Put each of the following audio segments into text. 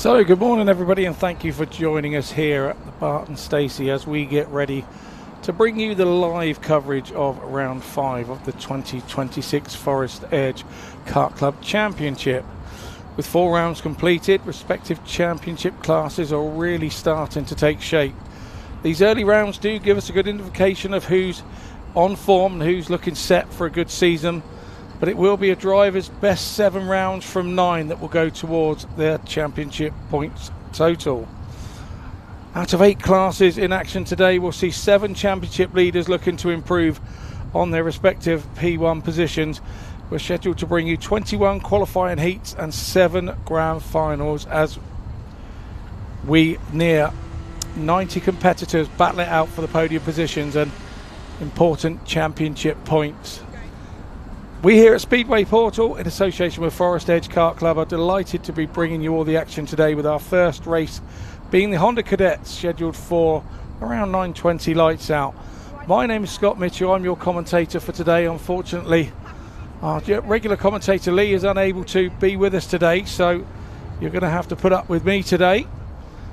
So good morning everybody, and thank you for joining us here at the Barton Stacey as we get ready to bring you the live coverage of round 5 of the 2026 Forest Edge Kart Club Championship. With 4 rounds completed, respective championship classes are really starting to take shape. These early rounds do give us a good indication of who's on form and who's looking set for a good season. But it will be a driver's best 7 rounds from 9 that will go towards their championship points total. Out of 8 classes in action today, we'll see 7 championship leaders looking to improve on their respective P1 positions. We're scheduled to bring you 21 qualifying heats and 7 grand finals as we near 90 competitors battle it out for the podium positions and important championship points. We here at Speedway Portal, in association with Forest Edge Kart Club, are delighted to be bringing you all the action today, with our first race being the Honda Cadet, scheduled for around 9:20 lights out. My name is Scott Mitchell, I'm your commentator for today. Unfortunately, our regular commentator Lee is unable to be with us today, so you're going to have to put up with me today.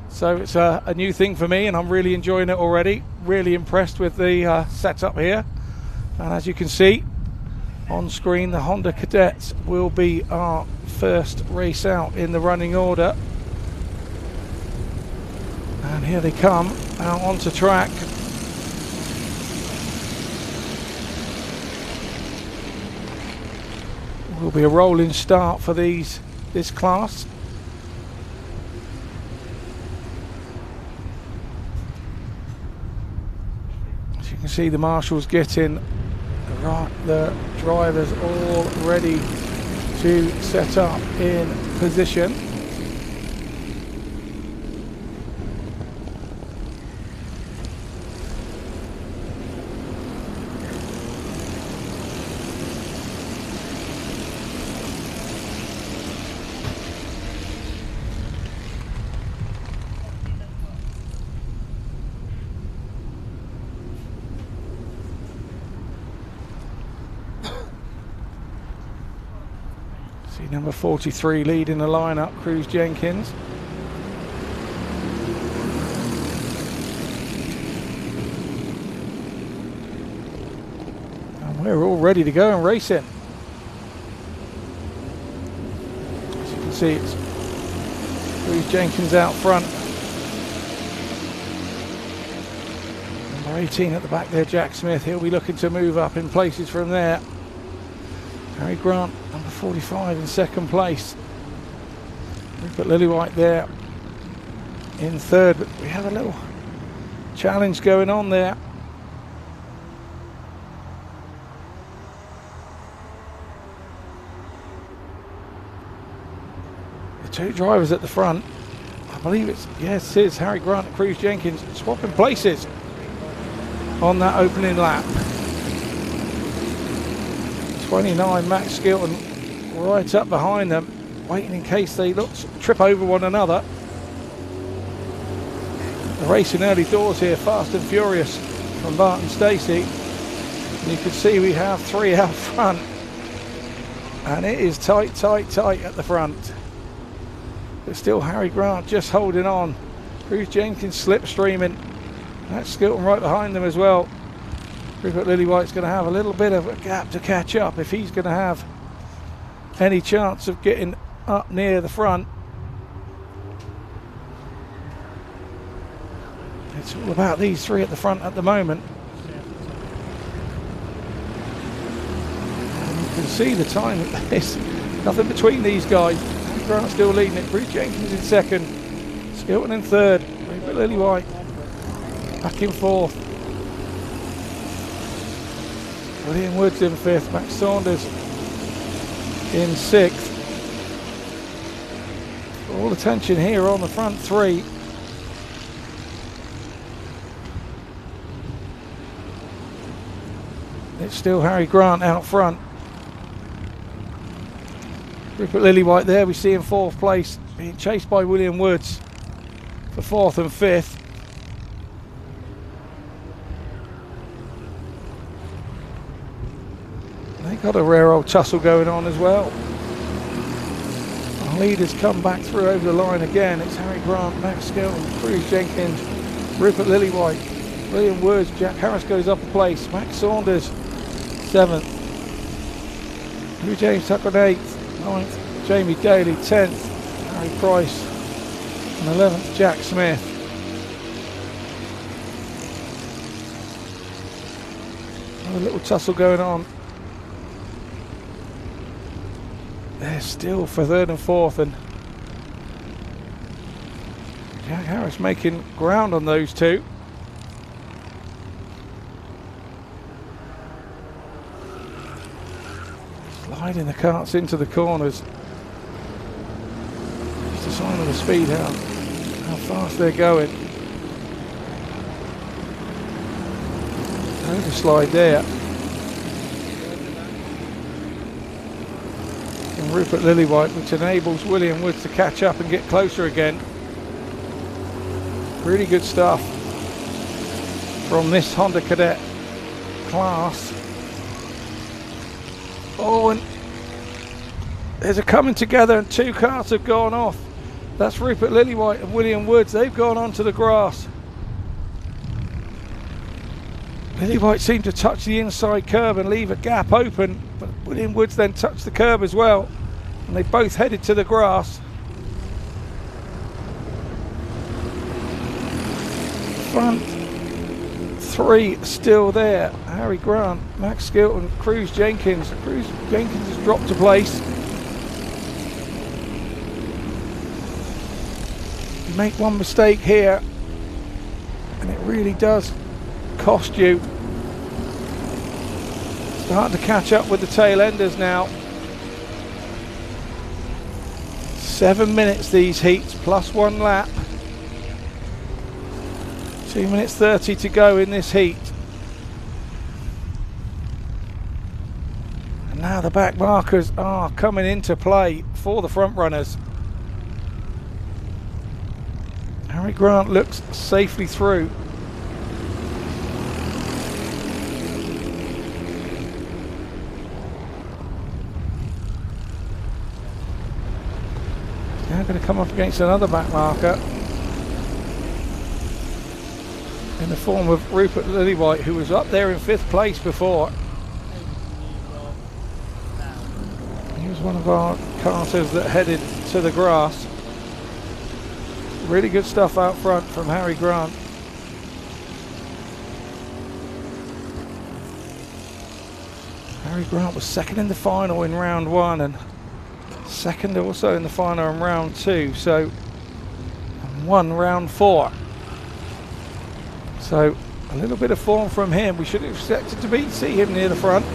So it's a new thing for me, and I'm really enjoying it already. Really impressed with the setup here. And as you can see on screen, the Honda Cadets will be our first race out in the running order. And here they come out onto track. Will be a rolling start for this class. As you can see, the marshals getting the drivers all ready to set up in position. See number 43 leading the lineup, Cruz Jenkins. And we're all ready to go and racing. As you can see, it's Cruz Jenkins out front. Number 18 at the back there, Jack Smith. He'll be looking to move up in places from there. Harry Grant, number 45, in second place. Rupert Lillywhite there in third, but we have a little challenge going on there. The 2 drivers at the front, I believe it's Harry Grant and Cruz Jenkins swapping places on that opening lap. 29, Max Skilton right up behind them, waiting in case they trip over one another. The racing early doors here, fast and furious from Barton Stacey. And you can see we have 3 out front. And it is tight at the front. But still Harry Grant just holding on. Cruz Jenkins slipstreaming. Max Skilton right behind them as well. Rupert Lillywhite's going to have a little bit of a gap to catch up if he's going to have any chance of getting up near the front. It's all about these 3 at the front at the moment. And you can see the time. There's nothing between these guys. Grant still leading it. Bruce Jenkins in second. Skilton in third. Rupert Lillywhite back in fourth. William Woods in 5th, Max Saunders in 6th. All attention here on the front 3. It's still Harry Grant out front. Rupert Lillywhite there, we see in 4th place, being chased by William Woods for 4th and 5th. They got a rare old tussle going on as well. leaders come back through over the line again. It's Harry Grant, Max Skelton, Cruz Jenkins, Rupert Lillywhite, William Woods, Jack Harris goes up a place, Max Saunders 7th, Hugh James Tucker 8th, 9th, Jamie Daly 10th, Harry Price, and 11th, Jack Smith. Another little tussle going on. They're still for 3rd and 4th, and Jack Harris making ground on those two. Sliding the carts into the corners. Just a sign of the speed, how fast they're going. Over slide there. And Rupert Lillywhite, which enables William Woods to catch up and get closer again. Really good stuff from this Honda Cadet class. Oh, and there's a coming together and 2 carts have gone off. That's Rupert Lillywhite and William Woods. They've gone onto the grass. Lillywhite seemed to touch the inside curb and leave a gap open, but William Woods then touched the curb as well, and they both headed to the grass. Front 3 still there. Harry Grant, Max Skelton, Cruz Jenkins. Cruz Jenkins has dropped a place. You make one mistake here, and it really does cost you. Starting to catch up with the tail enders now. 7 minutes these heats, plus 1 lap. 2 minutes 30 to go in this heat. And now the back markers are coming into play for the front runners. Harry Grant looks safely through. Now going to come up against another back marker in the form of Rupert Lillywhite, who was up there in 5th place before. He was one of our carters that headed to the grass. Really good stuff out front from Harry Grant. Harry Grant was 2nd in the final in round 1 and 2nd also in the final in round 2, so won round 4. So a little bit of form from him. We should have expected to see him near the front.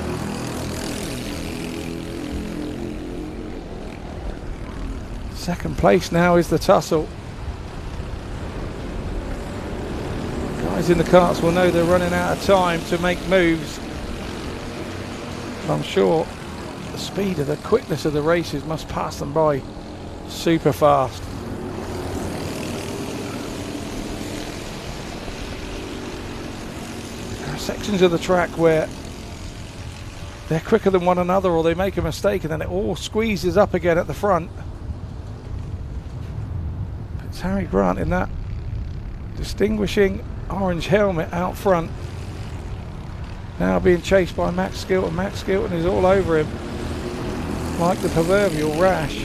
Second place now is the tussle. Guys in the carts will know they're running out of time to make moves. I'm sure the speed of the quickness of the races must pass them by super fast. There are sections of the track where they're quicker than one another, or they make a mistake and then it all squeezes up again at the front. It's Harry Grant in that distinguishing orange helmet out front, now being chased by Max Skelton. Max Skelton is all over him like the proverbial rash.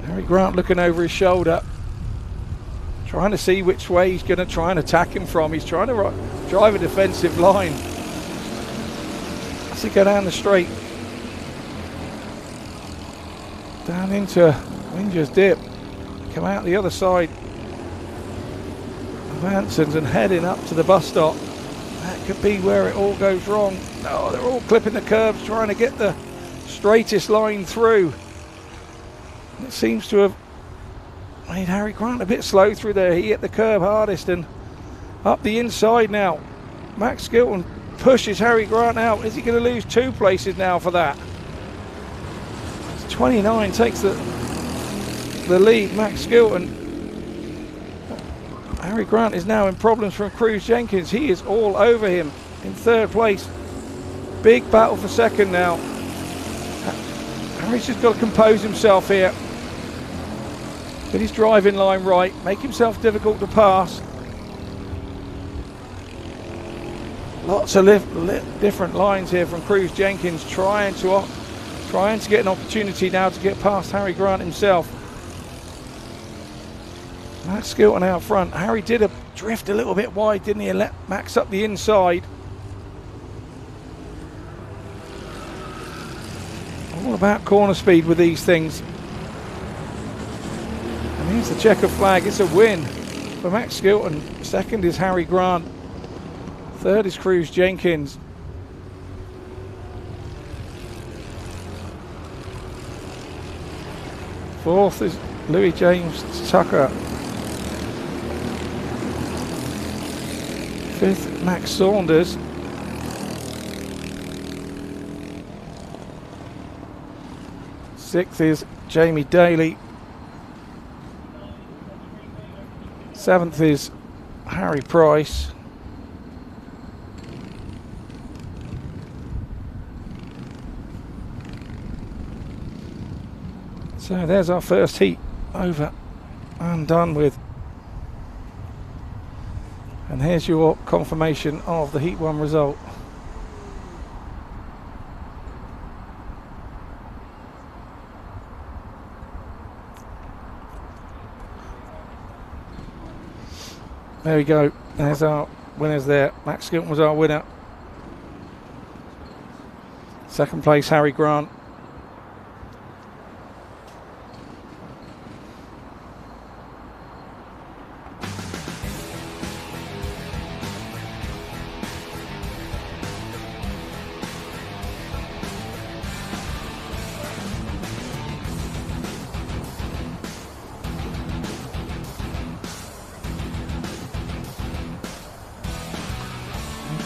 Harry Grant looking over his shoulder, trying to see which way he's going to try and attack him from. He's trying to drive a defensive line as he go down the straight, down into Winger's Dip, come out the other side of Hanson's and heading up to the bus stop. That could be where it all goes wrong. Oh, they're all clipping the curbs, trying to get the straightest line through. It seems to have made Harry Grant a bit slow through there. He hit the curb hardest and up the inside now. Max Skelton pushes Harry Grant out. Is he going to lose 2 places now for that? It's 29 takes the lead. Max Skelton. Harry Grant is now in problems from Cruz Jenkins. He is all over him in 3rd place. Big battle for 2nd now. Harry's just got to compose himself here. Get his driving line right, make himself difficult to pass. Lots of different lines here from Cruz Jenkins, trying to get an opportunity now to get past Harry Grant himself. Max Skilton out front. Harry did drift a little bit wide, didn't he? Let Max up the inside. All about corner speed with these things. And here's the checker flag. It's a win for Max Skilton. Second is Harry Grant. Third is Cruz Jenkins. Fourth is Louis James Tucker. Fifth, Max Saunders. Sixth is Jamie Daly. Seventh is Harry Price. So there's our first heat over and done with. And here's your confirmation of the Heat 1 result. There we go. There's our winners there. Max Skilton was our winner. Second place, Harry Grant.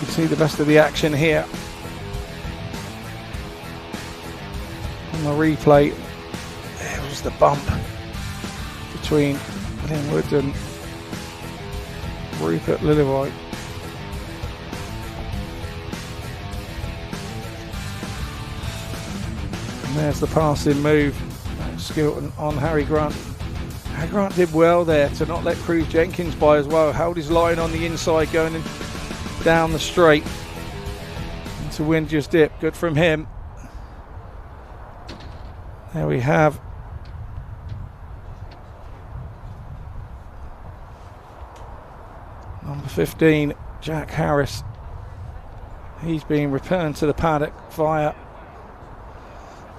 See the best of the action here on the replay. There was the bump between William Wood and Rupert Lillywhite. And there's the passing move. Skilton on Harry Grant. Harry Grant did well there to not let Cruz Jenkins by as well. Held his line on the inside going in down the straight into Windjust Dip. Good from him. There we have number 15, Jack Harris. He's being returned to the paddock via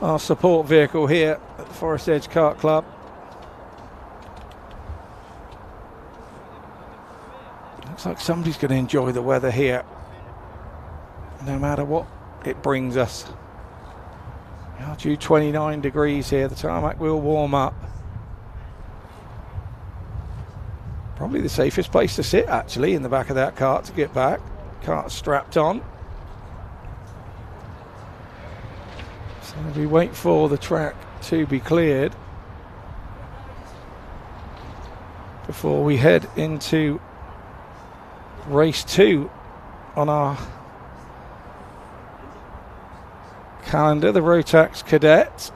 our support vehicle here at the Forest Edge Kart Club. Looks like somebody's going to enjoy the weather here, no matter what it brings us. We are due 29 degrees here. The tarmac will warm up. Probably the safest place to sit, actually, in the back of that cart to get back. Cart strapped on. So we wait for the track to be cleared before we head into race 2 on our calendar, the Rotax Cadet.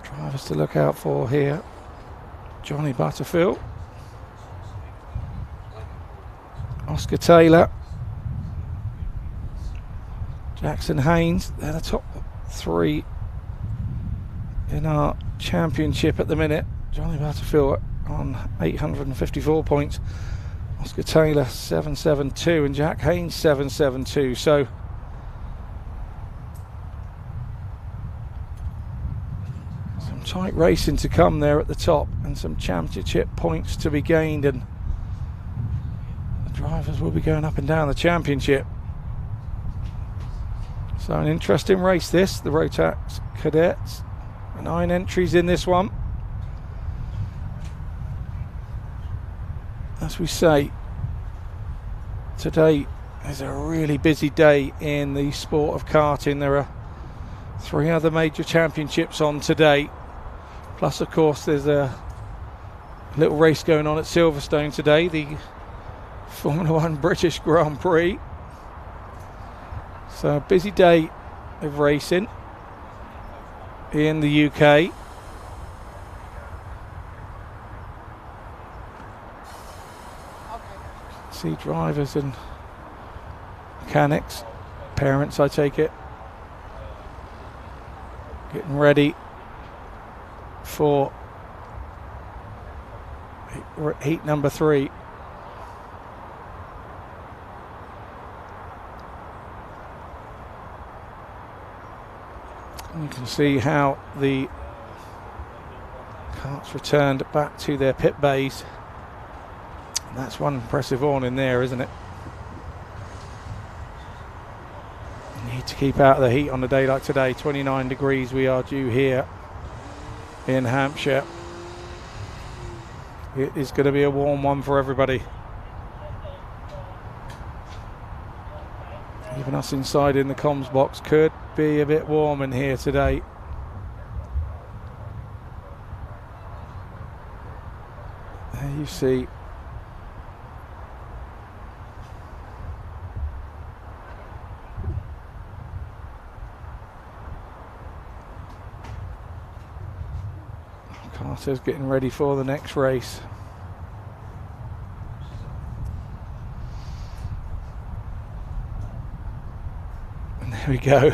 Drivers to look out for here: Johnny Butterfield, Oscar Taylor, Jackson Haynes. They're the top 3 in our championship at the minute. Johnny Butterfield on 854 points, Oscar Taylor 772, and Jack Haynes 772. So some tight racing to come there at the top, and some championship points to be gained, and the drivers will be going up and down the championship. So an interesting race this, the Rotax Cadets. 9 entries in this one. As we say, today is a really busy day in the sport of karting. There are 3 other major championships on today. Plus, of course, there's a little race going on at Silverstone today, the Formula One British Grand Prix. So a busy day of racing in the UK. See drivers and mechanics, parents I take it, getting ready for heat number 3. You can see how the karts returned back to their pit bays. And that's one impressive on in there, isn't it? You need to keep out of the heat on a day like today. 29 degrees we are due here in Hampshire. It is going to be a warm one for everybody. Even us inside in the comms box could be a bit warm in here today. There you see Carter's getting ready for the next race. And there we go.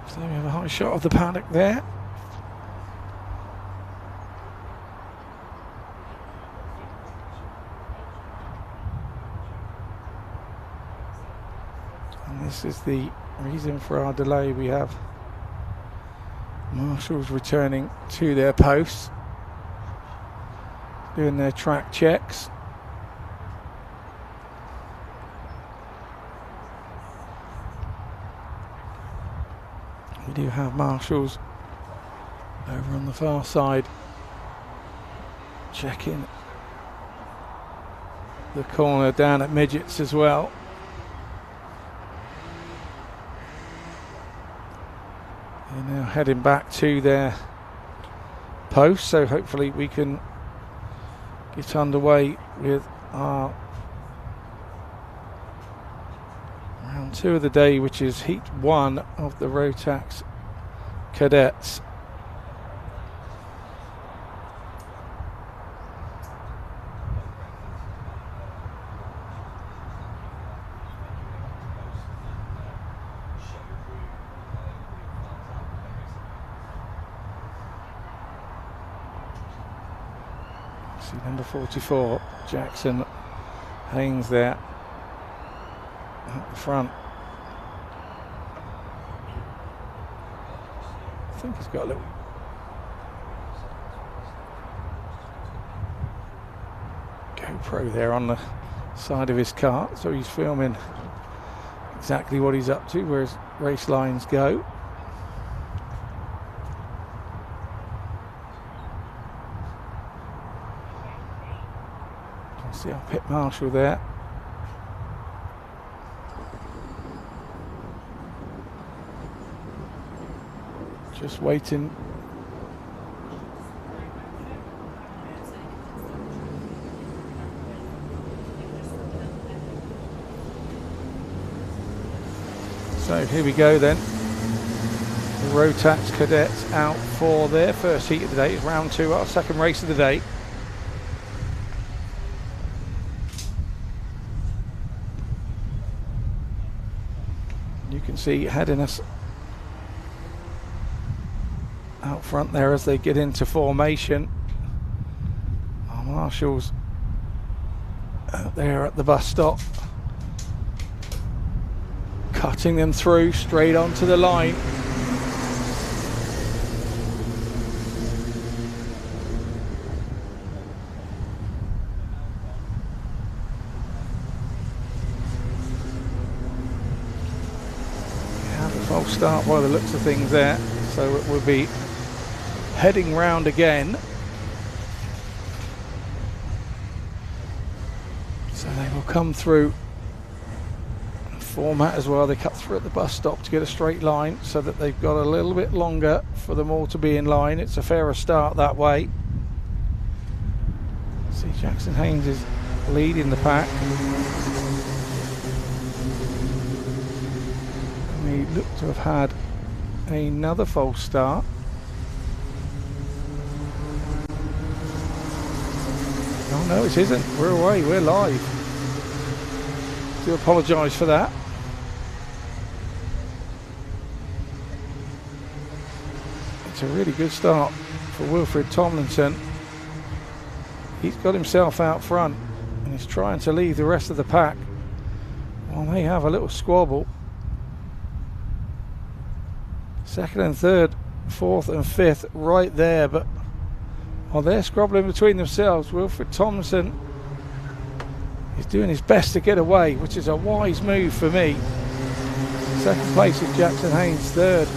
So we have a high shot of the paddock there. And this is the reason for our delay. We have marshals returning to their posts, doing their track checks. We do have marshals over on the far side checking the corner down at midgets as well. They're now heading back to their post, so hopefully we can get underway with our round 2 of the day, which is heat 1 of the Rotax Cadets. See number 44, Jackson Haynes there at the front. I think he's got a little GoPro there on the side of his car, so he's filming exactly what he's up to, where his race lines go. See our pit marshal there. Just waiting. So here we go then. The Rotax Cadets out for their first heat of the day. It's round 2, our second race of the day. You can see heading us out front there as they get into formation. Our marshals out there at the bus stop, cutting them through straight onto the line. False start by the looks of things there, so it will be heading round again. So they will come through format as well. They cut through at the bus stop to get a straight line, so that they've got a little bit longer for them all to be in line. It's a fairer start that way. See, Jackson Haynes is leading the pack. He looked to have had another false start. Oh no, it isn't. We're away, we're live. Do apologise for that. It's a really good start for Wilfred Tomlinson. He's got himself out front and he's trying to leave the rest of the pack. Well, they have a little squabble. Second and third, fourth and fifth right there, but while they're squabbling between themselves, Wilfred Tomlinson is doing his best to get away, which is a wise move for me. Second place is Jackson Haynes. Third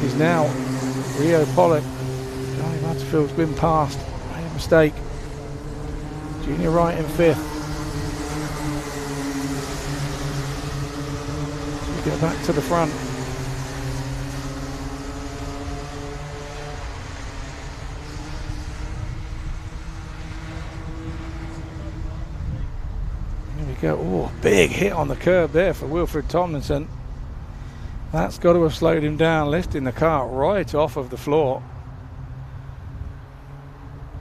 is now Rio Pollock. Johnny Butterfield's been passed, made a mistake. Junior Wright in fifth. We get back to the front. Go. Oh, big hit on the curb there for Wilfred Tomlinson. That's got to have slowed him down, lifting the car right off of the floor.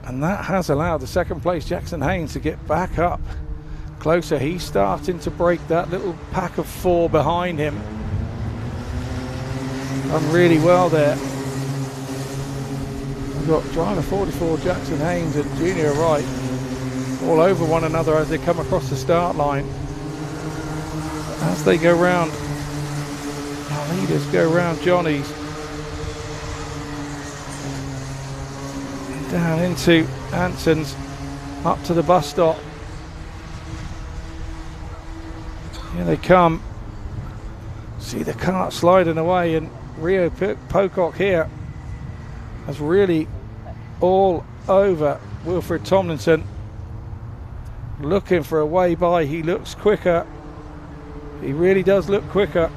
And that has allowed the second place Jackson Haynes to get back up closer. He's starting to break that little pack of four behind him. Done really well there. We've got driver 44 Jackson Haynes and Junior Wright all over one another as they come across the start line. As they go round, our leaders go round Johnny's and down into Anson's, up to the bus stop. Here they come. See the cart sliding away, and Rio Pocock here is really all over Wilfred Tomlinson. Looking for a way by. He looks quicker. He really does look quicker.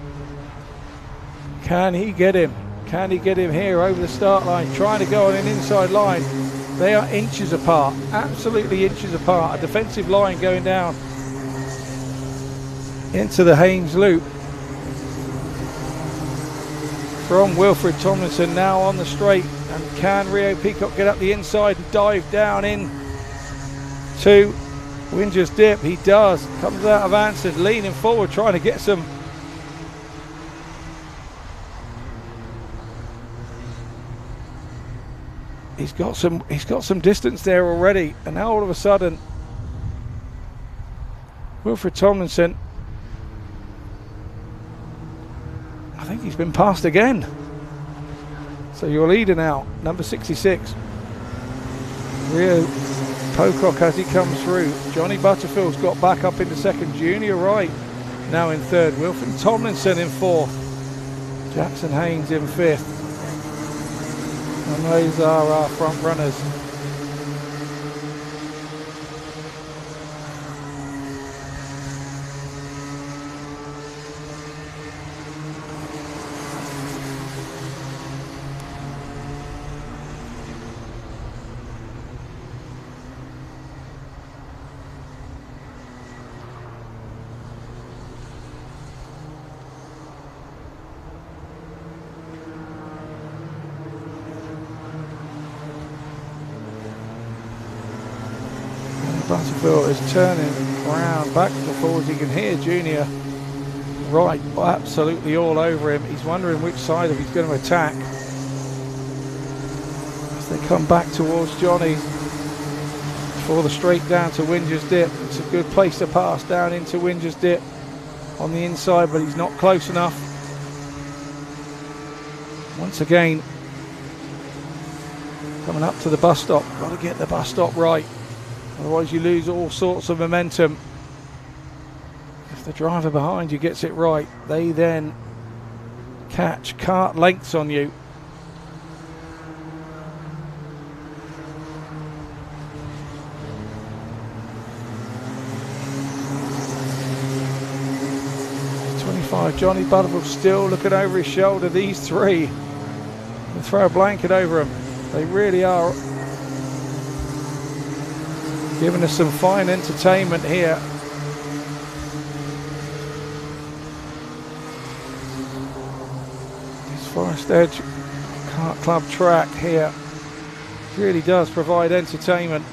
Can he get him? Can he get him here over the start line? Trying to go on an inside line. They are inches apart. Absolutely inches apart. A defensive line going down into the Haynes loop. From Wilfred Tomlinson now on the straight. And can Rio Peacock get up the inside and dive down in to Winger's dip? He does. Comes out of Anson, leaning forward, trying to get some. He's got some distance there already, and now all of a sudden, Wilfred Tomlinson, I think he's been passed again. So your leader now, number 66, Rio Pocock, as he comes through. Johnny Butterfield's got back up into second. Junior Wright now in third. Wilfred Tomlinson in fourth. Jackson Haynes in fifth. And those are our front runners. Butterfield is turning around backwards and forwards. You can hear Junior Wright absolutely all over him. He's wondering which side of he's going to attack. They come back towards Johnny for the straight down to Winger's Dip. It's a good place to pass down into Winger's Dip on the inside, but he's not close enough. Once again, coming up to the bus stop. Got to get the bus stop right, otherwise you lose all sorts of momentum. If the driver behind you gets it right, they then catch kart lengths on you. Johnny Butterfield still looking over his shoulder. These three, they throw a blanket over them. They really are giving us some fine entertainment here. This Forest Edge Kart Club track here really does provide entertainment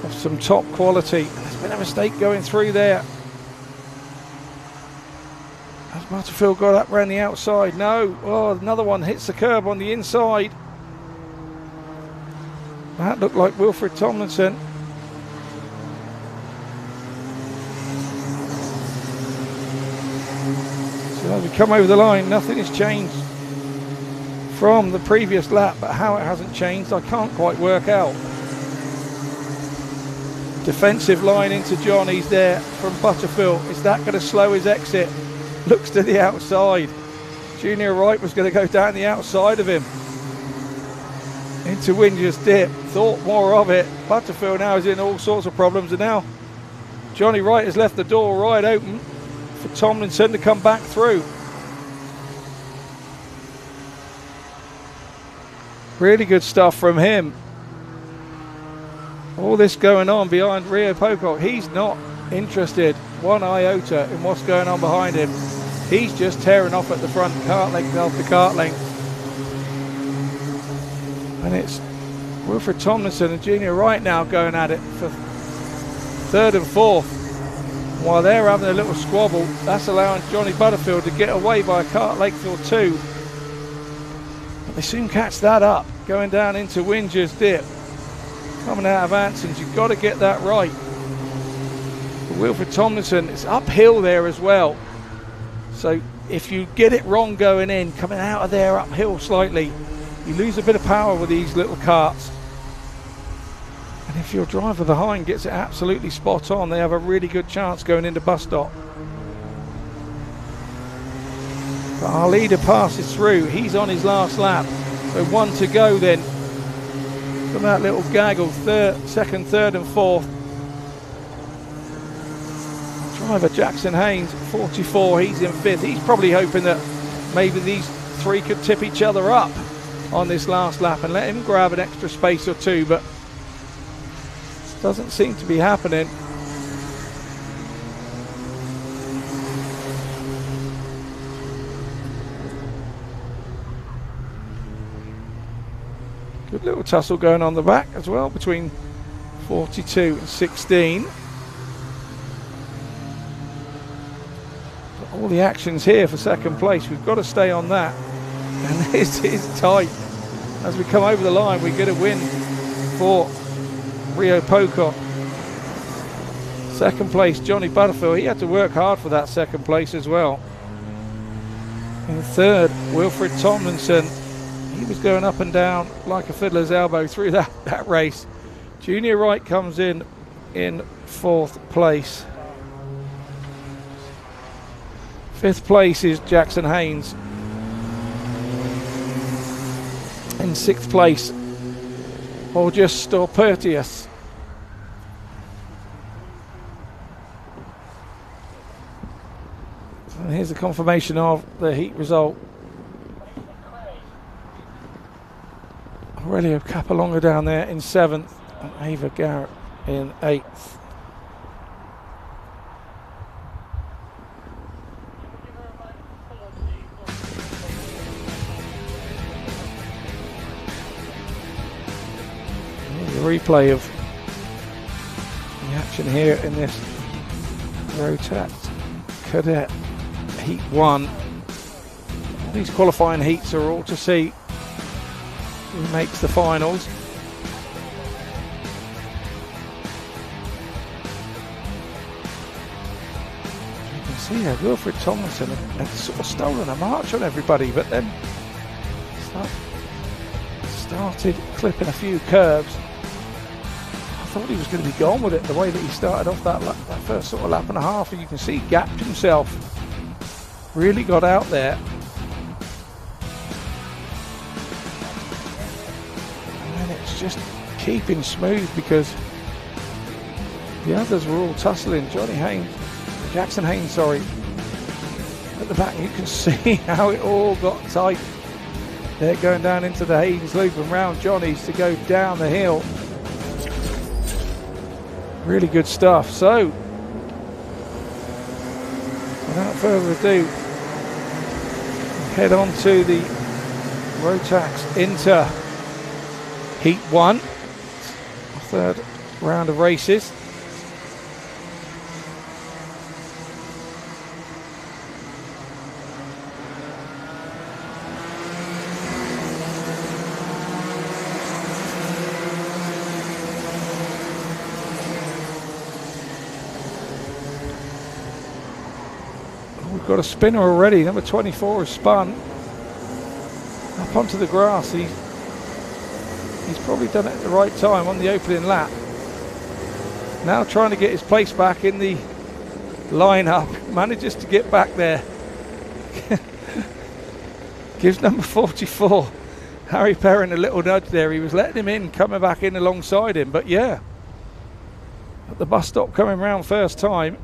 of some top quality. There's been a mistake going through there. Has Butterfield got up around the outside? No. Oh, another one hits the curb on the inside. That looked like Wilfred Tomlinson. So as we come over the line, nothing has changed from the previous lap, but how it hasn't changed, I can't quite work out. Defensive line into Johnny's there from Butterfield. Is that going to slow his exit? Looks to the outside. Junior Wright was going to go down the outside of him into Winger's Dip. Thought more of it. Butterfield now is in all sorts of problems, and now Johnny Wright has left the door wide open for Tomlinson to come back through. Really good stuff from him. All this going on behind Rio Pocock. He's not interested one iota in what's going on behind him. He's just tearing off at the front, kart length after kart length. And it's Wilfred Tomlinson and Junior Wright now going at it for third and fourth. While they're having a little squabble, that's allowing Johnny Butterfield to get away by a kart length or two. But they soon catch that up, going down into Winger's Dip. Coming out of Anson's, you've got to get that right. For Wilfred Tomlinson, it's uphill there as well. So if you get it wrong going in, coming out of there uphill slightly, you lose a bit of power with these little karts. And if your driver behind gets it absolutely spot on, they have a really good chance going into bus stop. But our leader passes through. He's on his last lap. So one to go then. From that little gaggle, second, third and fourth. Driver Jackson Haynes, 44, he's in fifth. He's probably hoping that maybe these three could tip each other up on this last lap and let him grab an extra space or two, but doesn't seem to be happening. Good little tussle going on the back as well between 42 and 16. But all the action's here for second place. We've got to stay on that. And this is tight. As we come over the line, we get a win for Rio Pocock. Second place, Johnny Butterfield. He had to work hard for that second place as well. In third, Wilfred Tomlinson. He was going up and down like a fiddler's elbow through that race. Junior Wright comes in fourth place. Fifth place is Jackson Haynes. In sixth place, August Storpertius. And here's the confirmation of the heat result. Aurelio Capolonga down there in seventh, and Ava Garrett in eighth. Here's a replay of the action here in this Rotax Cadet Heat 1. These qualifying heats are all to see. who makes the finals. You can see how Wilfred Tomlinson had sort of stolen a march on everybody, but then started clipping a few curbs. I thought he was going to be gone with it, the way that he started off that first sort of lap and a half, and you can see he gapped himself. Really got out there. And it's just keeping smooth because the others were all tussling. Jackson Haynes, sorry, at the back. You can see how it all got tight. They're going down into the Haynes loop and round Johnny's to go down the hill. Really good stuff. So, without further ado, head on to the Rotax Inter Heat 1, third round of races. We've got a spinner already. Number 24 has spun up onto the grass. He's probably done it at the right time on the opening lap. Now trying to get his place back in the lineup. Manages to get back there. Gives number 44, Harry Perrin, a little nudge there. He was letting him in, coming back in alongside him. But yeah, at the bus stop coming round first time.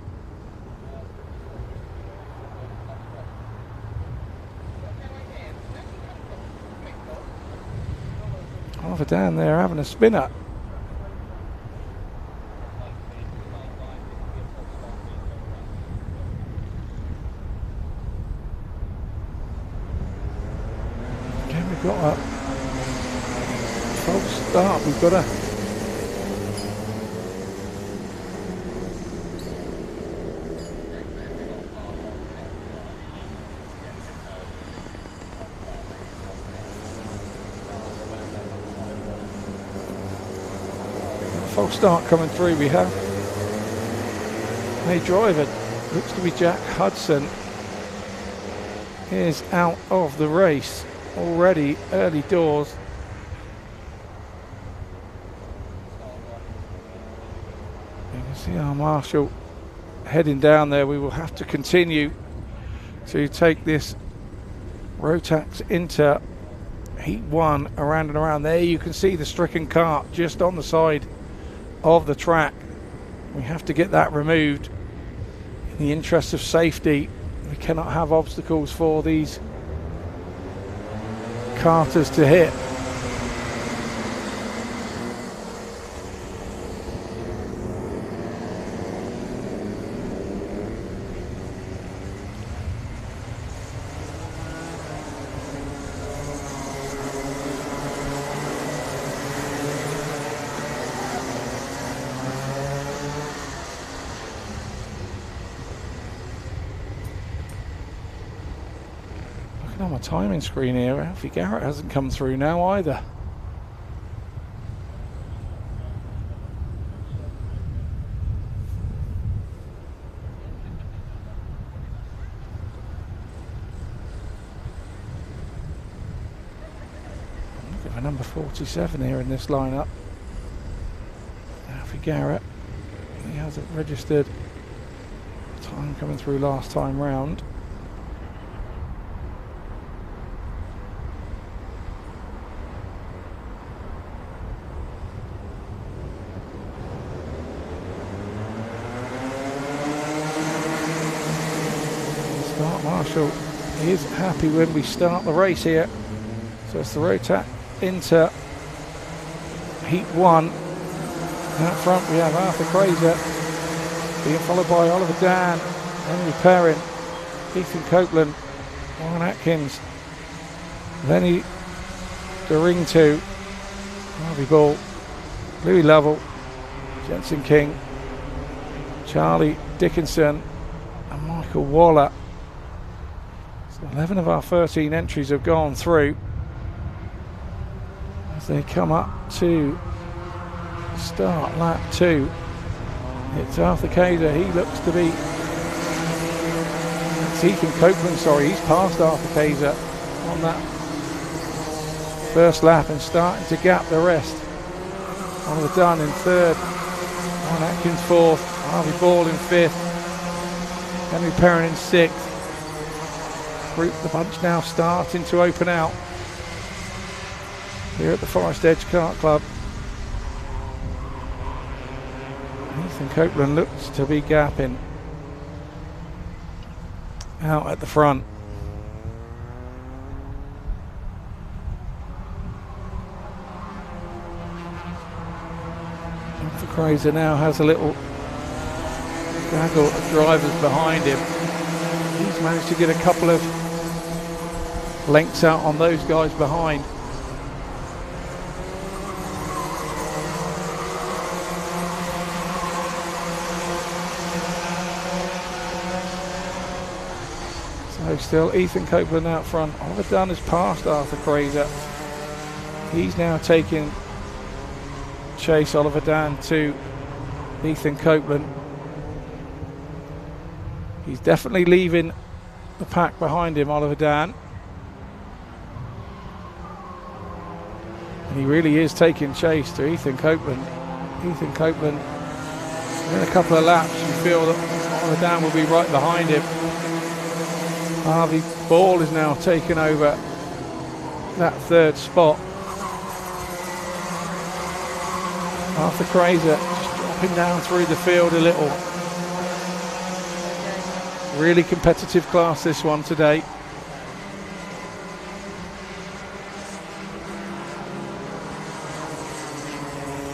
Over down there having a spinner. Okay, we've got a false start. We've got a false start coming through. We have a driver, looks to be Jack Hudson, is out of the race already early doors. You can see our marshal heading down there. We will have to continue to take this Rotax Inter Heat 1 around and around. There you can see the stricken cart just on the side of the track. We have to get that removed in the interest of safety. We cannot have obstacles for these carters to hit. On my timing screen here, Alfie Garrett hasn't come through now either. Look at number 47 here in this lineup. Alfie Garrett. He hasn't registered time coming through last time round. Marshall is happy when we start the race here. So it's the Rotax Inter Heat 1. Out front we have Arthur Fraser, being followed by Oliver Dan, Henry Perrin, Ethan Copeland, Warren Atkins, Lenny Doringto, Harvey Ball, Louis Lovell, Jensen King, Charlie Dickinson and Michael Waller. 11 of our 13 entries have gone through. as they come up to start lap 2. It's Arthur Kaiser. He looks to be, it's Ethan Copeland, sorry, he's passed Arthur Kaiser on that first lap and starting to gap the rest. Oliver Dunn in 3rd, Warren Atkins 4th, Harvey Ball in 5th, Henry Perrin in 6th. Group the bunch now starting to open out here at the Forest Edge Kart Club. Ethan Copeland looks to be gapping out at the front. Arthur Kaiser now has a little gaggle of drivers behind him. He's managed to get a couple of lengths out on those guys behind. So still Ethan Copeland out front. Oliver Dunn has passed Arthur Kaiser. He's now taking chase. Oliver Dunn to Ethan Copeland. He's definitely leaving the pack behind him, Oliver Dunn. And he really is taking chase to Ethan Copeland. Ethan Copeland, in a couple of laps, you feel that Oliver Dunn will be right behind him. Harvey Ball is now taking over that 3rd spot. Arthur Kaiser just dropping down through the field a little. Really competitive class, this one today.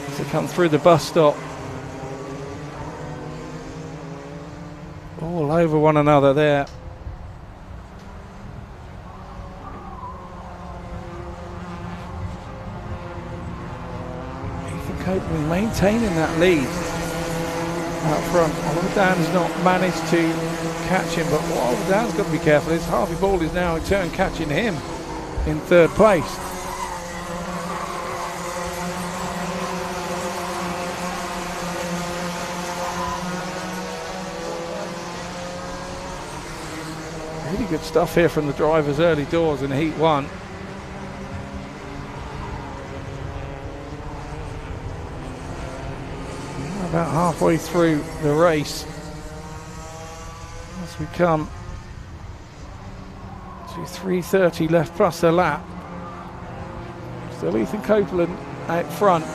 As they come through the bus stop, all over one another there. Ethan Copeland maintaining that lead out front. Oliver Dan's not managed to catch him, but what Oliver Dan's got to be careful is Harvey Ball is now in turn catching him in 3rd place. Really good stuff here from the drivers early doors in Heat 1. About halfway through the race, as we come to 3:30 left plus a lap. Still Ethan Copeland out front,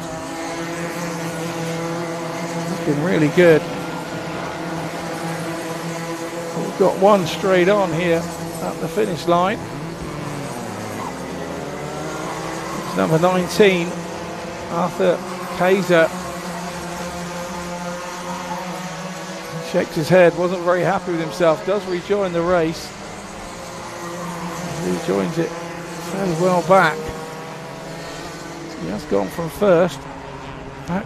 looking really good. We've got one straight on here at the finish line. It's number 19, Arthur Kaiser. Shakes his head, wasn't very happy with himself, does rejoin the race. Rejoins it fairly well back. He has gone from 1st back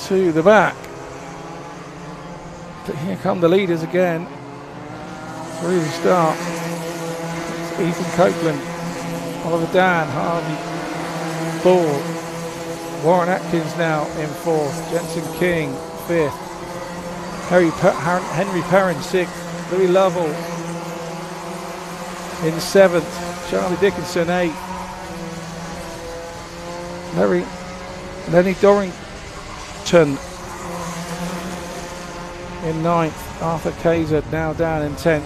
to the back. But here come the leaders again to really start. It's Ethan Copeland, Oliver Dan, Harvey Ball, Warren Atkins now in 4th, Jensen King 5th, Henry Perrin 6th, Louis Lovell in 7th, Charlie Dickinson 8th, Lenny Dorrington in 9th, Arthur Kaiser now down in 10th,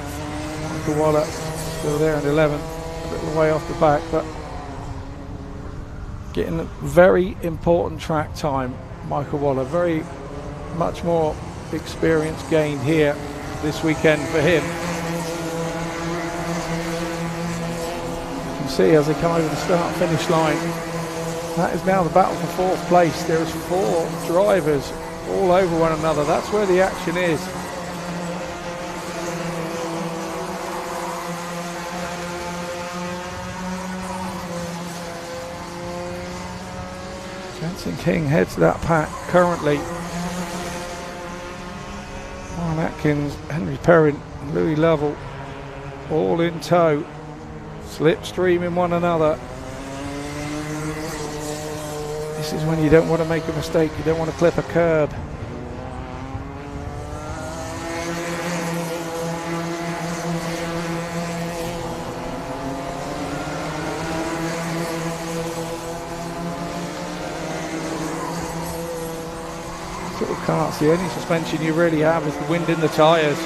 Michael Waller still there in 11th, a little way off the back, but getting a very important track time. Michael Waller, very much more experience gained here this weekend for him. You can see as they come over the start finish line, that is now the battle for 4th place. There's 4 drivers all over one another. That's where the action is. Jensen King heads that pack currently. Warren Atkins, Henry Perrin, Louis Lovell all in tow, slipstreaming one another. This is when you don't want to make a mistake, you don't want to clip a curb. Little karts, the only suspension you really have is the wind in the tyres.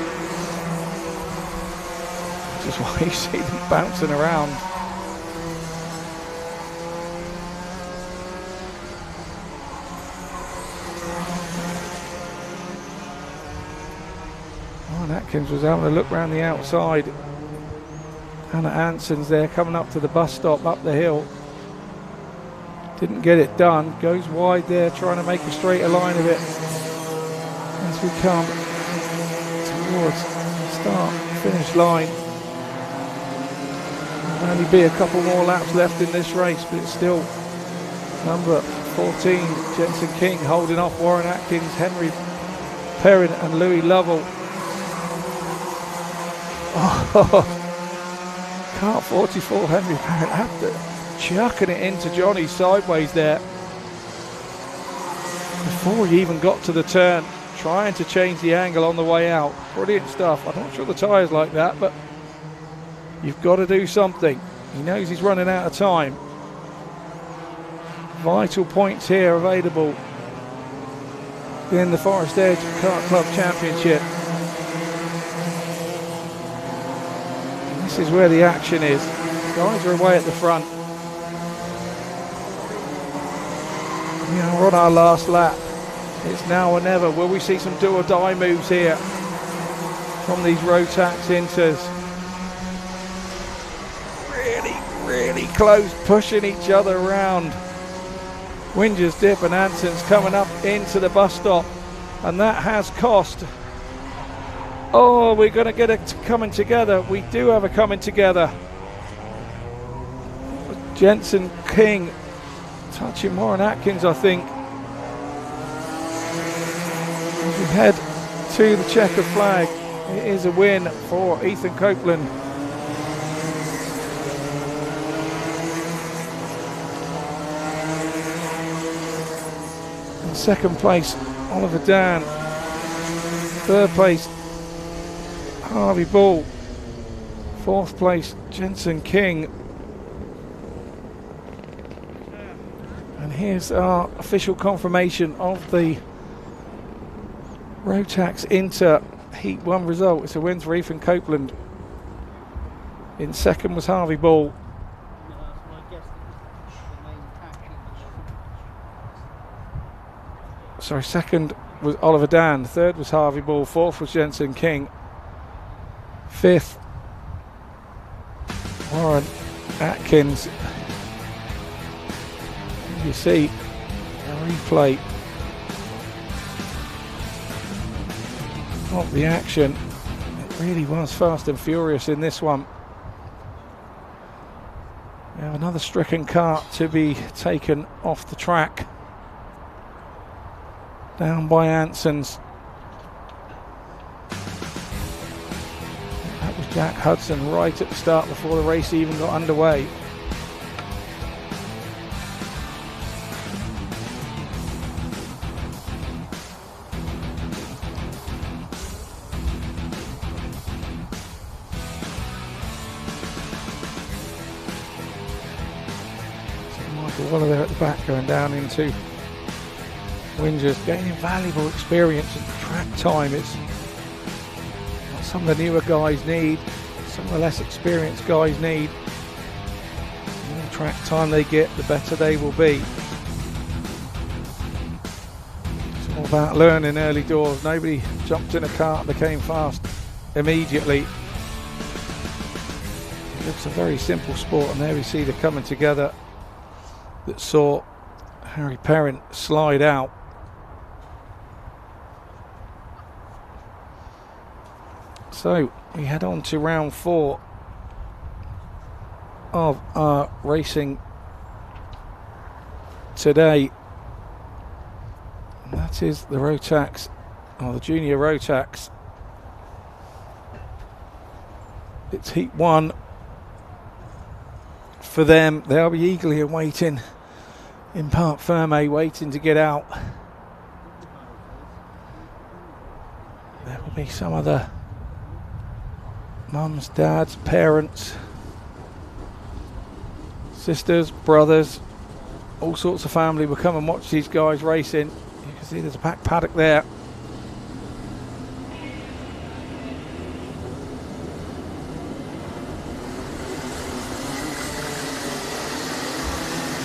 Which is why you see them bouncing around. Oh, and Atkins was having a look around the outside. Anna Anson's there coming up to the bus stop up the hill. Didn't get it done, goes wide there trying to make a straighter line of it as we come towards the start finish line. There'll only be a couple more laps left in this race, but it's still number 14 Jensen King holding off Warren Atkins, Henry Perrin and Louis Lovell. Oh, kart 44 Henry Perrin after chucking it into Johnny sideways there before he even got to the turn, trying to change the angle on the way out. Brilliant stuff. I'm not sure the tyres like that, but you've got to do something. He knows he's running out of time. Vital points here available in the Forest Edge Kart Club Championship. And this is where the action is. Guys are away at the front. You know, we're on our last lap. It's now or never. Will we see some do or die moves here from these Rotax Inters? Really close, pushing each other around. Winger's Dip and Anson's coming up into the bus stop, and that has cost. Oh, we're going to get it coming together. We do have a coming together. Jensen King touching Warren Atkins, I think. As we head to the checkered flag, it is a win for Ethan Copeland. In second place, Oliver Dan. Third place, Harvey Ball. Fourth place, Jensen King. And here's our official confirmation of the Rotax Inter Heat 1 result. It's a win for Ethan Copeland. In second was Harvey Ball. Sorry, second was Oliver Dan. Third was Harvey Ball. Fourth was Jensen King. Fifth, Warren Atkins. You see a replay of the action. It really was fast and furious in this one. We have another stricken kart to be taken off the track. Down by Anson's. That was Jack Hudson right at the start before the race even got underway. Well, there at the back going down into Winger's, gaining valuable experience and track time. It's what some of the newer guys need, some of the less experienced guys need. The more track time they get, the better they will be. It's all about learning early doors. Nobody jumped in a kart and became fast immediately. It looks a very simple sport, and there we see the coming together that saw Harry Perrin slide out. So we head on to round 4 of our racing today. And that is the Rotax, or the Junior Rotax It's heat 1 for them. They'll be eagerly awaiting in Parc Fermé, waiting to get out. There will be some other mums, dads, parents, sisters, brothers, all sorts of family will come and watch these guys racing. You can see there's a packed paddock there.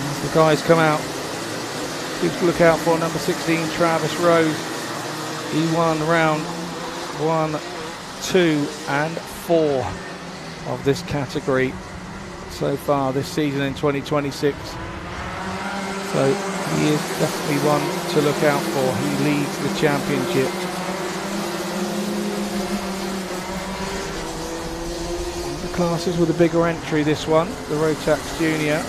As the guys come out, people to look out for number 16, Travis Rose. He won round 1, 2 and 4 of this category so far this season in 2026. So he is definitely one to look out for. He leads the championship. The classes with a bigger entry, this one, the Rotax Junior.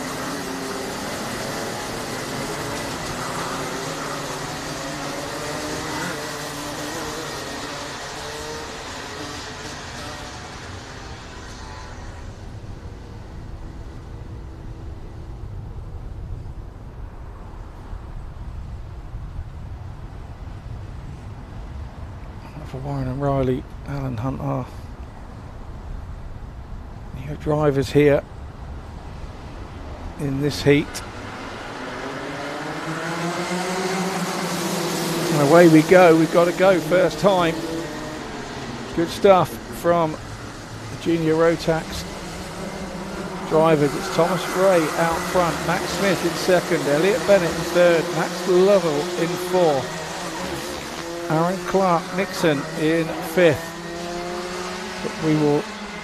For Warren and Riley, Alan Hunt are new drivers here in this heat. And away we go, we've got to go first time. Good stuff from the junior Rotax drivers. It's Thomas Ray out front, Max Smith in second, Elliot Bennett in third, Max Lovell in fourth. Aaron Clark Nixon in fifth. But we will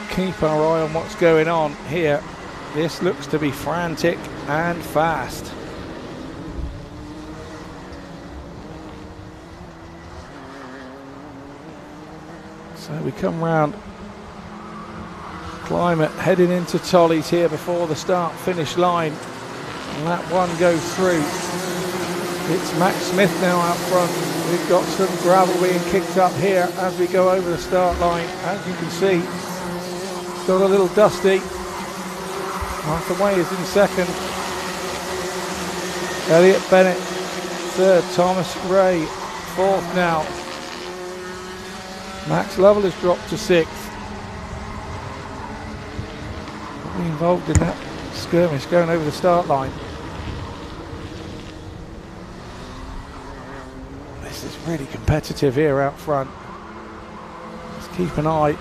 keep our eye on what's going on here. This looks to be frantic and fast. So we come round Climate, heading into Tolly's here before the start-finish line. And that one goes through. It's Max Smith now out front. We've got some gravel being kicked up here as we go over the start line. As you can see, got a little dusty. Arthur Way is in second. Elliot Bennett third. Thomas Ray fourth now. Max Lovell has dropped to sixth. Probably involved in that skirmish going over the start line. This is really competitive here out front. Let's keep an eye.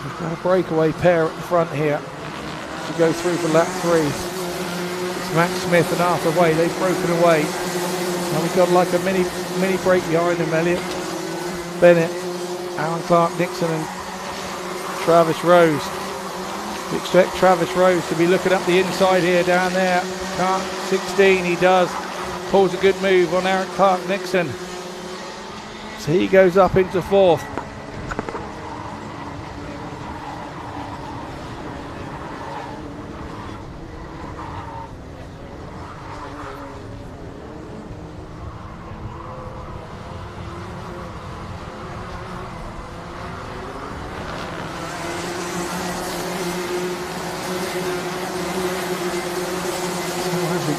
We've got a breakaway pair at the front here to go through for lap 3. It's Max Smith and Arthur Way. They've broken away. Now we've got like a mini break behind them. Elliot Bennett, Aaron Clark Nixon and Travis Rose. We expect Travis Rose to be looking up the inside here down there. Kart 16, he does. Pulls a good move on Aaron Clark Nixon. So he goes up into fourth.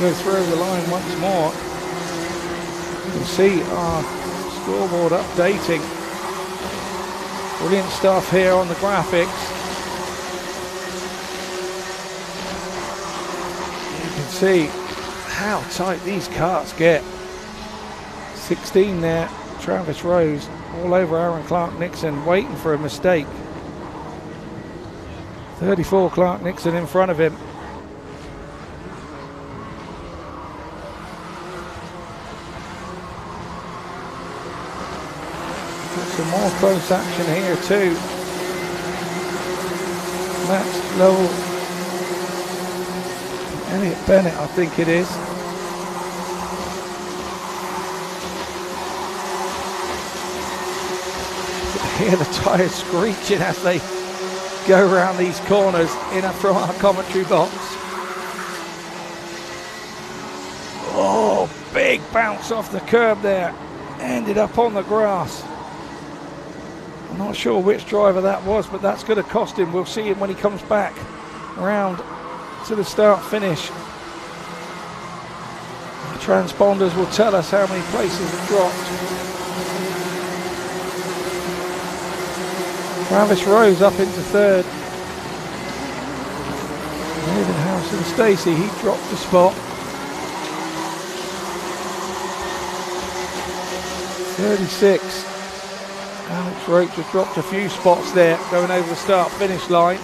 Go through the line once more. You can see our scoreboard updating. Brilliant stuff here on the graphics. You can see how tight these karts get. 16 there, Travis Rose all over Aaron Clark Nixon, waiting for a mistake. 34 Clark Nixon in front of him. Some more close action here too. Max Lovell, Elliot Bennett I think it is. Hear the tyres screeching as they go around these corners in and from our commentary box. Oh, big bounce off the curb there. Ended up on the grass. I'm not sure which driver that was, but that's going to cost him. We'll see him when he comes back around to the start finish. The transponders will tell us how many places have dropped. Travis Rose up into third. Barton Stacey, he dropped a spot. 36. Alex Roach has dropped a few spots there, going over the start-finish line.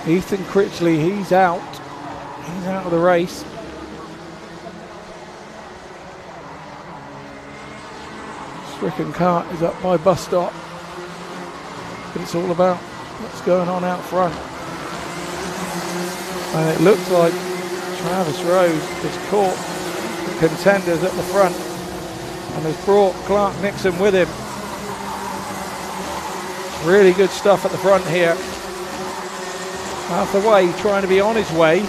Ethan Critchley, he's out. He's out of the race. Stricken Kart is up by bus stop. But it's all about what's going on out front. And it looks like Travis Rose has caught the contenders at the front and has brought Clark Nixon with him. Really good stuff at the front here. Arthur Way trying to be on his way.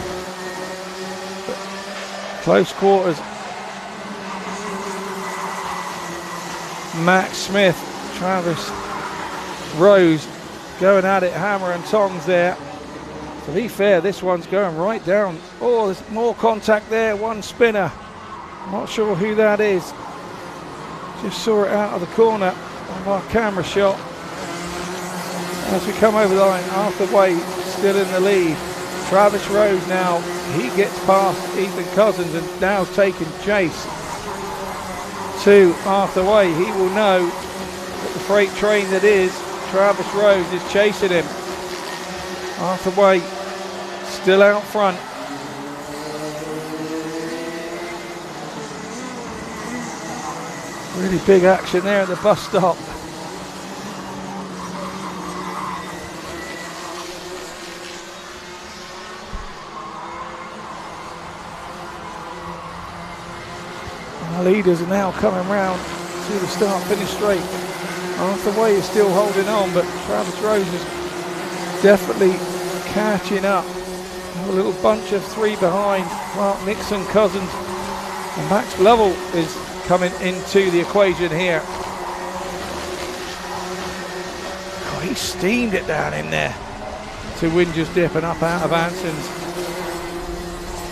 But close quarters. Max Smith, Travis Rose going at it hammer and tongs there. To be fair, this one's going right down. Oh, there's more contact there, one spinner. Not sure who that is. Just saw it out of the corner of our camera shot. As we come over the line, Arthur Way still in the lead. Travis Rose now, he gets past Ethan Cousins and now taking chase to Arthur Way. He will know that the freight train that is Travis Rose is chasing him. Arthur Way still out front. Really big action there at the bus stop. Our leaders are now coming round to the start-finish straight. Arthur Way is still holding on, but Travis Rose is definitely catching up. A little bunch of three behind. Clark Nixon, Cousins, and Max Lovell is coming into the equation here. Oh, he steamed it down in there to Winger's Dip and up out of Anson's.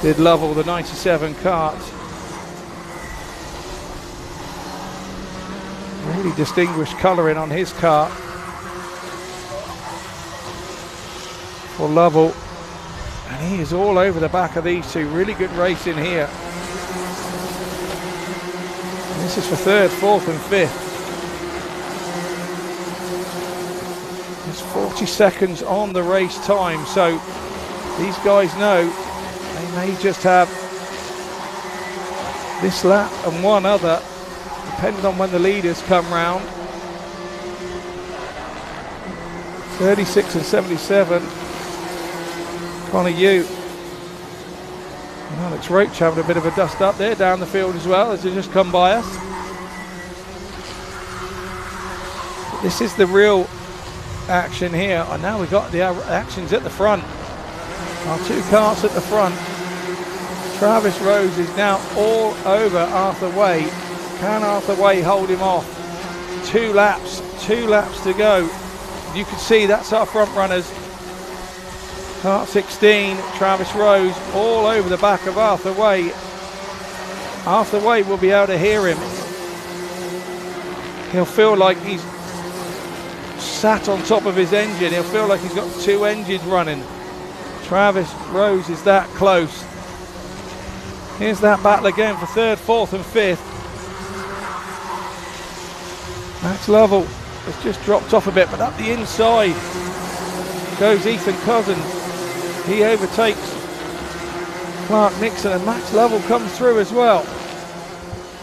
Did Lovell, the 97 kart. Really distinguished colouring on his kart for Lovell, and he is all over the back of these two. Really good racing here. And this is for third, fourth and fifth. There's 40 seconds on the race time, so these guys know they may just have this lap and one other, depending on when the leaders come round. 36 and 77. Connor Yu and Alex Roach having a bit of a dust up there down the field as well as they just come by us. But this is the real action here, and now we've got the actions at the front. Our two karts at the front. Travis Rose is now all over Arthur Way. Can Arthur Way hold him off? 2 laps to go. You can see that's our front runners. Kart 16, Travis Rose all over the back of Arthur Way. Arthur Way will be able to hear him. He'll feel like he's sat on top of his engine. He'll feel like he's got 2 engines running. Travis Rose is that close. Here's that battle again for third, fourth and fifth. Max Lovell has just dropped off a bit, but up the inside goes Ethan Cousins. He overtakes Clark Nixon, and Max Lovell comes through as well.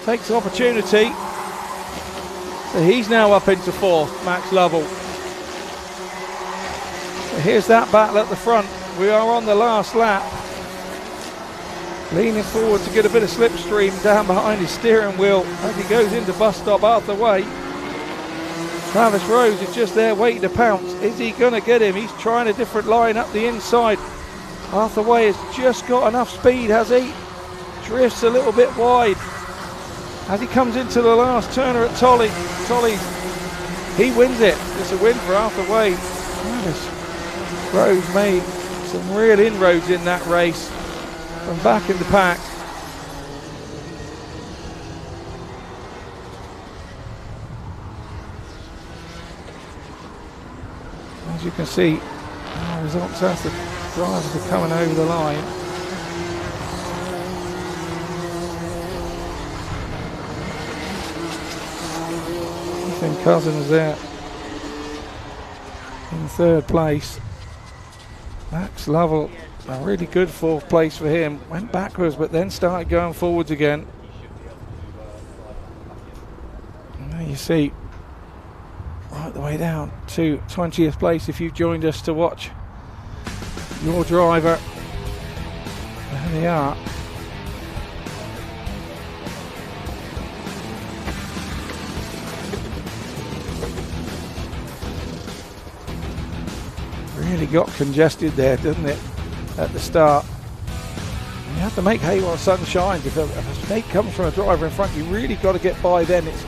Takes the opportunity. So he's now up into fourth, Max Lovell. So here's that battle at the front. We are on the last lap. Leaning forward to get a bit of slipstream down behind his steering wheel as he goes into bus stop Arthur Way. Travis Rose is just there waiting to pounce. Is he going to get him? He's trying a different line up the inside. Arthur Way has just got enough speed, has he? Drifts a little bit wide. as he comes into the last turner at Tolly. He wins it. It's a win for Arthur Wade. Rose made some real inroads in that race from back in the pack. As you can see, the results as the drivers are coming over the line. Ethan Cousins there in third place. Max Lovell, a really good fourth place for him. Went backwards but then started going forwards again. And there you see, right the way down to 20th place if you've joined us to watch your driver. There they are. Really got congested there, didn't it, at the start? You have to make hay while the sun shines. If a mistake comes from a driver in front, you really got to get by then. It's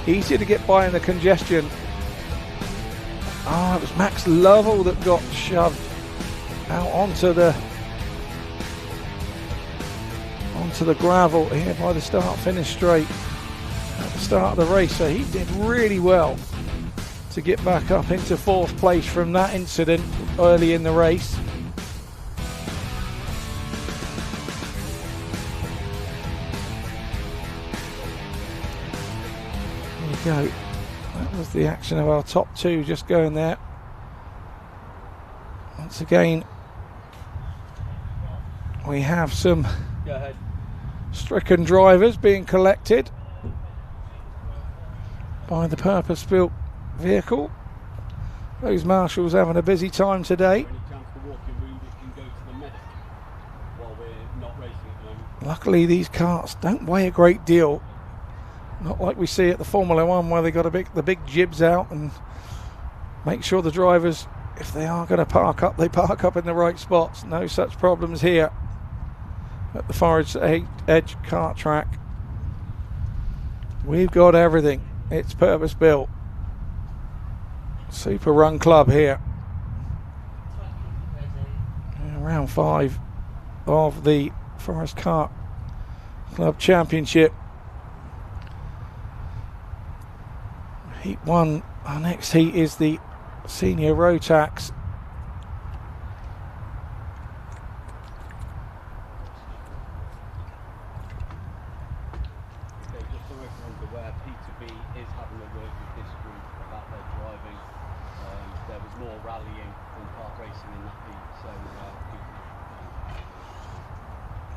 easier to get by in the congestion. Oh, it was Max Lovell that got shoved out onto the gravel here by the start-finish straight at the start of the race. So he did really well to get back up into fourth place from that incident early in the race. There we go. That was the action of our top two just going there. Once again, we have some stricken drivers being collected by the purpose-built vehicle. Those marshals having a busy time today. Luckily these karts don't weigh a great deal, not like we see at the Formula One where they got the big jibs out and make sure the drivers, if they are going to park up, they park up in the right spots. No such problems here at the Forest Edge Kart track. We've got everything. It's purpose built. Super run club here. Round 5 of the Forest Kart Club Championship. Heat 1, our next heat is the Senior Rotax.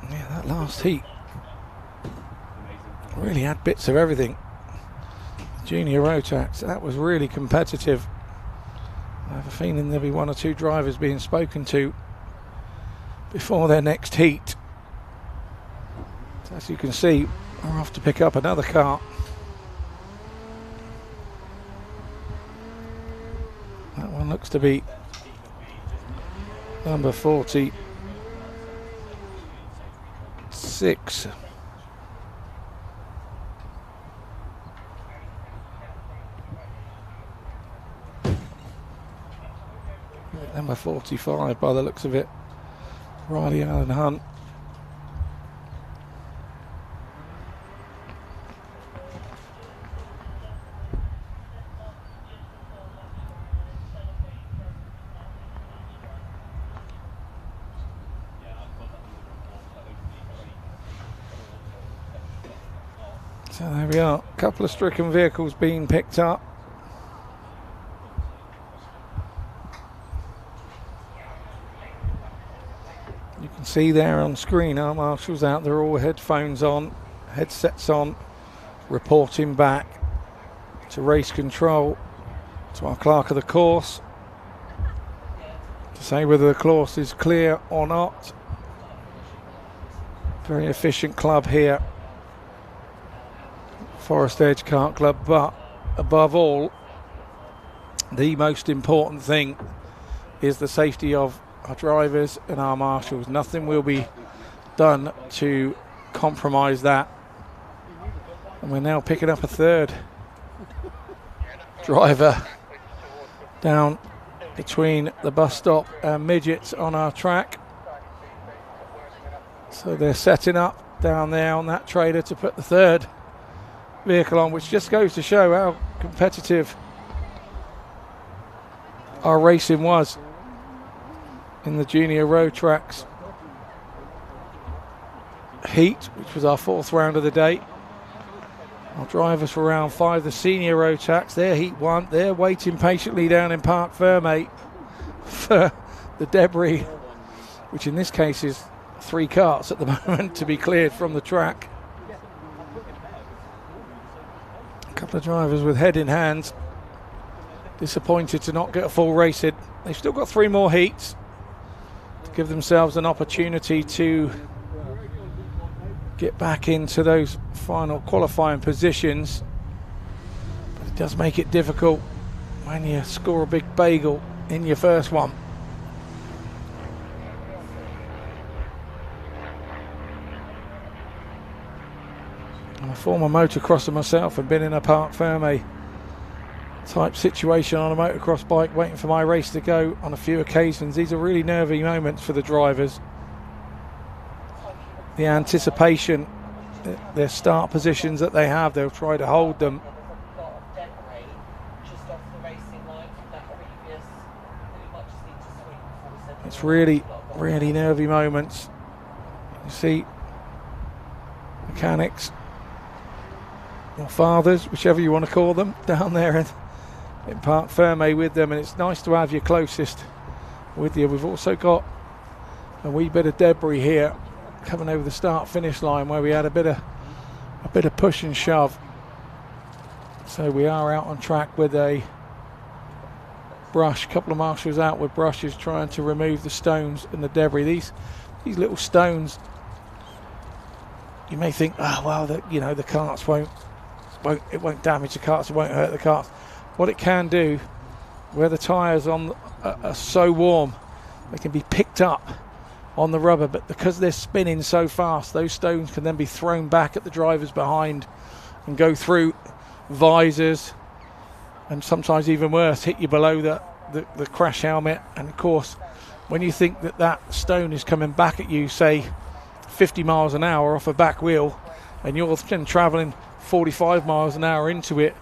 Yeah, that last heat really had bits of everything. Junior Rotax, that was really competitive. I have a feeling there'll be one or two drivers being spoken to before their next heat. So as you can see, we're off to pick up another car. That one looks to be number 46. Number 45 by the looks of it, Riley Allen Hunt. So there we are, a couple of stricken vehicles being picked up. You can see there on screen our marshals out there, all headphones on, headsets on, reporting back to race control, to our clerk of the course, to say whether the course is clear or not. Very efficient club here, Forest Edge Kart Club, but above all, the most important thing is the safety of our drivers and our marshals. Nothing will be done to compromise that. And we're now picking up a third driver down between the bus stop and midgets on our track. So they're setting up down there on that trailer to put the third vehicle on, which just goes to show how competitive our racing was in the junior Rotax heat, which was our 4th round of the day. Our drivers for round 5, the senior Rotax, their heat 1, they're waiting patiently down in Parc Fermé for the debris, which in this case is 3 karts at the moment to be cleared from the track. A couple of drivers with head in hands, disappointed to not get a full race in. They've still got 3 more heats to give themselves an opportunity to get back into those final qualifying positions, but it does make it difficult when you score a big bagel in your first one. I'm a former motocrosser myself and been in a Parc Fermé type situation on a motocross bike waiting for my race to go on a few occasions. These are really nervy moments for the drivers. The anticipation, their start positions that they have, they'll try to hold them. It's really, really nervy moments. You see mechanics or fathers, whichever you want to call them, down there in Parc Fermé with them, and it's nice to have your closest with you. We've also got a wee bit of debris here coming over the start-finish line where we had a bit of push and shove. So we are out on track with a brush. A couple of marshals out with brushes trying to remove the stones and the debris. These little stones, you may think, oh well, the carts won't damage the carts, it won't hurt the carts. What it can do, where the tyres are so warm, they can be picked up on the rubber, but because they're spinning so fast, those stones can then be thrown back at the drivers behind and go through visors, and sometimes even worse, hit you below the crash helmet. And of course, when you think that stone is coming back at you, say 50 miles an hour off a back wheel, and you're then traveling 45 miles an hour into it,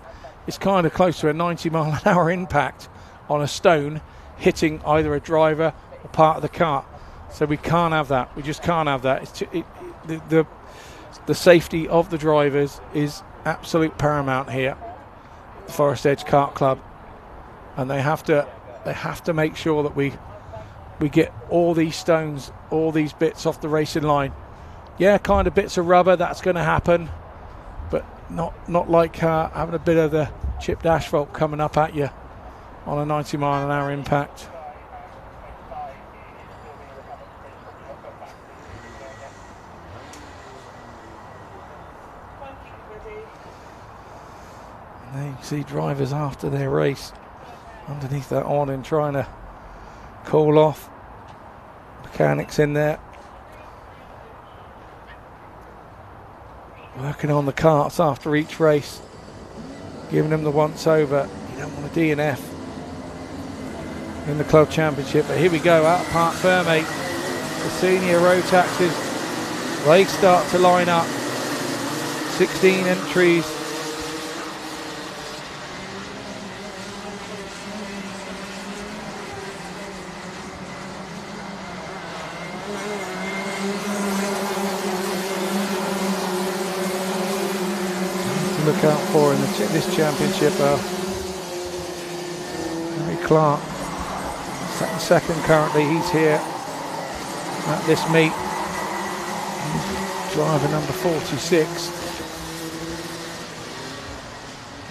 it's kind of close to a 90 mile an hour impact on a stone hitting either a driver or part of the cart. So we can't have that. We just can't have that. The safety of the drivers is absolute paramount here at the Forest Edge Kart Club, and they have to make sure that we get all these stones, all these bits off the racing line. Yeah, kind of bits of rubber, that's going to happen, but not like having a bit of the chipped asphalt coming up at you on a 90 mile an hour impact. There you can see drivers after their race underneath that awning trying to cool off. Mechanics in there working on the carts after each race, giving them the once over. You don't want a DNF in the club championship, but here we go out of Parc Fermé. The senior Rotaxes, they start to line up. 16 entries. Look out for in this championship, Harry Clark, second currently. He's here at this meet. He's driver number 46.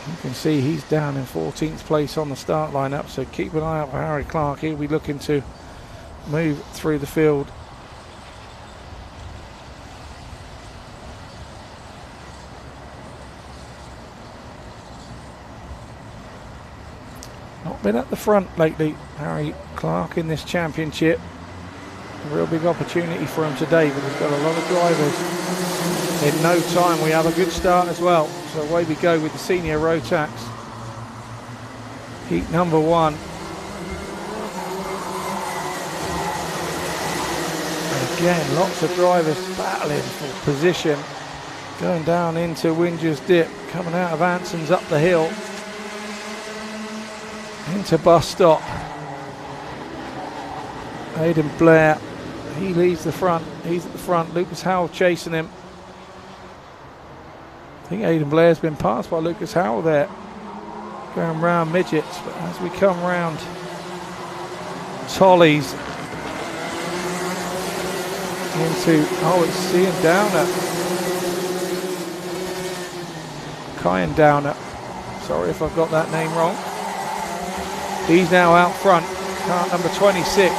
You can see he's down in 14th place on the start lineup, so keep an eye out for Harry Clark. He'll be looking to move through the field. Not been at the front lately, Harry Clark, in this championship. A real big opportunity for him today, but he's got a lot of drivers. In no time we have a good start as well. So away we go with the senior Rotax. Heat number 1. And again, lots of drivers battling for position. Going down into Winger's Dip, coming out of Anson's up the hill. Into bus stop. Aidan Blair, he leads the front. He's at the front. Lucas Howell chasing him. I think Aidan Blair's been passed by Lucas Howell there. Going round midgets, but as we come round Tollies into, oh, it's Ian Downer. Kyan Downer. Sorry if I've got that name wrong. He's now out front. Kart number 26.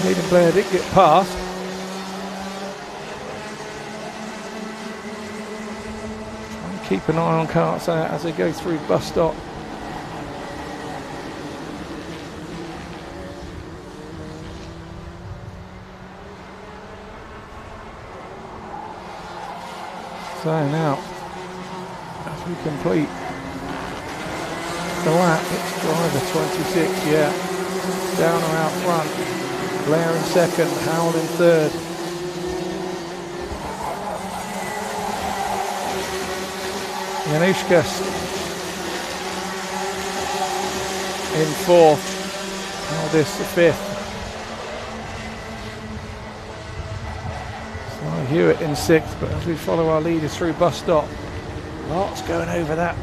Aidan Blair did get past. Try and keep an eye on karts as they go through bus stop. So now, as we complete the lap, it's driver 26, yeah. Downer out front, Blair in second, Howell in third. Januszkas in fourth, Aldis the fifth. Sly Hewitt in sixth, but as we follow our leaders through bus stop, lots going over that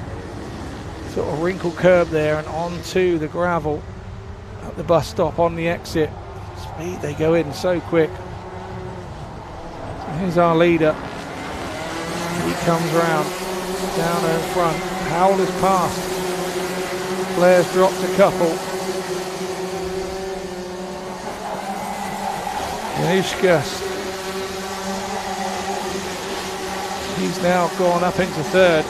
sort of wrinkle curb there and onto the gravel at the bus stop on the exit. Speed, they go in so quick. So here's our leader. He comes round, down in front. Howell is passed. Blair's dropped a couple. Januszkas. He's now gone up into third.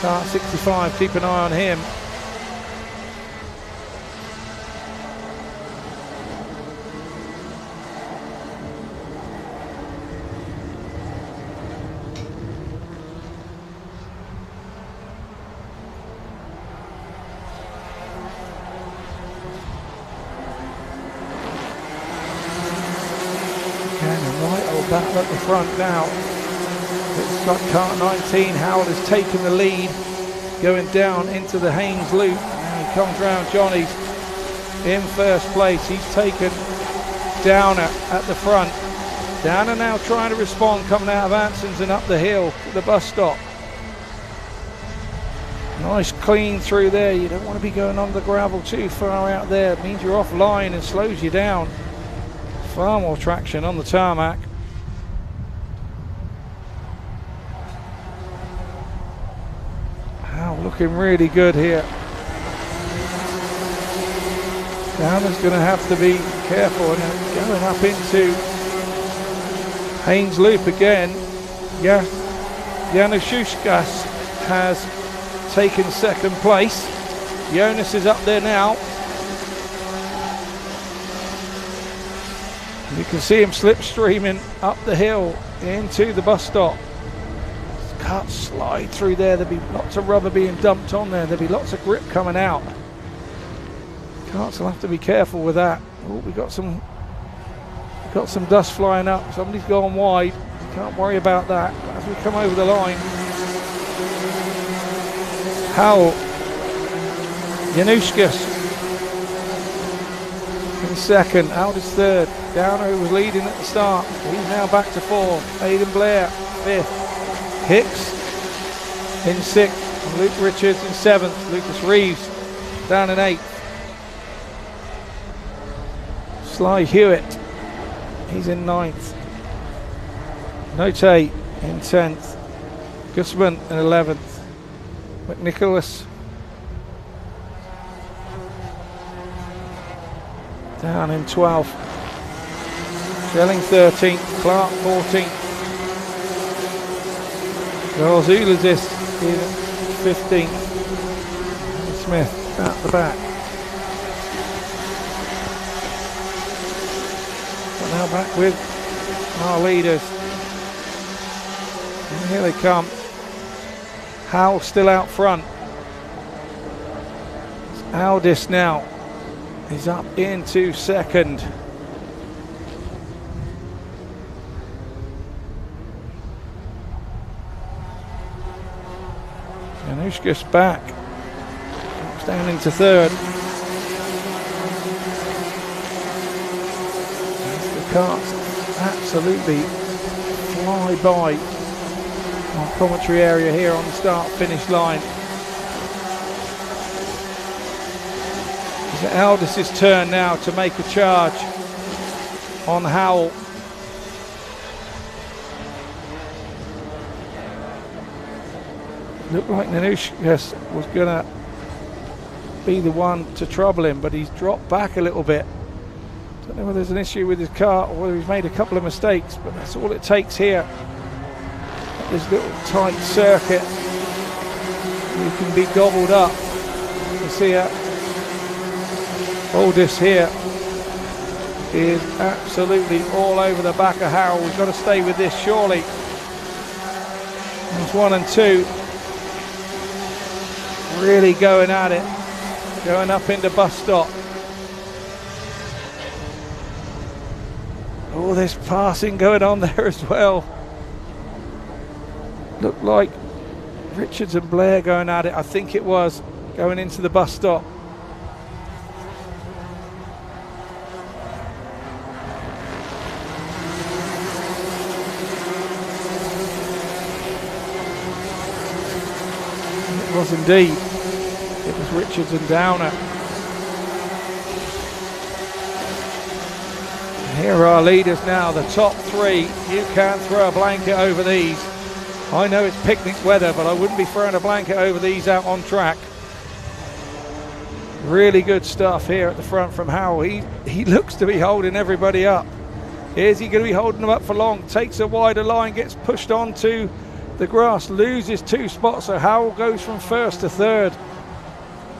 Kart 65, keep an eye on him. Battle at the front now. It's got kart 19. Howell has taken the lead, going down into the Haynes loop. Now he comes round. Johnny's in first place. He's taken Downer at the front. Downer now trying to respond, coming out of Anson's and up the hill to the bus stop. Nice clean through there. You don't want to be going on the gravel too far out there. It means you're offline and slows you down. Far more traction on the tarmac. Looking really good here. Downer's going to have to be careful, and going up into Haynes Loop again. Yeah, Januszkas has taken second place. Jonas is up there now. You can see him slipstreaming up the hill into the bus stop. Karts slide through there. There'll be lots of rubber being dumped on there. There'll be lots of grip coming out. Karts will have to be careful with that. Oh, we got some dust flying up. Somebody's gone wide. Can't worry about that. But as we come over the line, Howell, Januszkas in second. Aldis third. Downer, who was leading at the start, he's now back to fourth. Aidan Blair fifth. Hicks in sixth, and Luke Richards in seventh. Lucas Reeves down in eighth. Sly Hewitt, he's in ninth. Note in 10th. Gusman in 11th. McNicholas down in 12th. Schelling 13th. Clark 14th. Zulazis in 15th. Smith at the back. But now back with our leaders. And here they come. Howell still out front. Aldis now is up into second. Januszka's back. Drops down into third. The carts absolutely fly by our commentary area here on the start-finish line. It's Aldis's turn now to make a charge on Howell. Looked like Januszka was going to be the one to trouble him, but he's dropped back a little bit. Don't know whether there's an issue with his car or whether he's made a couple of mistakes, but that's all it takes here. This little tight circuit, you can be gobbled up. You see Aldis here is absolutely all over the back of Howell. We've got to stay with this, surely. There's 1 and 2. Really going at it. Going up into bus stop. Oh, there's passing going on there as well. Looked like Richards and Blair going at it. I think it was going into the bus stop. It was indeed. It was Richards and Downer. And here are our leaders now, the top 3. You can throw a blanket over these. I know it's picnic weather, but I wouldn't be throwing a blanket over these out on track. Really good stuff here at the front from Howell. He looks to be holding everybody up. Is he going to be holding them up for long? Takes a wider line, gets pushed onto the grass, loses 2 spots, so Howell goes from first to third.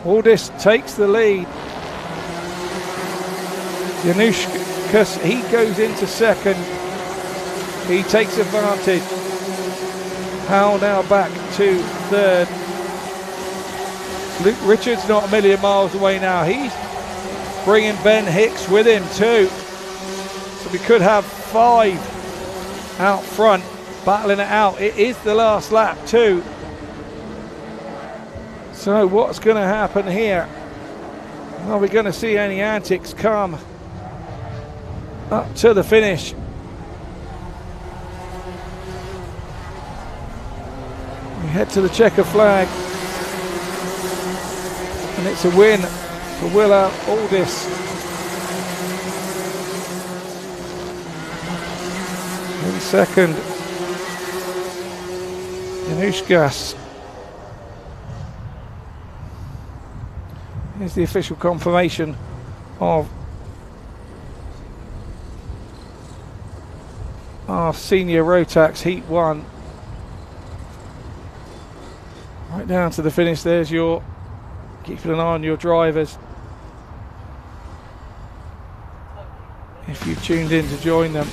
Aldis takes the lead. Januszka, he goes into second. He takes advantage. Howell now back to third. Luke Richards not a million miles away now. He's bringing Ben Hicks with him too. So we could have 5 out front battling it out. It is the last lap too. So what's going to happen here? Are we going to see any antics come up to the finish? We head to the checker flag, and it's a win for Willa Aldis. In second, Januszka. Here's the official confirmation of our senior Rotax Heat 1. Right down to the finish. There's your keeping an eye on your drivers. If you've tuned in to join them.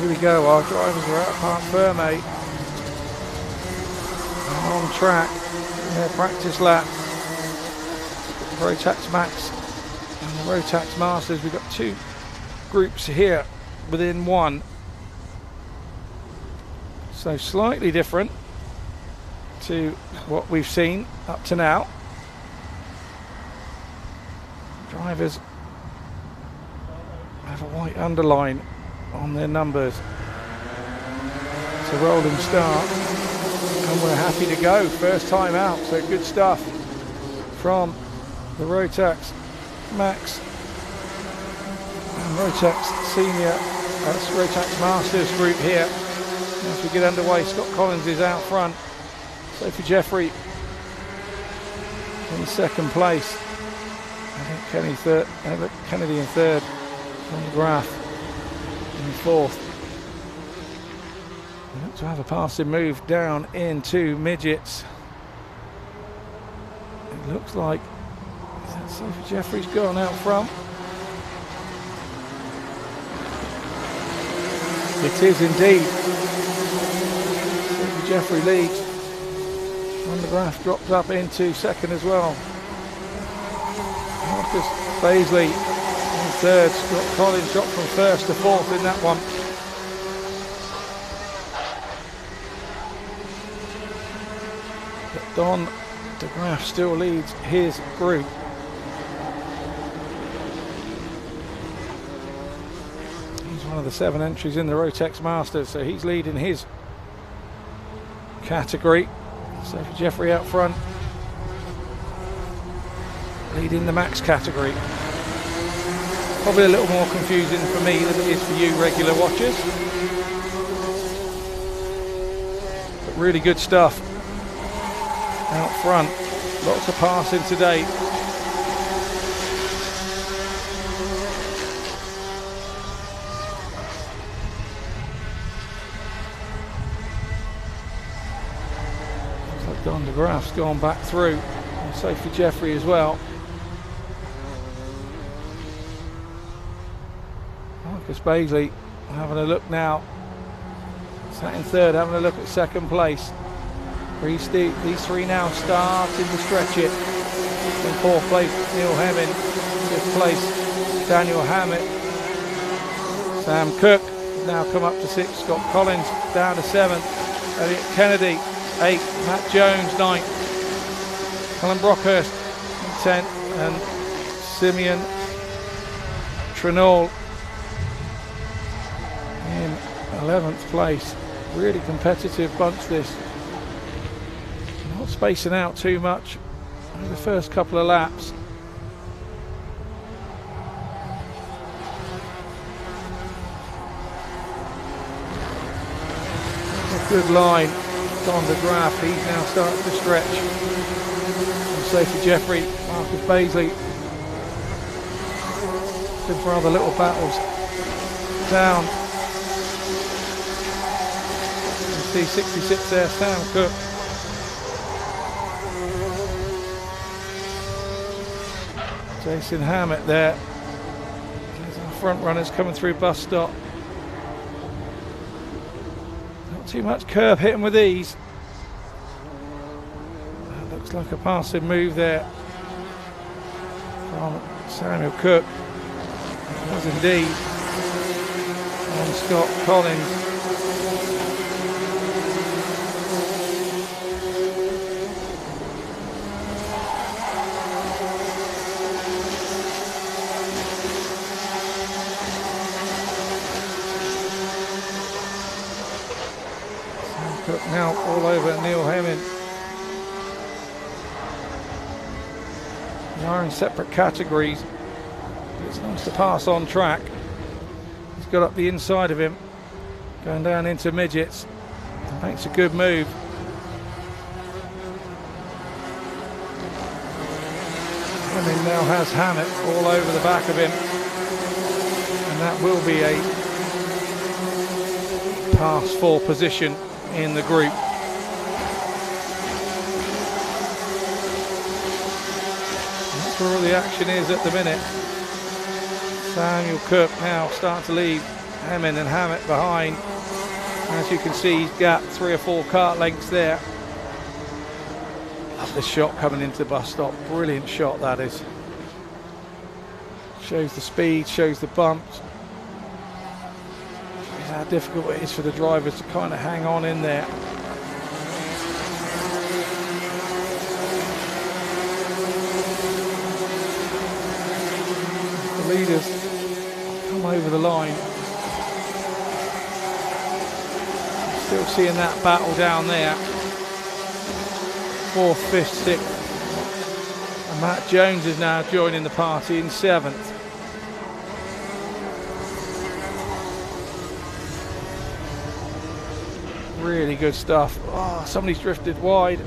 Here we go, our drivers are at Parc Ferme on track, their practice lap. Rotax Max and the Rotax Masters. We've got 2 groups here within 1. So slightly different to what we've seen up to now. Drivers have a white underline on their numbers. It's a rolling start, and we're happy to go. First time out, so good stuff from the Rotax Max and Rotax Senior, that's Rotax Masters group here. As we get underway, Scott Collins is out front. Sophie Jeffrey in second place. I think Kennedy in third. On the graph in fourth. We look to have a passing move down into midgets. It looks like Sophie Jeffrey's gone out front. It is indeed. Sophie Jeffrey leads. On the graph dropped up into second as well. Marcus Baisley in third. Scott Collins dropped from first to fourth in that one. But Don DeGraff still leads his group. He's one of the 7 entries in the Rotax Masters, so he's leading his category. Sophie Jeffrey out front, leading the max category. Probably a little more confusing for me than it is for you regular watchers. But really good stuff out front. Lots of passing today. Don DeGraff's gone back through, and Sophie Jeffrey as well. Marcus Baisley having a look now. Sat in third, having a look at second place. These three now starting to stretch it. In fourth place, Neil Hemming. Fifth place, Daniel Hammett. Sam Cook now come up to 6th. Scott Collins down to 7th. Elliot Kennedy 8th. Matt Jones 9th. Colin Brockhurst 10th. And Simeon Trenol in 11th place. Really competitive bunch this. Not spacing out too much over the first couple of laps. A good line. Don DeGraff, he's now starting to stretch. And Sophie Jeffrey, Marcus Baisley. Been for other little battles. Down. You see 66 there, Sam Cook. Jason Hammett there. There's our front runners coming through bus stop. Not too much curb hitting with these. That looks like a passing move there from Samuel Cook. It was indeed on Scott Collins. Cook now all over Neil Hemming. They are in separate categories. It's nice to pass on track. He's got up the inside of him, going down into midgets. Makes a good move. Hemming now has Hammett all over the back of him, and that will be a pass for position in the group. That's where all the action is at the minute. Samuel Cook now starting to leave Hemming and Hammett behind. As you can see, he's gapped 3 or 4 kart lengths there. Love the shot coming into the bus stop. Brilliant shot that is. Shows the speed, shows the bumps. How difficult it is for the drivers to kind of hang on in there. The leaders come over the line. Still seeing that battle down there. 4th, 5th, 6th. And Matt Jones is now joining the party in 7th. Really good stuff. Oh, somebody's drifted wide.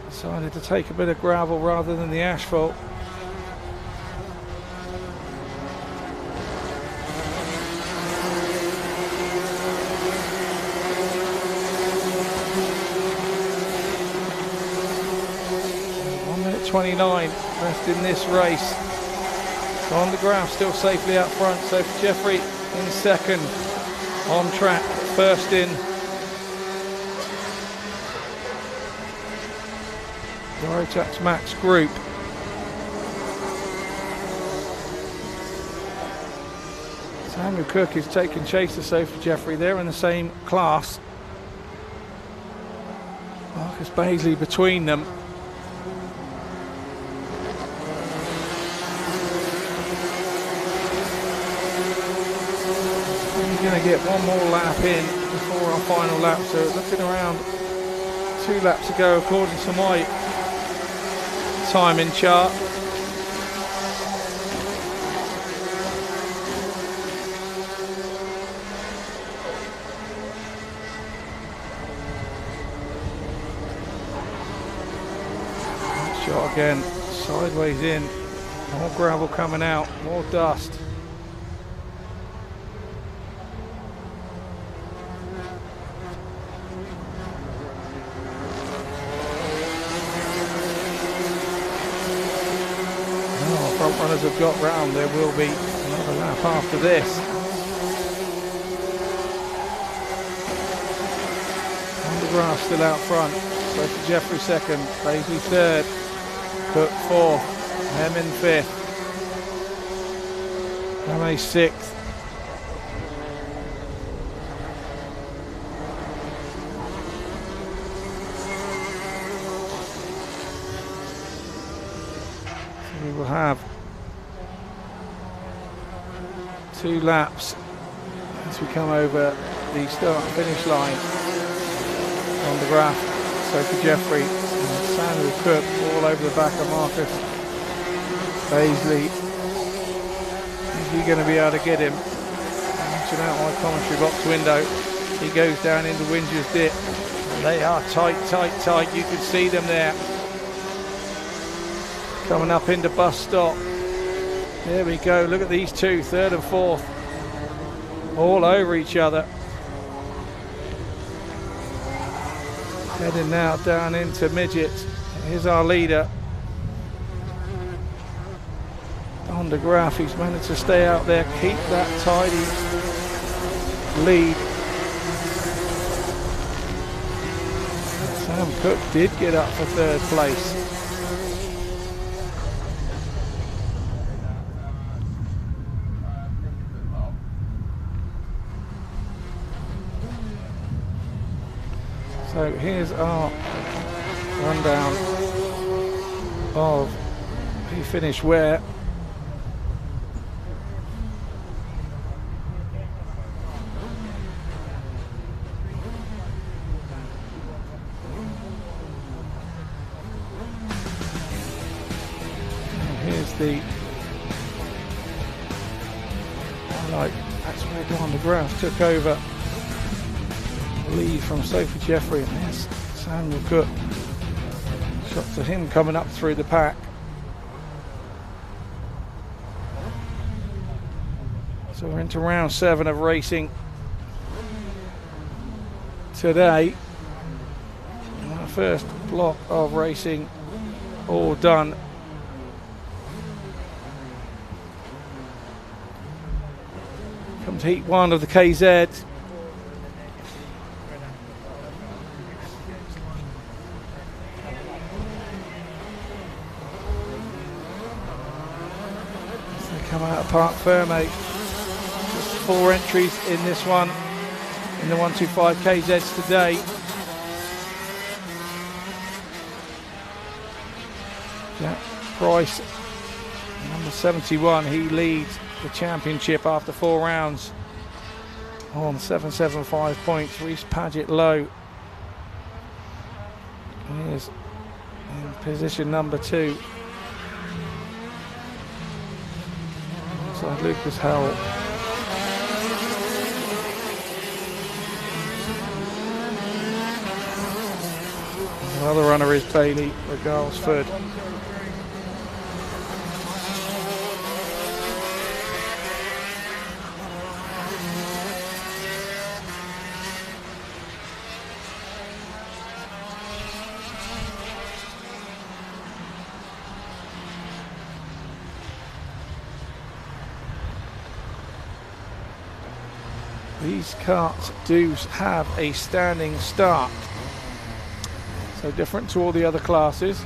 Decided to take a bit of gravel rather than the asphalt. Minute 29 left in this race. On the graph, still safely out front. So for Jeffrey in 2nd, on track, 1st in. The Rotax Max group. Samuel Cook is taking chase of Sophie Jeffrey. They're in the same class. Marcus Baisley between them. We're going to get one more lap in before our final lap. So looking around, 2 laps to go according to my timing chart. Shot again, sideways in, more gravel coming out, more dust. Front runners have got round. There will be another lap after this. On the grass still out front. Sophie Jeffrey 2nd, Baisley 3rd, Cook 4th, Hem in 5th, Hame 6th. We will have 2 laps as we come over the start and finish line. On the graph, Sophie Jeffrey and Samuel Cook all over the back of Marcus Baisley. Is he going to be able to get him? Watching out my commentary box window, he goes down into Windsors Dip. And they are tight, tight, tight. You can see them there. Coming up into bus stop. There we go. Look at these 2, 3rd and 4th. All over each other. Heading now down into midgets. Here's our leader. On the graph, he's managed to stay out there, keep that tidy lead. Sam Cook did get up for 3rd place. So here's our rundown of who finished where. And here's the highlight. That's where Don DeGrasse took over. Lead from Sophie Jeffrey, and there's Samuel Cook. Shots of him coming up through the pack. So we're into round 7 of racing today. And our first block of racing all done. Come to heat 1 of the KZ. Come out of Park Ferme. Just 4 entries in this one, in the 125 KZs today. Jack Price, number 71, he leads the championship after 4 rounds. on 775 points. Reece Paget low. He is in position number 2. Inside Lucas Howell. Another runner is Bailey Regalsford. These karts do have a standing start, so different to all the other classes.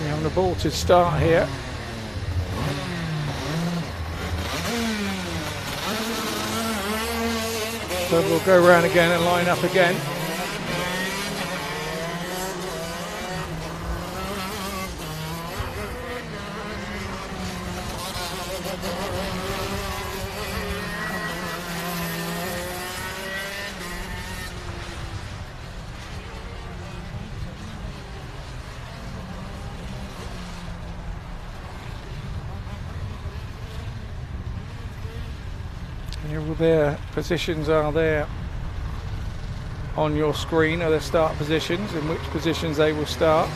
An aborted start here. So we'll go around again and line up again. Their positions are there on your screen, are their start positions, in which positions they will start.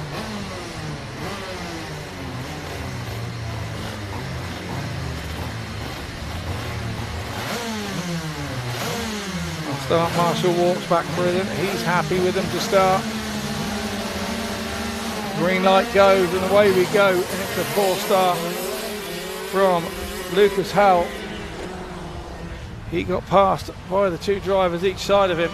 Start Marshall walks back for them. He's happy with them to start. Green light goes and away we go, and it's a poor start from Lucas Howell. He got passed by the 2 drivers each side of him.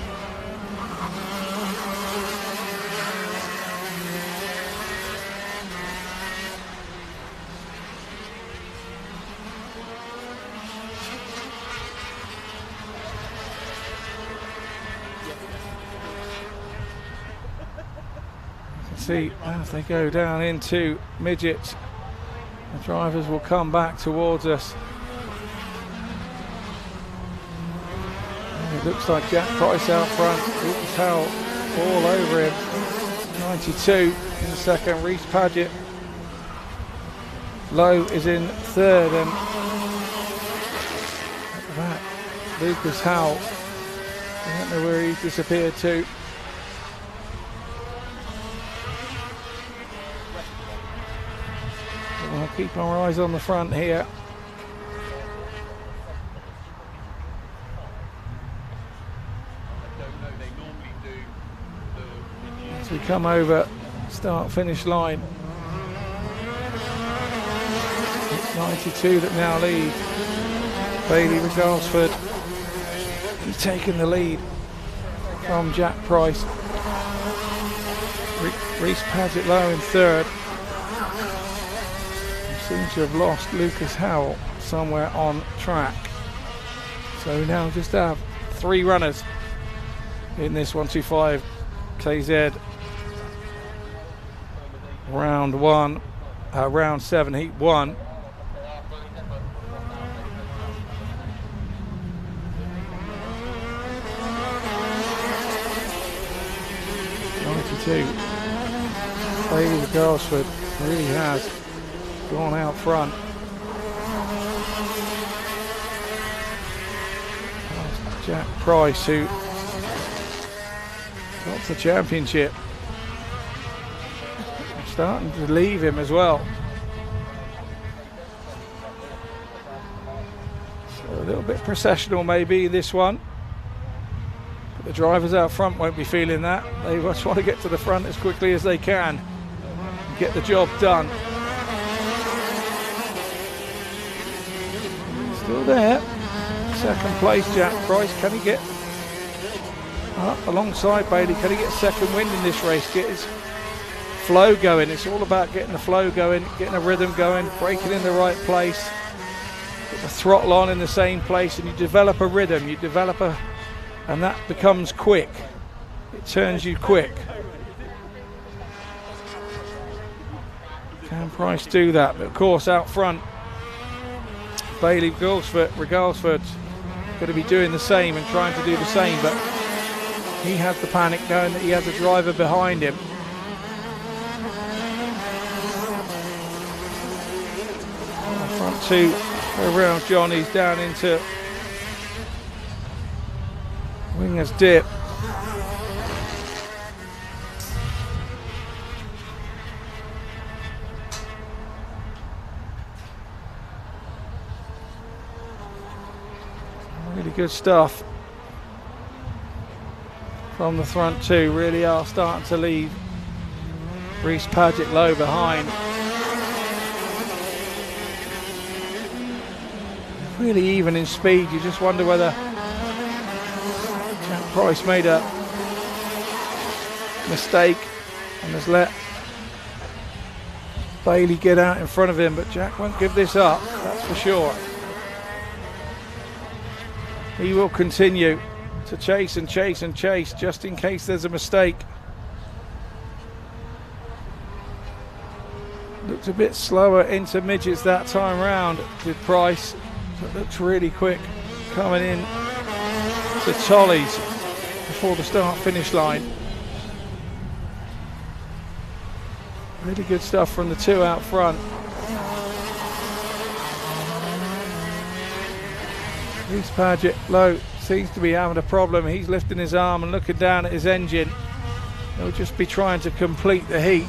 You can see as they go down into midgets, the drivers will come back towards us. It looks like Jack Price out front. Lucas Howell all over him. 92 in the second. Reece Paget low is in third, and at the back, Lucas Howell. I don't know where he's disappeared to. But we'll keep our eyes on the front here. As we come over start finish line, it's 92 that now lead. Bailey Regalsford, he's taken the lead from Jack Price. Reece Paget low in third. He seems to have lost Lucas Howell somewhere on track. So we now just have 3 runners in this 125 KZ round 1, round 7, heat 1. Bailey Regalsford really has gone out front. Jack Price, who got the championship, starting to leave him as well. So a little bit processional maybe this one. But the drivers out front won't be feeling that. They just want to get to the front as quickly as they can and get the job done. Still there. second place, Jack Price. Can he get up alongside Bailey? Can he get second wind in this race? Get his flow going. It's all about getting the flow going, getting a rhythm going, braking in the right place, put the throttle on in the same place, and you develop a rhythm. You develop and that becomes quick. It turns you quick. Can Price do that? But of course, out front, Bailey Regalsford's going to be doing the same and trying to do the same, but he has the panic knowing that he has a driver behind him. Front two around Johnny's down into Winger's Dip. Really good stuff from the front two. Really are starting to leave Reece Paget low behind. Really even in speed. You just wonder whether Jack Price made a mistake and has let Bailey get out in front of him, but Jack won't give this up, that's for sure. He will continue to chase and chase and chase just in case there's a mistake. Looked a bit slower into midgets that time round with Price, but looks really quick coming in to Tollies before the start finish line. Really good stuff from the two out front. Reece Paget low seems to be having a problem. He's lifting his arm and looking down at his engine. He'll just be trying to complete the heat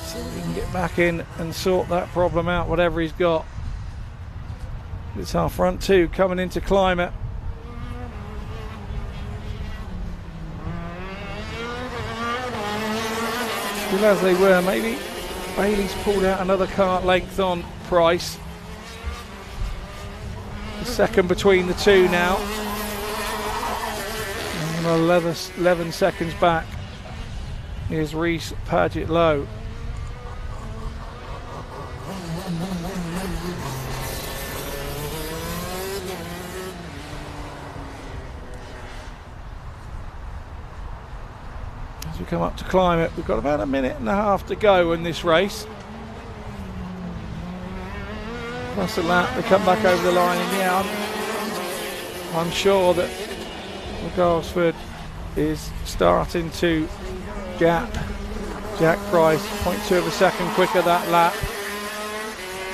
so he can get back in and sort that problem out, whatever he's got. It's our front two coming into climate. Still as they were. Maybe Bailey's pulled out another kart length on Price. Second between the two now. And 11 seconds back. Here's Reece Paget low. As we come up to climate, we've got about a minute and a half to go in this race. Plus a lap, they come back over the line, and yeah, I'm sure that Regalsford is starting to gap Jack Price. 0.2 of a second quicker that lap.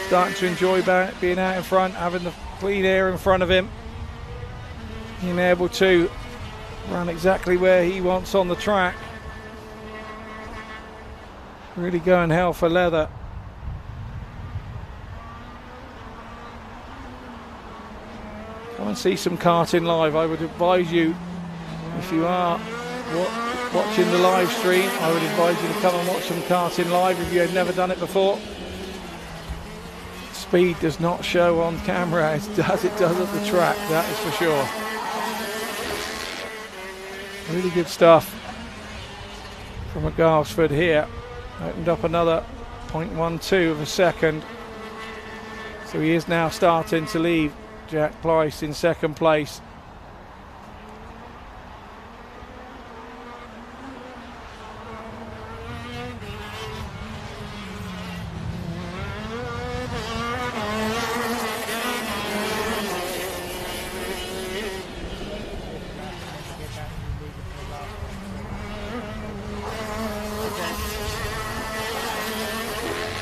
Starting to enjoy being out in front, having the clean air in front of him. Being able to run exactly where he wants on the track. Really going hell for leather. Come and see some karting live. I would advise you, if you are watching the live stream, I would advise you to come and watch some karting live if you have never done it before. Speed does not show on camera as it does at the track, that is for sure. Really good stuff from Regalsford here. Opened up another 0.12 of a second. So he is now starting to leave Jack Price in second place.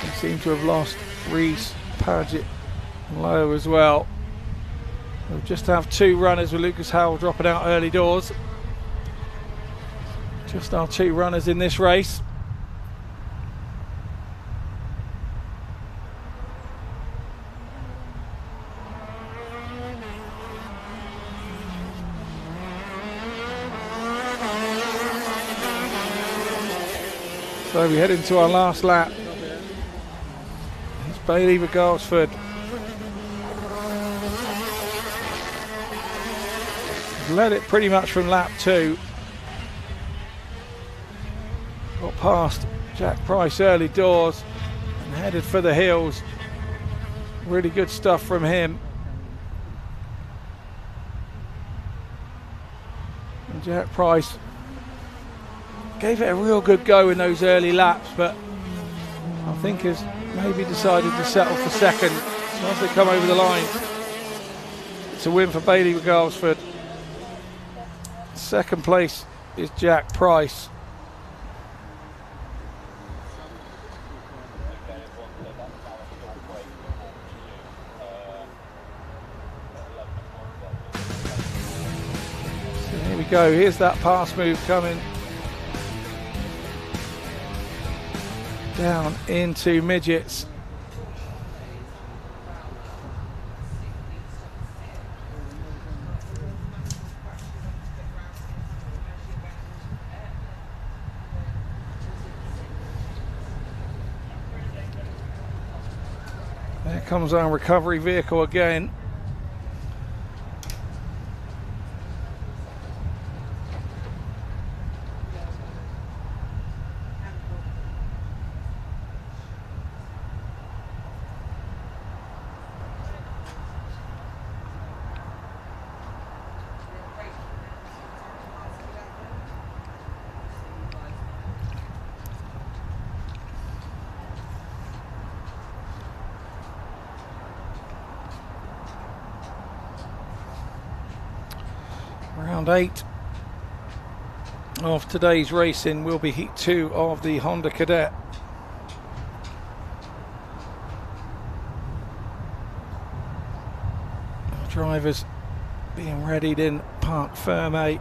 He seems to have lost Reece Paget low as well. We'll just have two runners with Lucas Howell dropping out early doors. Just our two runners in this race. So we head into our last lap. It's Bailey Regalsford led it pretty much from lap 2. Got past Jack Price early doors and headed for the hills. Really good stuff from him. And Jack Price gave it a real good go in those early laps, but I think has maybe decided to settle for second once they come over the line. It's a win for Bailey McGalsford. Second place is Jack Price. So here we go, here's that pass move coming down into midgets. There comes our recovery vehicle again. Round 8 of today's racing will be heat 2 of the Honda Cadet. Drivers being readied in Parc Fermé.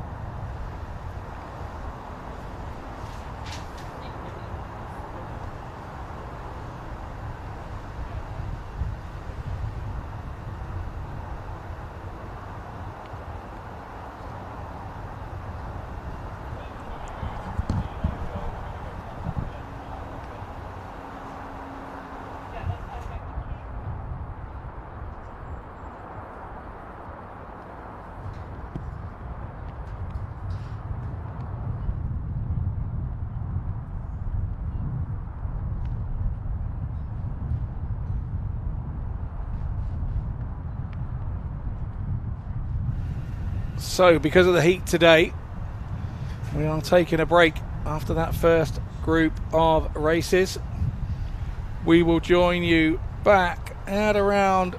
So because of the heat today, we are taking a break after that first group of races. We will join you back at around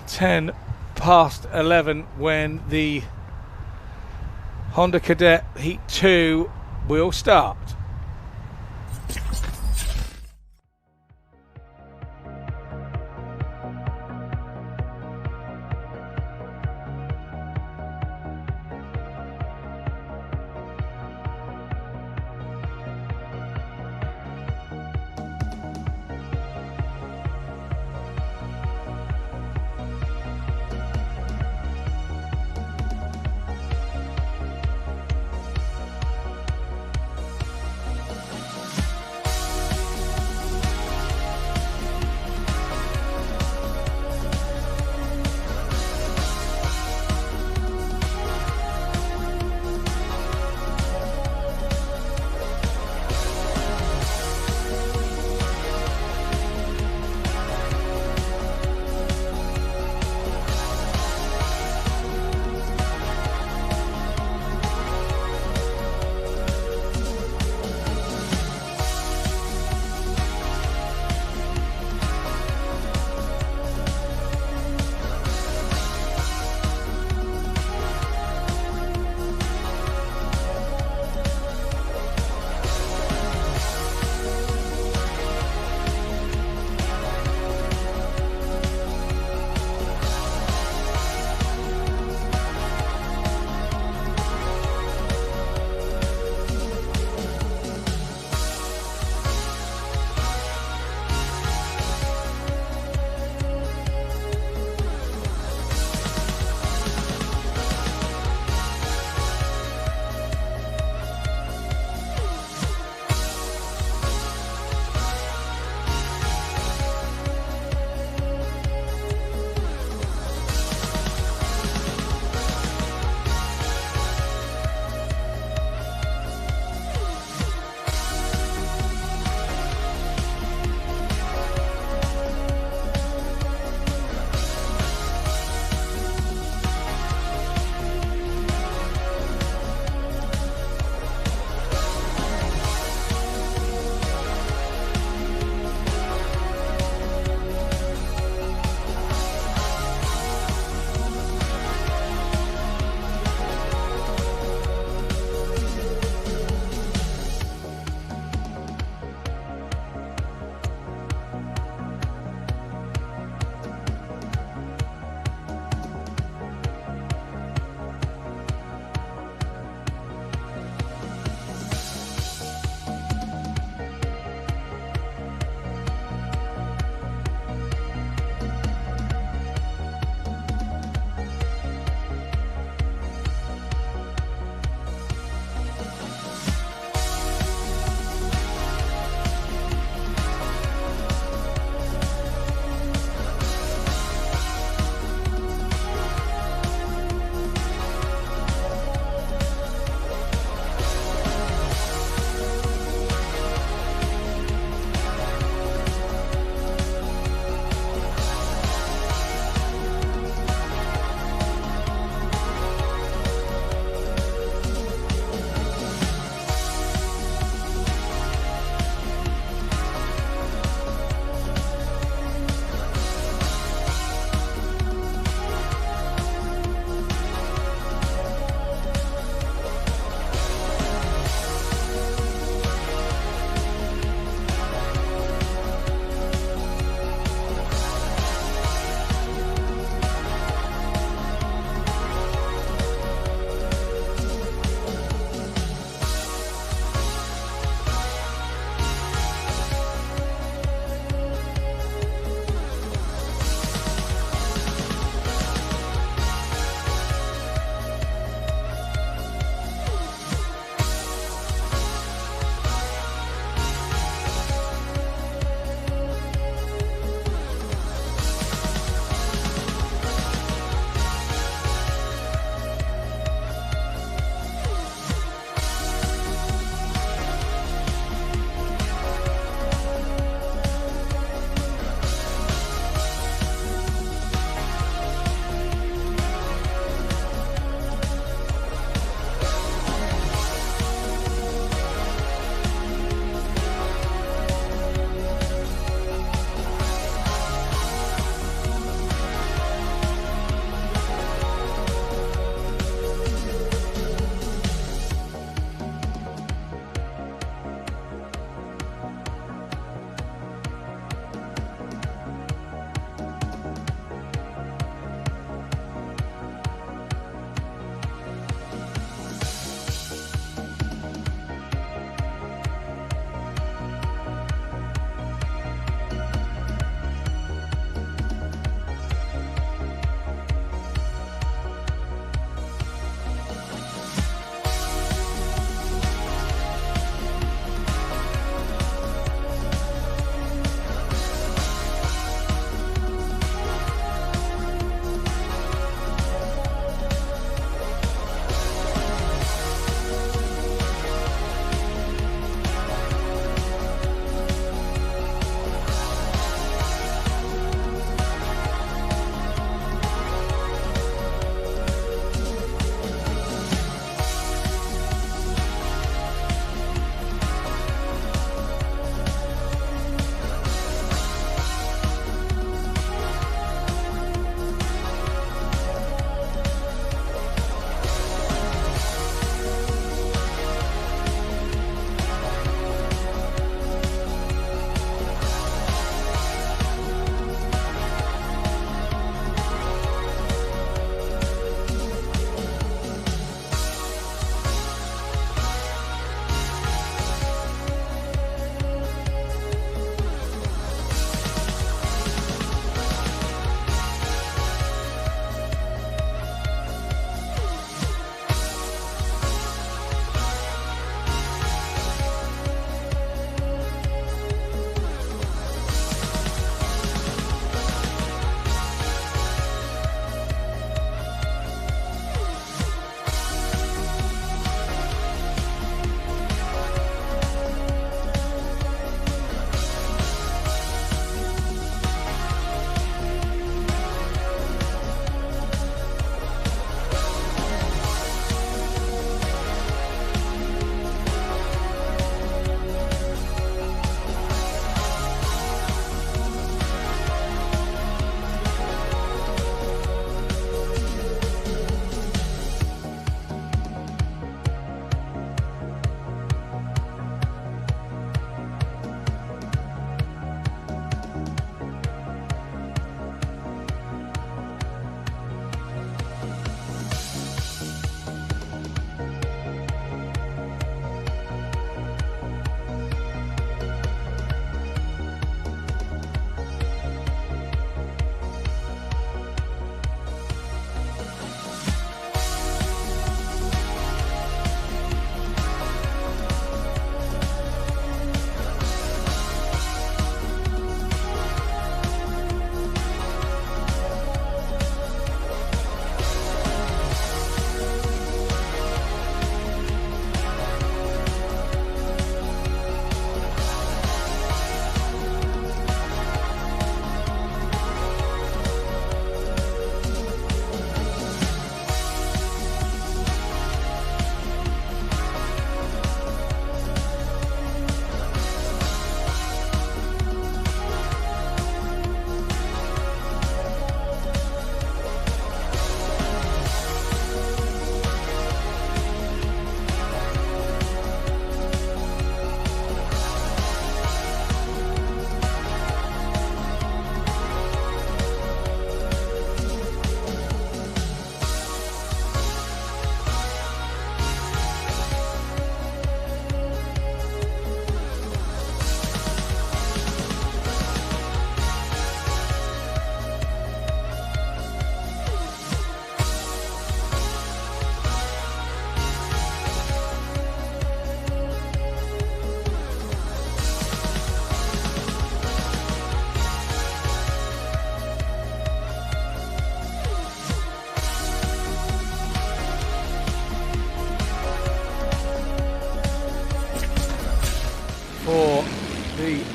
10 past 11 when the Honda Cadet Heat 2 will start.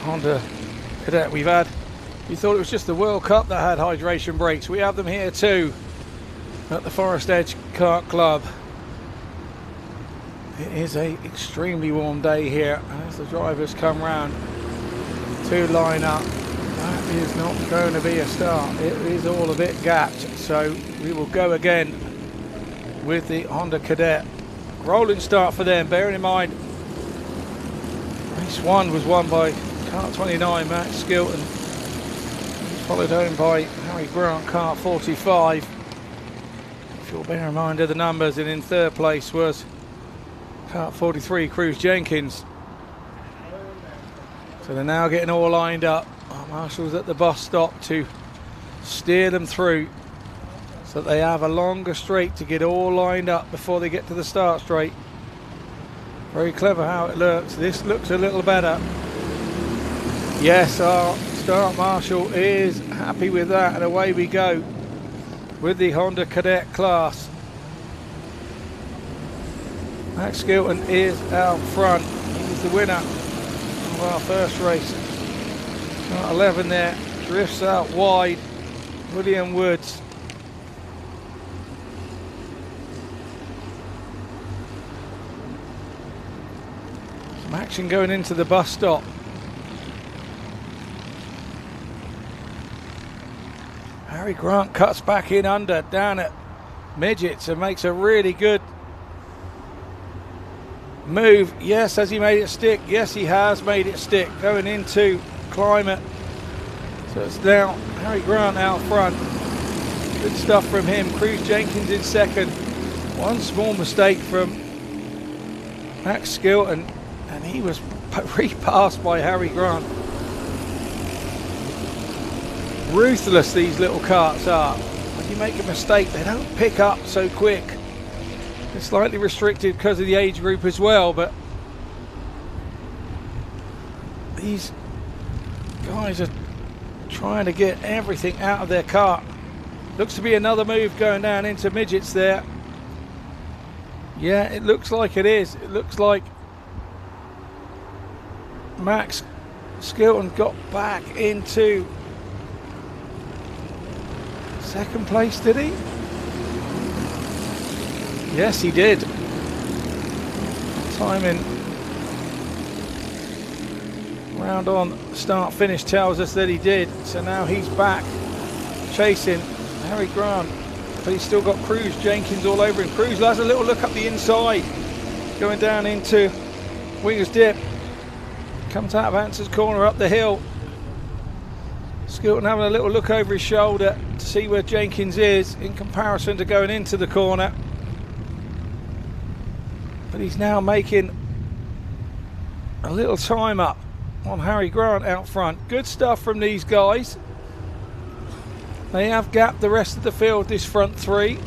Honda Cadet. We thought it was just the World Cup that had hydration breaks. We have them here too at the Forest Edge Kart Club. It is a extremely warm day here, and as the drivers come round to line up, that is not going to be a start. It is all a bit gapped, so we will go again with the Honda Cadet. Rolling start for them, bearing in mind race 1 was won by Kart 29, Max Skilton, followed home by Harry Grant, Kart 45. If you'll bear in mind of the numbers, and in third place was Kart 43, Cruz Jenkins. So they're now getting all lined up. Our marshals at the bus stop to steer them through, so they have a longer straight to get all lined up before they get to the start straight. Very clever how it looks. This looks a little better. Yes, our start marshal is happy with that, and away we go with the Honda Cadet class. Max Skilton is out front. He's the winner of our first race. Start 11 there, drifts out wide. William Woods. Some action going into the bus stop. Harry Grant cuts back in under, down at midgets, and makes a really good move. Yes, has he made it stick? Yes, he has made it stick. Going into climate. So it's now Harry Grant out front. Good stuff from him. Cruz Jenkins in second. One small mistake from Max Skilton, and he was repassed by Harry Grant. Ruthless these little karts are. When you make a mistake, they don't pick up so quick. It's slightly restricted because of the age group as well, but these guys are trying to get everything out of their kart. Looks to be another move going down into midgets there. Yeah, it looks like it is. It looks like Max Skilton got back into second place, did he? Yes, he did. Timing round on start finish tells us that he did. So now he's back chasing Harry Grant, but he's still got Cruz Jenkins all over him. Cruz has a little look up the inside, going down into Wingers Dip. Comes out of Answer's corner up the hill. Skilton having a little look over his shoulder to see where Jenkins is in comparison to going into the corner. But he's now making a little time up on Harry Grant out front. Good stuff from these guys. They have gapped the rest of the field, this front three.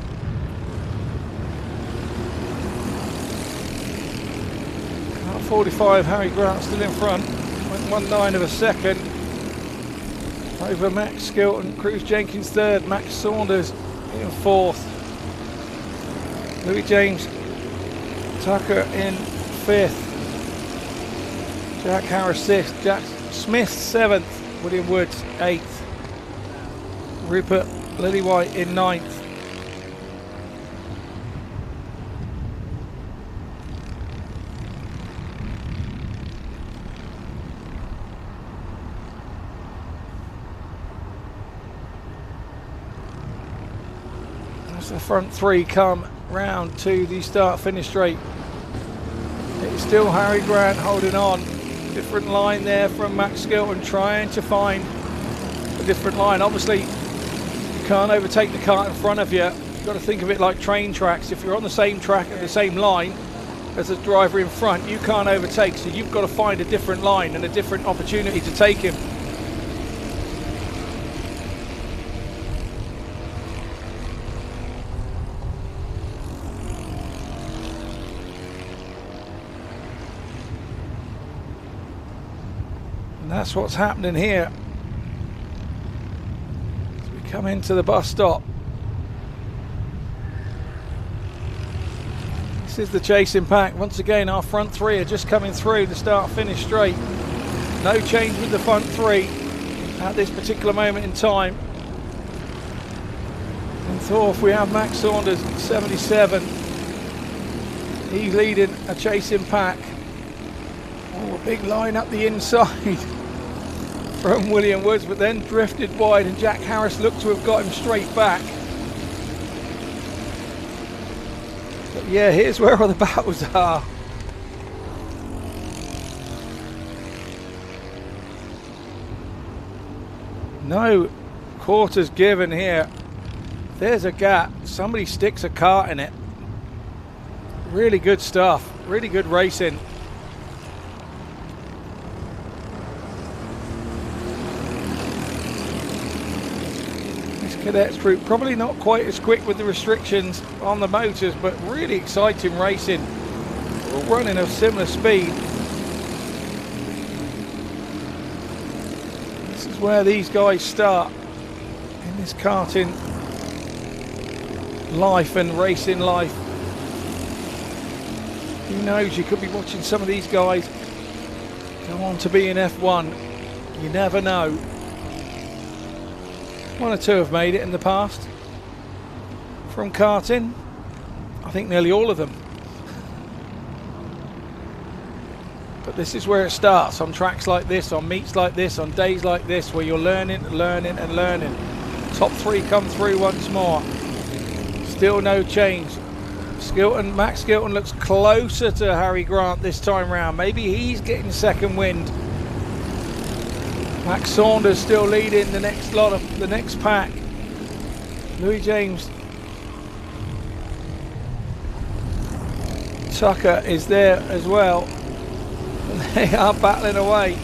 At 45, Harry Grant still in front. Went 1/9 of a second over Max Skilton. Cruz Jenkins third, Max Saunders in fourth. Louis James Tucker in fifth. Jack Harris sixth. Jack Smith seventh. William Woods eighth. Rupert Lillywhite in ninth. As the front three come round to the start finish straight, it's still Harry Grant holding on. Different line there from Max Skilton, trying to find a different line. Obviously you can't overtake the kart in front of you. You've got to think of it like train tracks. If you're on the same track at the same line as the driver in front, you can't overtake, so you've got to find a different line and a different opportunity to take him. That's what's happening here. As we come into the bus stop. This is the chasing pack. Once again, our front three are just coming through the start finish straight. No change with the front three at this particular moment in time. In fourth we have Max Saunders, 77. He's leading a chasing pack. Oh, a big line up the inside from William Woods, but then drifted wide, and Jack Harris looked to have got him straight back. But yeah, here's where all the battles are. No quarters given here. There's a gap. Somebody sticks a kart in it. Really good stuff. Really good racing. This cadets group probably not quite as quick with the restrictions on the motors, but really exciting racing. All running at a similar speed. This is where these guys start in this karting life and racing life. Who knows, you could be watching some of these guys go on to be in F1. You never know. One or two have made it in the past from karting. I think nearly all of them. But this is where it starts, on tracks like this, on meets like this, on days like this, where you're learning, learning and learning. Top three come through once more. Still no change. Max Skilton looks closer to Harry Grant this time round. Maybe he's getting second wind. Max Saunders still leading the next lot of the next pack. Louis James Tucker is there as well. And they are battling away.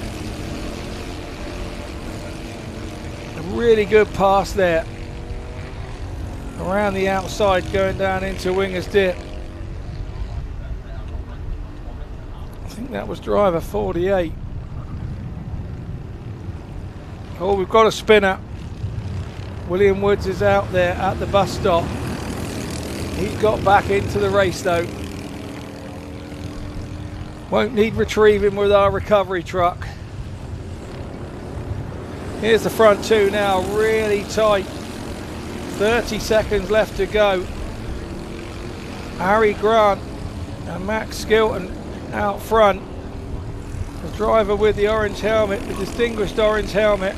A really good pass there. Around the outside, going down into Winger's Dip. I think that was driver 48. Oh, we've got a spinner. William Woods is out there at the bus stop. He's got back into the race though. Won't need retrieving with our recovery truck. Here's the front two now, really tight. 30 seconds left to go. Harry Grant and Max Skilton out front. The driver with the orange helmet, the distinguished orange helmet.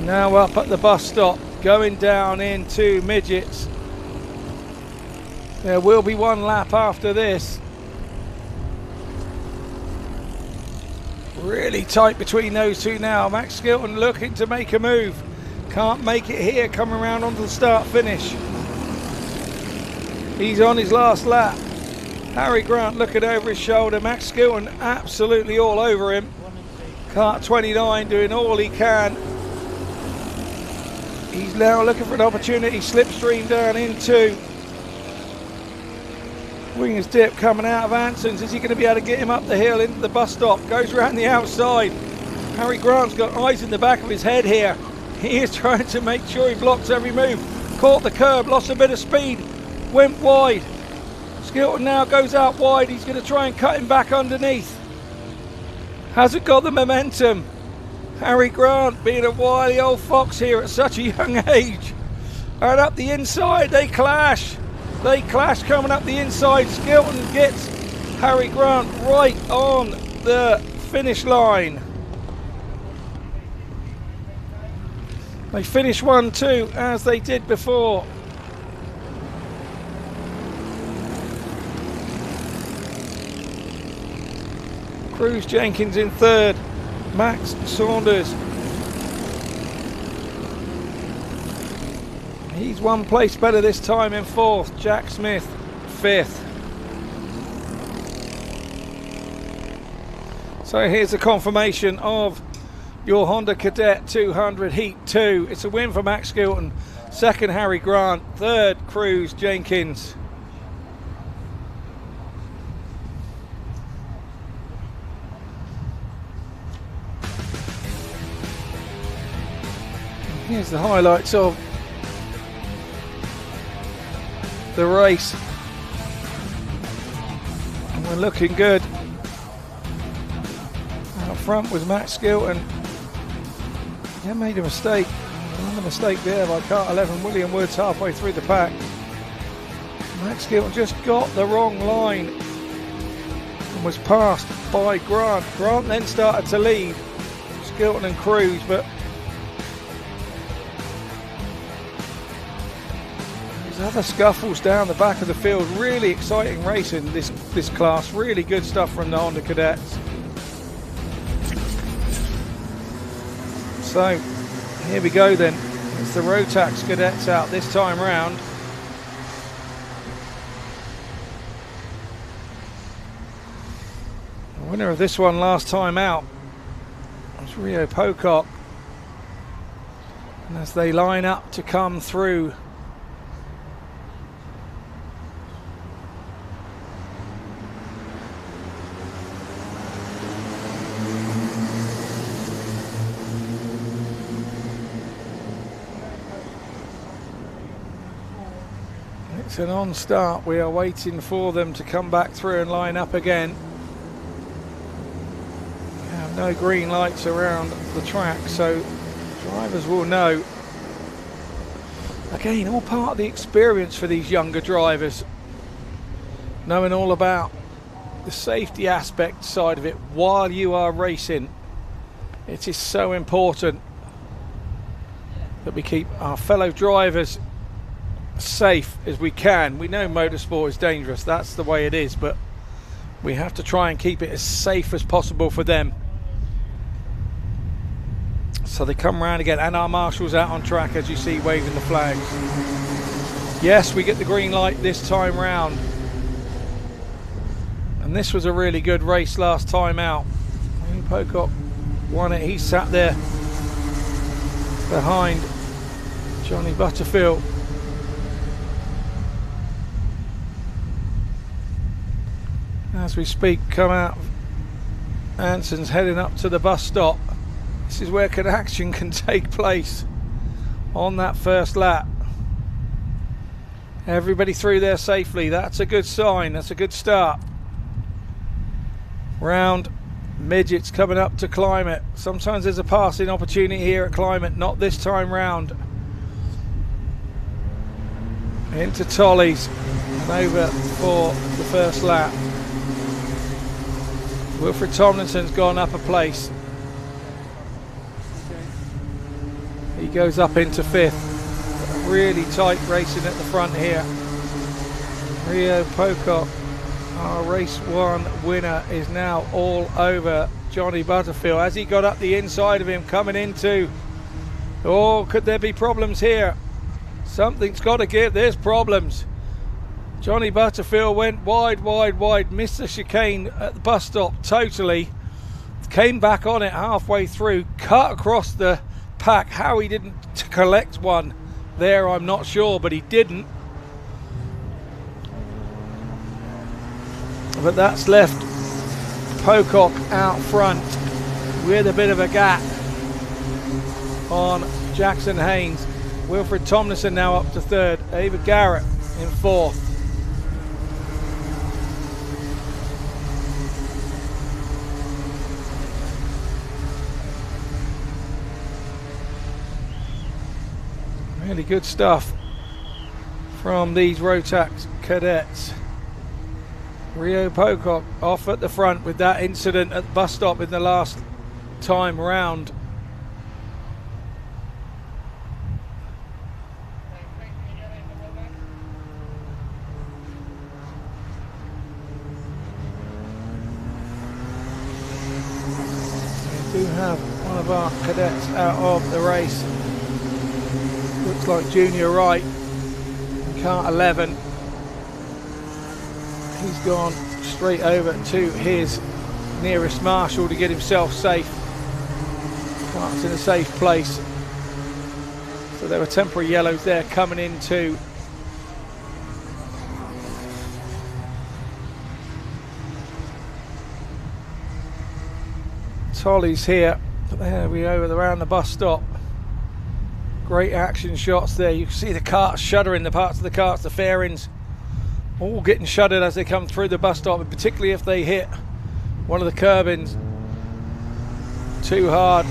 Now up at the bus stop, going down into midgets. There will be one lap after this. Really tight between those two now. Max Skilton looking to make a move. Can't make it here, coming around onto the start finish. He's on his last lap. Harry Grant looking over his shoulder. Max Skilton absolutely all over him. Kart 29 doing all he can. He's now looking for an opportunity. Slipstream down into Winger's Dip, coming out of Anson's. Is he going to be able to get him up the hill into the bus stop? Goes around the outside. Harry Grant's got eyes in the back of his head here. He is trying to make sure he blocks every move. Caught the curb, lost a bit of speed, went wide. Skilton now goes out wide. He's going to try and cut him back underneath. Hasn't got the momentum. Harry Grant being a wily old fox here at such a young age. And up the inside, they clash. They clash coming up the inside. Skilton gets Harry Grant right on the finish line. They finish 1-2 as they did before. Cruz Jenkins in third. Max Saunders. He's one place better this time in fourth. Jack Smith, fifth. So here's a confirmation of your Honda Cadet 200 Heat 2. It's a win for Max Skilton. Second, Harry Grant. Third, Cruz Jenkins. Here's the highlights of the race. And we're looking good front was Max Skilton. He made a mistake. Another mistake there by Kart 11, William Woods, halfway through the pack. Max Skilton just got the wrong line and was passed by Grant. Grant then started to lead Skilton and Cruz, but there's other scuffles down the back of the field. Really exciting racing this class. Really good stuff from the Honda Cadets. So here we go then. It's the Rotax Cadets out this time round. The winner of this one last time out was Rio Pocock. And as they line up to come through, it's an on start. We are waiting for them to come back through and line up again. We have no green lights around the track, so drivers will know. Again, all part of the experience for these younger drivers, knowing all about the safety aspect side of it while you are racing. It is so important that we keep our fellow drivers safe as we can. We know motorsport is dangerous, that's the way it is, but we have to try and keep it as safe as possible for them. So they come round again, and our marshals out on track, as you see, waving the flags. Yes, we get the green light this time round, and this was a really good race last time out. Pocock won it. He sat there behind Johnny Butterfield. As we speak, come out. Anson's heading up to the bus stop. This is where action can take place on that first lap. Everybody through there safely. That's a good sign. That's a good start. Round midgets coming up to Climate. Sometimes there's a passing opportunity here at Climate. Not this time round. Into Tollies and over for the first lap. Wilfred Tomlinson's gone up a place. He goes up into 5th. Really tight racing at the front here. Rio Pocock, our race 1 winner, is now all over Johnny Butterfield. As he got up the inside of him, coming into, oh, could there be problems here? Something's got to give. There's problems. Johnny Butterfield went wide, missed the chicane at the bus stop totally, came back on it halfway through, cut across the pack. How he didn't collect one there, I'm not sure, but he didn't. But that's left Pocock out front with a bit of a gap on Jackson Haynes. Wilfred Tomlinson now up to 3rd, Ava Garrett in 4th. Really good stuff from these Rotax cadets. Rio Pocock off at the front with that incident at the bus stop in the last time round. We do have one of our cadets out of the race. Looks like Junior Wright, Kart 11. He's gone straight over to his nearest marshal to get himself safe. Kart's in a safe place. So there were temporary yellows there coming into Tollies here. There we go, around the bus stop. Great action shots there. You can see the carts shuddering, the parts of the carts, the fairings, all getting shuddered as they come through the bus stop, and particularly if they hit one of the curbings. too hard.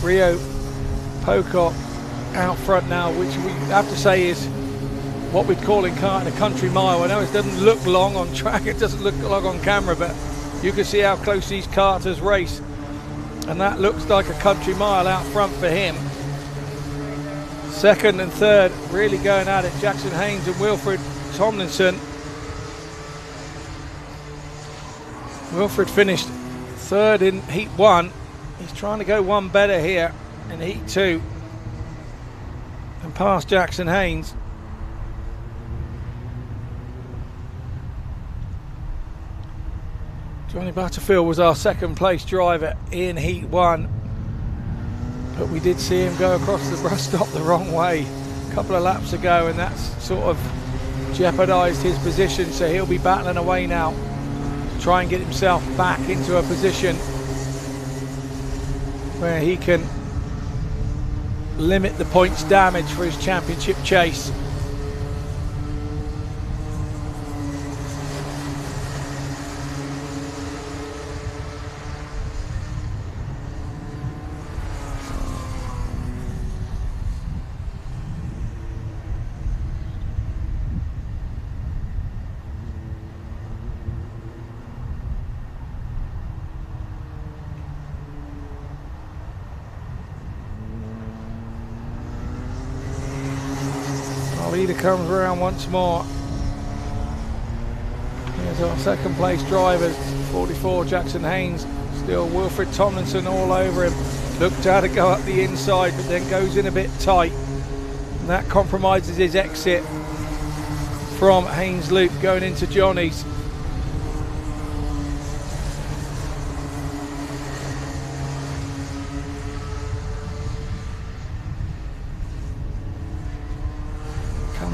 Rio Pocock out front now, which we have to say is what we'd call in karting a country mile. I know it doesn't look long on track, it doesn't look long on camera, but you can see how close these karters race, and that looks like a country mile out front for him. Second and third really going at it, Jackson Haynes and Wilfred Tomlinson. Wilfred finished third in heat 1. He's trying to go one better here in heat 2 and pass Jackson Haynes. Johnny Butterfield was our second place driver in heat 1, but we did see him go across the bus stop the wrong way a couple of laps ago, and that's sort of jeopardised his position, so he'll be battling away now to try and get himself back into a position where he can limit the points damage for his championship chase. Leader comes around once more. Here's our second place drivers, 44 Jackson Haynes, still Wilfred Tomlinson all over him. Looked how to go up the inside, but then goes in a bit tight, and that compromises his exit from Haynes Loop going into Johnny's.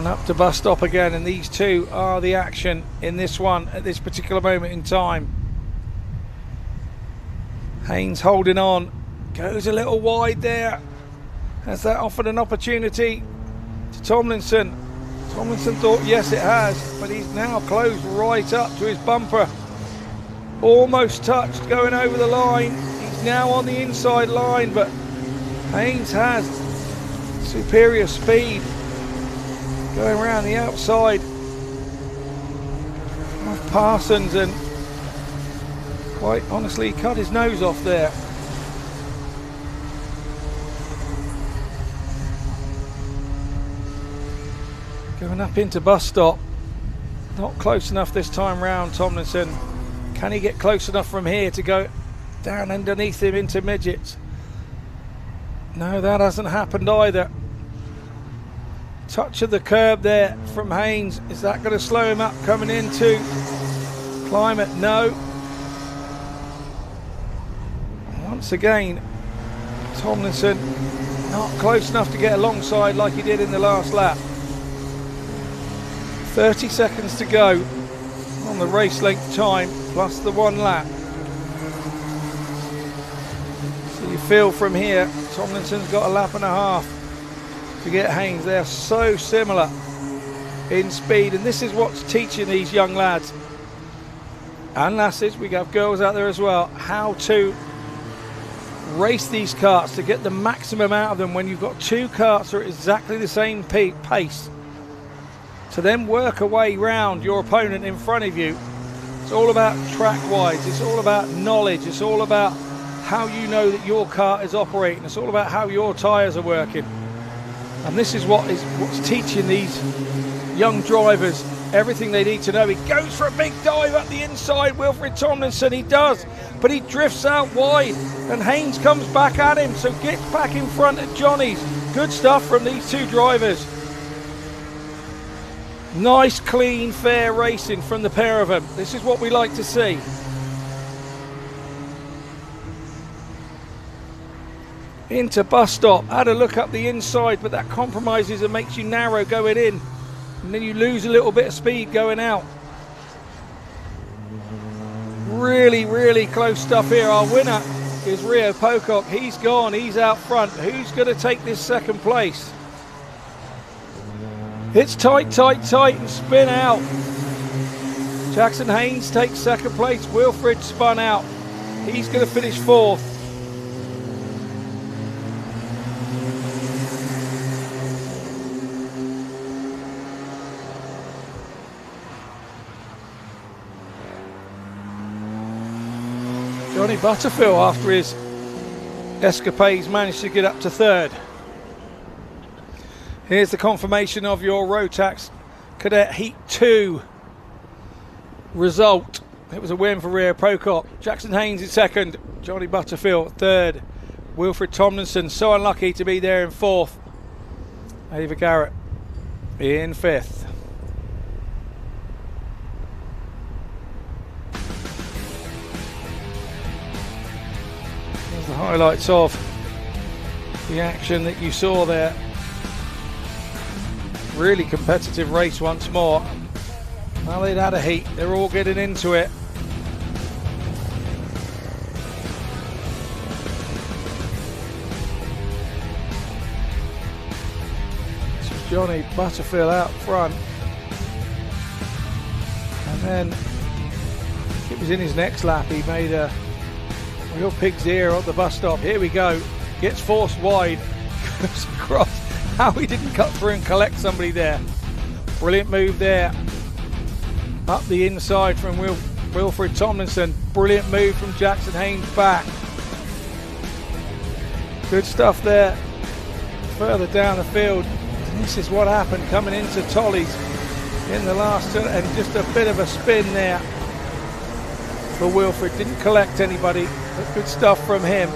Up to bus stop again, and these two are the action in this one at this particular moment in time. Haynes holding on, goes a little wide there. Has that offered an opportunity to Tomlinson? Tomlinson thought yes it has, but he's now closed right up to his bumper. Almost touched, going over the line. He's now on the inside line, but Haynes has superior speed. Going around the outside of Parsons, and quite honestly cut his nose off there. Going up into bus stop. Not close enough this time round, Tomlinson. Can he get close enough from here to go down underneath him into midgets? No, that hasn't happened either. Touch of the curb there from Haynes. Is that going to slow him up coming into climate? No. Once again, Tomlinson not close enough to get alongside like he did in the last lap. 30 seconds to go on the race length time plus the one lap. So you feel from here, Tomlinson's got a lap and a half to get Haynes. They're so similar in speed, and this is what's teaching these young lads and lasses, we have girls out there as well, how to race these karts to get the maximum out of them when you've got two karts that are exactly the same pace, to then work a way round your opponent in front of you. It's all about track wise, it's all about knowledge, it's all about how you know that your kart is operating, it's all about how your tyres are working. And this is what's teaching these young drivers everything they need to know. He goes for a big dive up the inside, Wilfred Tomlinson, he does, but he drifts out wide, and Haynes comes back at him, so gets back in front of Johnny's. Good stuff from these two drivers. Nice, clean, fair racing from the pair of them. This is what we like to see. Into bus stop, had a look up the inside, but that compromises and makes you narrow going in, and then you lose a little bit of speed going out. Really close stuff here. Our winner is Rio Pocock. He's gone, he's out front. Who's going to take this second place? It's tight and spin out. Jackson Haynes takes second place. Wilfred spun out. He's going to finish fourth. Johnny Butterfield, after his escapades, managed to get up to third. Here's the confirmation of your Rotax Cadet Heat 2 result. It was a win for Rio Prokop. Jackson Haynes in second, Johnny Butterfield third, Wilfred Tomlinson, so unlucky to be there in fourth, Ava Garrett in fifth. Here's the highlights of the action that you saw there. Really competitive race once more. Well, they'd had a heat, they're all getting into it. This was Johnny Butterfield out front. And then, it was in his next lap, he made a real pig's ear at the bus stop. Here we go, gets forced wide, goes across. How he didn't cut through and collect somebody there. Brilliant move there. Up the inside from Wilfred Tomlinson. Brilliant move from Jackson Haynes back. Good stuff there. Further down the field. This is what happened coming into Tolly's in the last turn, and just a bit of a spin there for Wilfred. Didn't collect anybody, but good stuff from him.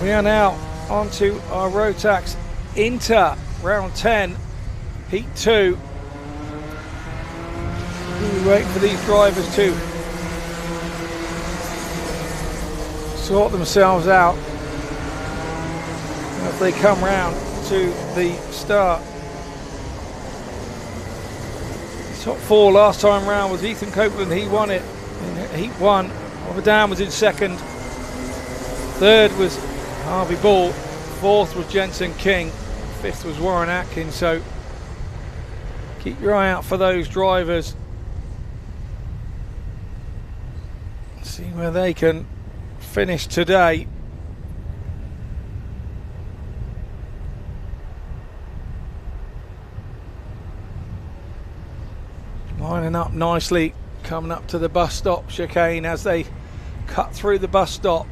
We are now onto our Rotax Inter round 10, Heat 2. We wait for these drivers to sort themselves out as they come round to the start. Top four last time round was Ethan Copeland. He won it in Heat 1. Oliver Down was in second. Third was Harvey Ball. Fourth was Jensen King. Fifth was Warren Atkins. So keep your eye out for those drivers. See where they can finish today. Lining up nicely, coming up to the bus stop chicane as they cut through the bus stop.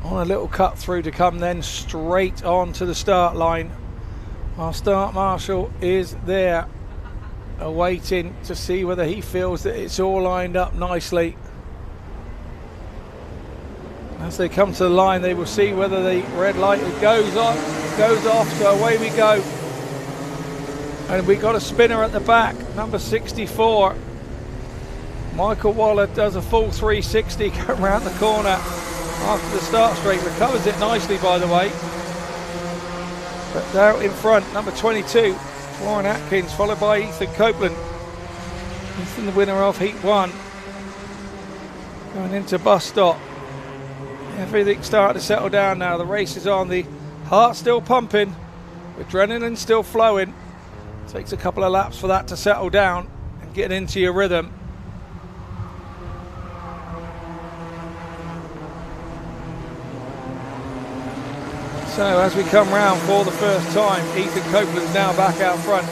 On a little cut through to come then straight on to the start line. Our start marshal is there, awaiting to see whether he feels that it's all lined up nicely. As they come to the line, they will see whether the red light goes off, so away we go. And we got a spinner at the back, number 64. Michael Waller does a full 360 come around the corner after the start straight, recovers it nicely by the way. But out in front, number 22, Warren Atkins, followed by Ethan Copeland. Ethan the winner of Heat 1. Going into bus stop. Everything's starting to settle down now. The race is on, the heart still pumping, adrenaline still flowing. Takes a couple of laps for that to settle down and get into your rhythm. So as we come round for the first time, Ethan Copeland's now back out front,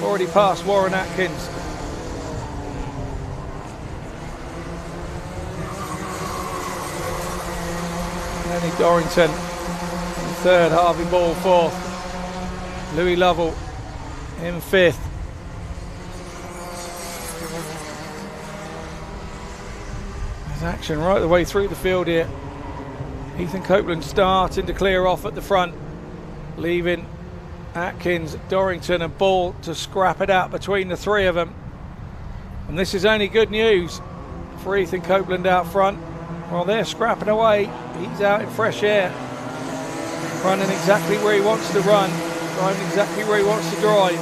already past Warren Atkins. Lenny Dorrington in third, Harvey Ball fourth, Louis Lovell in fifth. There's action right the way through the field here. Ethan Copeland starting to clear off at the front, leaving Atkins, Dorrington and Ball to scrap it out between the three of them. And this is only good news for Ethan Copeland out front. While they're scrapping away, he's out in fresh air, running exactly where he wants to run, driving exactly where he wants to drive.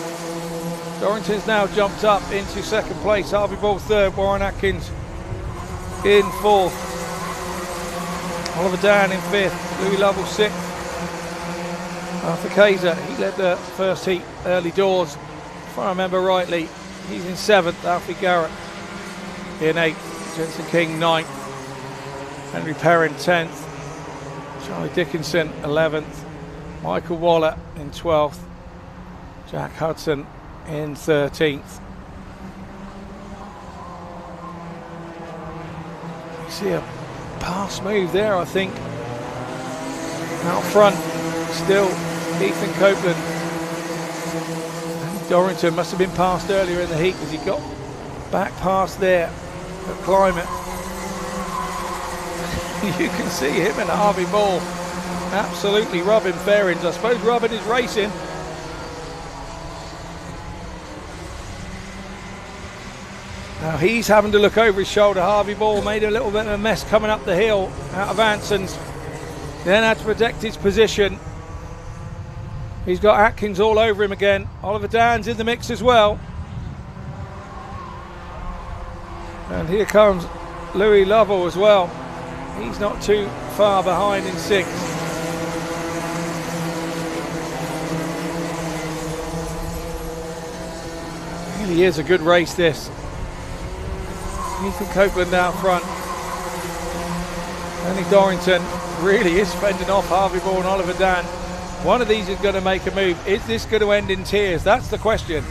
Dorrington's now jumped up into second place, Harvey Ball third, Warren Atkins in fourth, Oliver Down in fifth, Louis Lovell sixth. Arthur Kaiser, he led the first heat early doors, if I remember rightly. He's in seventh, Alfie Garrett in eighth, Jensen King ninth, Henry Perrin 10th, Charlie Dickinson 11th, Michael Waller in 12th, Jack Hudson in 13th. See a pass move there, I think. Out front, still Ethan Copeland. And Dorrington must have been passed earlier in the heat because he got back past there at Climate. You can see him and Harvey Ball absolutely rubbing fairings. I suppose rubbing is racing. Now he's having to look over his shoulder. Harvey Ball made a little bit of a mess coming up the hill out of Anson's. Then had to protect his position. He's got Atkins all over him again. Oliver Dan's in the mix as well. And here comes Louis Lovell as well. He's not too far behind in 6th. Really is a good race, this. Ethan Copeland out front. Danny Dorrington really is fending off Harvey Ball and Oliver Dan. One of these is going to make a move. Is this going to end in tears? That's the question.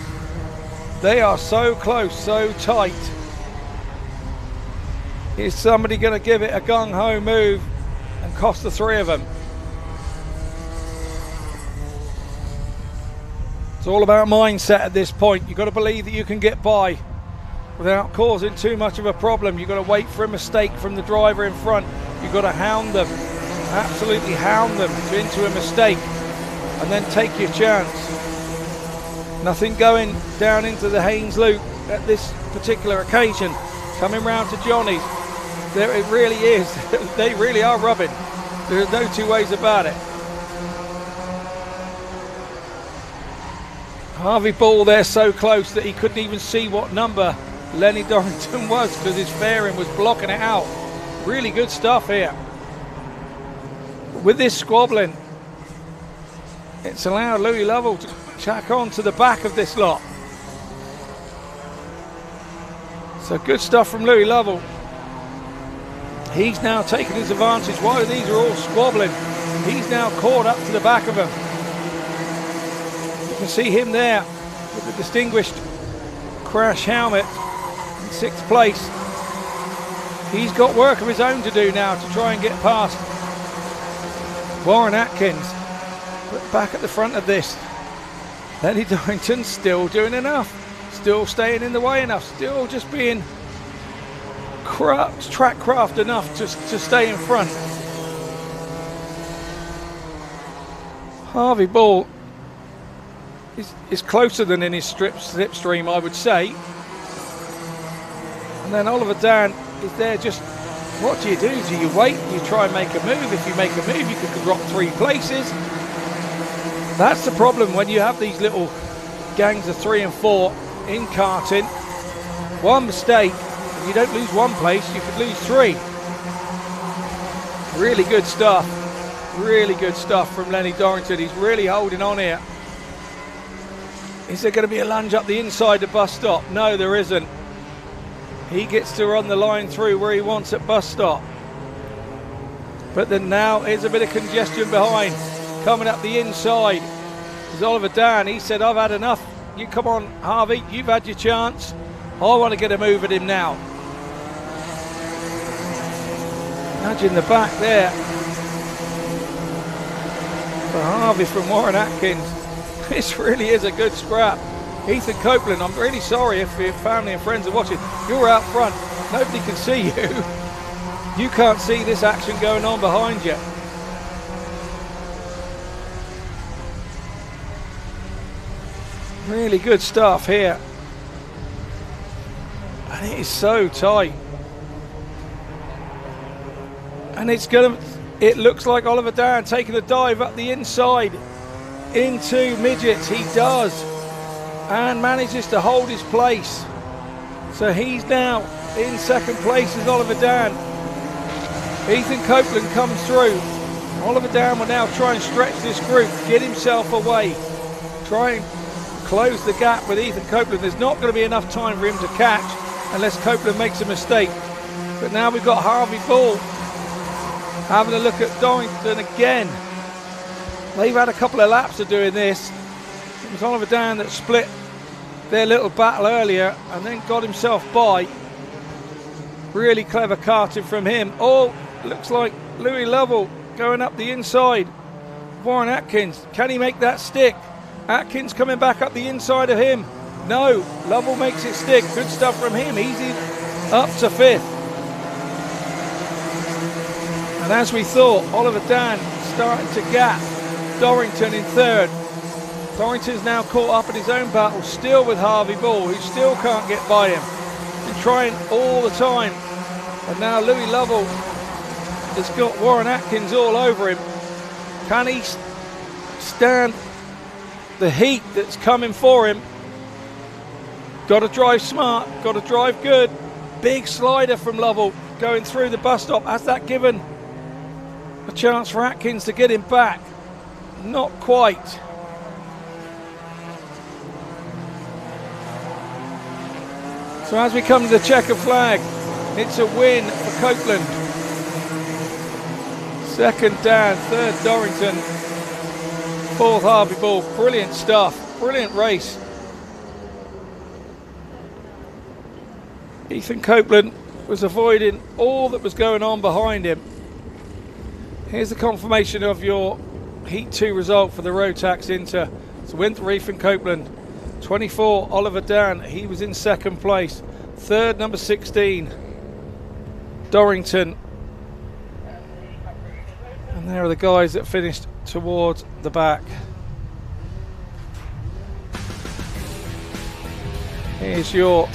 They are so close, so tight. Is somebody going to give it a gung-ho move and cost the 3 of them? It's all about mindset at this point. You've got to believe that you can get by without causing too much of a problem. You've got to wait for a mistake from the driver in front. You've got to hound them, absolutely hound them into a mistake, and then take your chance. Nothing going down into the Haynes Loop at this particular occasion. Coming round to Johnny's. There it really is. They really are rubbing. There's no two ways about it. Harvey Ball there so close that he couldn't even see what number Lenny Dorrington was because his fairing was blocking it out. Really good stuff here. With this squabbling, it's allowed Louis Lovell to check on to the back of this lot. So good stuff from Louis Lovell. He's now taking his advantage. While these are all squabbling, he's now caught up to the back of them. You can see him there with the distinguished crash helmet in 6th place. He's got work of his own to do now to try and get past Warren Atkins. But back at the front of this, Lenny Dorrington still doing enough. Still staying in the way enough. Still just being track craft enough to stay in front. Harvey Ball is closer than in his slipstream, I would say. And then Oliver Dan is there just, what do? Do you wait? Do you try and make a move? If you make a move, you could drop 3 places. That's the problem when you have these little gangs of 3 and 4 in karting. One mistake, if you don't lose 1 place, you could lose 3. Really good stuff. Really good stuff from Lenny Dorrington. He's really holding on here. Is there going to be a lunge up the inside the bus stop? No, there isn't. He gets to run the line through where he wants at bus stop. But then now here's a bit of congestion behind. Coming up the inside is Oliver Dan. He said, I've had enough. You come on, Harvey, you've had your chance. I want to get a move at him now. Nudging the back there for Harvey from Warren Atkins. This really is a good scrap. Ethan Copeland, I'm really sorry if your family and friends are watching. You're out front. Nobody can see you. You can't see this action going on behind you. Really good stuff here. And it is so tight. And it looks like Oliver Dan taking a dive up the inside into midgets. He does. And manages to hold his place. So he's now in 2nd place as Oliver Dan. Ethan Copeland comes through. Oliver Dan will now try and stretch this group, get himself away, try and close the gap with Ethan Copeland. There's not going to be enough time for him to catch unless Copeland makes a mistake. But now we've got Harvey Ball having a look at Dorrington again. They've had a couple of laps of doing this. It was Oliver Dan that split their little battle earlier and then got himself by. Really clever karting from him. Oh, looks like Louis Lovell going up the inside. Warren Atkins, can he make that stick? Atkins coming back up the inside of him. No, Lovell makes it stick. Good stuff from him. Easy up to 5th. And as we thought, Oliver Dan starting to gap Dorrington in 3rd. Dorrington's now caught up in his own battle, still with Harvey Ball, who still can't get by him. Been trying all the time. And now Louis Lovell has got Warren Atkins all over him. Can he stand the heat that's coming for him? Got to drive smart, got to drive good. Big slider from Lovell going through the bus stop. Has that given a chance for Atkins to get him back? Not quite. So as we come to the checker flag, it's a win for Copeland. 2nd Dan, 3rd Dorrington, 4th Harvey Ball. Brilliant stuff, brilliant race. Ethan Copeland was avoiding all that was going on behind him. Here's the confirmation of your Heat 2 result for the Rotax Inter. It's a win for Ethan Copeland. 24, Oliver Dan, he was in 2nd place. 3rd, number 16, Dorrington. And there are the guys that finished towards the back. Here's your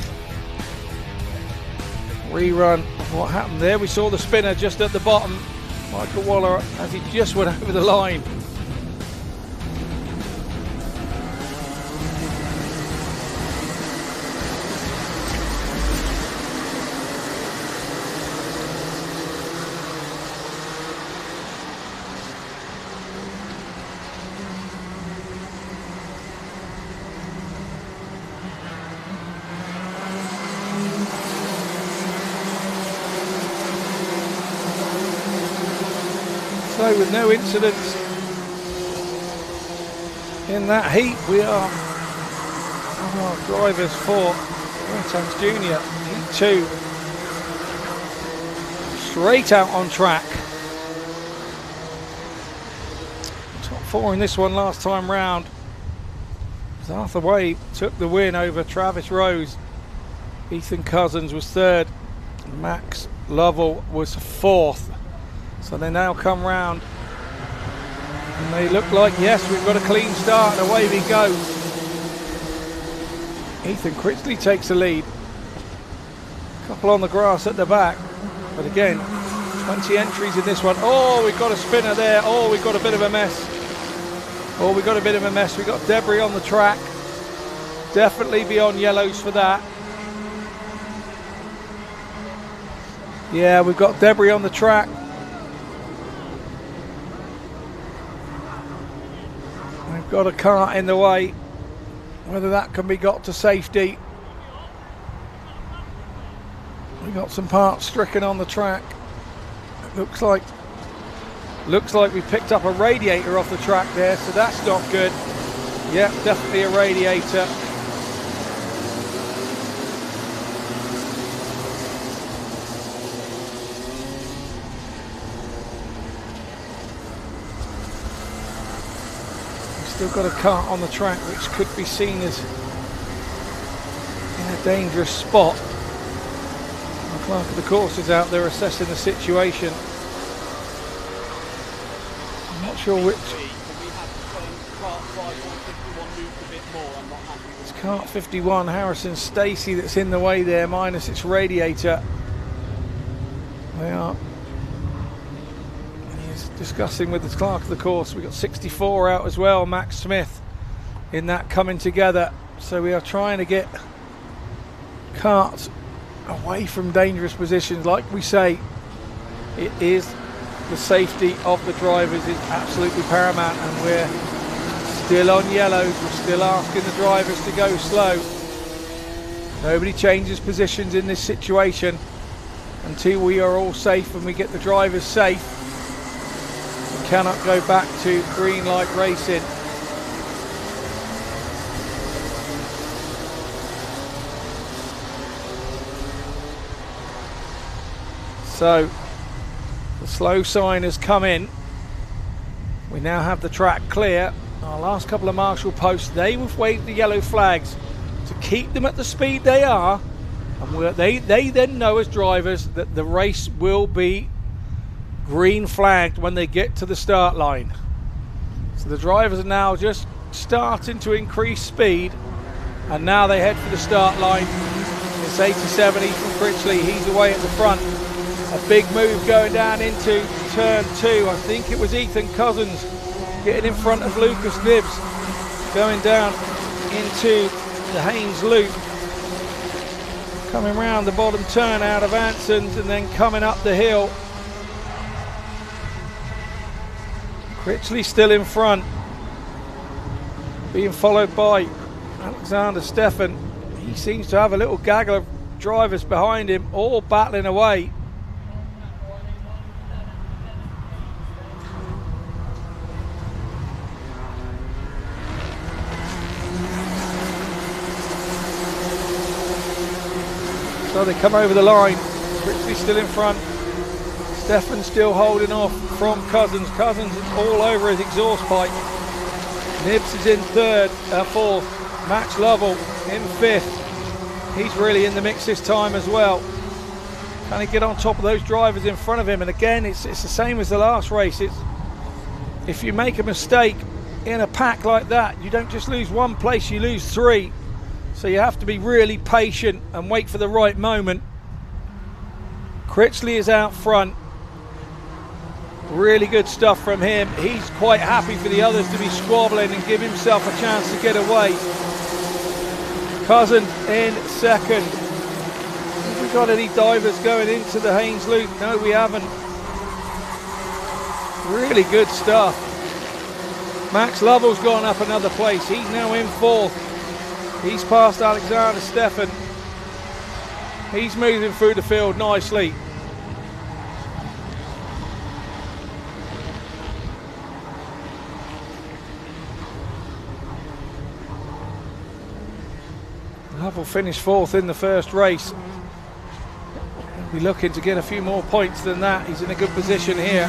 rerun of what happened there. We saw the spinner just at the bottom. Michael Waller as he just went over the line. So with no incidents in that heat, we are on our drivers for Rotax Junior Heat 2 straight out on track. Top 4 in this one last time round. Arthur Wade took the win over Travis Rose. Ethan Cousins was 3rd. Max Lovell was 4th. So they now come round and they look like, yes, we've got a clean start, and away we go. Ethan Critchley takes the lead. Couple on the grass at the back, but again, 20 entries in this one. Oh, we've got a spinner there. Oh, we've got a bit of a mess. Oh, we've got a bit of a mess. We've got debris on the track. Definitely be on yellows for that. Yeah, we've got debris on the track. We've got a cart in the way. Whether that can be got to safety. We've got some parts stricken on the track. It looks like we picked up a radiator off the track there, so that's not good. Yep, definitely a radiator. Still got a cart on the track which could be seen as in a dangerous spot. The clerk of the course is out there assessing the situation. I'm not sure which. It's cart 51, Harrison Stacey, that's in the way there, minus its radiator. They are. Discussing with the clerk of the course. We've got 64 out as well, Max Smith in that coming together. So we are trying to get carts away from dangerous positions. Like we say, it is the safety of the drivers is absolutely paramount, and we're still on yellows. We're still asking the drivers to go slow. Nobody changes positions in this situation until we are all safe and we get the drivers safe. Cannot go back to green light racing. So the slow sign has come in. We now have the track clear. Our last couple of marshal posts, they have waved the yellow flags to keep them at the speed they are, and they then know as drivers that the race will be green flagged when they get to the start line. So the drivers are now just starting to increase speed, and now they head for the start line. It's 87, Ethan Critchley, he's away at the front. A big move going down into turn 2. I think it was Ethan Cousins getting in front of Lucas Nibbs, going down into the Haynes Loop, coming round the bottom turn out of Anson's and then coming up the hill. Critchley still in front, being followed by Alexander Stefan. He seems to have a little gaggle of drivers behind him, all battling away. So they come over the line. Critchley still in front. Stefan still holding off from Cousins. Cousins is all over his exhaust pipe. Nibbs is in fourth. Max Lovell in fifth. He's really in the mix this time as well. Can he get on top of those drivers in front of him? And again, it's the same as the last race. If you make a mistake in a pack like that, you don't just lose one place, you lose 3. So you have to be really patient and wait for the right moment. Critchley is out front. Really good stuff from him. He's quite happy for the others to be squabbling and give himself a chance to get away. Cousins in second. Have we got any divers going into the Haynes Loop? No, we haven't. Really good stuff. Max Lovell's gone up another place. He's now in fourth. He's past Alexander Stefan. He's moving through the field nicely. Lovell finished fourth in the first race. He'll be looking to get a few more points than that. He's in a good position here.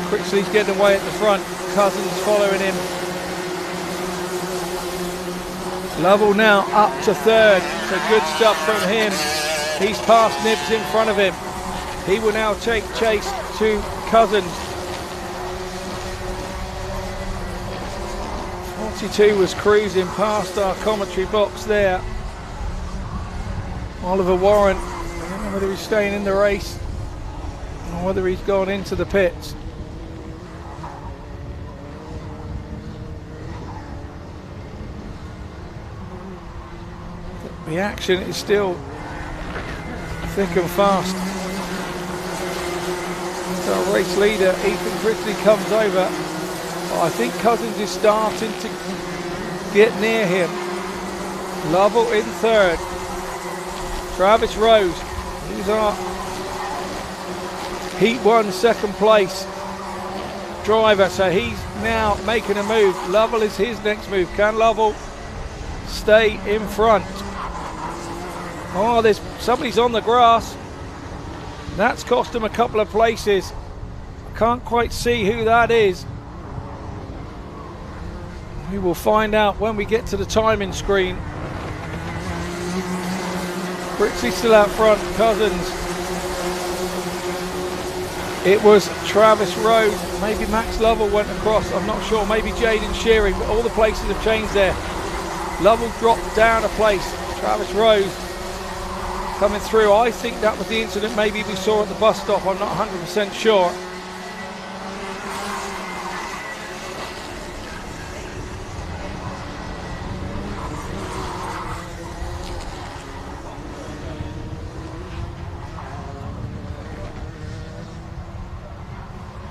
Critchley's getting away at the front. Cousins following him. Lovell now up to third, so good stuff from him. He's past Nibbs in front of him. He will now take chase to Cousins. 42 was cruising past our commentary box there. Oliver Warren, I don't know whether he's staying in the race or whether he's gone into the pits. The action is still thick and fast. So our race leader, Ethan Critchley, comes over. But I think Cousins is starting to get near him. Lovell in third. Travis Rose, he's our Heat 1 second place driver. So he's now making a move. Lovell is his next move. Can Lovell stay in front? Oh, there's somebody's on the grass. That's cost him a couple of places. I can't quite see who that is. We will find out when we get to the timing screen. Critchley still out front. Cousins. It was Travis Rose. Maybe Max Lovell went across. I'm not sure. Maybe Jaden Shearing. But all the places have changed there. Lovell dropped down a place. Travis Rose coming through. I think that was the incident maybe we saw at the bus stop. I'm not 100% sure.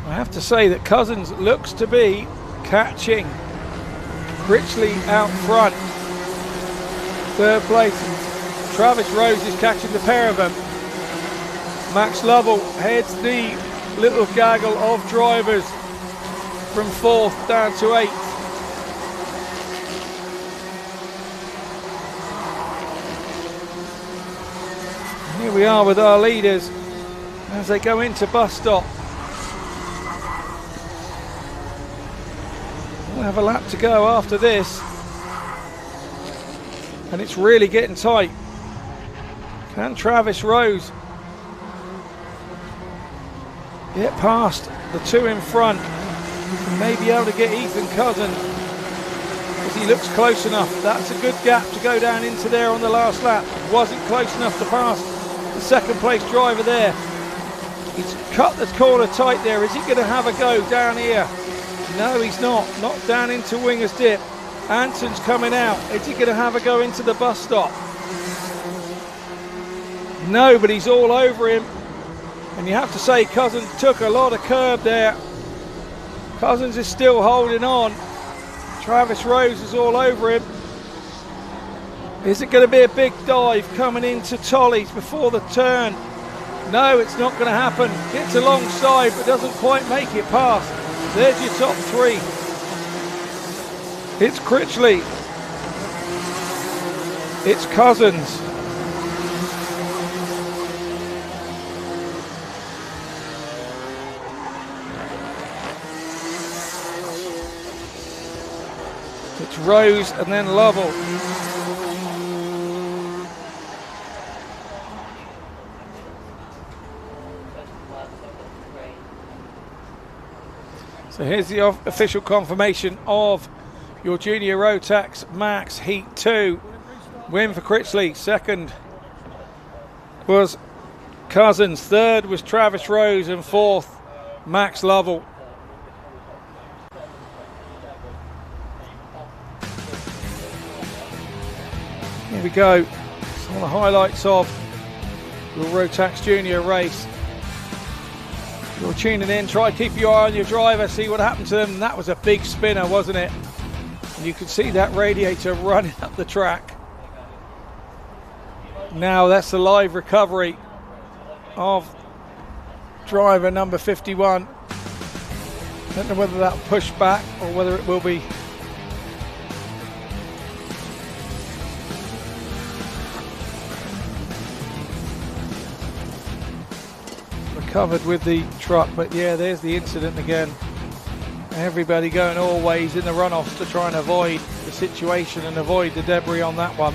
I have to say that Cousins looks to be catching Critchley out front. Third place. Travis Rose is catching the pair of them. Max Lovell heads the little gaggle of drivers from fourth down to eighth. Here we are with our leaders. as they go into bus stop. We'll have a lap to go after this, and it's really getting tight. Can Travis Rose get past the two in front and maybe able to get Ethan Cousins, as he looks close enough? That's a good gap to go down into there on the last lap. Wasn't close enough to pass the second place driver there. He's cut the corner tight there. Is he going to have a go down here? No, he's not. Not down into Winger's Dip. Anson's coming out. Is he going to have a go into the bus stop? No, but he's all over him. And you have to say Cousins took a lot of curb there. Cousins is still holding on. Travis Rose is all over him. Is it going to be a big dive coming into Tolly's before the turn? No, it's not going to happen. Gets alongside but doesn't quite make it past. There's your top three. It's Critchley. It's Cousins. It's Rose and then Lovell. So here's the official confirmation of your Junior Rotax Max Heat 2. Win for Critchley. Second was Cousins. Third was Travis Rose. And fourth, Max Lovell. Here we go. Some of the highlights of your Rotax Junior race. You're tuning in, try to keep your eye on your driver, see what happened to them. That was a big spinner, wasn't it? And you could see that radiator running up the track. Now that's the live recovery of driver number 51. Don't know whether that'll push back or whether it will be covered with the truck, but yeah, there's the incident again. Everybody going all ways in the runoffs to try and avoid the situation and avoid the debris on that one.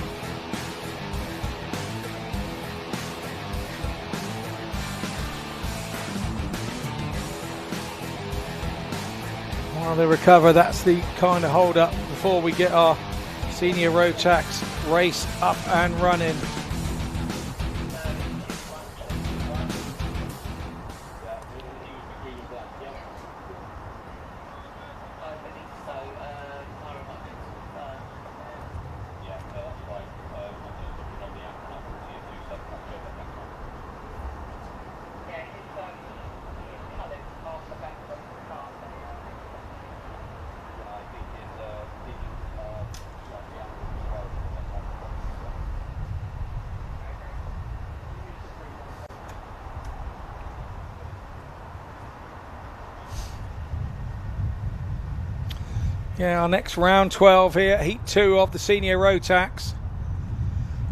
While they recover, that's the kind of hold up before we get our senior Rotax race up and running. Yeah, our next round 12 here, heat 2 of the senior Rotax.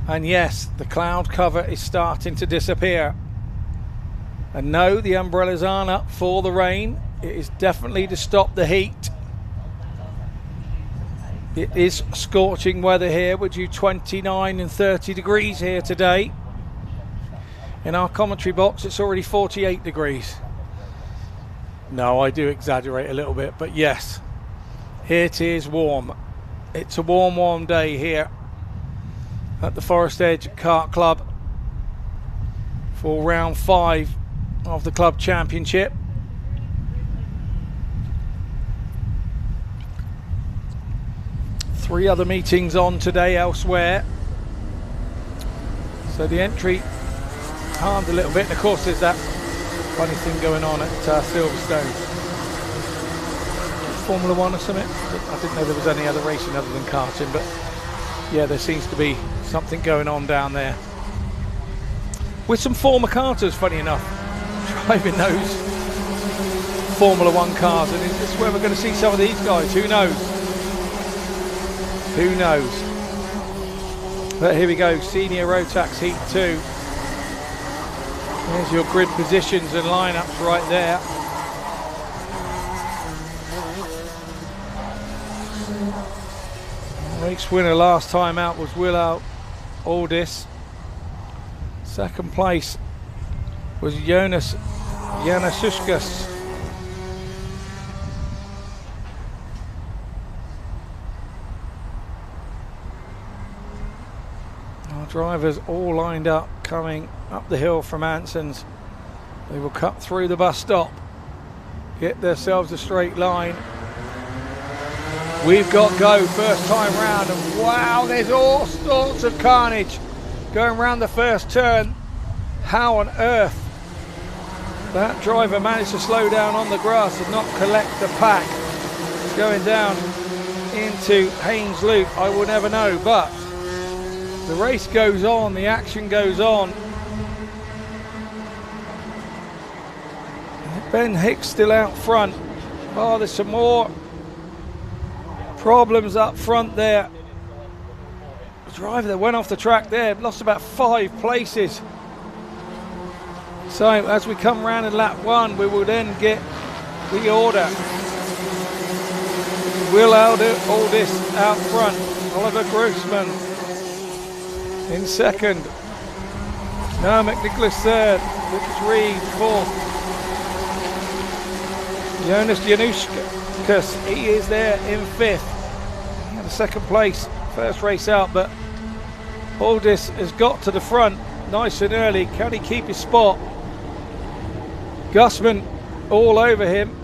And yes, the cloud cover is starting to disappear. And no, the umbrellas aren't up for the rain. It is definitely to stop the heat. It is scorching weather here, with you 29 and 30 degrees here today. In our commentary box, it's already 48 degrees. No, I do exaggerate a little bit, but yes. It is warm. It's a warm, warm day here at the Forest Edge Kart Club for round 5 of the club championship. Three other meetings on today elsewhere. So the entry harmed a little bit. And of course there's that funny thing going on at Silverstone. Formula One or something. I didn't know there was any other racing other than karting, but yeah, there seems to be something going on down there with some former karters, funny enough, driving those Formula One cars. And is this where we're going to see some of these guys? Who knows? Who knows? But here we go, senior Rotax Heat 2. There's your grid positions and lineups right there. Race winner last time out was Willow Aldis. Second place was Jonas Janasuskis. Our drivers all lined up coming up the hill from Anson's. They will cut through the bus stop, get themselves a straight line. We've got go first time round, and wow, there's all sorts of carnage going round the first turn. How on earth that driver managed to slow down on the grass and not collect the pack? It's going down into Haynes Loop, I will never know, but the race goes on, the action goes on. Ben Hicks still out front. Oh, there's some more problems up front there. The driver that went off the track there lost about 5 places. So as we come round in lap 1, we will then get the order. Will Aldis out front. Oliver Grossman in second. Noah McNicholas third. Lucas Reed fourth. Jonas Januszkas, he is there in 5th. He had a second place first race out, but Aldis has got to the front nice and early. Can he keep his spot? Gussman all over him,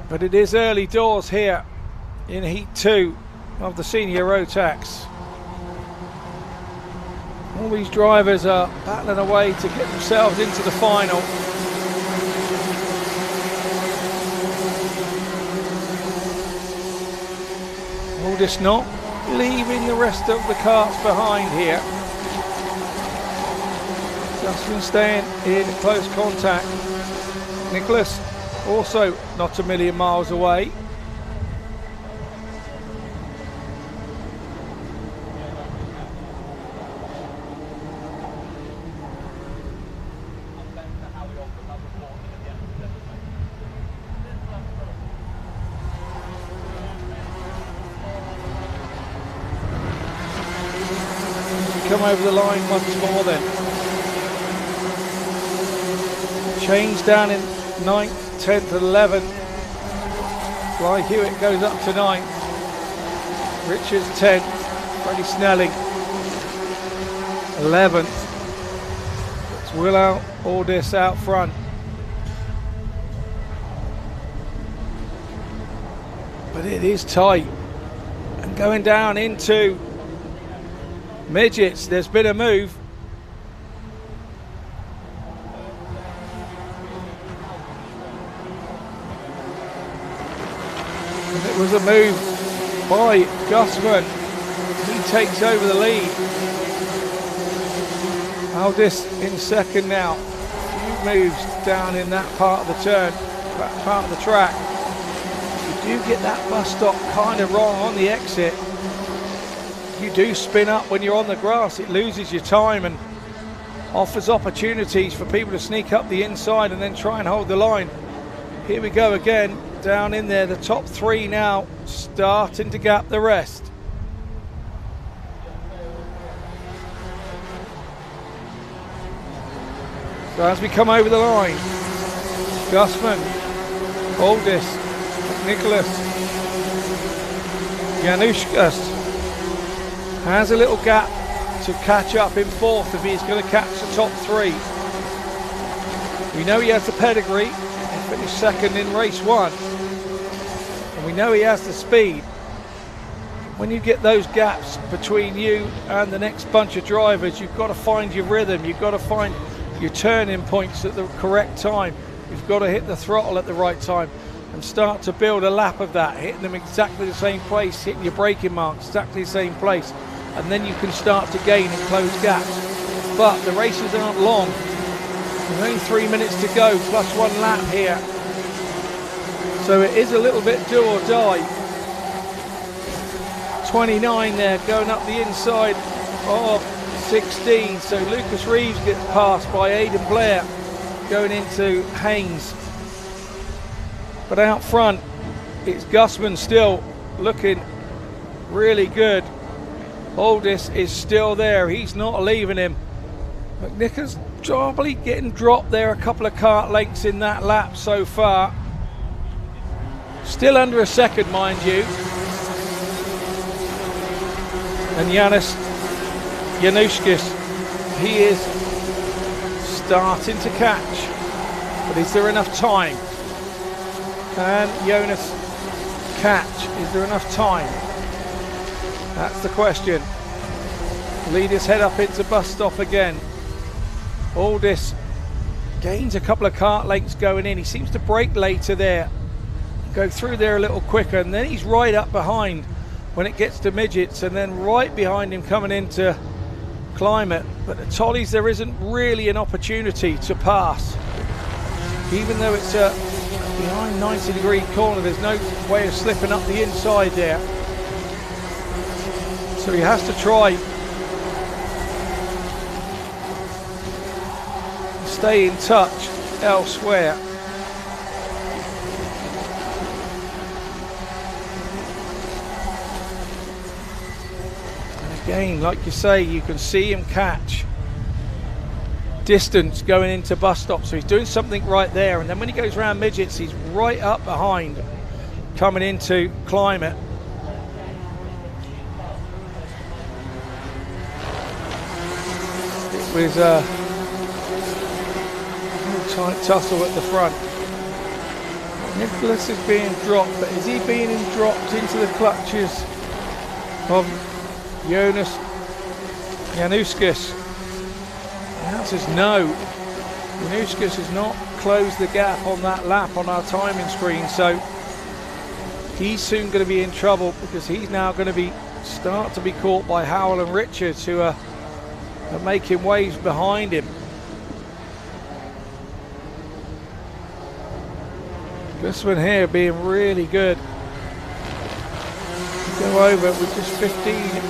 but it is early doors here in Heat 2 of the senior Rotax. All these drivers are battling away to get themselves into the final. Aldis not leaving the rest of the karts behind here. Gussman staying in close contact. Nicholas also not a million miles away. Come over the line once more then. Change down in 9th, 10th and 11th. Fly Hewitt goes up to 9th. Richards 10th. Freddie Snelling 11th. It's Willow Aldis out front. But it is tight. And going down into midgets, there's been a move. And it was a move by Gussman. He takes over the lead. Aldis in second now. A few moves down in that part of the turn, that part of the track. You do get that bus stop kind of wrong on the exit. You do spin up when you're on the grass. It loses your time and offers opportunities for people to sneak up the inside and then try and hold the line. Here we go again, down in there. The top 3 now starting to gap the rest. So as we come over the line, Gussman, Aldis, Nicholas, Januszkas has a little gap to catch up in 4th if he's going to catch the top 3. We know he has the pedigree. He finished second in race 1. And we know he has the speed. When you get those gaps between you and the next bunch of drivers, you've got to find your rhythm. You've got to find your turning points at the correct time. You've got to hit the throttle at the right time and start to build a lap of that, hitting them exactly the same place, hitting your braking marks exactly the same place. And then you can start to gain and close gaps. But the races aren't long. There's only 3 minutes to go, plus 1 lap here. So it is a little bit do or die. 29 there, going up the inside of 16. So Lucas Reeves gets passed by Aidan Blair going into Haynes. But out front, it's Gusman still looking really good. Aldis is still there. He's not leaving him. McNicholas probably getting dropped there a couple of kart lengths in that lap so far. Still under a second, mind you. And Januskis, he is starting to catch. But is there enough time? Can Jonas catch? Is there enough time? That's the question. Leaders head up into bus stop again. Aldis gains a couple of kart lengths going in. He seems to brake later there. Go through there a little quicker, and then he's right up behind when it gets to midgets, and then right behind him coming into climate. But the Tollies, there isn't really an opportunity to pass. Even though it's a behind 90-degree corner, there's no way of slipping up the inside there. So he has to try stay in touch elsewhere. And again, like you say, you can see him catch distance going into bus stop, so he's doing something right there. And then when he goes around midgets, he's right up behind coming into climate. It was a tight tussle at the front. Nicholas is being dropped, but is he being dropped into the clutches of Jonas Januskis? The answer is no. Januskis has not closed the gap on that lap on our timing screen, so he's soon going to be in trouble, because he's now going to start to be caught by Howell and Richards, who are making waves behind him. This one here being really good. Go over with just 15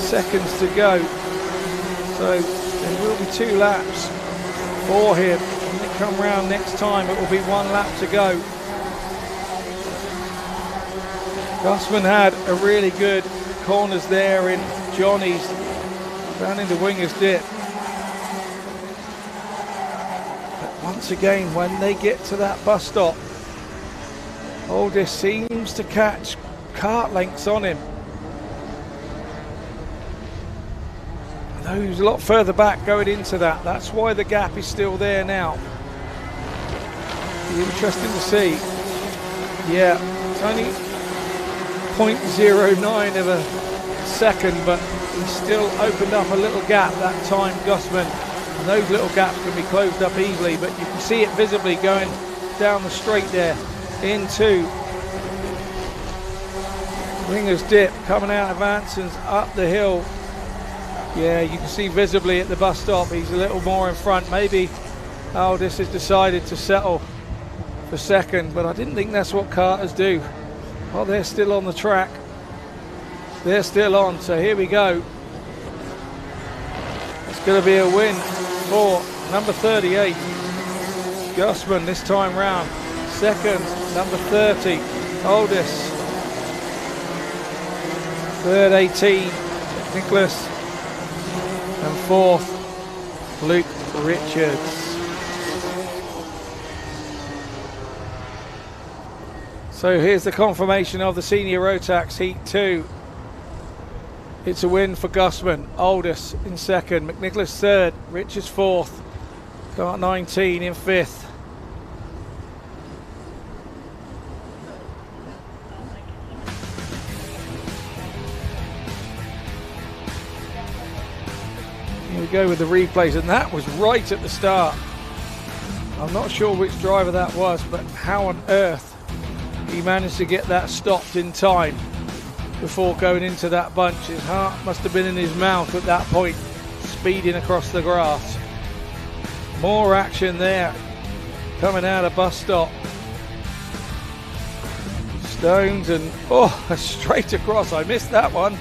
seconds to go. So there will be 2 laps for him. When they come round next time, it will be 1 lap to go. Gusman had a really good corners there in Johnny's, down in the wingers dip. But once again, when they get to that bus stop, Aldis seems to catch kart lengths on him. Though he's a lot further back going into that. That's why the gap is still there now. Be interesting to see. Yeah, it's only 0.09 of a second, but he's still opened up a little gap that time, Gusman. And those little gaps can be closed up easily, but you can see it visibly going down the straight there into Ringer's Dip, coming out of Anson's up the hill. Yeah, you can see visibly at the bus stop he's a little more in front. Maybe Aldis has decided to settle for second, but I didn't think that's what karters do. Oh, they're still on the track. They're still on, so here we go. It's going to be a win for number 38, Gusman this time round. Second, number 30, Aldis. Third, 18, Nicholas. And fourth, Luke Richards. So here's the confirmation of the Senior Rotax Heat 2. It's a win for Gusman. Aldis in second, McNicholas third, Richards fourth, Kart 19 in fifth. Here we go with the replays, and that was right at the start. I'm not sure which driver that was, but how on earth he managed to get that stopped in time before going into that bunch. His heart must have been in his mouth at that point, speeding across the grass. More action there coming out of bus stop. Stones and straight across. I missed that one.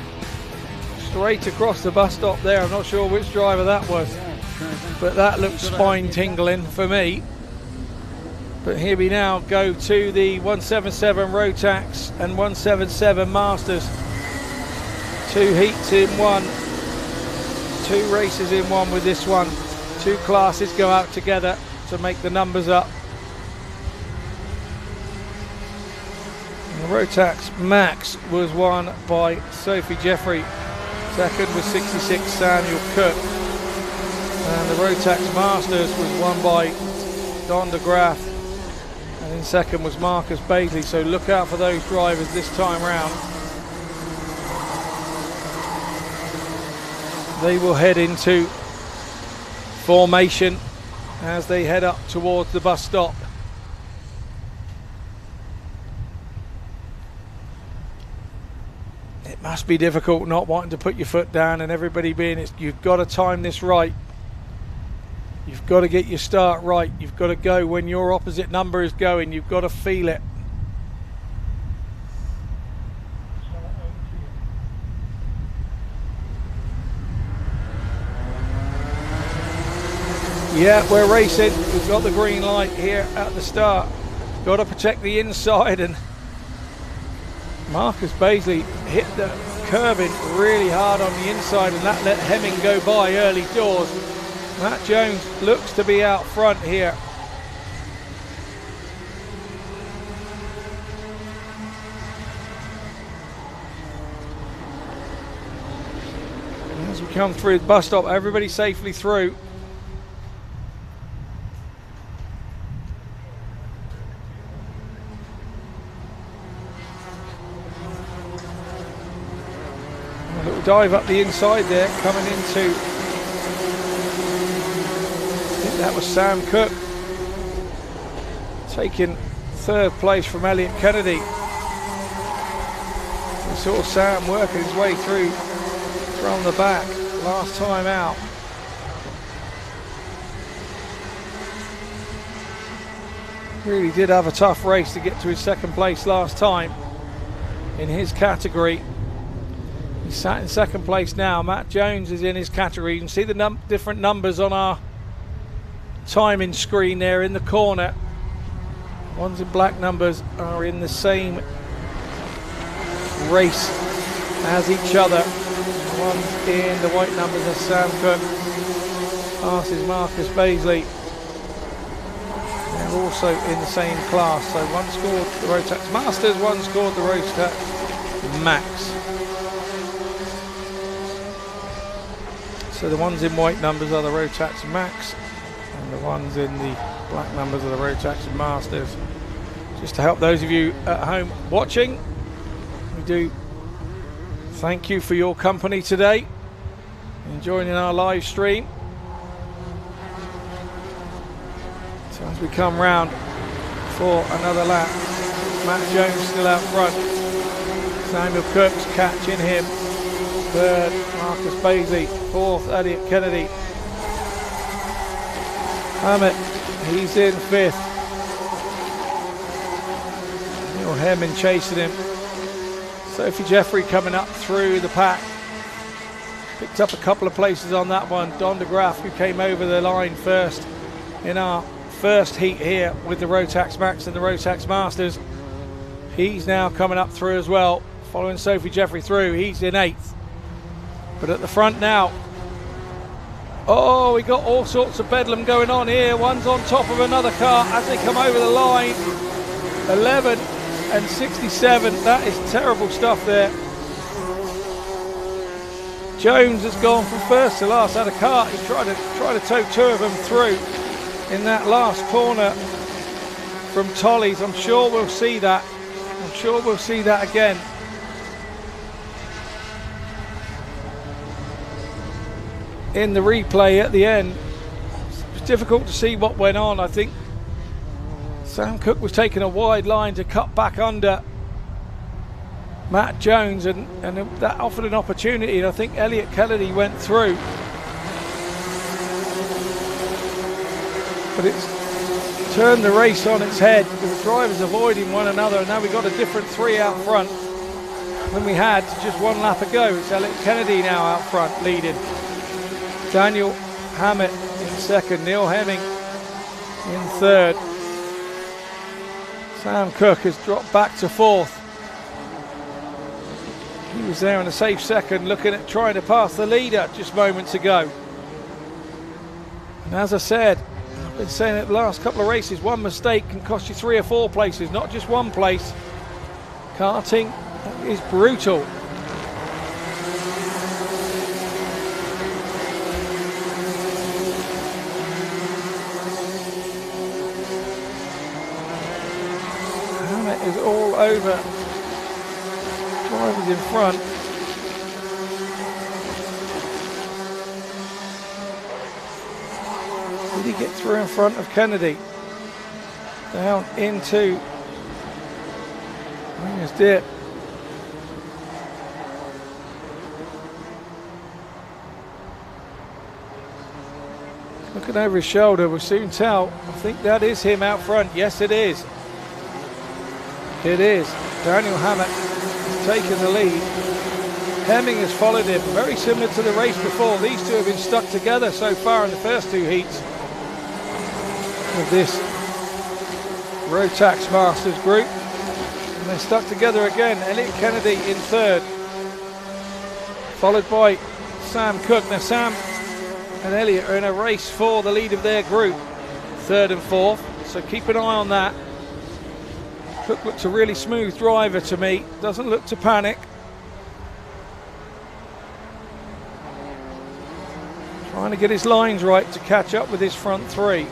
straight across the bus stop there. I'm not sure which driver that was, but that looked spine tingling for me. But here we now go to the 177 Rotax and 177 Masters. 2 heats in one, 2 races in one with this one. 2 classes go out together to make the numbers up. And the Rotax Max was won by Sophie Jeffrey. Second was 66 Samuel Cook. And the Rotax Masters was won by Don de Graaf. And in second was Marcus Baisley. So look out for those drivers this time round. They will head into formation as they head up towards the bus stop. It must be difficult not wanting to put your foot down and everybody being it. You've got to time this right. You've got to get your start right. You've got to go when your opposite number is going. You've got to feel it. Yeah, we're racing. We've got the green light here at the start. Got to protect the inside, and Marcus Baisley hit the curbing really hard on the inside, and that let Hemming go by early doors. Matt Jones looks to be out front here. As we come through the bus stop, everybody safely through. A little dive up the inside there, coming into, I think that was Sam Cook, taking third place from Elliot Kennedy. We saw Sam working his way through from the back last time out. Really did have a tough race to get to his second place last time in his category. He's sat in second place now. Matt Jones is in his category. You can see the different numbers on our timing screen there in the corner. Ones in black numbers are in the same race as each other. Ones in the white numbers are Sam Cook passes Marcus Baisley. They're also in the same class. So one scored the Rotax Masters, one scored the Rotax Max. So the ones in white numbers are the Rotax Max, and the ones in the black numbers are the Rotax Masters. Just to help those of you at home watching, we do thank you for your company today and joining our live stream. So as we come round for another lap, Matt Jones still out front. Samuel Cook's catching him. Third, Marcus Baisley. Fourth, Elliot Kennedy. Hammett, he's in fifth. Neil Hemming chasing him. Sophie Jeffrey coming up through the pack. Picked up a couple of places on that one. Don de Graaf, who came over the line first in our first heat here with the Rotax Max and the Rotax Masters. He's now coming up through as well, following Sophie Jeffrey through. He's in eighth. But at the front now, oh, we got all sorts of bedlam going on here. One's on top of another car as they come over the line. 11 and 67, that is terrible stuff there. Jones has gone from first to last, had a cart. He tried to tow 2 of them through in that last corner from Tolly's. I'm sure we'll see that. I'm sure we'll see that again. In the replay at the end, it's difficult to see what went on. I think Sam Cook was taking a wide line to cut back under Matt Jones, and that offered an opportunity, and I think Elliot Kennedy went through. But it's turned the race on its head with the drivers avoiding one another, and now we've got a different 3 out front. than we had just one lap ago. It's Elliot Kennedy now out front leading. Daniel Hammett in second, Neil Hemming in third. Sam Cook has dropped back to fourth. He was there in a safe second looking at trying to pass the leader just moments ago. And as I said, I've been saying it the last couple of races, one mistake can cost you 3 or 4 places, not just one place. Karting is brutal. Hammett is all over drivers in front. Did he get through in front of Kennedy? Down into Wingers Dip. Looking over his shoulder, we'll soon tell. I think that is him out front. Yes, it is. It is. Daniel Hammett has taken the lead. Hemming has followed him. Very similar to the race before. These two have been stuck together so far in the first 2 heats of this Rotax Masters group. And they're stuck together again. Elliot Kennedy in third, followed by Sam Cook. Now Sam and Elliot are in a race for the lead of their group, third and fourth, so keep an eye on that. Cook looks a really smooth driver to me, doesn't look to panic. Trying to get his lines right to catch up with his front 3.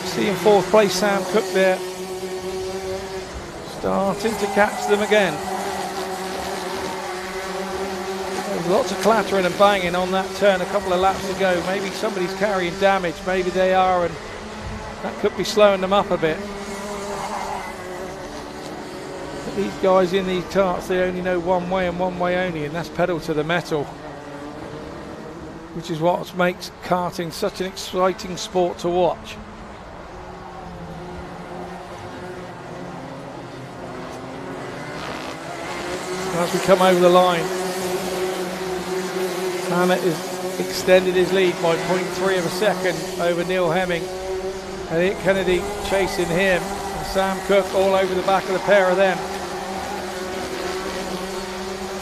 See in fourth place Sam Cook there. Starting to catch them again. There's lots of clattering and banging on that turn a couple of laps ago. Maybe somebody's carrying damage, maybe they are, and that could be slowing them up a bit. But these guys in these karts, they only know one way and one way only, and that's pedal to the metal, which is what makes karting such an exciting sport to watch. As we come over the line, Hammett has extended his lead by 0.3 of a second over Neil Hemming. Elliot Kennedy chasing him, and Sam Cook all over the back of the pair of them.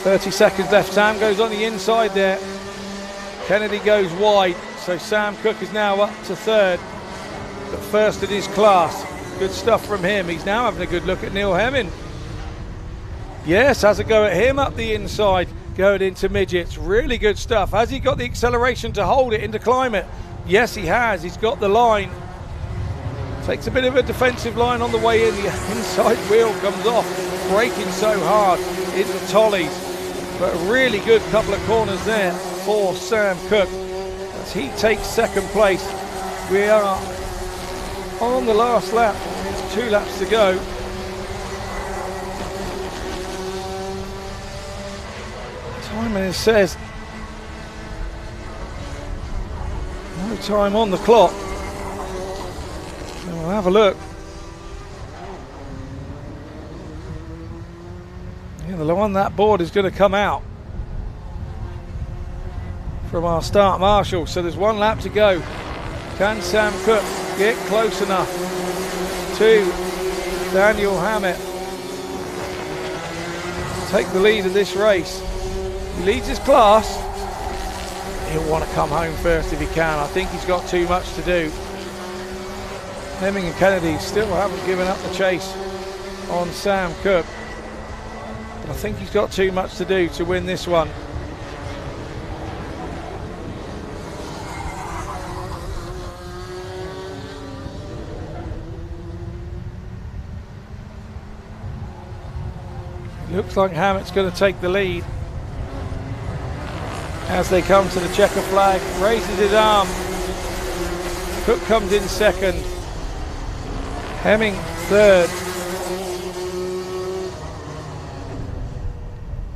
30 seconds left. Sam goes on the inside there. Kennedy goes wide, so Sam Cook is now up to third, but first in his class. Good stuff from him. He's now having a good look at Neil Hemming. Yes, has a go at him up the inside, going into midgets. Really good stuff. Has he got the acceleration to hold it into climate? Yes, he has. He's got the line. Takes a bit of a defensive line on the way in. The inside wheel comes off, braking so hard into Tollies. But a really good couple of corners there for Sam Cook as he takes second place. We are on the last lap. It's 2 laps to go. Timing says no time on the clock. And we'll have a look. Yeah, the one that board is going to come out from our start marshal. So there's 1 lap to go. Can Sam Cook get close enough to Daniel Hammett to take the lead of this race? He leads his class. He'll want to come home first if he can. I think he's got too much to do. Hemming and Kennedy still haven't given up the chase on Sam Cook. But I think he's got too much to do to win this one. It looks like Hammett's going to take the lead. As they come to the checker flag, raises his arm. Cook comes in second. Hemming third.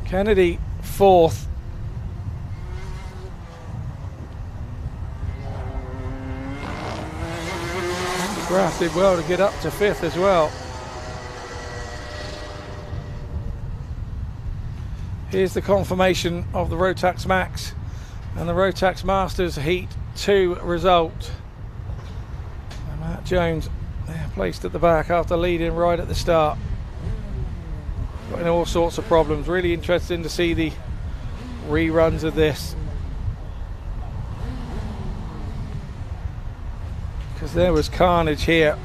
Kennedy fourth. Graff did well to get up to 5th as well. Here's the confirmation of the Rotax Max and the Rotax Masters Heat 2 result. And Matt Jones placed at the back after leading right at the start. Got in all sorts of problems. Really interesting to see the reruns of this, because there was carnage here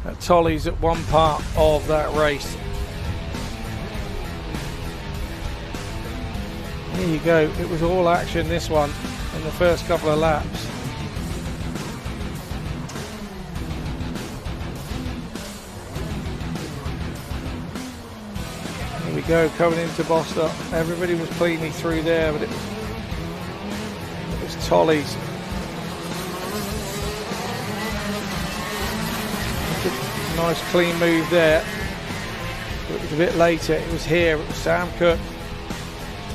at Tolly's at one part of that race. Here you go, it was all action this one in the first couple of laps. Here we go, coming into Bostock. Everybody was cleanly through there, but it was Tolly's. Nice clean move there. It was a bit later, it was here, it was Sam Cook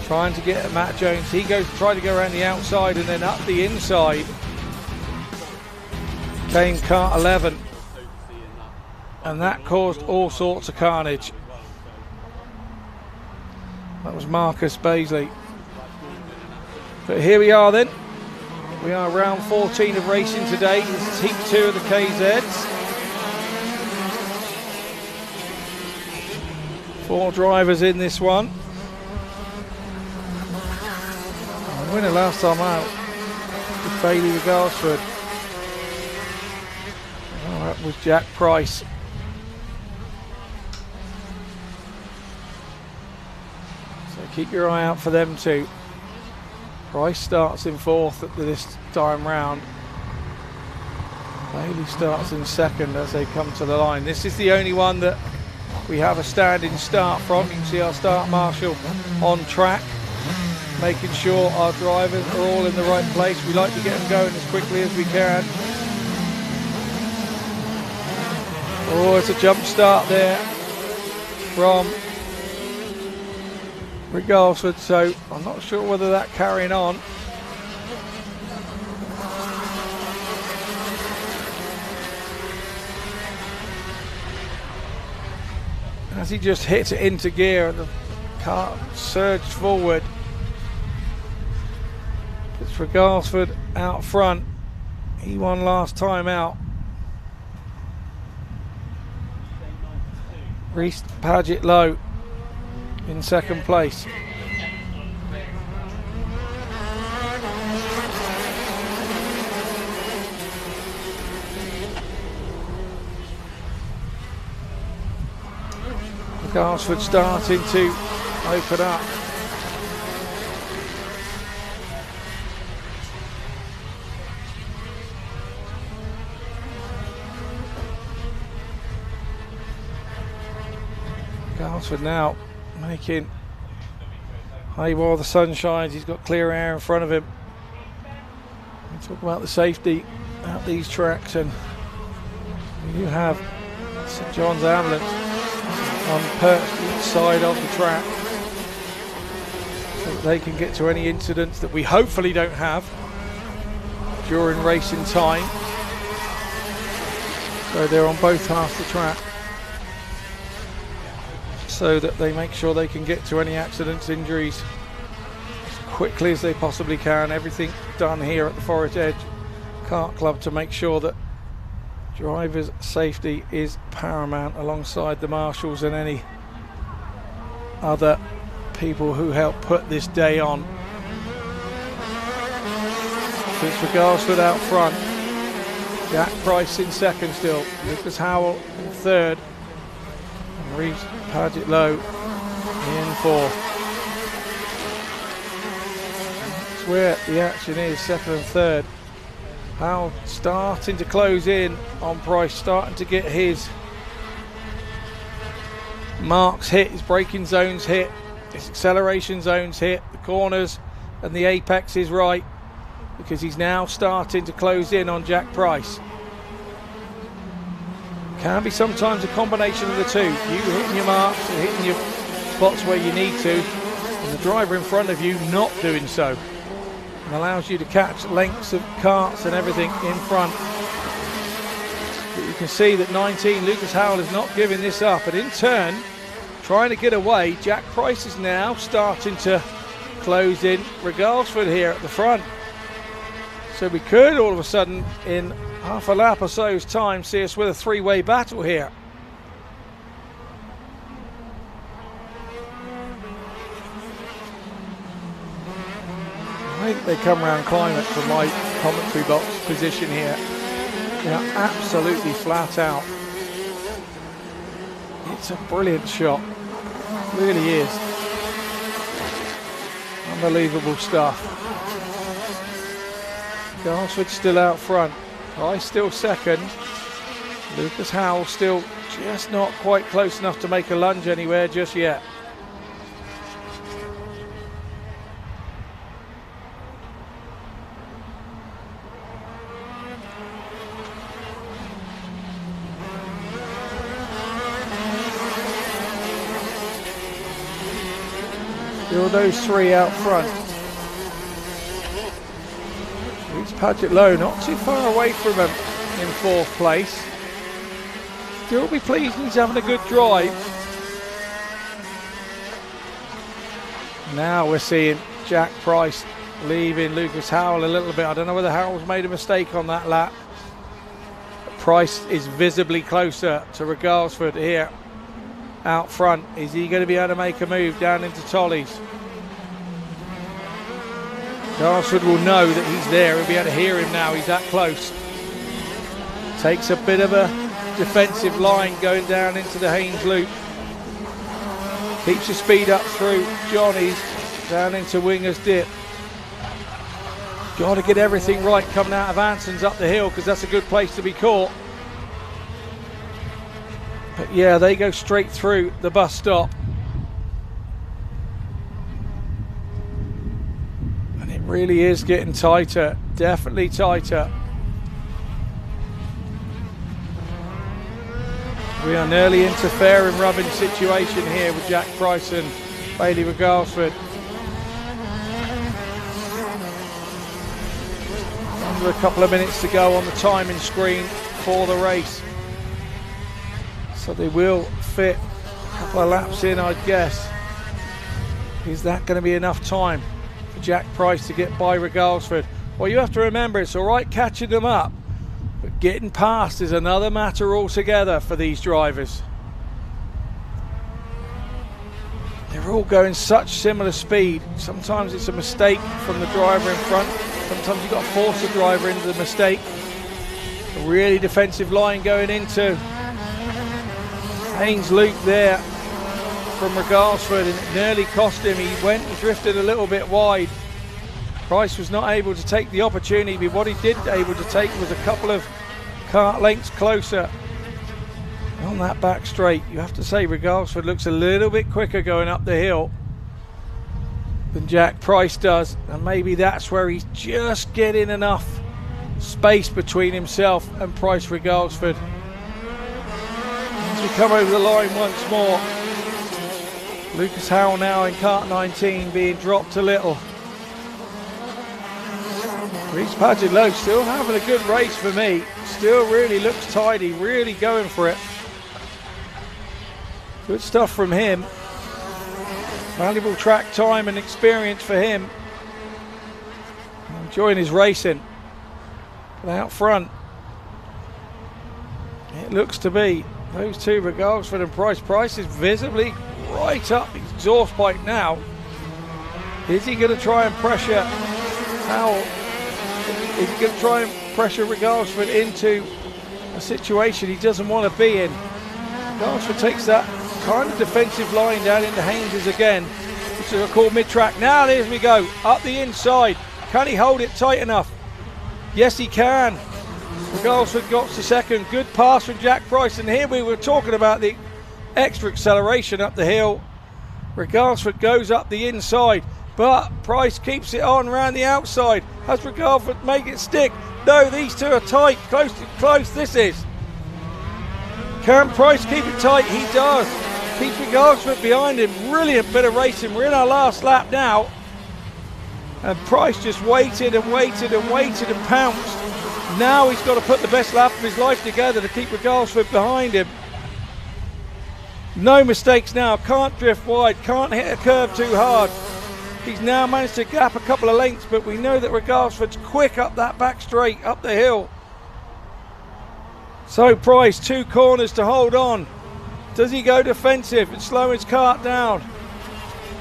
trying to get at Matt Jones. He goes to try to go around the outside, and then up the inside came Kart 11, and that caused all sorts of carnage. That was Marcus Baisley. But here we are then. We are round 14 of racing today. This is Heat 2 of the KZs. 4 drivers in this one. The winner last time out was Bailey Regalsford. Oh, that was Jack Price. So keep your eye out for them too. Price starts in 4th at this time round. Bailey starts in 2nd as they come to the line. This is the only one that we have a standing start from. You can see our start marshal on track, making sure our drivers are all in the right place. We like to get them going as quickly as we can. Oh, it's a jump start there from Regalsford, so I'm not sure whether that carrying on. As he just hit it into gear and the car surged forward. It's Regalsford out front. He won last time out. Reese Paget Lowe in 2nd place. Regalsford starting to open up. Regalsford now making hay while the sun shines. He's got clear air in front of him. We talk about the safety at these tracks, and you have St John's ambulance on perched each side of the track so that they can get to any incidents that we hopefully don't have during racing time. So they're on both halves of the track so that they make sure they can get to any accidents, injuries as quickly as they possibly can. Everything done here at the Forest Edge Kart Club to make sure that drivers' safety is paramount, alongside the marshals and any other people who help put this day on. So it's Regalsford out front, Jack Price in 2nd still, Lucas Howell in 3rd, and Reese Paget Lowe in 4th. That's where the action is, 2nd and 3rd. Howell starting to close in on Price, starting to get his marks hit, his braking zones hit, his acceleration zones hit, the corners and the apex is right, because he's now starting to close in on Jack Price. Can be sometimes a combination of the two. You hitting your marks and hitting your spots where you need to, and the driver in front of you not doing so. Allows you to catch lengths of karts and everything in front that You can see that 19, Lucas Howell, is not giving this up, and in turn, trying to get away. Jack Price is now starting to close in Regalsford here at the front. So we could all of a sudden, in half a lap or so's time, see us with a three-way battle here. I think they come round climate from my commentary box position here. They are absolutely flat out. It's a brilliant shot, it really is. Unbelievable stuff. Garsford still out front, Price still second. Lucas Howell still just not quite close enough to make a lunge anywhere just yet. Still those three out front. It's Paget Lowe, not too far away from him in fourth place. Still be pleased he's having a good drive. Now we're seeing Jack Price leaving Lucas Howell a little bit. I don't know whether Howell's made a mistake on that lap. Price is visibly closer to Regalsford here out front. Is he going to be able to make a move down into Tolly's? Garsford will know that he's there. He'll be able to hear him now. He's that close. Takes a bit of a defensive line going down into the Haynes Loop. Keeps the speed up through Johnny's down into Winger's Dip. Got to get everything right coming out of Anson's up the hill, because that's a good place to be caught. But yeah, they go straight through the bus stop. And it really is getting tighter, definitely tighter. We are nearly into fair and rubbing situation here with Jack Price and Bailey Regalsford. Under a couple of minutes to go on the timing screen for the race. So they will fit a couple of laps in, I'd guess. Is that going to be enough time for Jack Price to get by Regalsford? Well, you have to remember, it's all right catching them up, but getting past is another matter altogether for these drivers. They're all going such similar speed. Sometimes it's a mistake from the driver in front. Sometimes you've got to force the driver into the mistake. A really defensive line going into Haynes Loop there from Regalsford, and it nearly cost him. He drifted a little bit wide. Price was not able to take the opportunity, but what he did able to take was a couple of kart lengths closer on that back straight. You have to say Regalsford looks a little bit quicker going up the hill than Jack Price does, and maybe that's where he's just getting enough space between himself and Price Regalsford. As we come over the line once more, Lucas Howell now in kart 19 being dropped a little. Reece Paget Lowe still having a good race for me. Still really looks tidy, really going for it. Good stuff from him. Valuable track time and experience for him. Enjoying his racing. But out front, it looks to be those two, Regalsford and Price. Price is visibly right up his exhaust pipe now. Is he going to try and pressure Howell? Is he going to try and pressure Regalsford into a situation he doesn't want to be in? Regalsford takes that kind of defensive line down into Haynes's again, which is a call mid-track. Now there we go, up the inside. Can he hold it tight enough? Yes, he can. Regalsford got to second. Good pass from Jack Price, and here we were talking about the extra acceleration up the hill. Regalsford goes up the inside, but Price keeps it on around the outside. Has Regalsford make it stick? No, these two are tight. Close to close this is. Can Price keep it tight? He does. Keeps Regalsford behind him. Brilliant bit of racing. We're in our last lap now. And Price just waited and waited and waited and pounced. Now he's got to put the best lap of his life together to keep Regalsford behind him. No mistakes now, can't drift wide, can't hit a curve too hard. He's now managed to gap a couple of lengths, but we know that Regalsford's quick up that back straight, up the hill. So Price, 2 corners to hold on. Does he go defensive and slow his kart down?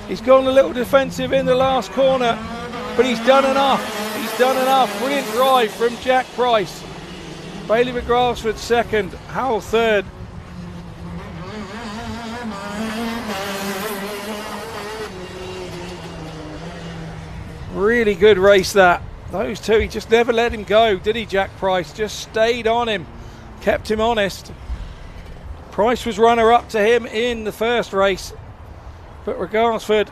He's gone a little defensive in the last corner, but he's done enough. He's done enough. Brilliant drive from Jack Price. Bailey Regalsford second, Howell third. Really good race that. Those two, he just never let him go, did he, Jack Price? Just stayed on him, kept him honest. Price was runner-up to him in the first race, but Regalsford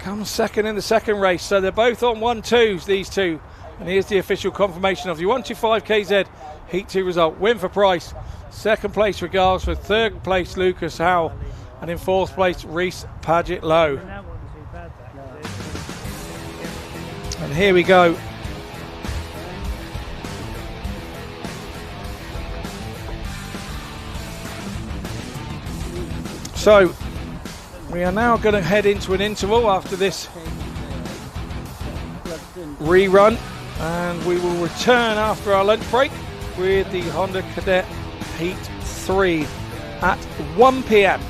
comes second in the second race. So they're both on 1-2s, these two. And here's the official confirmation of the 125 KZ Heat 2 result. Win for Price. Second place Regalsford. Third place Lucas Howell. And in fourth place Reese Paget-Lowe. And here we go. So we are now going to head into an interval after this rerun, and we will return after our lunch break with the Honda Cadet Heat 3 at 1 p.m.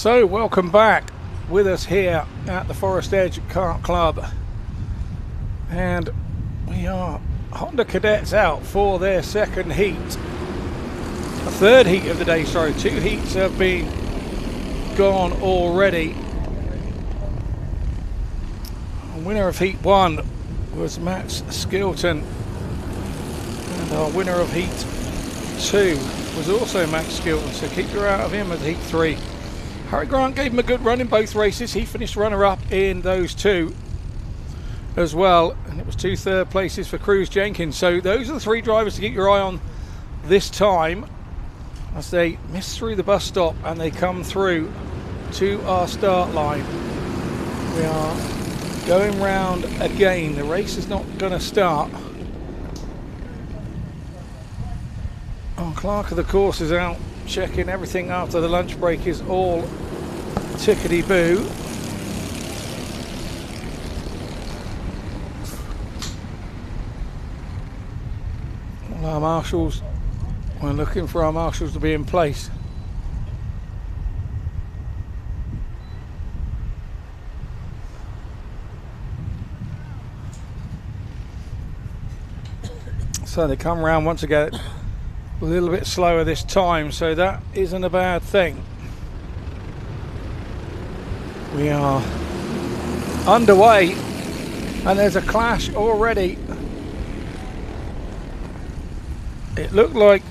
So welcome back with us here at the Forest Edge Kart Club, and we are Honda Cadets out for their second heat, a third heat of the day. Sorry, 2 heats have been gone already. The winner of heat 1 was Max Skilton, and our winner of heat 2 was also Max Skilton, so keep your eye out of him as heat 3. Harry Grant gave him a good run in both races. He finished runner-up in those 2 as well, and it was 2 third places for Cruz Jenkins. So those are the 3 drivers to keep your eye on this time as they miss through the bus stop and they come through to our start line. We are going round again. The race is not going to start. Our clerk of the course is out checking everything after the lunch break is all tickety-boo. All our marshals, we're looking for our marshals to be in place. So they come round once again a little bit slower this time, so that isn't a bad thing. We are underway and there's a clash already. It looked like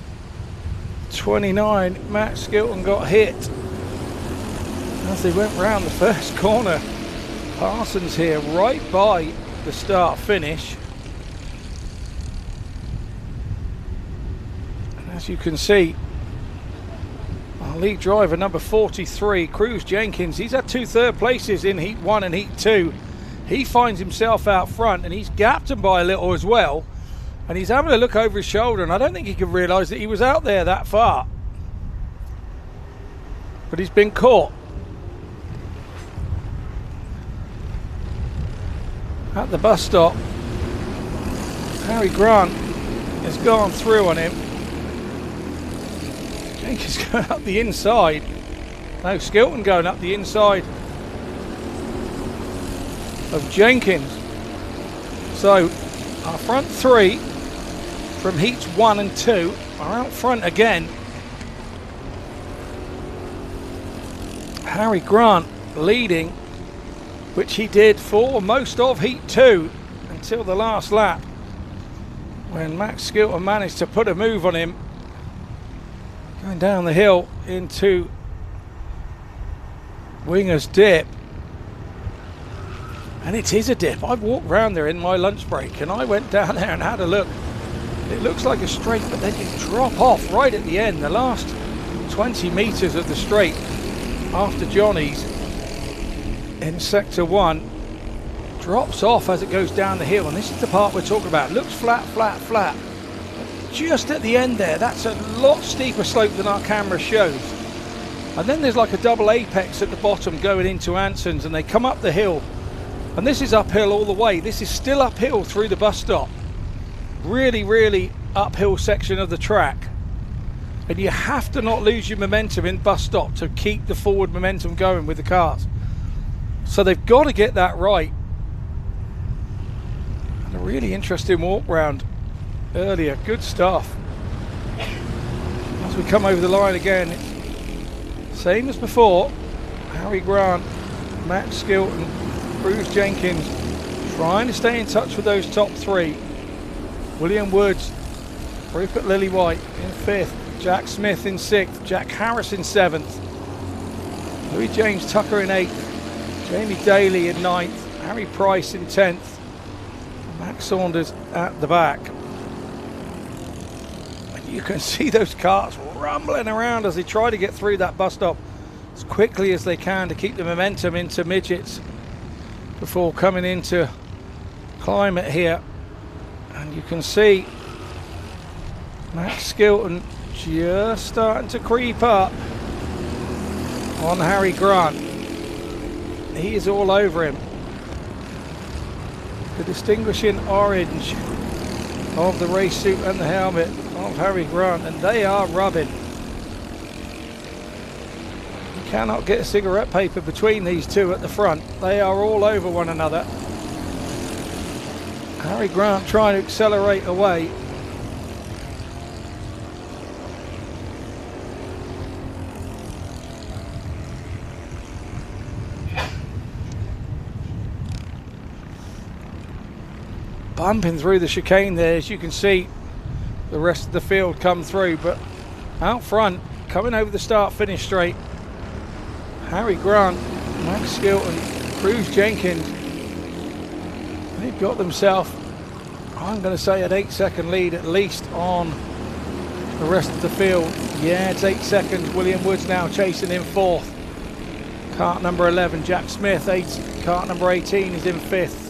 29 Matt Skilton got hit as they went round the first corner. Parsons here right by the start finish. As you can see, our lead driver number 43, Cruz Jenkins, he's had 2 third places in heat 1 and heat 2. He finds himself out front and he's gapped him by a little as well, and he's having a look over his shoulder, and I don't think he could realise that he was out there that far, but he's been caught. At the bus stop, Harry Grant has gone through on him. Jenkins going up the inside. No, Skilton going up the inside of Jenkins. So our front 3 from heats 1 and 2 are out front again. Harry Grant leading, which he did for most of heat 2 until the last lap, when Max Skilton managed to put a move on him going down the hill into Winger's Dip. And it is a dip. I've walked around there in my lunch break and I went down there and had a look. It looks like a straight, but then you drop off right at the end. The last 20 metres of the straight after Johnny's in sector 1 drops off as it goes down the hill, and this is the part we're talking about. It looks flat, flat, flat. Just at the end there, that's a lot steeper slope than our camera shows. And then there's like a double apex at the bottom going into Anson's, and they come up the hill. And this is uphill all the way. This is still uphill through the bus stop. Really, really uphill section of the track. And you have to not lose your momentum in bus stop to keep the forward momentum going with the cars. So they've got to get that right. And a really interesting walk round earlier. Good stuff. As we come over the line again, it's same as before. Harry Grant, Matt Skilton, Cruz Jenkins trying to stay in touch with those top 3. William Woods, Rupert Lillywhite in 5th, Jack Smith in 6th, Jack Harris in 7th, Louis James Tucker in 8th, Jamie Daly in 9th, Harry Price in 10th, Max Saunders at the back. And you can see those cars rumbling around as they try to get through that bus stop as quickly as they can to keep the momentum into midgets before coming into climate here. And you can see Max Skilton just starting to creep up on Harry Grant. He is all over him. The distinguishing orange of the race suit and the helmet of Harry Grant, and they are rubbing. Cannot get a cigarette paper between these two at the front. They are all over one another. Harry Grant trying to accelerate away. Bumping through the chicane there, as you can see the rest of the field come through, but out front, coming over the start-finish straight, Harry Grant, Max Skilton, Cruz Jenkins, they've got themselves, I'm going to say, an 8-second lead at least on the rest of the field. Yeah, it's 8 seconds. William Woods now chasing in fourth. Kart number 11, Jack Smith, kart number 18 is in fifth.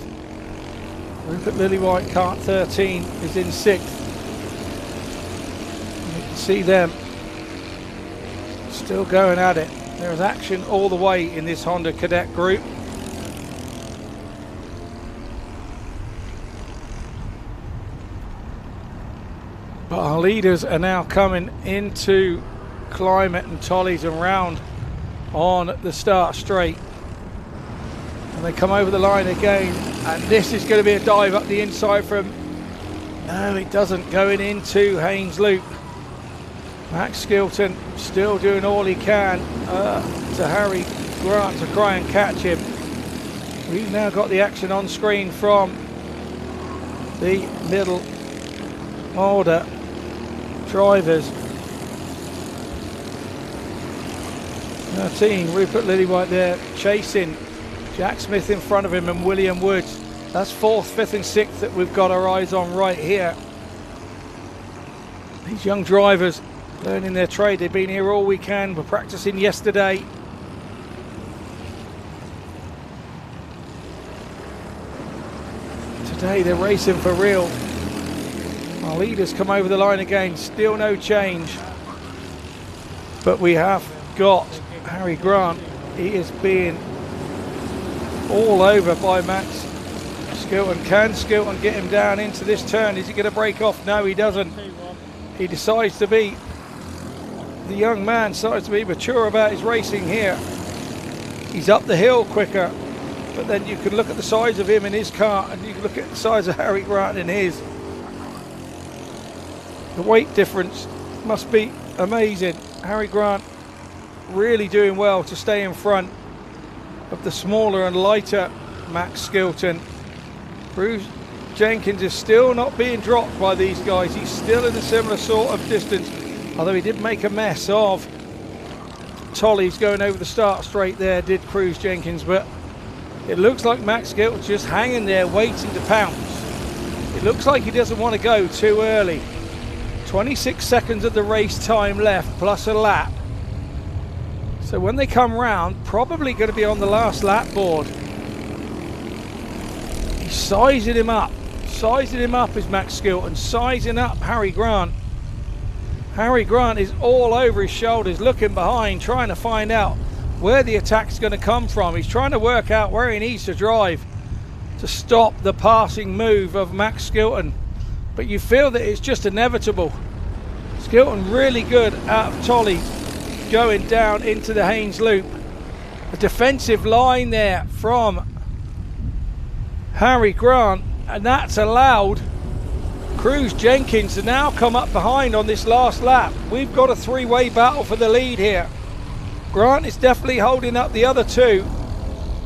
Rupert Lillywhite, kart 13, is in sixth. You can see them still going at it. There is action all the way in this Honda Cadet group. But our leaders are now coming into Climate and Tollies and round on the start straight. And they come over the line again, and this is going to be a dive up the inside from, no it doesn't, going into Haynes Loop. Max Skilton still doing all he can to Harry Grant to try and catch him. We've now got the action on screen from the middle order drivers. 13, Rupert Lillywhite there chasing Jack Smith in front of him, and William Woods. That's fourth, fifth and sixth that we've got our eyes on right here. These young drivers learning their trade. They've been here all weekend. We're practicing yesterday. Today they're racing for real. Our leaders come over the line again. Still no change. But we have got Harry Grant. He is being all over by Max Skilton. Can Skilton get him down into this turn? Is he going to break off? No, he doesn't. He decides to be, the young man decides to be mature about his racing here. He's up the hill quicker, but then you can look at the size of him in his car, and you can look at the size of Harry Grant in his. The weight difference must be amazing. Harry Grant really doing well to stay in front of the smaller and lighter Max Skilton. Cruz Jenkins is still not being dropped by these guys. He's still in a similar sort of distance, although he did make a mess of Tollies going over the start straight there, did Cruz Jenkins, but it looks like Max Skilton's just hanging there waiting to pounce. It looks like he doesn't want to go too early. 26 seconds of the race time left plus a lap. So when they come round, probably going to be on the last lap board. He's sizing him up. Sizing him up is Max Skilton. Sizing up Harry Grant. Harry Grant is all over his shoulders, looking behind, trying to find out where the attack's going to come from. He's trying to work out where he needs to drive to stop the passing move of Max Skilton. But you feel that it's just inevitable. Skilton really good out of Tolly, going down into the Haynes Loop. A defensive line there from Harry Grant, and that's allowed Cruz Jenkins to now come up behind on this last lap. We've got a three-way battle for the lead here. Grant is definitely holding up the other two.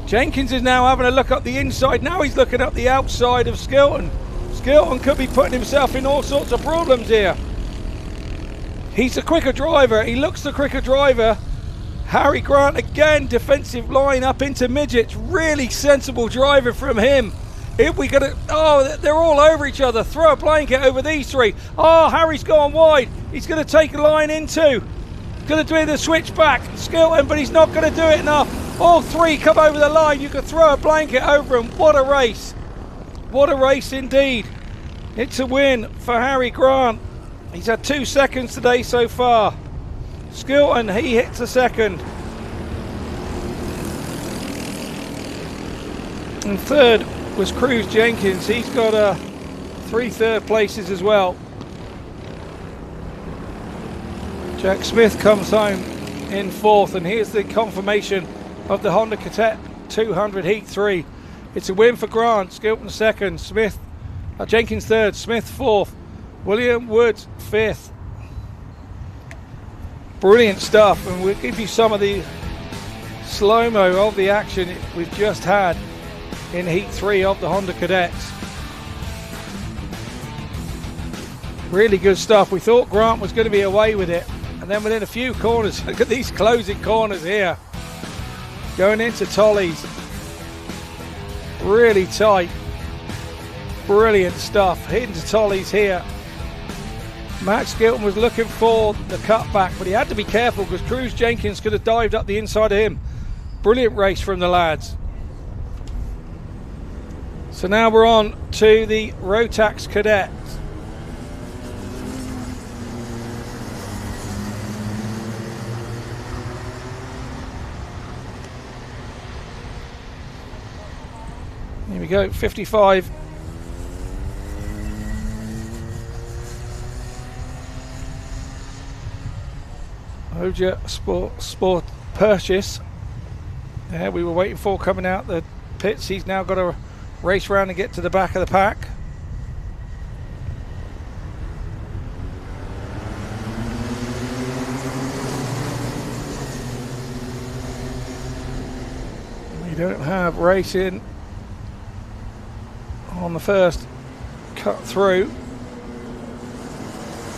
Jenkins is now having a look up the inside. Now he's looking up the outside of Skilton. Skilton could be putting himself in all sorts of problems here. He's the quicker driver. He looks the quicker driver. Harry Grant again, defensive line up into midgets. Really sensible driver from him. If we got to, oh, they're all over each other. Throw a blanket over these three. Oh, Harry's gone wide. He's going to take a line into. Going to do the switchback. Skilton, but he's not going to do it enough. All three come over the line. You could throw a blanket over them. What a race. What a race indeed. It's a win for Harry Grant. He's had 2 seconds today so far. Skilton, he hits a second. And third was Cruz Jenkins. He's got 3 third places as well. Jack Smith comes home in fourth, and here's the confirmation of the Honda Cadet 200 Heat 3. It's a win for Grant, Skilton second, Jenkins third, Smith fourth, William Woods fifth. Brilliant stuff, and we'll give you some of the slow-mo of the action we've just had in Heat 3 of the Honda Cadets. Really good stuff. We thought Grant was going to be away with it, and then within a few corners, look at these closing corners here, going into Tollies, really tight, brilliant stuff, hitting to Tollies here. Max Skilton was looking for the cutback, but he had to be careful because Cruz Jenkins could have dived up the inside of him. Brilliant race from the lads. So now we're on to the Rotax Cadet. Here we go, 55. Oja Sport Purchase. Yeah, we were waiting for coming out the pits. He's now got to race around and get to the back of the pack. We don't have racing on the first cut through.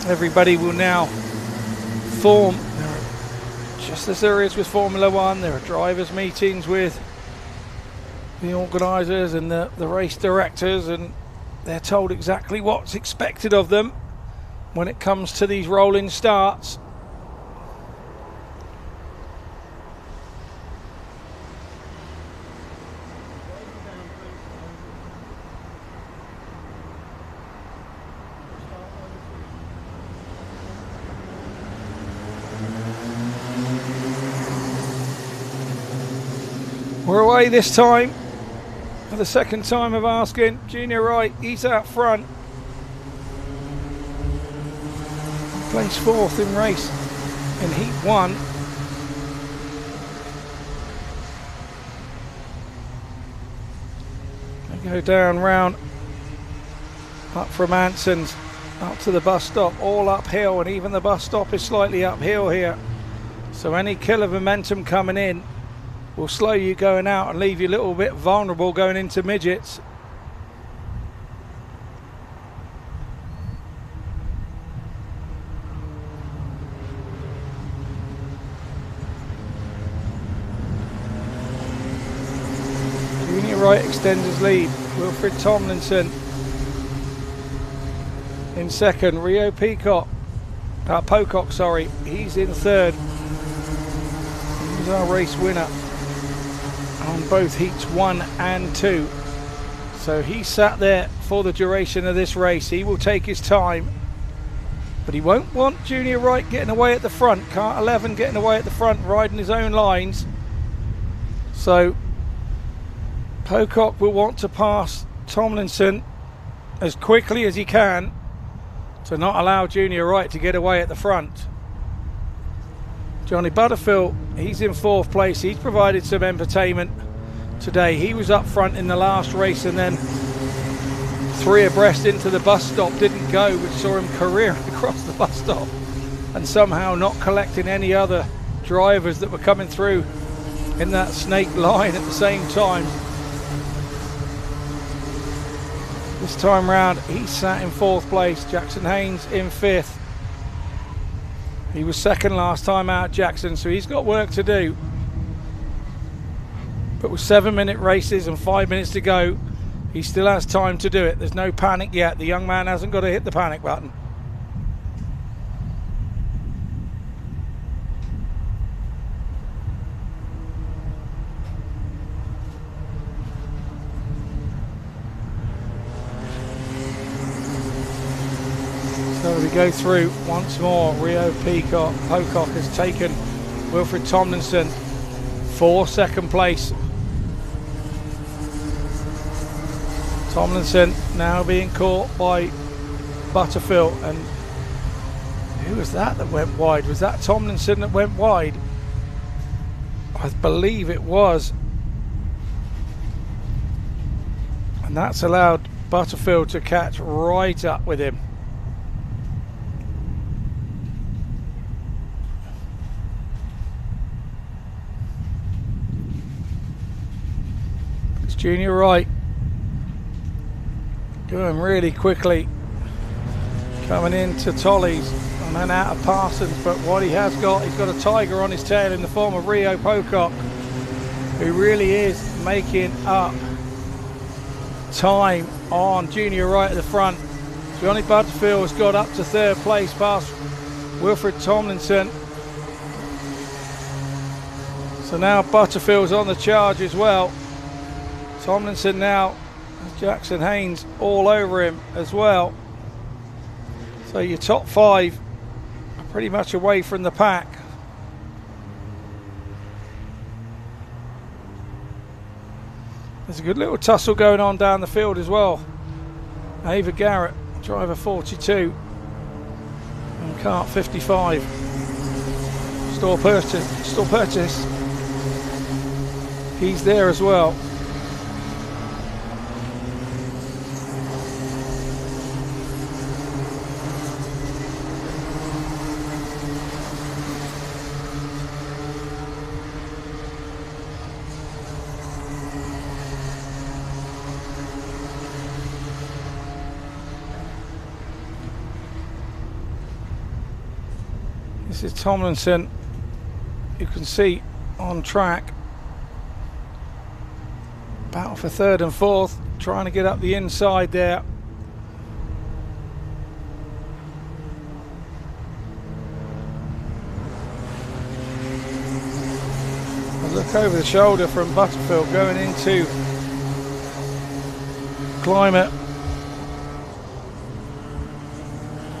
Everybody will now form, just as there is with Formula One. There are drivers' meetings with the organisers and the race directors, and they're told exactly what's expected of them when it comes to these rolling starts. We're away this time for the second time of asking. Junior Wright, he's out front. Placed fourth in race in Heat 1. They go down round up from Anson's up to the bus stop, all uphill, and even the bus stop is slightly uphill here. So any kill of momentum coming in will slow you going out and leave you a little bit vulnerable going into midgets. Junior Wright extends his lead. Wilfred Tomlinson in second. Rio Pocock, sorry, he's in third. He's our race winner on both heats 1 and 2. So he sat there for the duration of this race. He will take his time, but he won't want Junior Wright getting away at the front. Kart 11 getting away at the front, riding his own lines. So Pocock will want to pass Tomlinson as quickly as he can to not allow Junior Wright to get away at the front. Johnny Butterfield, he's in fourth place. He's provided some entertainment today. He was up front in the last race, and then three abreast into the bus stop didn't go, which saw him career across the bus stop and somehow not collecting any other drivers that were coming through in that snake line at the same time. This time round, he sat in fourth place. Jackson Haynes in fifth. He was second last time out, Jackson, so he's got work to do. But with 7-minute races and 5 minutes to go, he still has time to do it. There's no panic yet. The young man hasn't got to hit the panic button. So we go through once more. Rio Pocock has taken Wilfred Tomlinson for second place. Tomlinson now being caught by Butterfield, and who was that went wide? Was that Tomlinson that went wide? I believe it was. And that's allowed Butterfield to catch right up with him. It's Junior Wright going really quickly, coming into Tollies and then out of Parsons, but what he has got, he's got a tiger on his tail in the form of Rio Pocock, who really is making up time on Junior Wright at the front. Johnny Butterfield has got up to third place past Wilfred Tomlinson. So now Butterfield's on the charge as well. Tomlinson now, Jackson Haynes all over him as well. So your top five are pretty much away from the pack. There's a good little tussle going on down the field as well. Ava Garrett, driver 42, and Kart 55. Store purchase. He's there as well. This is Tomlinson, you can see on track. Battle for third and fourth, trying to get up the inside there. A look over the shoulder from Butterfield going into Climate.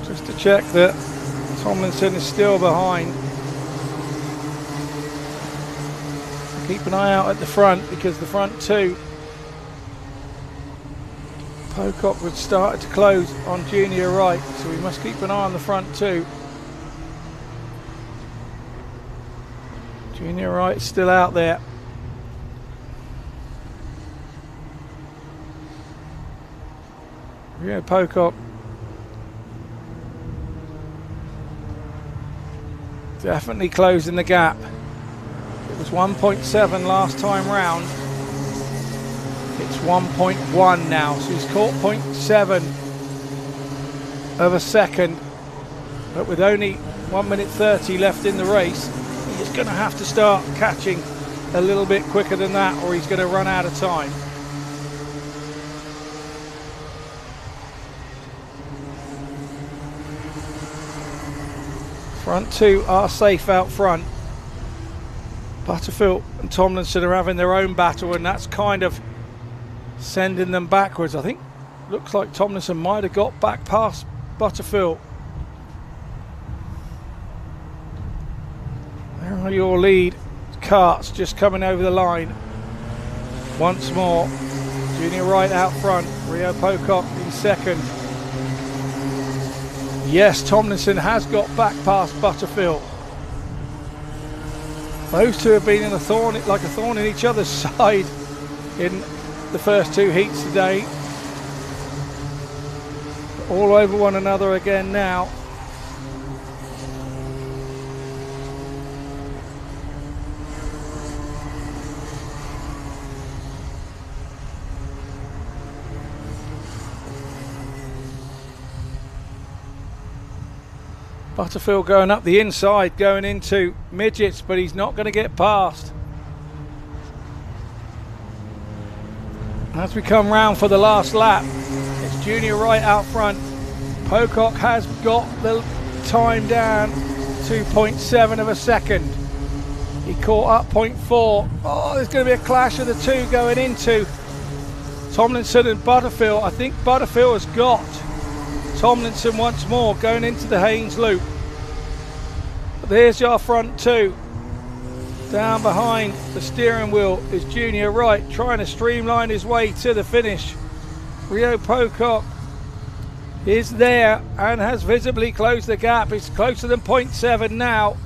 Just to check that Tomlinson is still behind. Keep an eye out at the front, because the front two, Pocock would start to close on Junior Wright, so we must keep an eye on the front two. Junior Wright still out there. Rio Pocock definitely closing the gap. It was 1.7 last time round. It's 1.1 now, so he's caught 0.7 of a second, but with only 1 minute 30 left in the race, he's going to have to start catching a little bit quicker than that, or he's going to run out of time. Front two are safe out front. Butterfield and Tomlinson are having their own battle, and that's kind of sending them backwards. I think looks like Tomlinson might have got back past Butterfield. There are your lead karts just coming over the line once more. Junior Wright out front, Rio Pocock in second. Yes, Tomlinson has got back past Butterfield. Those two have been in like a thorn in each other's side in the first two heats today. All over one another again now. Butterfield going up the inside, going into midgets, but he's not going to get past. As we come round for the last lap, it's Junior Wright out front. Pocock has got the time down to 0.7 of a second. He caught up 0.4. Oh, there's going to be a clash of the two going into Tomlinson and Butterfield. I think Butterfield has got Tomlinson once more going into the Haynes loop. But there's your front two. Down behind the steering wheel is Junior Wright, trying to streamline his way to the finish. Rio Pocock is there and has visibly closed the gap. It's closer than 0.7 now.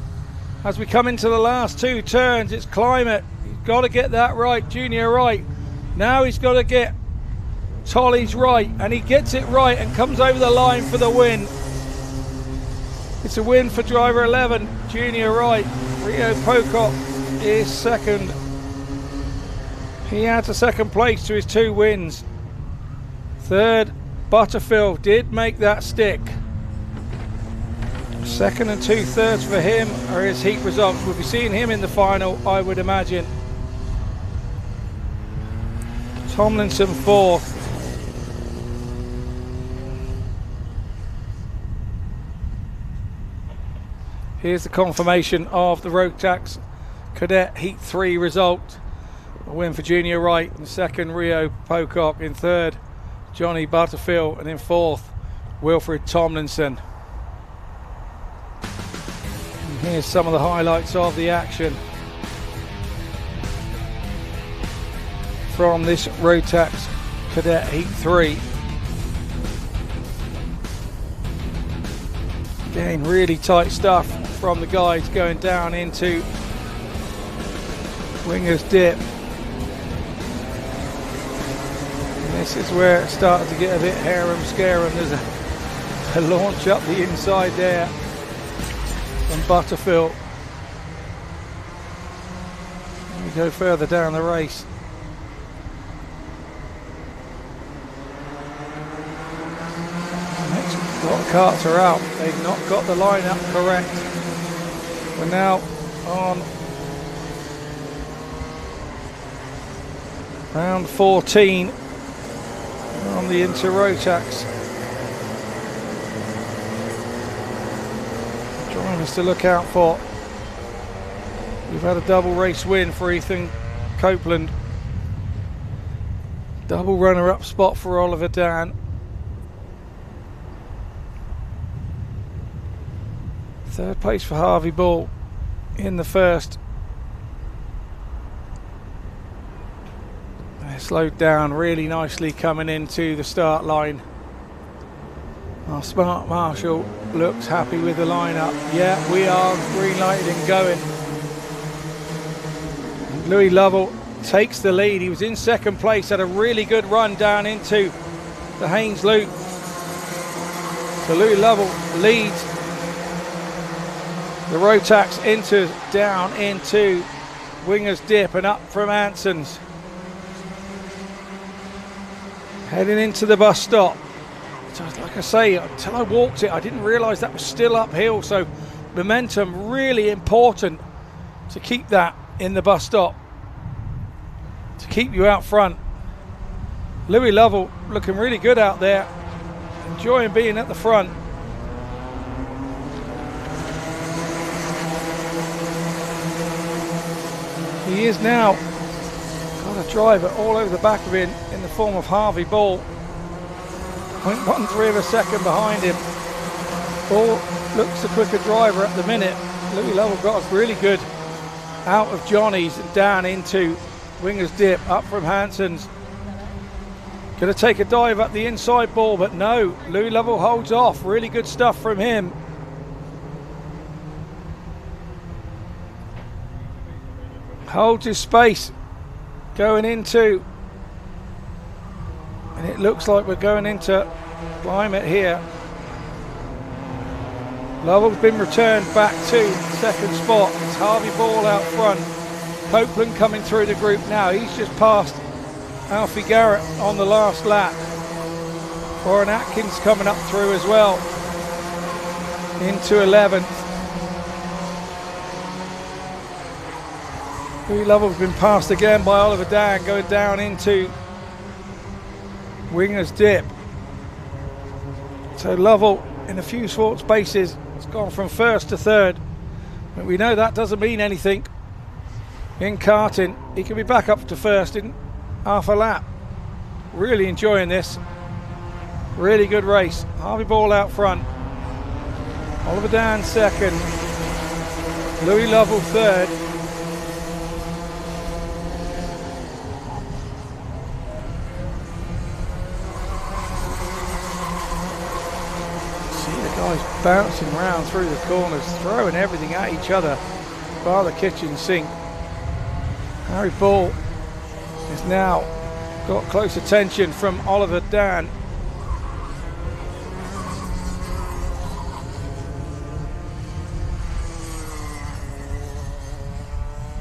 As we come into the last 2 turns, it's Climate. He's got to get that right, Junior right. Now he's got to get Tolly's right, and he gets it right and comes over the line for the win. It's a win for driver 11, Junior right. Rio Pocock is second. He adds a second place to his 2 wins. Third, Butterfield did make that stick. Second and 2/3 for him are his heat results. We'll be seeing him in the final, I would imagine. Tomlinson 4th. Here's the confirmation of the Rotax Cadet Heat 3 result. A win for Junior Wright in second, Rio Pocock in third, Johnny Butterfield, and in fourth, Wilfred Tomlinson. And here's some of the highlights of the action from this Rotax Cadet Heat 3. Again, really tight stuff from the guys going down into Winger's Dip. And this is where it started to get a bit harum-scarum. There's a launch up the inside there from Butterfield. We go further down the race. A lot of karts are out. They've not got the lineup correct. We're now on round 14 on the Inter Rotax. Drivers to look out for. We've had a double race win for Ethan Copeland. Double runner-up spot for Oliver Dan. Third place for Harvey Ball in the first. They slowed down really nicely coming into the start line. Our smart marshal looks happy with the lineup. Yeah, we are green lighted and going. And Louis Lovell takes the lead. He was in second place, had a really good run down into the Haynes Loop. So Louis Lovell leads the Rotax Inter down into Winger's Dip and up from Anson's. Heading into the bus stop. So like I say, until I walked it, I didn't realise that was still uphill. So momentum really important to keep that in the bus stop, to keep you out front. Louis Lovell looking really good out there, enjoying being at the front. He is now got a driver all over the back of him in the form of Harvey Ball. 0.13 of a second behind him. Ball looks the quicker driver at the minute. Louis Lovell got us really good out of Johnny's and down into Winger's Dip, up from Hanson's. Going to take a dive up the inside ball, but no, Louis Lovell holds off. Really good stuff from him. Holds his space going into, and it looks like we're going into Climate here. Lovell's been returned back to second spot. It's Harvey Ball out front. Copeland coming through the group now. He's just passed Alfie Garrett on the last lap. Warren Atkins coming up through as well into 11th. Louis Lovell's been passed again by Oliver Dan, going down into Winger's Dip. So Lovell in a few short spaces has gone from first to third, but we know that doesn't mean anything in karting. He can be back up to first in half a lap. Really enjoying this. Really good race. Harvey Ball out front, Oliver Dan second, Louis Lovell third. Bouncing around through the corners, throwing everything at each other. bar the kitchen sink. Harry Ball has now got close attention from Oliver Dan.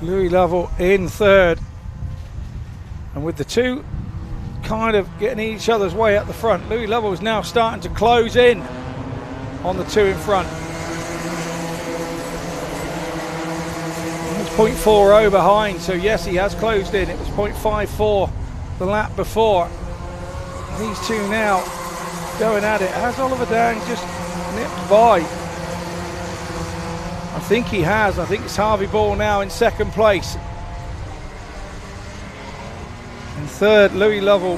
Louis Lovell in third, and with the two kind of getting each other's way at the front, Louis Lovell is now starting to close in on the two in front. It's 0.40 behind, so yes, he has closed in. It was 0.54 the lap before. These two now going at it. Has Oliver Dan just nipped by? I think he has. I think it's Harvey Ball now in second place. In third, Louis Lovell.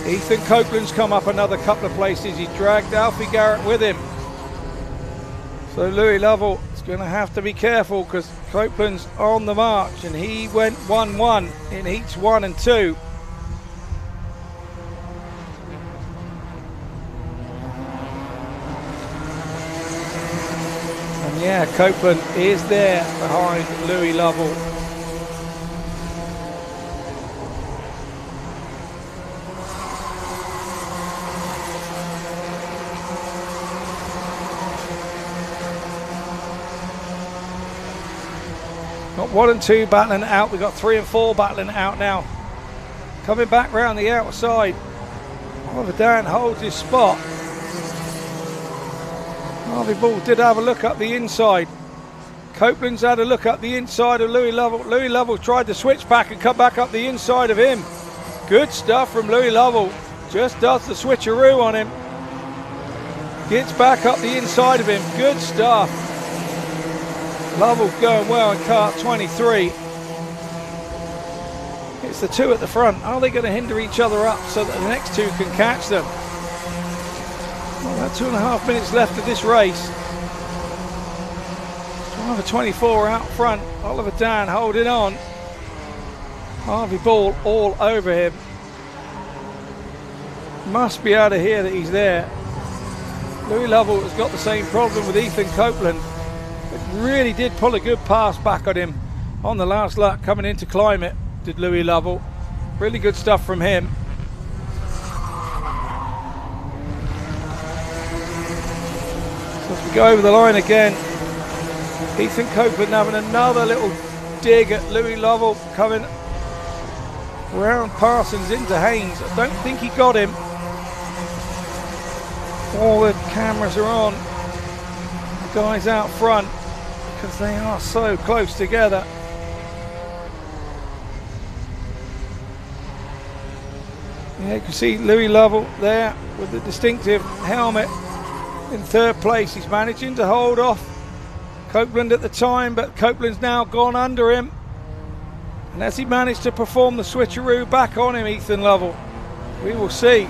Ethan Copeland's come up another couple of places. He dragged Alfie Garrett with him. So Louis Lovell is going to have to be careful because Copeland's on the march, and he went 1-1 in heats 1 and 2. Yeah, Copeland is there behind Louis Lovell. Got 1 and 2 battling it out. We've got 3 and 4 battling it out now. Coming back round the outside. Oliver Dan holds his spot. Harvey Ball did have a look up the inside. Copeland's had a look up the inside of Louis Lovell. Louis Lovell tried to switch back and come back up the inside of him. Good stuff from Louis Lovell. Just does the switcheroo on him. Gets back up the inside of him. Good stuff. Lovell's going well in kart 23. It's the two at the front. Are they going to hinder each other up so that the next two can catch them? Well, about 2.5 minutes left of this race. Driver 24 out front. Oliver Dan holding on. Harvey Ball all over him. Must be able to hear that he's there. Louis Lovell has got the same problem with Ethan Copeland. But really did pull a good pass back on him on the last lap coming into climb it, did Louis Lovell. Really good stuff from him. As we go over the line again, Ethan Copeland having another little dig at Louis Lovell, coming around Parsons into Haynes. I don't think he got him. All the cameras are on the guys out front because they are so close together. Yeah, you can see Louis Lovell there with the distinctive helmet in third place. He's managing to hold off Copeland at the time, but Copeland's now gone under him. And has he managed to perform the switcheroo back on him, Ethan Lovell? We will see.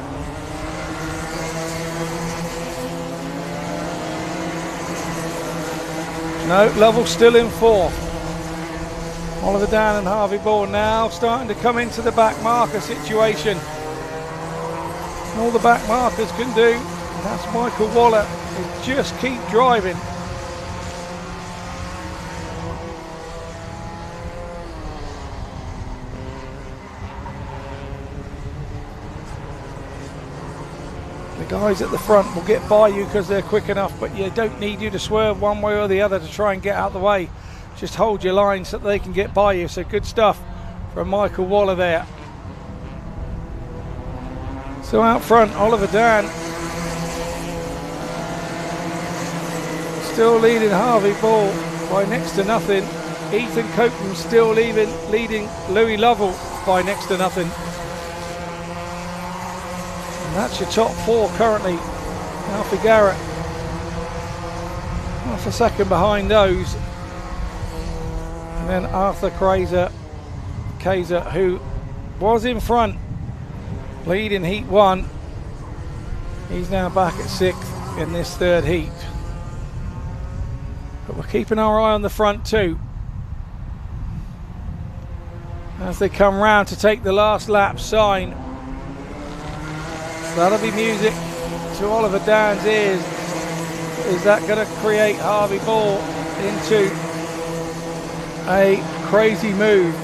No, Lovell still in fourth. Oliver Dan and Harvey Ball now starting to come into the back marker situation. And all the back markers can do, and that's Michael Waller, is just keep driving. The guys at the front will get by you because they're quick enough, but you don't need you to swerve one way or the other to try and get out of the way. Just hold your line so that they can get by you. So good stuff from Michael Waller there. So out front, Oliver Dan still leading Harvey Ball by next to nothing. Ethan Copeland still leading Louis Lovell by next to nothing. And that's your top four currently. Alfie Garrett half a second behind those. And then Arthur Kaiser, who was in front, leading heat one. He's now back at sixth in this third heat. But we're keeping our eye on the front too, as they come round to take the last lap sign. That'll be music to Oliver Dan's ears. Is that going to create Harvey Ball into a crazy move.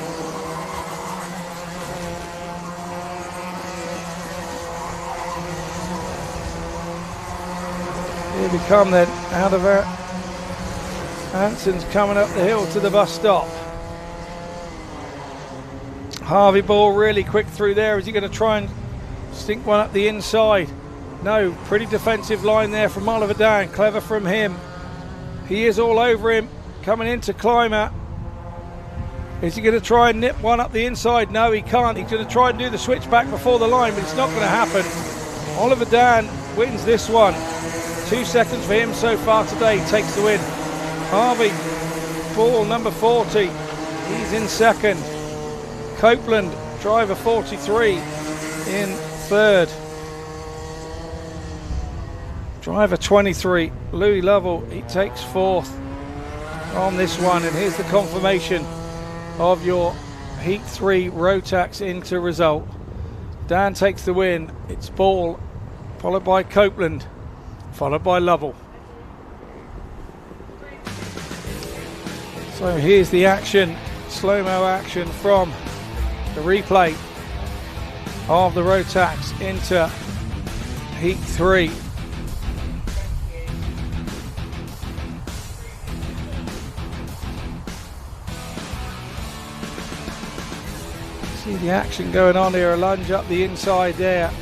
Here we come then, out of it. Hanson's coming up the hill to the bus stop. Harvey Ball really quick through there. Is he going to try and stink one up the inside? No, pretty defensive line there from Oliver Dan. Clever from him. He is all over him, coming into climber. Is he going to try and nip one up the inside? No, he can't. He's going to try and do the switchback before the line, but it's not going to happen. Oliver Dan wins this one. 2 seconds for him so far today, takes the win. Harvey Ball, number 40, he's in second. Copeland, driver 43, in third. Driver 23, Louis Lovell, he takes fourth on this one. And here's the confirmation of your Heat 3 Rotax Inter result. Dan takes the win. It's Ball, followed by Copeland, followed by Lovell. So here's the action, slow-mo action from the replay of the Rotax Inter Heat 3. See the action going on here, a lunge up the inside there.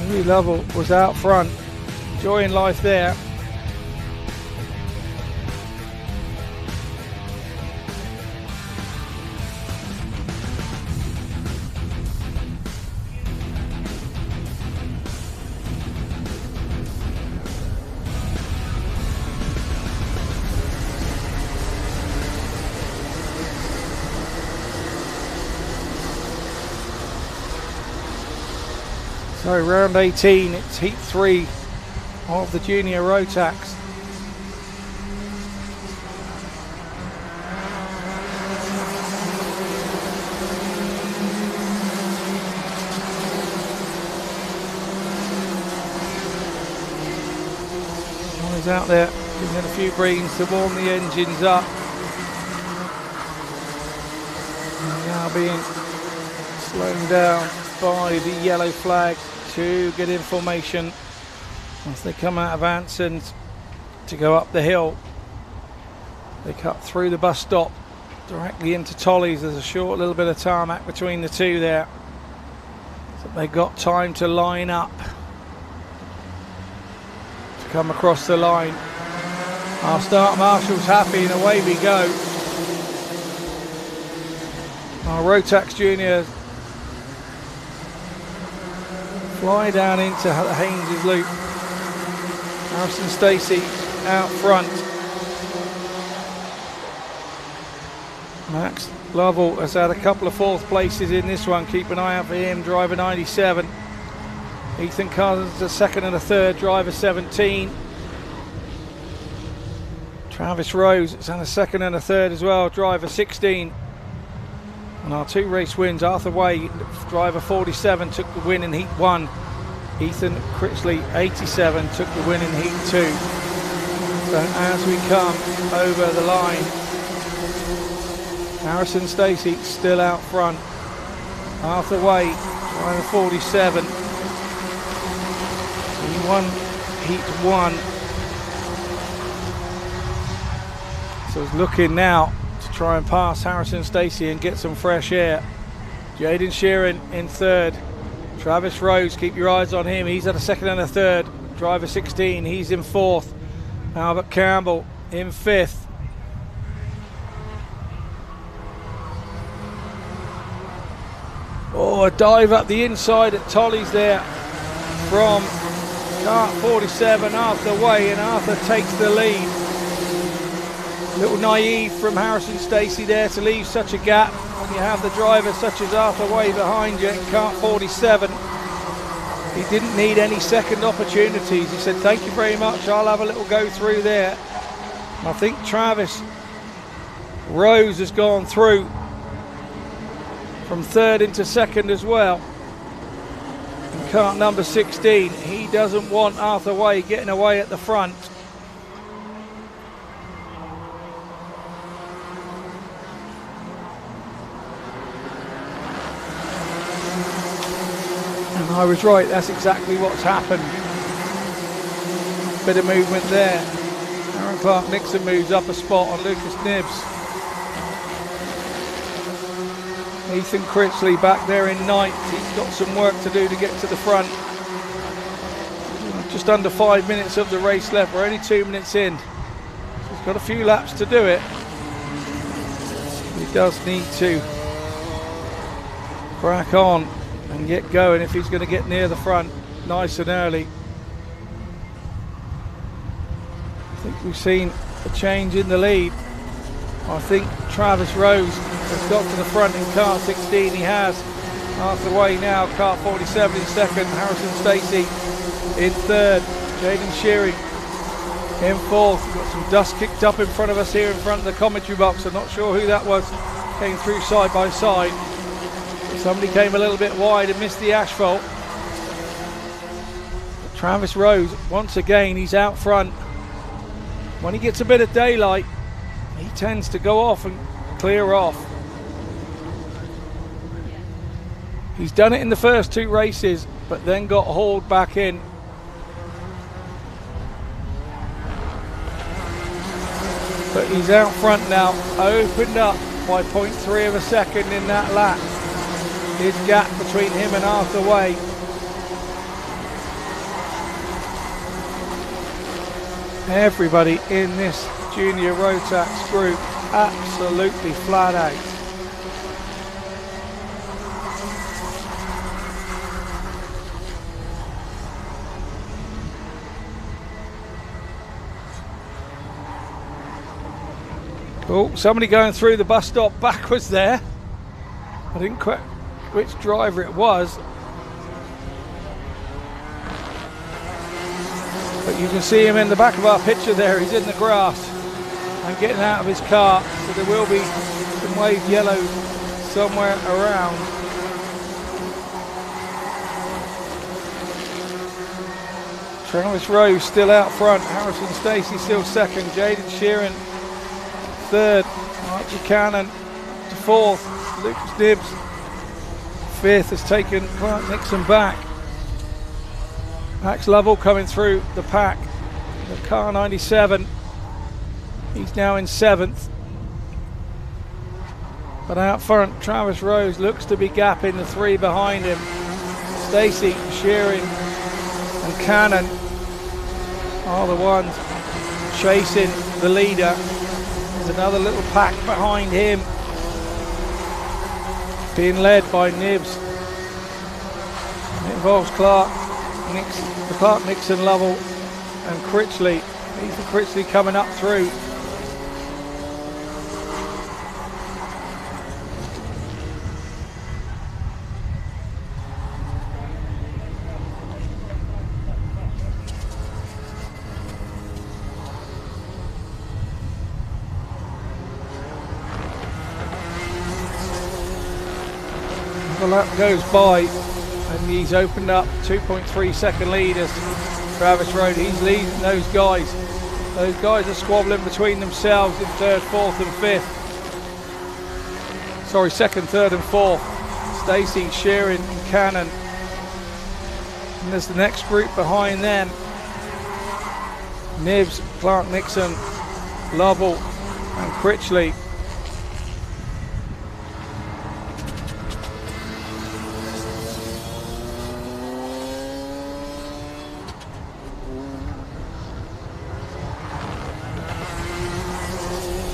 Louis Lovell was out front, enjoying life there. So round 18, it's Heat 3 of the Junior Rotax. He's out there giving it a few breaths to warm the engines up. And now being slowed down by the yellow flag to get in formation as they come out of Anson to go up the hill. They cut through the bus stop directly into Tolly's. There's a short little bit of tarmac between the two there, so they've got time to line up to come across the line. Our start marshal's happy and away we go. Our Rotax Juniors fly down into Haynes' loop. Barton Stacey out front. Max Lovell has had a couple of fourth places in this one. Keep an eye out for him, driver 97. Ethan Cousins a second and a third, driver 17. Travis Rose has had a second and a third as well, driver 16. And our two race wins, Arthur Way, driver 47, took the win in Heat 1. Ethan Critchley, 87, took the win in Heat 2. So as we come over the line, Harrison Stacey still out front. Arthur Way, driver 47. He won Heat 1. So he's looking now to try and pass Harrison Stacey and get some fresh air. Jaden Sheeran in third. Travis Rose, keep your eyes on him. He's at a second and a third. Driver 16, he's in fourth. Albert Campbell in fifth. Oh, a dive up the inside at Tolly's there from Kart 47, Arthur Way, and Arthur takes the lead. A little naive from Harrison Stacey there to leave such a gap when you have the driver such as Arthur Way behind you in Kart 47. He didn't need any second opportunities. He said, thank you very much, I'll have a little go through there. And I think Travis Rose has gone through from third into second as well. In kart number 16, he doesn't want Arthur Way getting away at the front. I was right, that's exactly what's happened. Bit of movement there. Aaron Clark-Nixon moves up a spot on Lucas Nibbs. Ethan Critchley back there in ninth. He's got some work to do to get to the front. Just under 5 minutes of the race left. We're only 2 minutes in. He's got a few laps to do it. He does need to crack on and get going if he's going to get near the front nice and early. I think we've seen a change in the lead. I think Travis Rose has got to the front in car 16. He has. Half the way now. Car 47 in second. Harrison Stacey in third. Jaden Shearing in fourth. We've got some dust kicked up in front of us here in front of the commentary box. I'm not sure who that was. Came through side by side. Somebody came a little bit wide and missed the asphalt. But Travis Rose, once again, he's out front. When he gets a bit of daylight, he tends to go off and clear off. He's done it in the first two races, but then got hauled back in. But he's out front now, opened up by 0.3 of a second in that lap. His gap between him and Arthur Way. Everybody in this junior Rotax group absolutely flat out. Oh, somebody going through the bus stop backwards there. I didn't quite which driver it was, but you can see him in the back of our picture there. He's in the grass and getting out of his car, so there will be some waved yellow somewhere around. Travis Rose still out front. Harrison Stacey still second. Jaden Sheeran third. Mark Buchanan to fourth. Lucas Nibbs fifth has taken Clark-Nixon back. Max Lovell coming through the pack. The car 97. He's now in seventh. But out front, Travis Rose looks to be gapping the three behind him. Stacey, Shearing and Cannon are the ones chasing the leader. There's another little pack behind him, being led by Nibbs. It involves Clark-Nixon, Lovell and Critchley. Ethan Critchley coming up through. The lap goes by and he's opened up 2.3 second lead as Travis Rose. He's leading those guys. Those guys are squabbling between themselves in third, fourth and fifth. Sorry, second, third and fourth. Stacey, Shearing and Cannon. And there's the next group behind them. Nibbs, Clark-Nixon, Lovell and Critchley.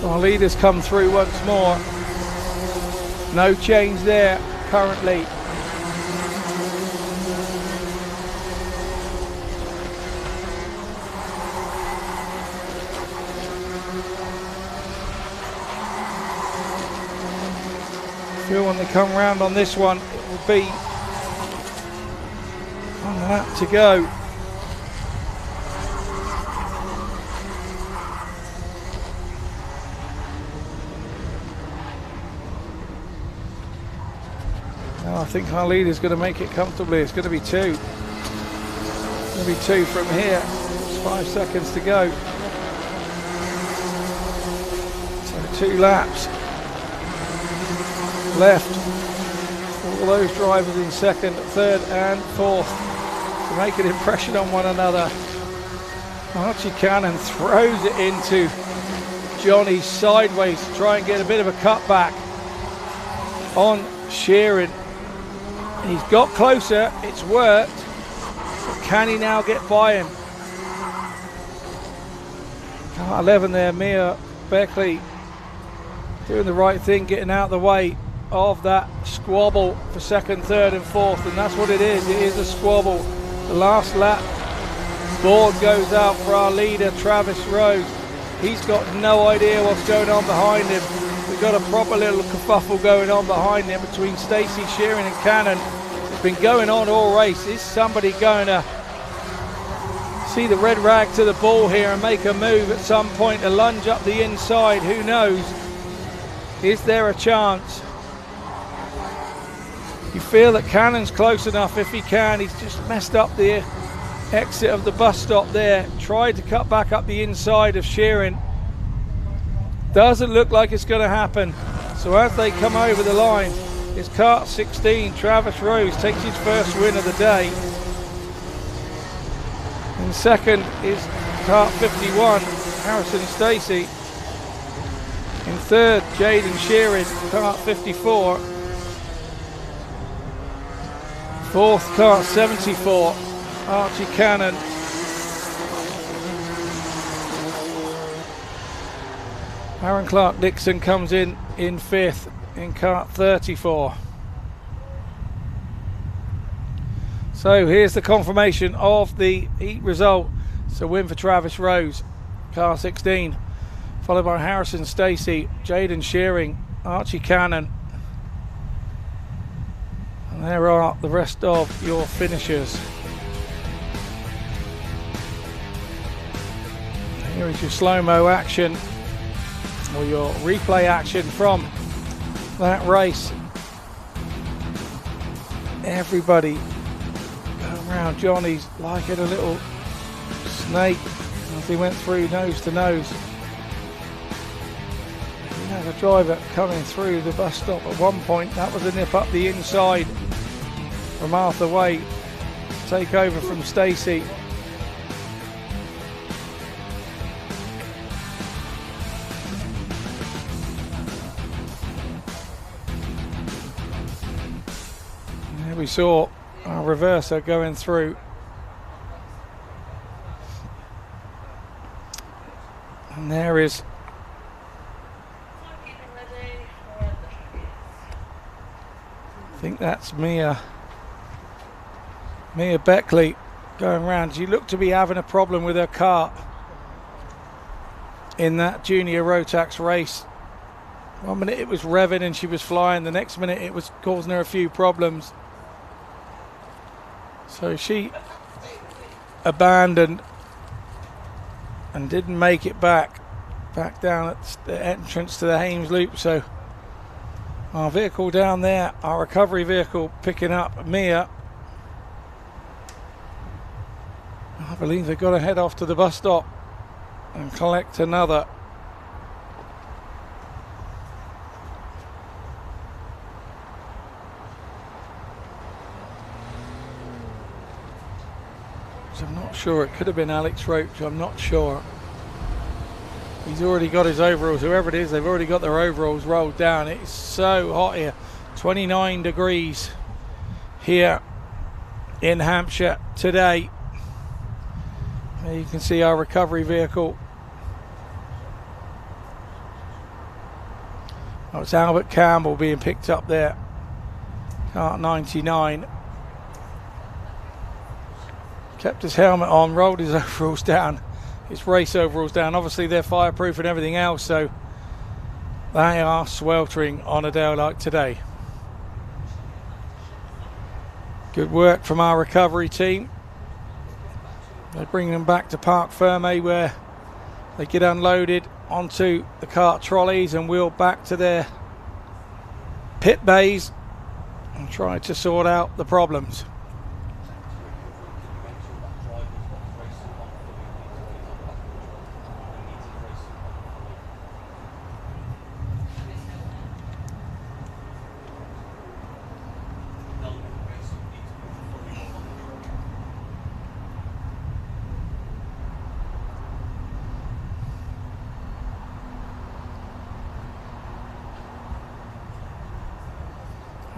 Our leaders come through once more. No change there currently. I feel when they come round on this one, it will be 1 lap to go. I think our leader's going to make it comfortably. It's going to be two. It's going to be two from here. It's 5 seconds to go. So 2 laps left. all those drivers in second, third and fourth to make an impression on one another. Archie Cannon throws it into Johnny sideways to try and get a bit of a cutback on Sheeran. He's got closer, it's worked, but can he now get by him? Car 11 there, Mia Beckley doing the right thing, getting out of the way of that squabble for second, third and fourth, and that's what it is a squabble. The last lap board goes out for our leader Travis Rose. He's got no idea what's going on behind him. We've got a proper little kerfuffle going on behind him between Stacey, Sheeran and Cannon. It's been going on all race. Is somebody going to see the red rag to the ball here and make a move at some point to lunge up the inside? Who knows? Is there a chance? You feel that Cannon's close enough if he can. He's just messed up the exit of the bus stop there. Tried to cut back up the inside of Sheeran. Doesn't look like it's going to happen. So as they come over the line, it's Kart 16. Travis Rose takes his first win of the day. In second is Kart 51, Harrison Stacey. In third, Jaden Sheeran, Kart 54. Fourth, Kart 74, Archie Cannon. Aaron Clark-Dixon comes in fifth in Kart 34. So here's the confirmation of the heat result. It's a win for Travis Rose, Car 16, followed by Harrison Stacey, Jaden Shearing, Archie Cannon. And there are the rest of your finishers. Here is your slow-mo action, or your replay action from that race. Everybody going around Johnny's like it a little snake as he went through nose to nose. We had a driver coming through the bus stop at one point. That was a nip up the inside from Arthur Way. Take over from Stacey. There we saw our reverser going through. And there is I think that's Mia Beckley going round. She looked to be having a problem with her kart in that junior Rotax race. 1 minute it was revving and she was flying, the next minute it was causing her a few problems. So she abandoned and didn't make it back down at the entrance to the Hames Loop. So our vehicle down there, our recovery vehicle, picking up Mia. I believe they've got to head off to the bus stop and collect another. So I'm not sure, it could have been Alex Roach, I'm not sure. He's already got his overalls, whoever it is, they've already got their overalls rolled down. It's so hot here, 29 degrees here in Hampshire today. There you can see our recovery vehicle. Oh, it's Albert Campbell being picked up there. Kart 99. Kept his helmet on, rolled his overalls down, his race overalls down. Obviously they're fireproof and everything else, so they are sweltering on a day like today. Good work from our recovery team. They bring them back to Parc Ferme where they get unloaded onto the kart trolleys and wheeled back to their pit bays and try to sort out the problems.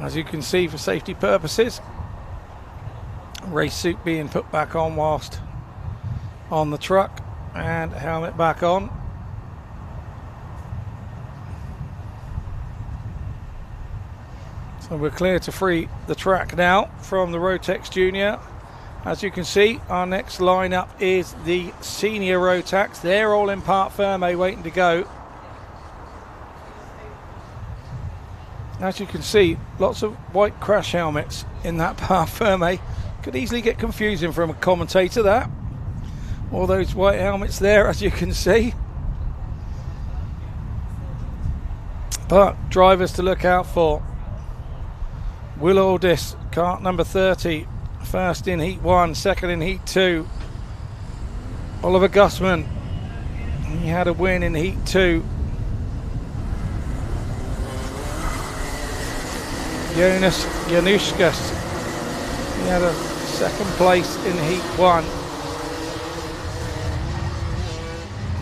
as you can see, for safety purposes. Race suit being put back on whilst on the truck, and helmet back on. So we're clear to free the track now from the Rotax Junior. As you can see, our next lineup is the Senior Rotax. They're all in part ferme waiting to go. As you can see, lots of white crash helmets in that part ferme. Could easily get confusing from a commentator, that. All those white helmets there, as you can see. But drivers to look out for: Will Aldis, kart number 30, first in heat 1, second in heat 2. Oliver Gussman, he had a win in heat 2. Jonas Januškas, he had a second place in heat 1.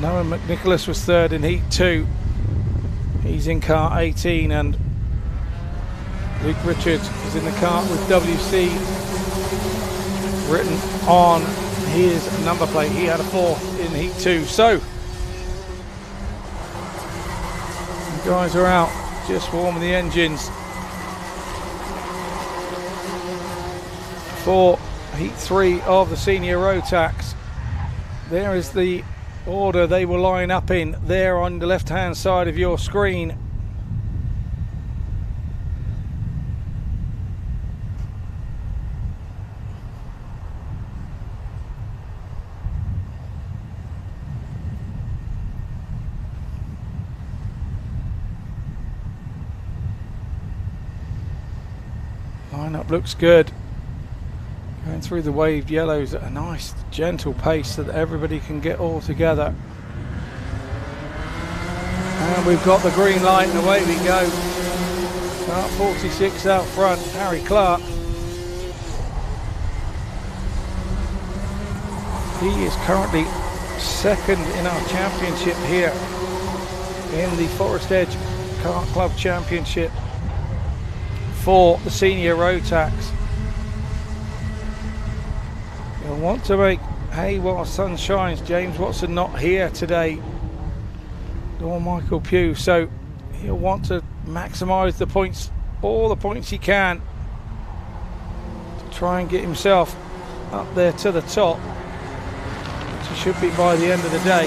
Noah McNicholas was third in heat 2. He's in kart 18, and Luke Richards is in the kart with WC written on his number plate. He had a fourth in heat 2. So the guys are out just warming the engines for heat 3 of the Senior Rotax. There is the order they will line up in there on the left hand side of your screen. Lineup looks good. Going through the waved yellows at a nice gentle pace so that everybody can get all together. And we've got the green light and away we go. Kart 46 out front, Harry Clark. He is currently second in our championship here in the Forest Edge Kart Club Championship for the Senior Rotax. You'll want to make hay while the sun shines. James Watson not here today, nor Michael Pugh, so he'll want to maximise the points, all the points he can, to try and get himself up there to the top, which he should be by the end of the day.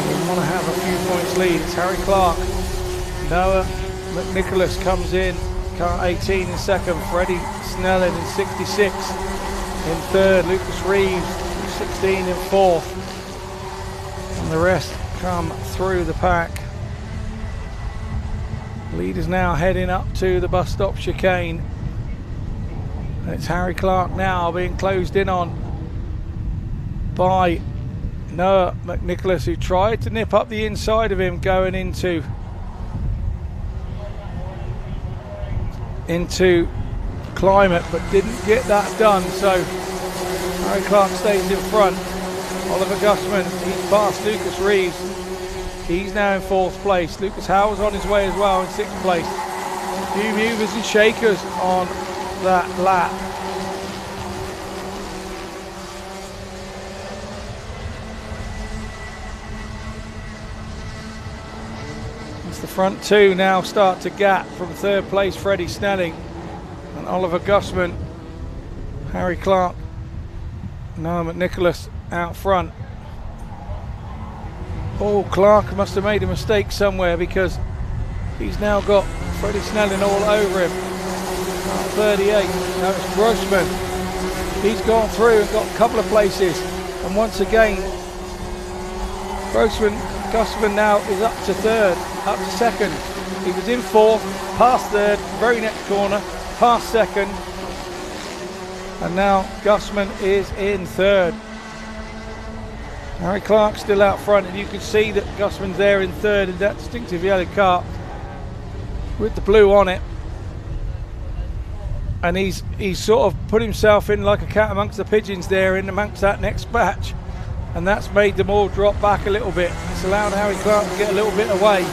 He'll want to have a few points lead. It's Harry Clark. Noah McNicholas comes in, kart 18 in second. Freddie Snellen in 66 in third. Lucas Reeves 16 in fourth. And the rest come through the pack. Lead is now heading up to the bus stop chicane. And it's Harry Clark now being closed in on by Noah McNicholas, who tried to nip up the inside of him going into climate, but didn't get that done. So Harry Clark stays in front. Oliver Gussman, he's past Lucas Reeves. He's now in fourth place. Lucas Howell's on his way as well in sixth place. A few movers and shakers on that lap. As the front two now start to gap from third place, Freddie Snelling and Oliver Gussman. Harry Clark, Noah McNicholas out front. Oh, Clark must have made a mistake somewhere, because he's now got Freddie Snelling all over him. 38, now it's Grossman. He's gone through and got a couple of places, and once again Gussman now is up to third, up to second. He was in fourth, past third, very next corner, past second, and now Gussman is in third. Harry Clark still out front, and you can see that Gussman's there in third in that distinctive yellow kart with the blue on it. And he's sort of put himself in like a cat amongst the pigeons there in amongst that next batch, and that's made them all drop back a little bit. It's allowed Harry Clark to get a little bit away.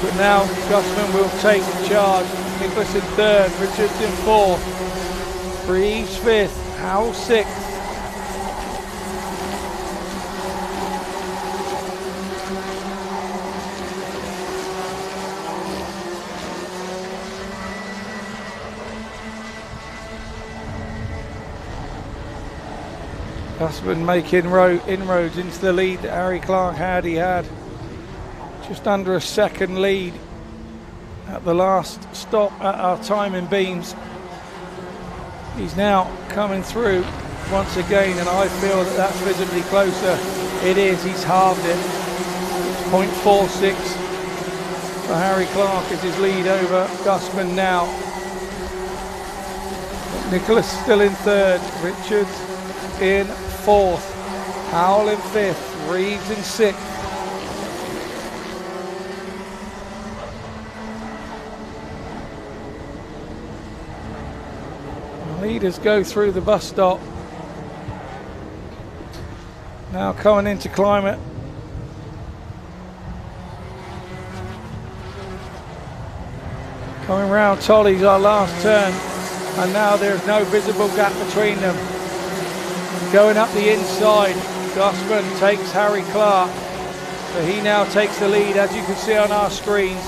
But now Gusman will take charge. Nicholas in third, Richards in fourth, Reeves fifth, Howell sixth. Gusman making inroads into the lead that Harry Clark had. He had just under a second lead at the last stop at our timing beams. He's now coming through once again, and I feel that that's visibly closer. It is. He's halved it. It's 0.46 for Harry Clark is his lead over Gusman now. Nicholas still in third, Richards in fourth, Howell in fifth, Reeves in sixth. The leaders go through the bus stop. Now coming into climate. Coming round Tolley's our last turn, and now there's no visible gap between them. Going up the inside, Gusman takes Harry Clark, so he now takes the lead, as you can see on our screens.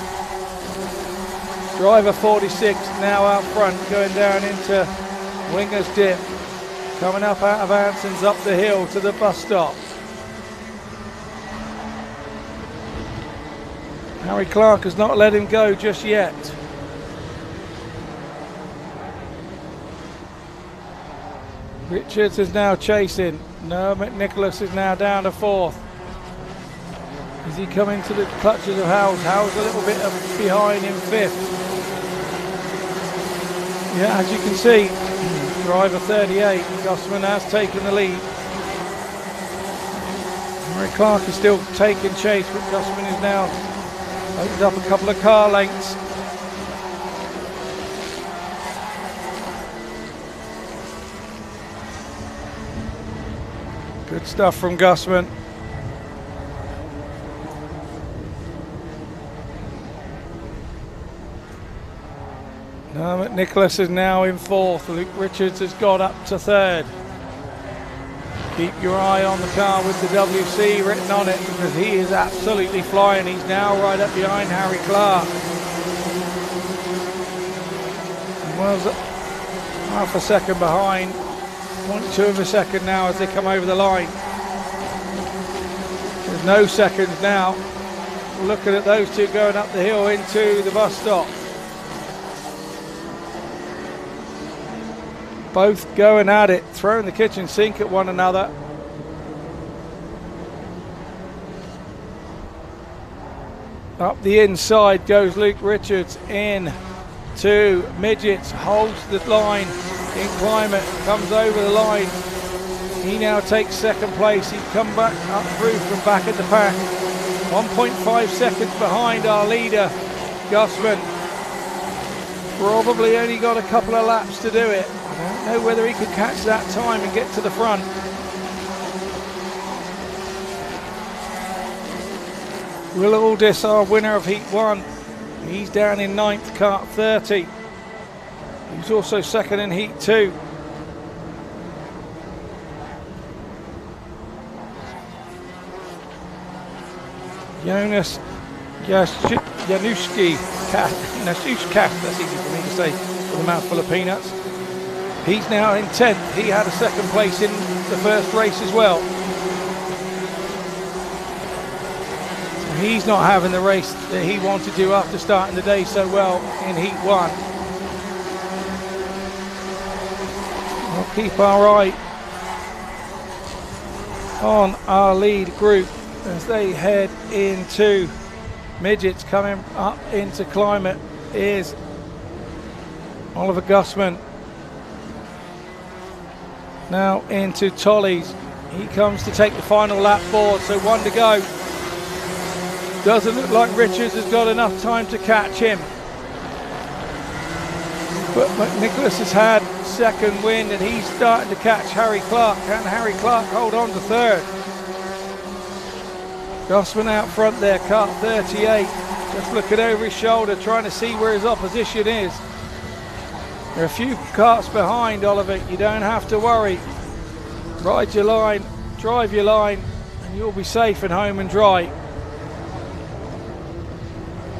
Driver 46 now out front, going down into Winger's Dip, coming up out of Anson's up the hill to the bus stop. Harry Clark has not let him go just yet. Richards is now chasing. No, McNicholas is now down to fourth. Is he coming to the clutches of Howes? Howes a little bit behind in fifth. Yeah, as you can see, driver 38, Gusman has taken the lead. Harry Clark is still taking chase, but Gusman is now opened up a couple of car lengths. Good stuff from Gusman. No, McNicholas is now in fourth. Luke Richards has got up to third. Keep your eye on the car with the WC written on it, because he is absolutely flying. He's now right up behind Harry Clark. He was half a second behind. 0.2 of a second now as they come over the line. There's no seconds now. Looking at those two going up the hill into the bus stop. Both going at it, throwing the kitchen sink at one another. Up the inside goes Luke Richards in to Midgets, holds the line in climate, comes over the line. He now takes second place. He's come back up through from back at the pack. 1.5 seconds behind our leader, Gusman. Probably only got a couple of laps to do it. I don't know whether he could catch that time and get to the front. Will Aldis, our winner of Heat 1. He's down in 9th, kart 30. He's also second in Heat 2. Jonas Januszki, that's easy for me to say with a mouthful of peanuts. He's now in 10th. He had a second place in the first race as well. So he's not having the race that he wanted to after starting the day so well in Heat 1. We'll keep our eye on our lead group as they head into Midgets. Coming up into climate is Oliver Gusman. Now into Tolley's. He comes to take the final lap forward, so one to go. Doesn't look like Richards has got enough time to catch him. But McNicholas has had second wind and he's starting to catch Harry Clark. Can Harry Clark hold on to third? Gusman out front there, kart 38. Just looking over his shoulder, trying to see where his opposition is. There are a few karts behind, Oliver. You don't have to worry. Ride your line, drive your line, and you'll be safe and home and dry.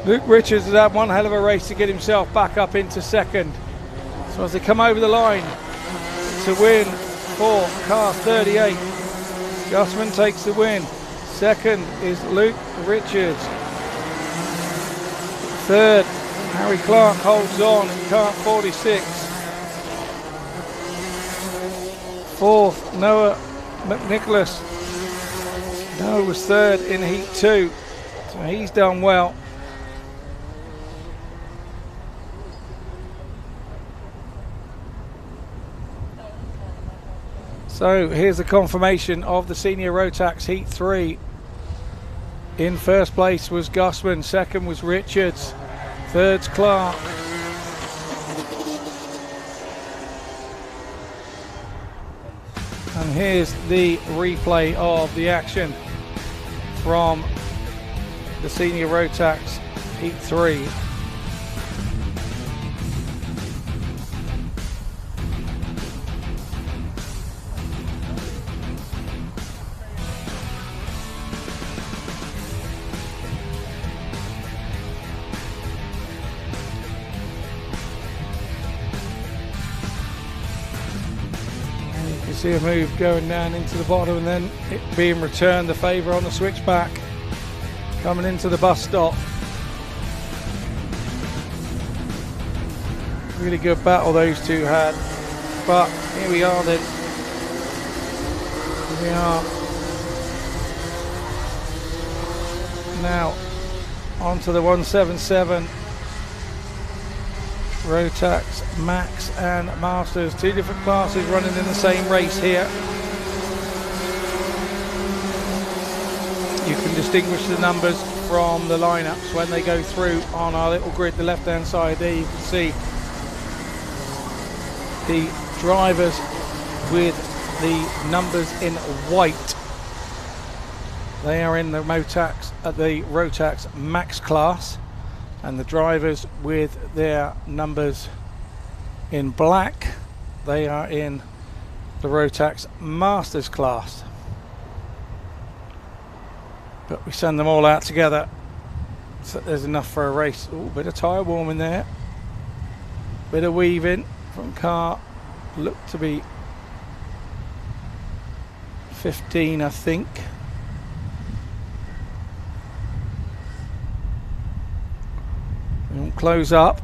Luke Richards has had one hell of a race to get himself back up into second. So as they come over the line to win for car 38, Gusman takes the win. Second is Luke Richards. Third, Harry Clark holds on in car 46. Fourth, Noah McNicholas. Noah was third in heat 2, so he's done well. So here's the confirmation of the senior Rotax heat 3. In first place was Gusman, second was Richards, third's Clark. And here's the replay of the action from the senior Rotax heat 3. See a move going down into the bottom and then it being returned, the favour on the switchback coming into the bus stop. Really good battle those two had, but here we are then. Here we are now onto the 177 Rotax Max and Masters, two different classes running in the same race here. You can distinguish the numbers from the lineups when they go through on our little grid, the left hand side there. You can see the drivers with the numbers in white. They are in the Rotax Max class, and the drivers with their numbers in black, they are in the Rotax Masters class. But we send them all out together, so there's enough for a race. Ooh, bit of tyre warming there, bit of weaving from car, looked to be 15, I think. We'll close up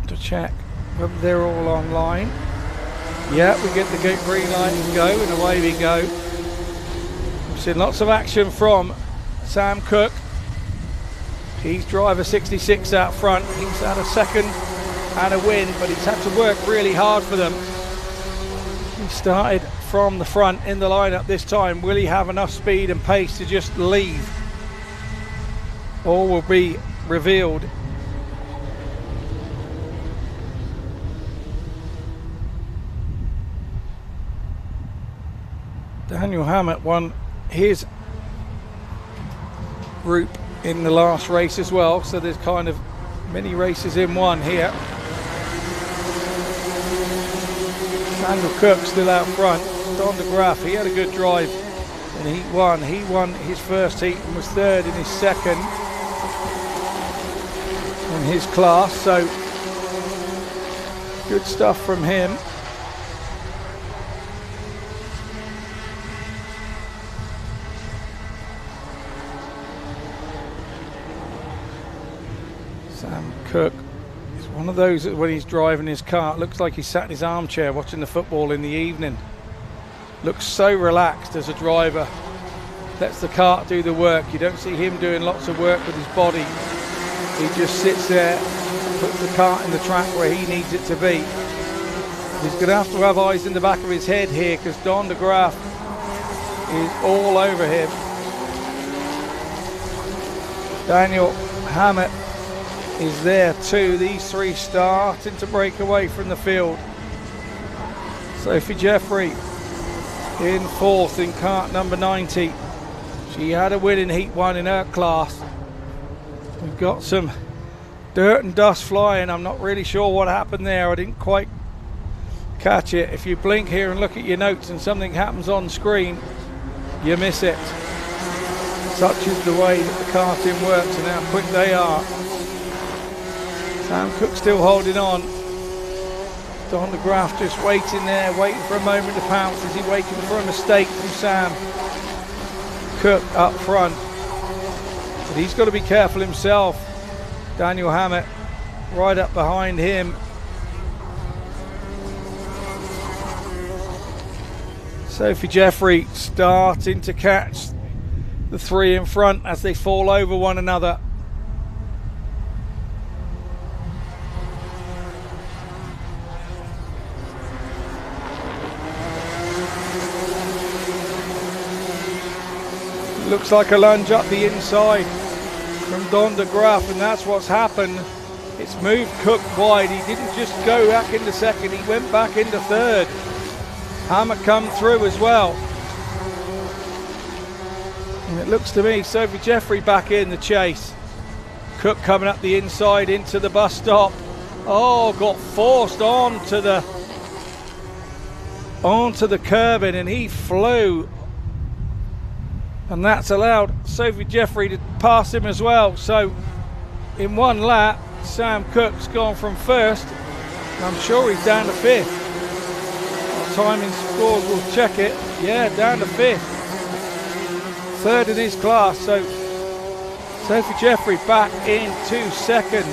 to check whether they're all online. Yeah, we get the green light and go, and away we go. We've seen lots of action from Sam Cook. He's driver 66 out front. He's had a second and a win, but he's had to work really hard for them. He started from the front in the lineup this time. Will he have enough speed and pace to just leave? All will be revealed. Daniel Hammett won his group in the last race as well, so there's kind of many races in one here. Daniel Cook still out front. Don de Graaf, he had a good drive in heat 1. He won his first heat and was third in his second in his class, so good stuff from him. Sam Cook is one of those that when he's driving his car, it looks like he's sat in his armchair watching the football in the evening. Looks so relaxed as a driver. Lets the kart do the work. You don't see him doing lots of work with his body. He just sits there, puts the kart in the track where he needs it to be. He's going to have eyes in the back of his head here, because Don de Graaf is all over him. Daniel Hammett is there too. These three starting to break away from the field. Sophie Jeffrey in fourth in kart number 90. She had a win in heat 1 in her class. We've got some dirt and dust flying. I'm not really sure what happened there. I didn't quite catch it. If you blink here and look at your notes and something happens on screen, you miss it. Such is the way that the karting works and how quick they are. Sam Cook still holding on. Don DeGraaf just waiting there, waiting for a moment to pounce. Is he waiting for a mistake from Sam Cook up front? But he's got to be careful himself. Daniel Hammett right up behind him. Sophie Jeffrey starting to catch the three in front as they fall over one another. Looks like a lunge up the inside from Don DeGraaf, and that's what's happened. It's moved Cook wide. He didn't just go back into second, he went back into third. Hammett come through as well. And it looks to me Sophie Jeffrey back in the chase. Cook coming up the inside into the bus stop. Oh, got forced onto the curbing and he flew. And that's allowed Sophie Jeffrey to pass him as well. So in one lap, Sam Cook's gone from first. I'm sure he's down to fifth. Our timing scores will check it. Yeah, down to fifth. Third in his class. So Sophie Jeffrey back into second.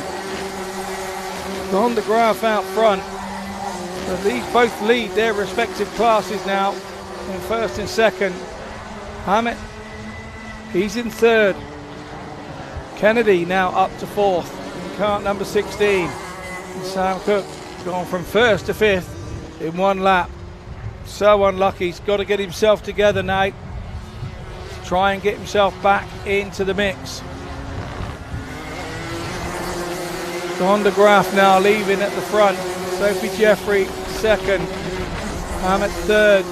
Don DeGraaf out front. So these both lead their respective classes now in first and second. Hammett, he's in third. Kennedy now up to fourth in kart number 16. And Sam Cook gone from first to fifth in one lap. So unlucky. He's got to get himself together now. Try and get himself back into the mix. Don DeGraaf now leaving at the front. Sophie Jeffrey second. Hammett third.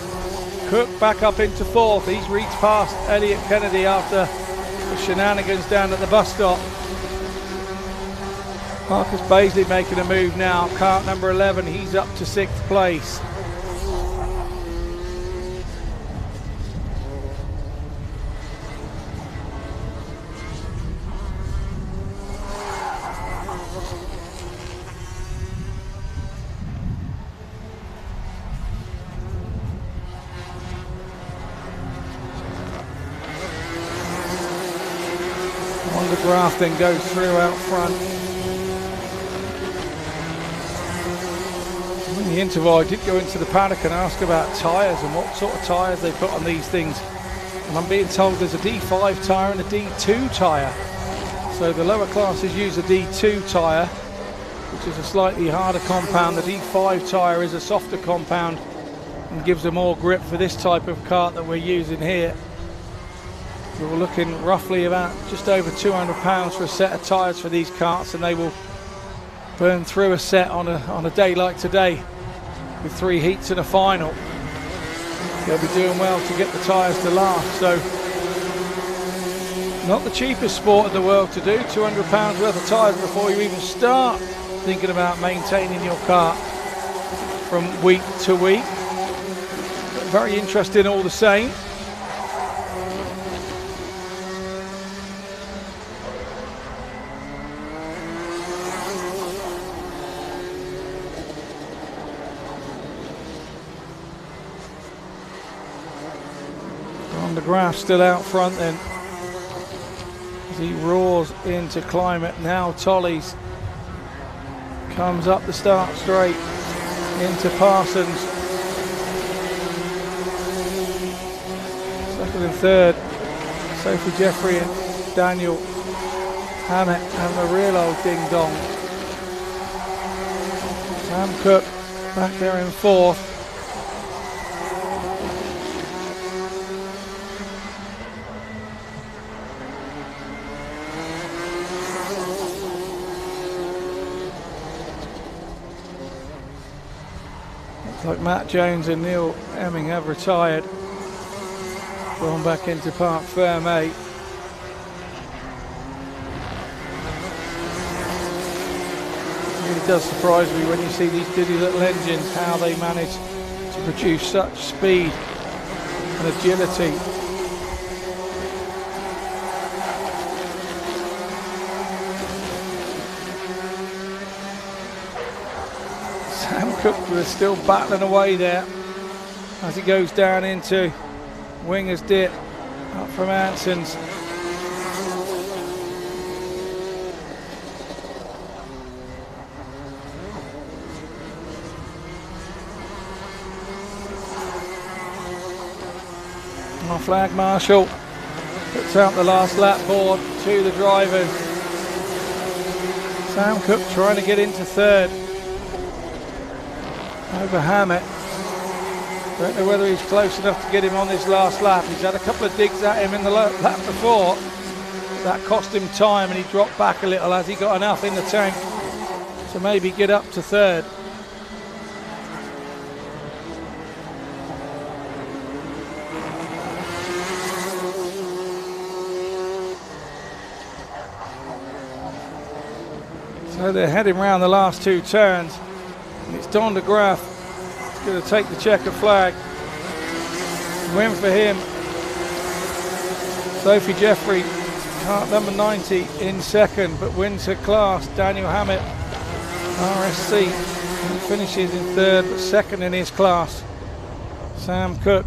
Cook back up into fourth. He's reached past Elliot Kennedy after the shenanigans down at the bus stop. Marcus Baisley making a move now. Kart number 11, he's up to sixth place. DeGraaf then goes through out front. In the interval, I did go into the paddock and ask about tyres and what sort of tyres they put on these things. And I'm being told there's a D5 tyre and a D2 tyre. So the lower classes use a D2 tyre, which is a slightly harder compound. The D5 tyre is a softer compound and gives them more grip for this type of kart that we're using here. So we're looking roughly about just over £200 for a set of tyres for these karts, and they will burn through a set on a day like today with 3 heats and a final. They'll be doing well to get the tyres to last. So not the cheapest sport in the world to do, £200 worth of tyres before you even start thinking about maintaining your kart from week to week. But very interesting all the same. DeGraaf still out front then as he roars into climb it. Now Tollies comes up the start straight into Parsons. Second and third, Sophie Jeffrey and Daniel Hammett and the real old ding dong. Sam Cook back there in fourth. Like Matt Jones and Neil Hemming have retired, gone back into Parc Fermé. really does surprise me when you see these dirty little engines, how they manage to produce such speed and agility. Sam Cook was still battling away there as he goes down into Winger's Dip up from Anson's. Our flag marshal puts out the last lap board to the drivers. Sam Cook trying to get into third over Hammett. Don't know whether he's close enough to get him on this last lap. He's had a couple of digs at him in the lap before. That cost him time and he dropped back a little as he got enough in the tank to maybe get up to third. So they're heading round the last two turns. And it's Don de Graaf who's going to take the checkered flag. Win for him. Sophie Jeffrey, kart number 90 in second, but wins her class. Daniel Hammett, RSC, he finishes in third, but second in his class. Sam Cook,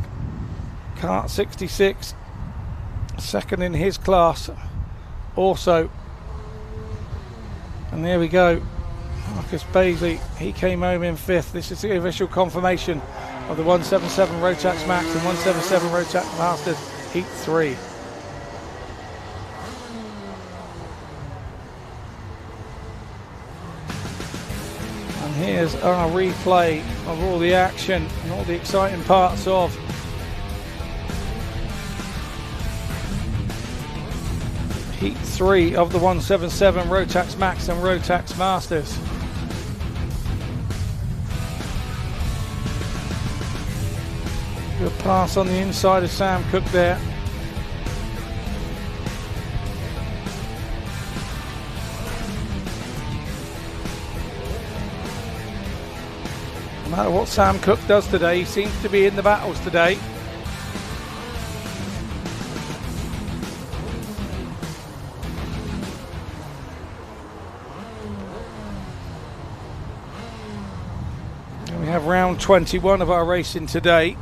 kart 66, second in his class also. And there we go, Marcus Baisley, he came home in fifth. This is the official confirmation of the 177 Rotax Max and 177 Rotax Masters Heat 3. And here's our replay of all the action and all the exciting parts of Heat 3 of the 177 Rotax Max and Rotax Masters. Good pass on the inside of Sam Cook there. No matter what Sam Cook does today, he seems to be in the battles today. We have round 21 of our racing today.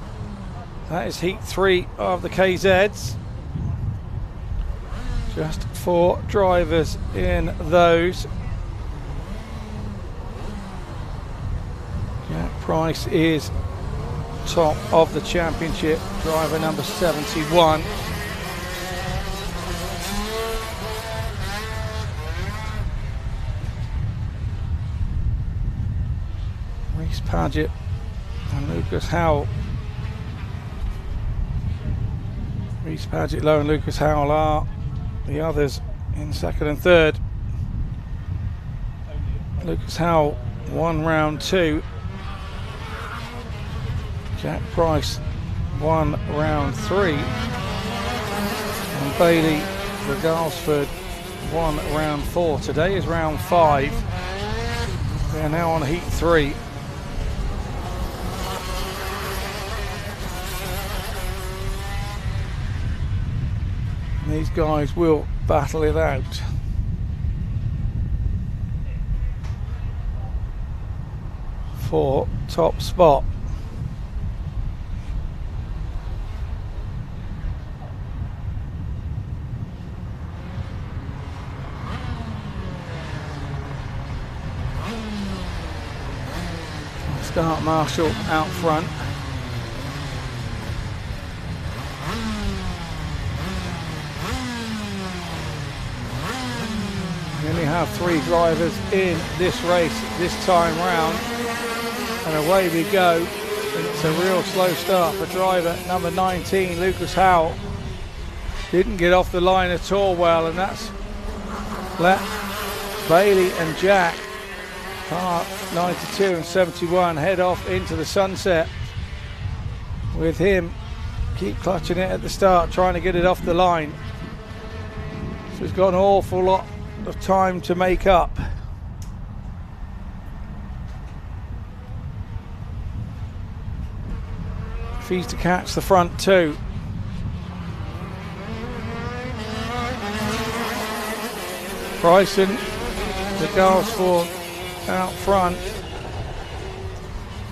That is Heat 3 of the KZs. Just 4 drivers in those. Jack Price is top of the championship, driver number 71. Paget and Lucas Howell. Reese Paget, Lowe and Lucas Howell are the others in second and third. Lucas Howell won round 2. Jack Price won round 3. And Bailey Regalsford won round 4. Today is round 5. We are now on Heat 3. These guys will battle it out. For top spot. Start Marshall out front. We only have 3 drivers in this race this time round, and away we go. It's a real slow start for driver number 19, Lucas Howell. Didn't get off the line at all well, and that's let Bailey and Jack, car 92 and 71, head off into the sunset with him keep clutching it at the start, trying to get it off the line. So he's got an awful lot of time to make up. if he's to catch the front two. Bryson, the Garsford out front.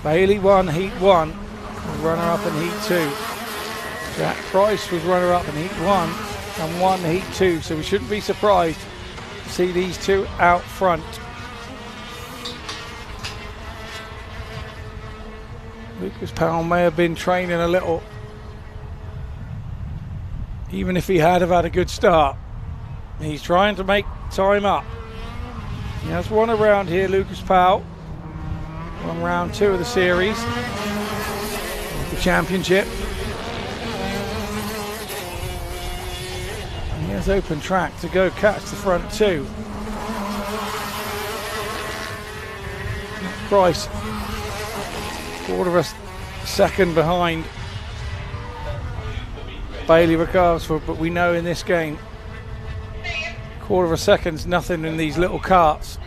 Bailey won Heat 1, runner-up in Heat 2. Jack Price was runner-up in Heat 1 and won Heat 2, so we shouldn't be surprised to see these two out front. Lucas Powell may have been training a little, even if he had have had a good start. He's trying to make time up. He has one around here, Lucas Powell, on round 2 of the series, the championship. And he has open track to go catch the front two. Price, quarter of a second behind Bailey Rickarsford, but we know in this game, quarter of a second's nothing in these little karts.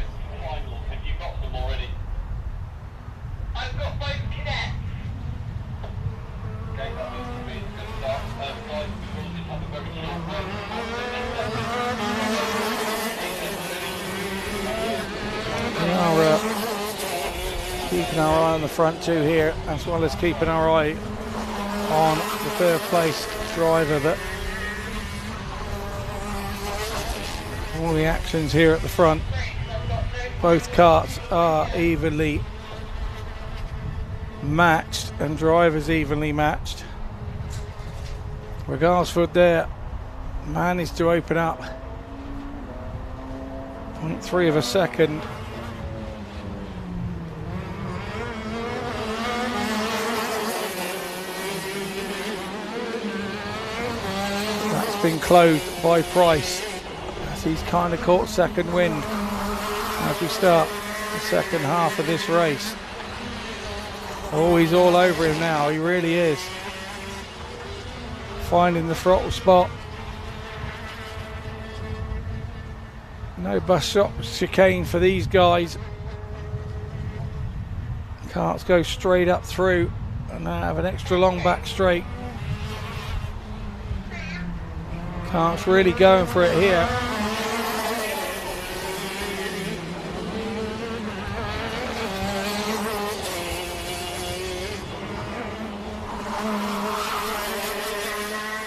We are keeping our eye on the front two here, as well as keeping our eye on the third place driver, but all the actions here at the front. Both karts are evenly matched and drivers evenly matched. Rickarsford there managed to open up 0.3 of a second. That's been closed by Price. He's kind of caught second wind as we start the second half of this race. Oh, he's all over him now, he really is. Finding the throttle spot. No bus stop chicane for these guys. Karts go straight up through and they have an extra long back straight. Karts really going for it here.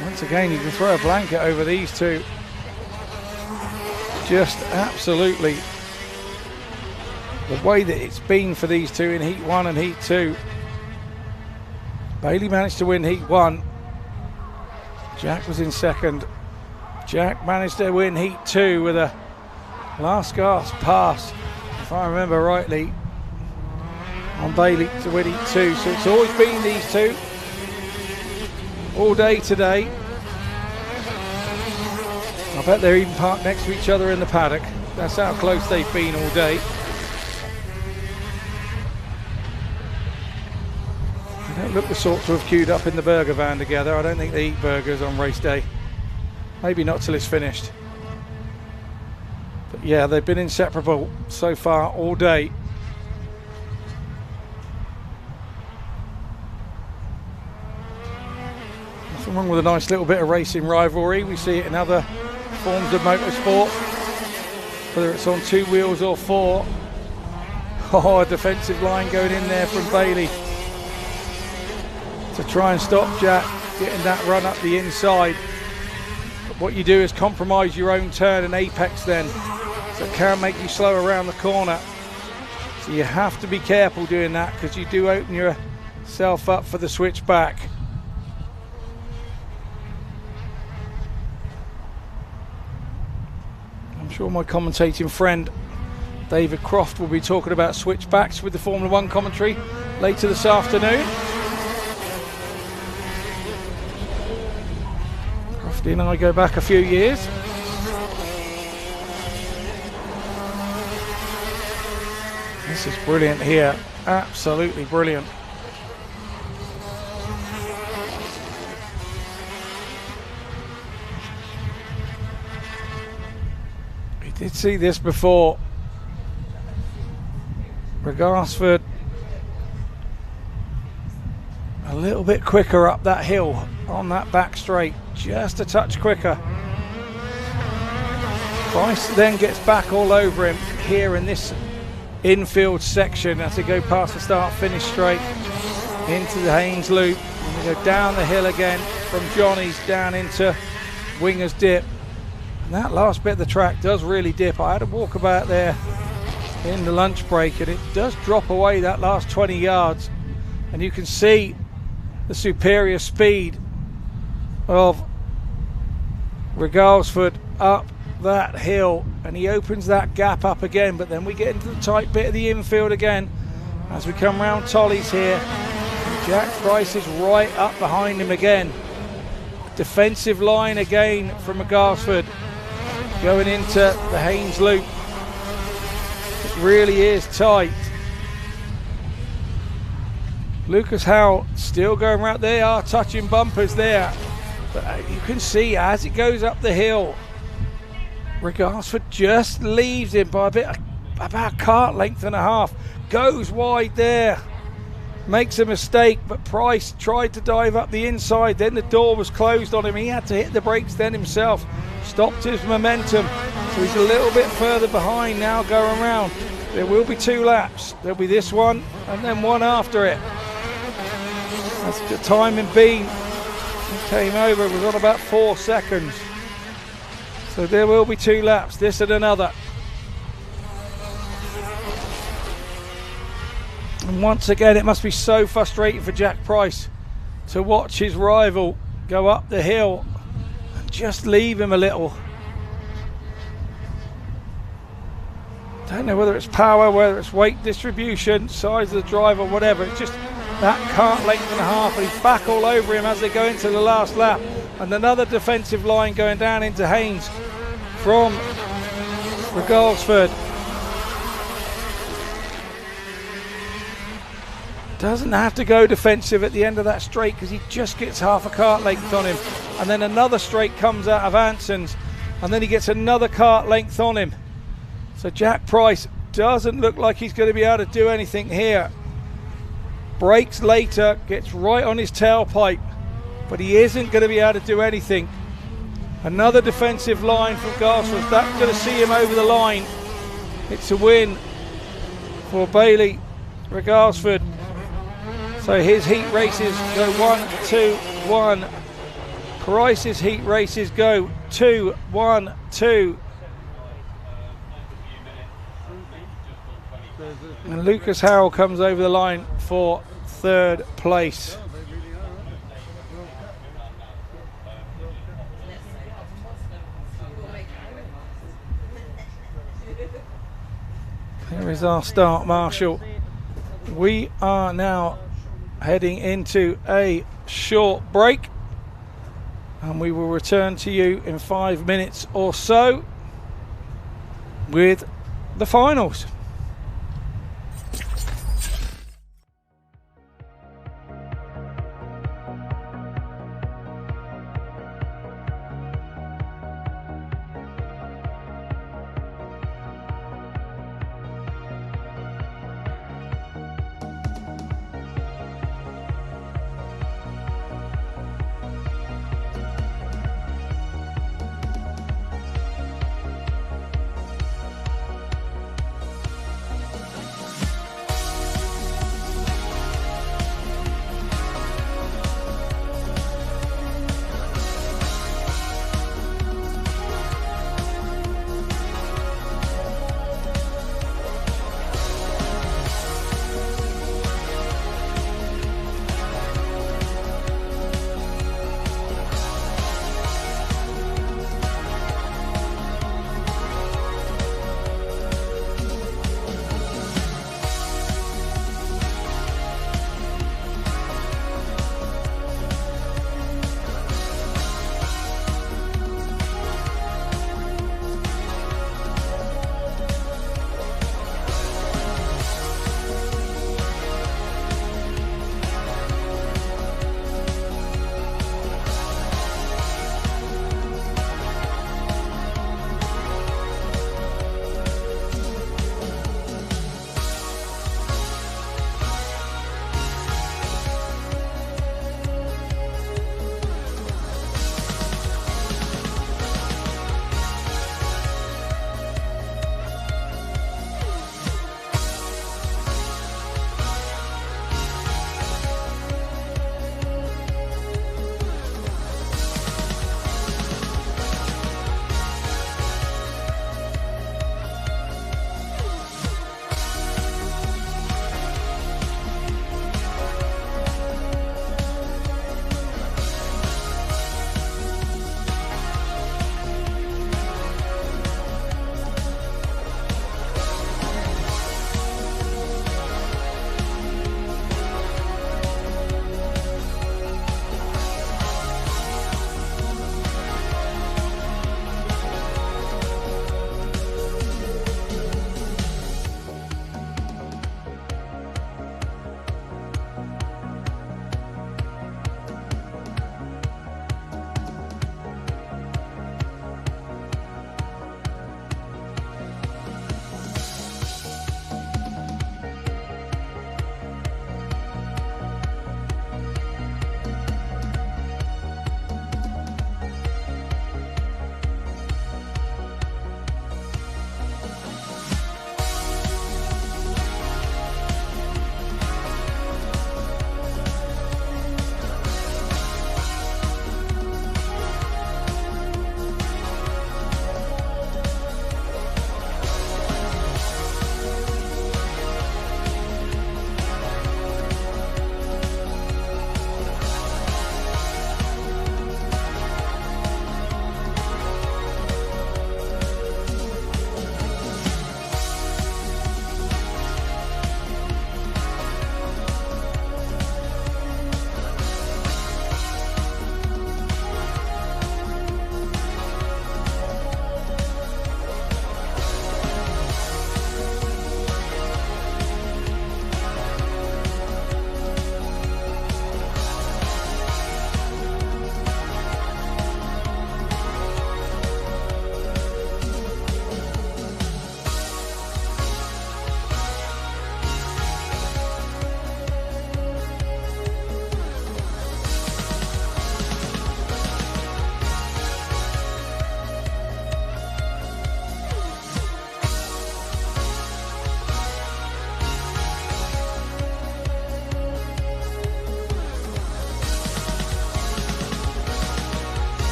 Once again, you can throw a blanket over these two. Just absolutely the way that it's been for these two in Heat 1 and Heat 2. Bailey managed to win Heat 1. Jack was in second. Jack managed to win Heat 2 with a last gasp pass, if I remember rightly, on Bailey to win Heat 2. So it's always been these two all day today. I bet they're even parked next to each other in the paddock. That's how close they've been all day. They don't look the sort to have queued up in the burger van together. I don't think they eat burgers on race day. Maybe not till it's finished. But yeah, they've been inseparable so far all day. Nothing wrong with a nice little bit of racing rivalry. We see it in other forms of motorsport, whether it's on 2 wheels or 4. Oh, a defensive line going in there from Bailey to try and stop Jack getting that run up the inside. But what you do is compromise your own turn and apex then, so it can make you slow around the corner. So you have to be careful doing that, because you do open yourself up for the switch back. I'm sure my commentating friend David Croft will be talking about switchbacks with the Formula 1 commentary later this afternoon. Crofty and I go back a few years. This is brilliant here, absolutely brilliant. Did see this before. Rickarsford a little bit quicker up that hill on that back straight, just a touch quicker. Price then gets back all over him here in this infield section as they go past the start-finish straight into the Haynes Loop. And they go down the hill again from Johnny's down into Winger's Dip. And that last bit of the track does really dip. I had a walkabout there in the lunch break, and it does drop away that last 20 yards. And you can see the superior speed of Regalsford up that hill, and he opens that gap up again. But then we get into the tight bit of the infield again as we come round Tolly's here. And Jack Price is right up behind him again. Defensive line again from Regalsford going into the Haynes Loop. It really is tight. Lucas Howell still going around. They are touching bumpers there, but you can see as it goes up the hill, Regalsford just leaves him by about a kart length and a half. Goes wide there, makes a mistake, but Price tried to dive up the inside. Then the door was closed on him. He had to hit the brakes then himself. Stopped his momentum, so he's a little bit further behind now going around. There will be 2 laps. There'll be this one and then one after it. That's the timing beam. He came over, it was on about 4 seconds. So there will be 2 laps, this and another. And once again, it must be so frustrating for Jack Price to watch his rival go up the hill and just leave him a little. Don't know whether it's power, whether it's weight distribution, size of the driver, whatever. It's just that kart length and a half, and he's back all over him as they go into the last lap. And another defensive line going down into Haynes from Regalsford. Doesn't have to go defensive at the end of that straight because he just gets half a kart length on him. And then another straight comes out of Anson's, and then he gets another kart length on him. So Jack Price doesn't look like he's going to be able to do anything here. Brakes later, gets right on his tailpipe, but he isn't going to be able to do anything. Another defensive line from Garfield. That's going to see him over the line. It's a win for Bailey Regalsford. So his heat races go 1, 2, 1. Price's heat races go 2, 1, 2. And Lucas Howell comes over the line for 3rd place. Here is our start marshal. We are now heading into a short break, and we will return to you in 5 minutes or so with the finals.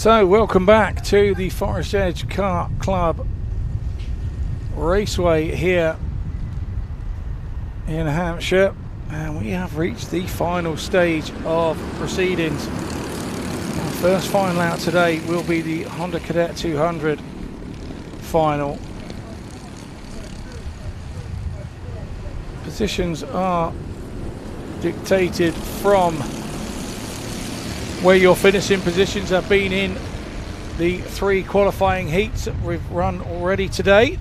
So welcome back to the Forest Edge Kart Club Raceway here in Hampshire, and we have reached the final stage of proceedings. Our first final out today will be the Honda Cadet 200 final. Positions are dictated from where your finishing positions have been in the 3 qualifying heats that we've run already today.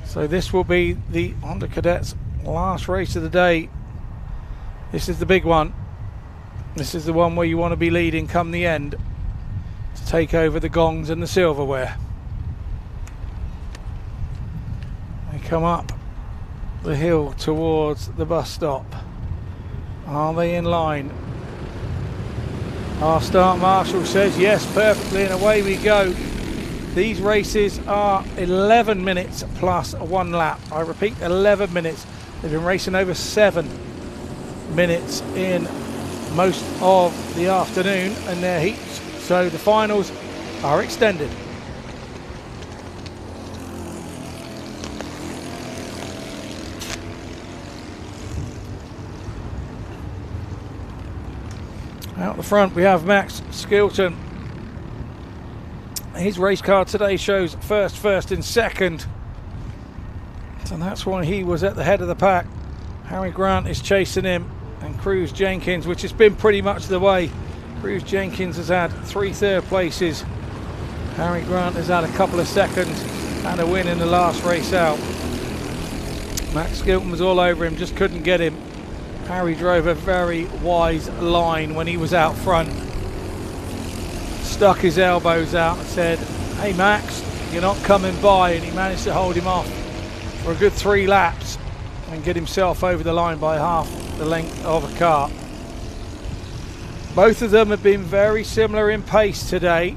So this will be the Honda Cadet's last race of the day. This is the big one. This is the one where you want to be leading come the end to take over the gongs and the silverware. They come up the hill towards the bus stop. Are they in line? Our start marshal says yes, perfectly, and away we go. These races are 11 minutes plus 1 lap. I repeat, 11 minutes. They've been racing over 7 minutes in most of the afternoon and their heats, so the finals are extended. Out the front we have Max Skilton. His race car today shows first and second, so that's why he was at the head of the pack. Harry Grant is chasing him, and Cruz Jenkins, which has been pretty much the way. Cruz Jenkins has had 3 third places. Harry Grant has had a couple of seconds and a win in the last race out. Max Skilton was all over him, just couldn't get him. Harry drove a very wise line when he was out front. Stuck his elbows out and said, "Hey Max, you're not coming by," and he managed to hold him off for a good 3 laps and get himself over the line by half the length of a car. Both of them have been very similar in pace today.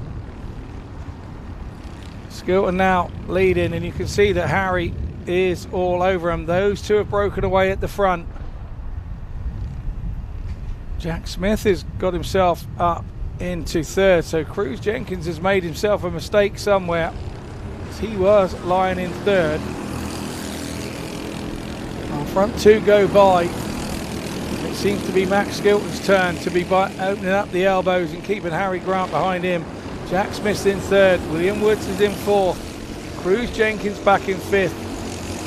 Skilton now leading, and you can see that Harry is all over him. Those two have broken away at the front. Jack Smith has got himself up into third, so Cruz Jenkins has made himself a mistake somewhere. He was lying in third. Our front 2 go by. It seems to be Max Skilton's turn to be opening up the elbows and keeping Harry Grant behind him. Jack Smith's in third. William Woods is in 4th. Cruz Jenkins back in 5th.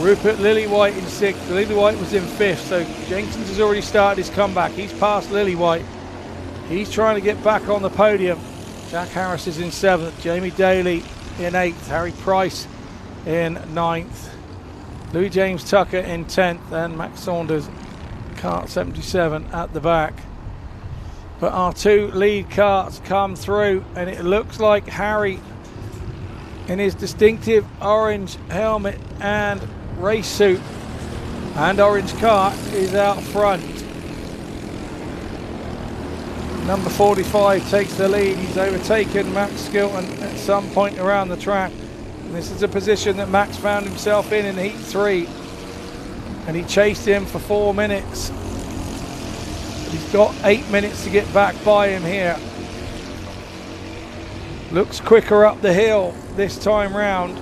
Rupert Lillywhite in 6th. Lillywhite was in 5th, so Jenkins has already started his comeback. He's passed Lillywhite. He's trying to get back on the podium. Jack Harris is in 7th. Jamie Daly in 8th. Harry Price in 9th. Louis James Tucker in 10th. And Max Saunders, kart 77, at the back. But our 2 lead karts come through, and it looks like Harry, in his distinctive orange helmet and race suit and orange kart, is out front. Number 45 takes the lead. He's overtaken Max Skilton at some point around the track. And this is a position that Max found himself in heat 3, and he chased him for 4 minutes. But he's got 8 minutes to get back by him here. Looks quicker up the hill this time round.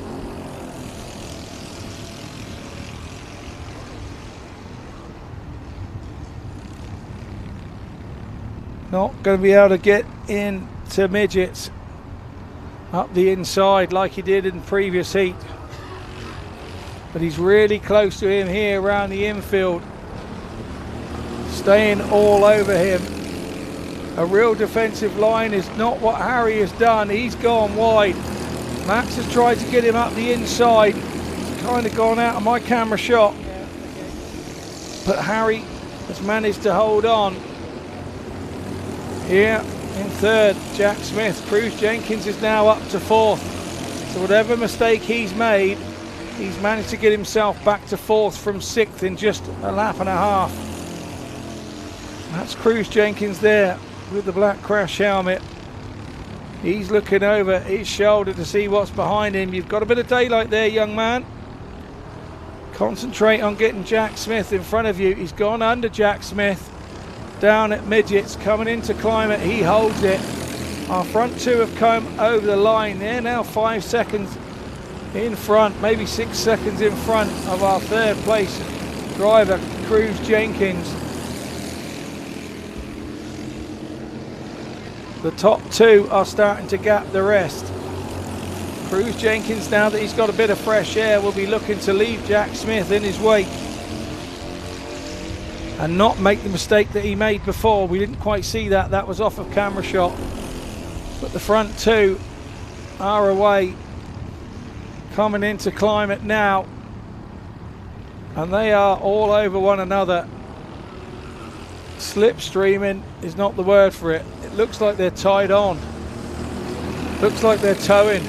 Not going to be able to get into midgets up the inside like he did in the previous heat. But he's really close to him here around the infield. Staying all over him. A real defensive line is not what Harry has done. He's gone wide. Max has tried to get him up the inside. It's kind of gone out of my camera shot. But Harry has managed to hold on. Here in third, Jack Smith. Cruz Jenkins is now up to 4th. So whatever mistake he's made, he's managed to get himself back to 4th from 6th in just a lap and a half. That's Cruz Jenkins there with the black crash helmet. He's looking over his shoulder to see what's behind him. You've got a bit of daylight there, young man. Concentrate on getting Jack Smith in front of you. He's gone under Jack Smith. Down at midgets, coming into climate, he holds it. Our front two have come over the line. They're now 5 seconds in front, maybe 6 seconds in front of our third place driver, Cruz Jenkins. The top two are starting to gap the rest. Cruz Jenkins, now that he's got a bit of fresh air, will be looking to leave Jack Smith in his wake and not make the mistake that he made before. We didn't quite see that. That was off of camera shot. But the front two are away, coming in to climb it now, and they are all over one another. Slipstreaming is not the word for it. It looks like they're tied on. Looks like they're towing.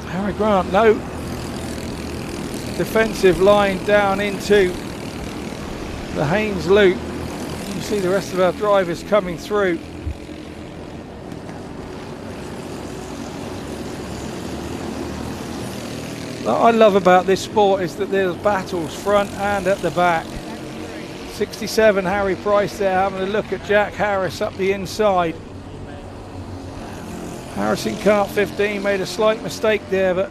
Harry Grant, no defensive line down into the Haynes loop. You see the rest of our drivers coming through. What I love about this sport is that there's battles front and at the back. 67 Harry Price there having a look at Jack Harris up the inside. Harris in kart 15 made a slight mistake there, but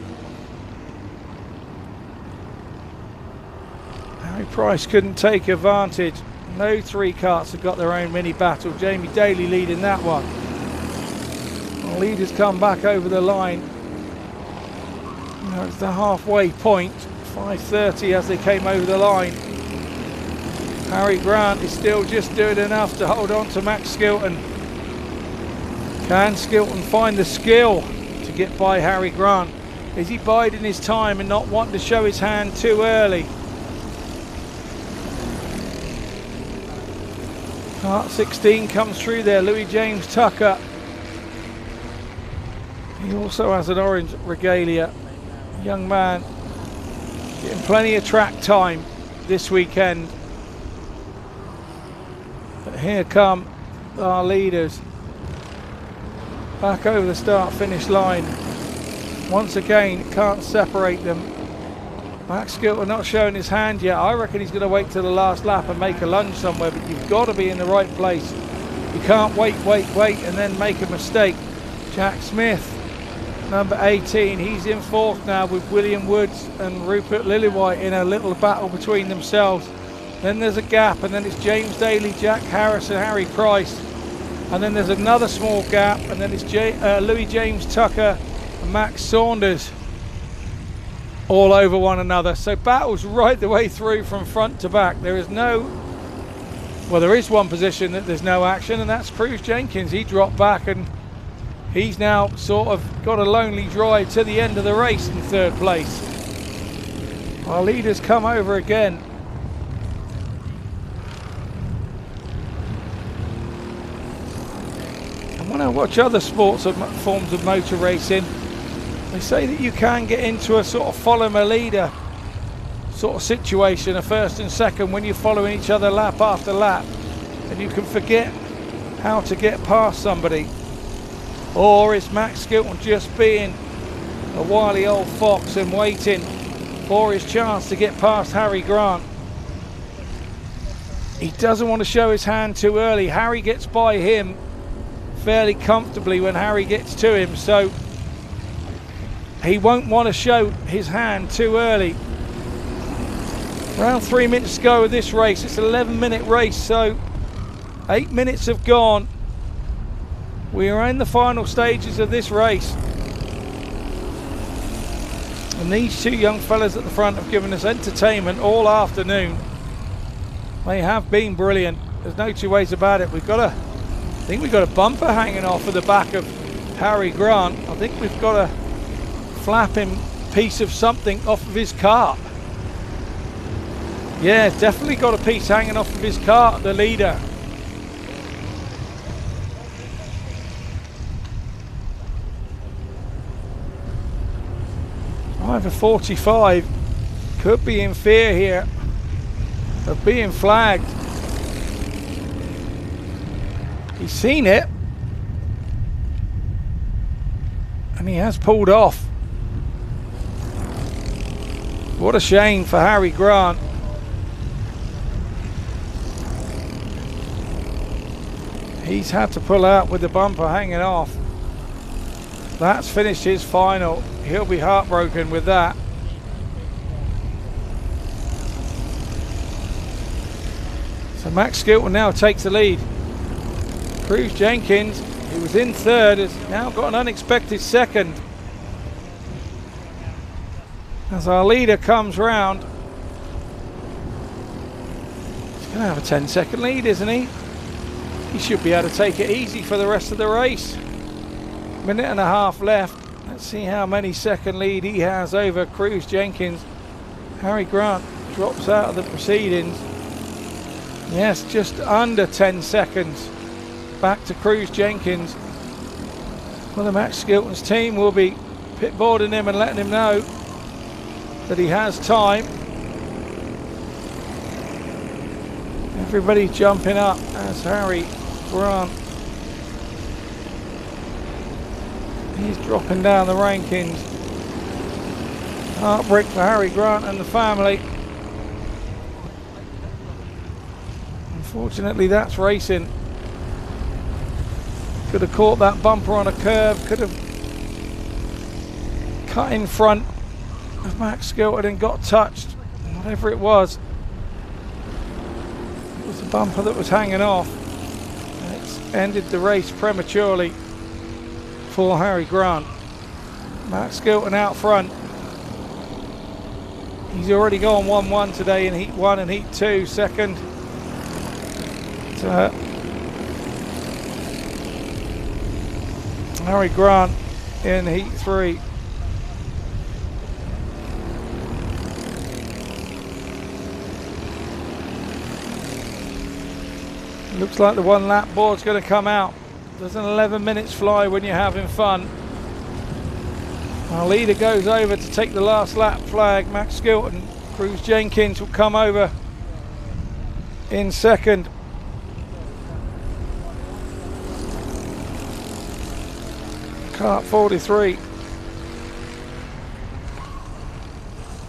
Harry Price couldn't take advantage. No three karts have got their own mini battle. Jamie Daly leading that one. The leaders come back over the line. It's the halfway point, 5:30 as they came over the line. Harry Grant is still just doing enough to hold on to Max Skilton. Can Skilton find the skill to get by Harry Grant? Is he biding his time and not wanting to show his hand too early? Kart 16 comes through there, Louis James Tucker. He also has an orange regalia. Young man getting plenty of track time this weekend. But here come our leaders back over the start finish line. Once again, can't separate them. Max Skilton not showing his hand yet. I reckon he's going to wait till the last lap and make a lunge somewhere, but you've got to be in the right place. You can't wait and then make a mistake. Jack Smith, number 18, he's in fourth now with William Woods and Rupert Lillywhite in a little battle between themselves. Then there's a gap, and then it's James Daly, Jack Harris and Harry Price. And then there's another small gap, and then it's Louis James Tucker and Max Saunders all over one another. So battles right the way through from front to back. There is no, well, there is one position that there's no action, and that's Cruz Jenkins. He dropped back and he's now sort of got a lonely drive to the end of the race in third place. Our leaders come over again. And when I watch other sports of forms of motor racing, they say that you can get into a sort of follow my leader sort of situation, a first and second, when you're following each other lap after lap, and you can forget how to get past somebody. Or is Max Skilton just being a wily old fox and waiting for his chance to get past Harry Grant? He doesn't want to show his hand too early. Harry gets by him fairly comfortably when Harry gets to him, so he won't want to show his hand too early. Around 3 minutes to go with this race. It's an 11-minute race, so 8 minutes have gone. We are in the final stages of this race. And these two young fellas at the front have given us entertainment all afternoon. They have been brilliant. There's no two ways about it. I think we've got a bumper hanging off of the back of Harry Grant. I think we've got a flapping piece of something off of his cart. Yeah, definitely got a piece hanging off of his cart, the leader. Driver 45 could be in fear here of being flagged. He's seen it and he has pulled off. What a shame for Harry Grant. He's had to pull out with the bumper hanging off. That's finished his final. He'll be heartbroken with that. So Max Skilton now takes the lead. Cruz Jenkins, who was in third, has now got an unexpected second. As our leader comes round, he's going to have a 10-second lead, isn't he? He should be able to take it easy for the rest of the race. Minute and a half left. Let's see how many second lead he has over Cruz Jenkins. Harry Grant drops out of the proceedings. Yes, just under 10 seconds back to Cruz Jenkins. Well, the Max Skilton's team will be pitboarding him and letting him know that he has time. Everybody jumping up as Harry Grant, he's dropping down the rankings. Heartbreak for Harry Grant and the family. Unfortunately, that's racing. Could have caught that bumper on a curve, could have cut in front of Max Skilton and got touched. Whatever it was the bumper that was hanging off. It's ended the race prematurely for Harry Grant. Max Skilton out front. He's already gone 1-1 today in Heat 1 and Heat 2, second. Harry Grant in Heat 3. Looks like the 1 lap board's going to come out. Doesn't 11 minutes fly when you're having fun? Our leader goes over to take the last lap flag. Max Skilton. Cruz Jenkins will come over in second. Kart 43.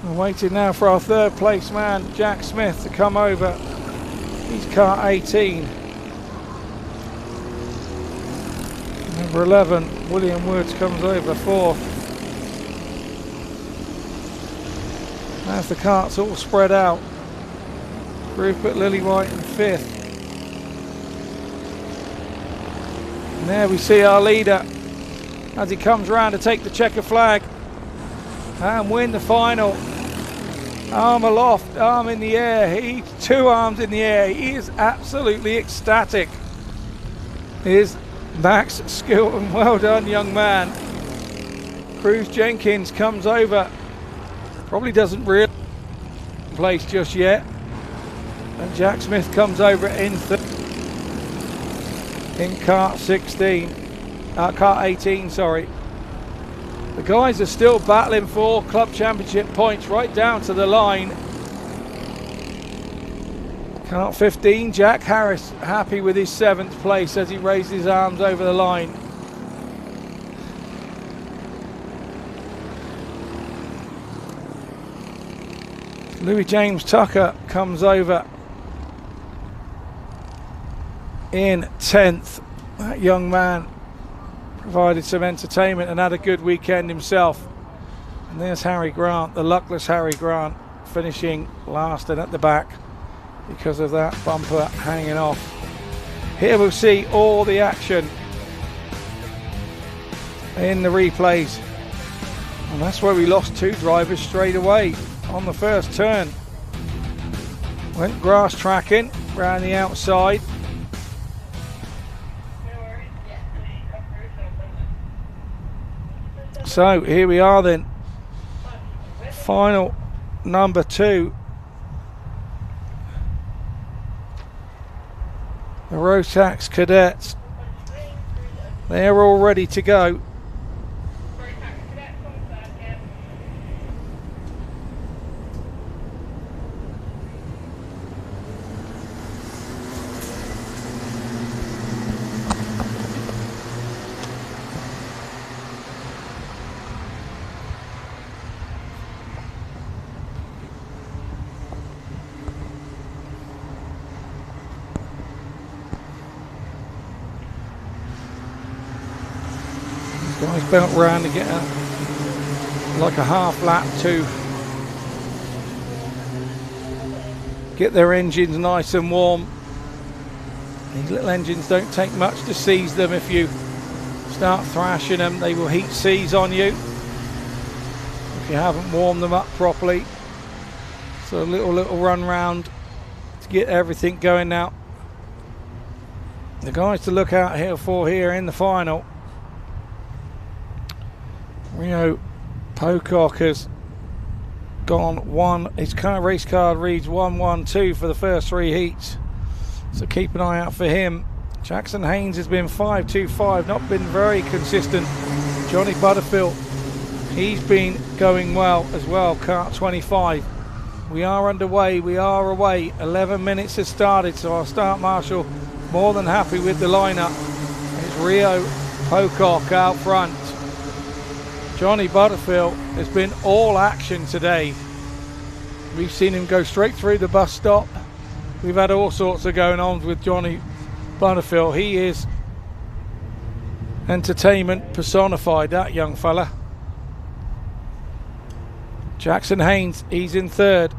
We're waiting now for our third place man, Jack Smith, to come over. He's Kart 18. Number 11, William Woods, comes over fourth. As the karts all spread out, Rupert Lillywhite in fifth. And there we see our leader as he comes round to take the checker flag and win the final. Arm aloft, arm in the air. Two arms in the air. He is absolutely ecstatic. Here's Max Skilton. Well done, young man. Cruz Jenkins comes over. Probably doesn't really place just yet. And Jack Smith comes over in Kart 16. Kart 18, sorry. The guys are still battling for club championship points right down to the line. Kart 15, Jack Harris happy with his 7th place as he raised his arms over the line. Louis James Tucker comes over in 10th. That young man provided some entertainment and had a good weekend himself. And there's Harry Grant, the luckless Harry Grant, finishing last and at the back because of that bumper hanging off. Here we'll see all the action in the replays. And that's where we lost 2 drivers straight away on the first turn. Went grass tracking around the outside. So here we are then, final number 2. The Rotax Cadets, they're all ready to go. Nice belt round to get like a half lap to get their engines nice and warm. These little engines don't take much to seize them. If you start thrashing them, they will heat seize on you if you haven't warmed them up properly. So a little run round to get everything going now. The guys to look out here for here in the final. Rio Pocock has gone one. His current race card reads 1-1-2 for the first 3 heats. So keep an eye out for him. Jackson Haynes has been 5-2-5, not been very consistent. Johnny Butterfield, he's been going well as well, kart 25. We are underway, we are away. 11 minutes has started, so our start marshal more than happy with the lineup. It's Rio Pocock out front. Johnny Butterfield has been all action today. We've seen him go straight through the bus stop. We've had all sorts of going on with Johnny Butterfield. He is entertainment personified, that young fella. Jackson Haynes, he's in third.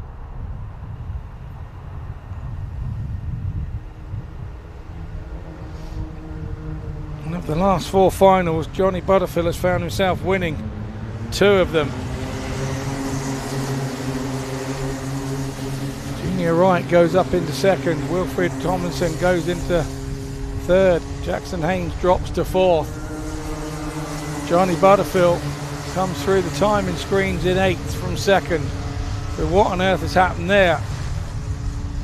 And of the last 4 finals, Johnny Butterfield has found himself winning 2 of them. Junior Wright goes up into second. Wilfred Tomlinson goes into third. Jackson Haynes drops to 4th. Johnny Butterfield comes through the timing screens in 8th from 2nd. So what on earth has happened there?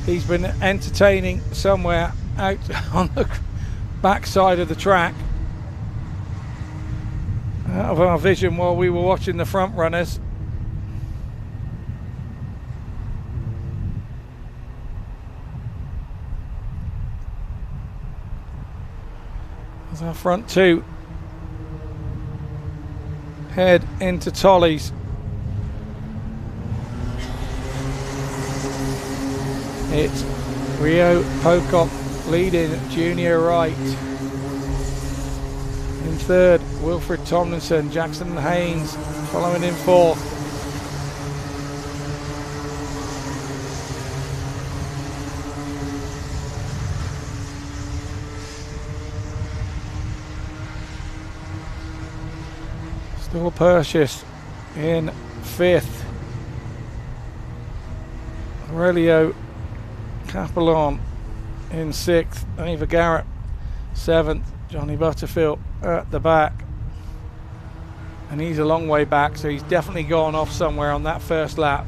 He's been entertaining somewhere out on the backside of the track, out of our vision while we were watching the front runners. As our front 2 head into Tollies. It's Rio Pocock leading, Junior Wright in third, Wilfred Tomlinson, Jackson Haynes following in 4th. Still Purchase in 5th. Aurelio Capelon in 6th. Ava Garrett 7th. Johnny Butterfield at the back. And he's a long way back, so he's definitely gone off somewhere on that first lap.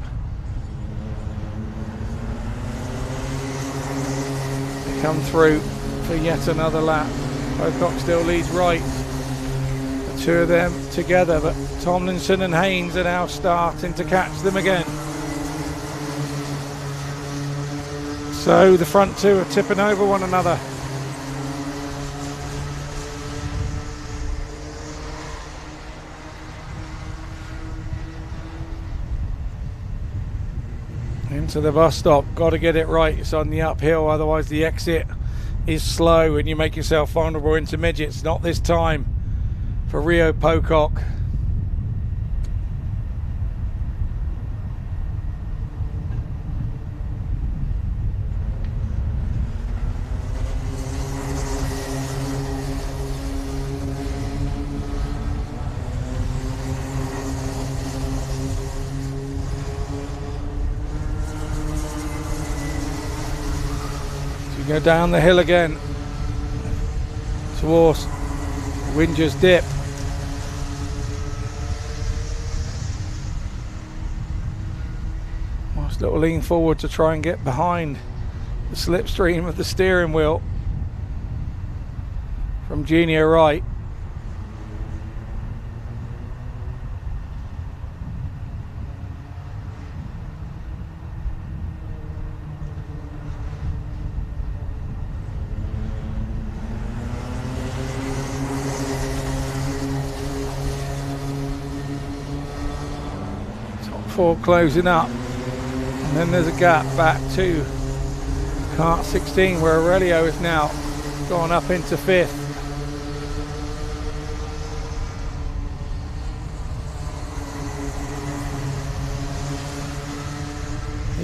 They come through for yet another lap. Pocock still leads right. 2 of them together, but Tomlinson and Haynes are now starting to catch them again. So the front 2 are tipping over one another. Into the bus stop, got to get it right. It's on the uphill, otherwise the exit is slow and you make yourself vulnerable into midgets. Not this time for Rio Pocock. Go down the hill again towards Winger's Dip. Nice little lean forward to try and get behind the slipstream of the steering wheel from Junior Wright. Four closing up, and then there's a gap back to kart 16 where Aurelio is now gone up into 5th.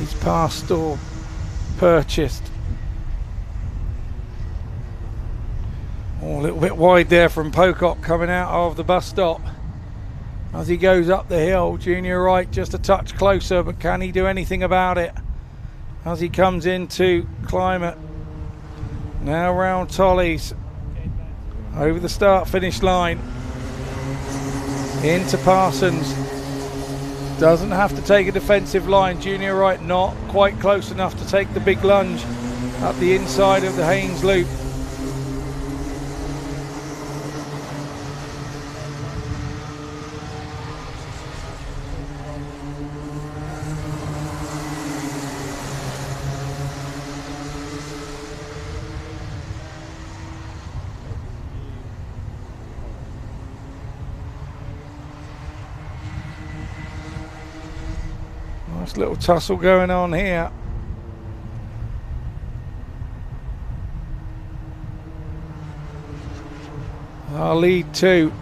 he's passed or purchased. Oh, a little bit wide there from Pocock coming out of the bus stop. As he goes up the hill, Junior Wright just a touch closer, but can he do anything about it? As he comes into climate. Now round Tollies. Over the start-finish line. Into Parsons. Doesn't have to take a defensive line. Junior Wright not quite close enough to take the big lunge up the inside of the Haynes loop. Nice little tussle going on here. Our lead 2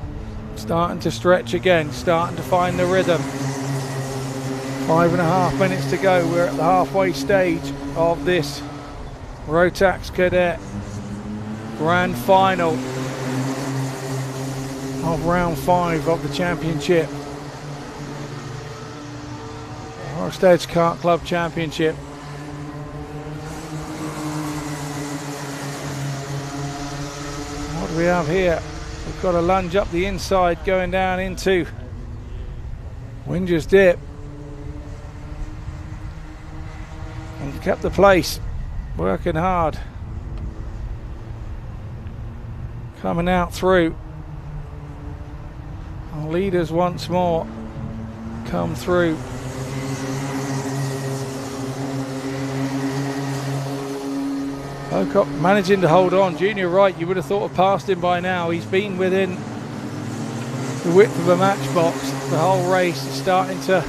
starting to stretch again, starting to find the rhythm. 5.5 minutes to go. We're at the halfway stage of this Rotax Cadet Grand Final of round 5 of the championship. Edge Kart Club Championship. What do we have here? We've got a lunge up the inside going down into Winger's Dip. And kept the place, working hard. Coming out through. Our leaders once more come through. Pocock managing to hold on. Junior Wright, you would have thought have passed him by now. He's been within the width of a matchbox the whole race. He's starting to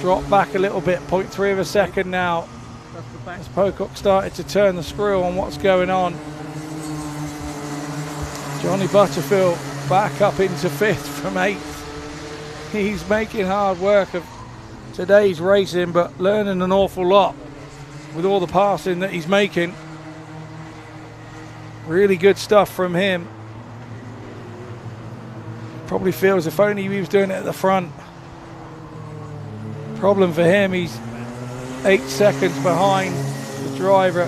drop back a little bit. 0.3 of a second now. As Pocock started to turn the screw on what's going on. Johnny Butterfield back up into 5th from 8th. He's making hard work of today's racing, but learning an awful lot with all the passing that he's making. Really good stuff from him. Probably feels if only he was doing it at the front. Problem for him, he's 8 seconds behind the driver.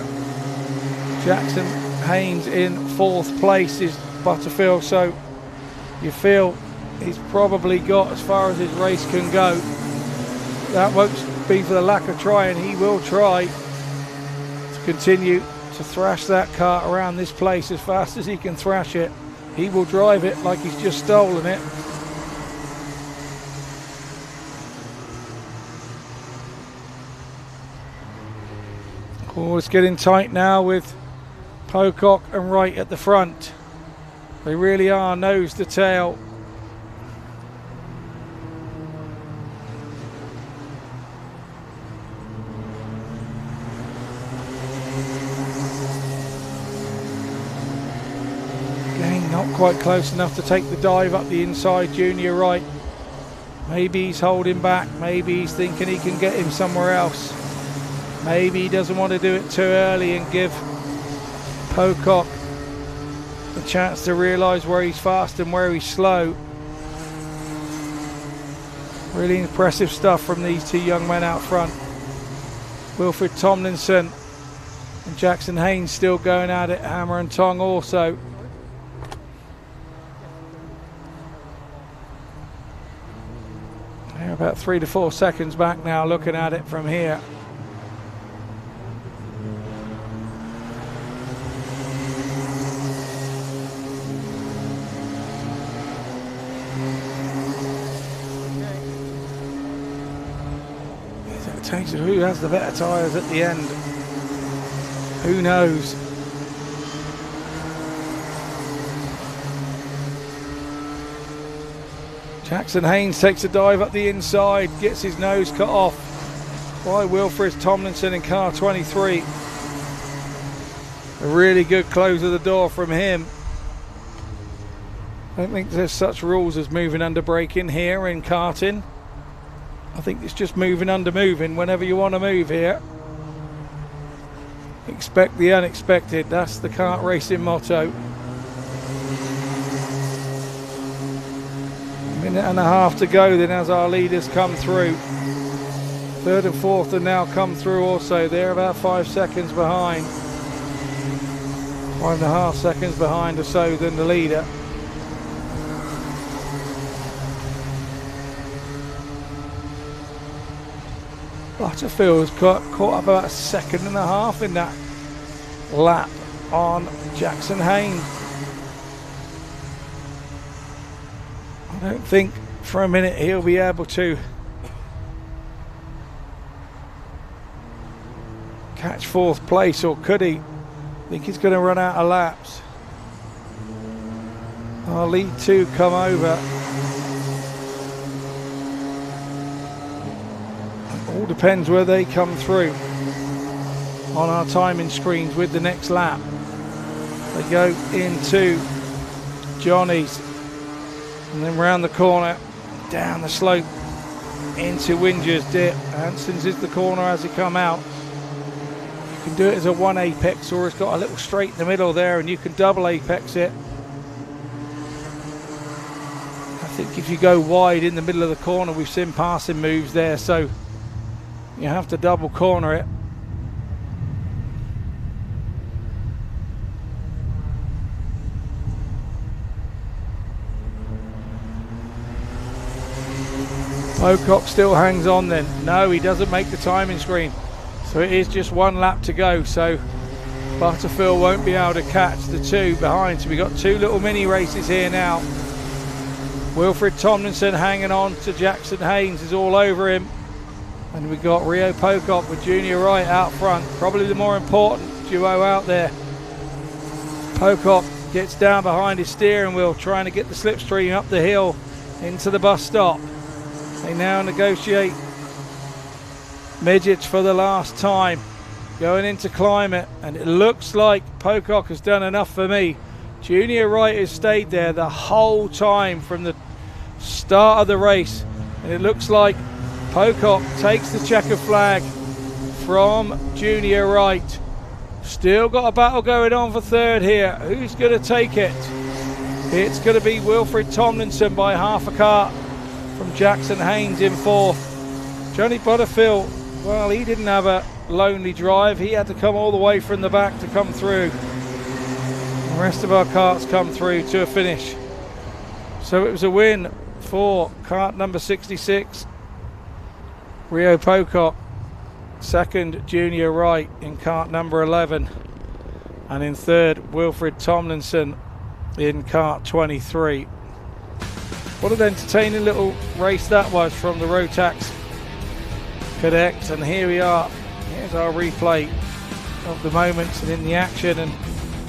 Jackson Haynes in 4th place is Butterfield, so you feel he's probably got as far as his race can go. That won't be for the lack of trying. He will try to continue to thrash that kart around this place as fast as he can thrash it. He will drive it like he's just stolen it. Oh, it's getting tight now with Pocock and Wright at the front. They really are nose to tail. Not quite close enough to take the dive up the inside. Junior Wright. Maybe he's holding back. Maybe he's thinking he can get him somewhere else. Maybe he doesn't want to do it too early and give Pocock the chance to realise where he's fast and where he's slow. Really impressive stuff from these 2 young men out front. Wilfred Tomlinson and Jackson Haynes still going at it, hammer and tong also. They're about 3 to 4 seconds back now, looking at it from here. It takes who has the better tyres at the end. Who knows? Jackson Haynes takes a dive up the inside, gets his nose cut off by Wilfred Tomlinson in car 23. A really good close of the door from him. I don't think there's such rules as moving under braking here in karting. I think it's just moving under moving whenever you want to move here. Expect the unexpected. That's the kart racing motto. Minute and a half to go then as our leaders come through. Third and fourth have now come through also. They're about 5 seconds behind. 5.5 seconds behind or so than the leader. Butterfield's caught up about 1.5 seconds in that lap on Jackson Haynes. I don't think for a minute he'll be able to catch fourth place, or could he? I think he's going to run out of laps. Our lead two come over. It all depends where they come through on our timing screens with the next lap. They go into Johnny's and then round the corner, down the slope into Winger's dip. Hanson's is the corner as he come out. You can do it as a one apex, or it's got a little straight in the middle there and you can double apex it. I think if you go wide in the middle of the corner, we've seen passing moves there, so you have to double corner it. Pocock still hangs on then. No, he doesn't make the timing screen. So it is just one lap to go. So Butterfield won't be able to catch the two behind. So we've got two little mini races here now. Wilfred Tomlinson hanging on to Jackson Haynes is all over him. And we've got Rio Pocock with Junior Wright out front. Probably the more important duo out there. Pocock gets down behind his steering wheel trying to get the slipstream up the hill into the bus stop. They now negotiate midgets for the last time going into climate, and it looks like Pocock has done enough for me. Junior Wright has stayed there the whole time from the start of the race, and it looks like Pocock takes the checker flag from Junior Wright. Still got a battle going on for third here. Who's going to take it? It's going to be Wilfred Tomlinson by half a car from Jackson Haynes in fourth. Johnny Butterfield, well, he didn't have a lonely drive. He had to come all the way from the back to come through. The rest of our carts come through to a finish. So it was a win for kart number 66, Rio Pocock. Second, Junior Wright in kart number 11. And in third, Wilfred Tomlinson in kart 23. What an entertaining little race that was from the Rotax Cadet. And here we are. Here's our replay of the moments and in the action. And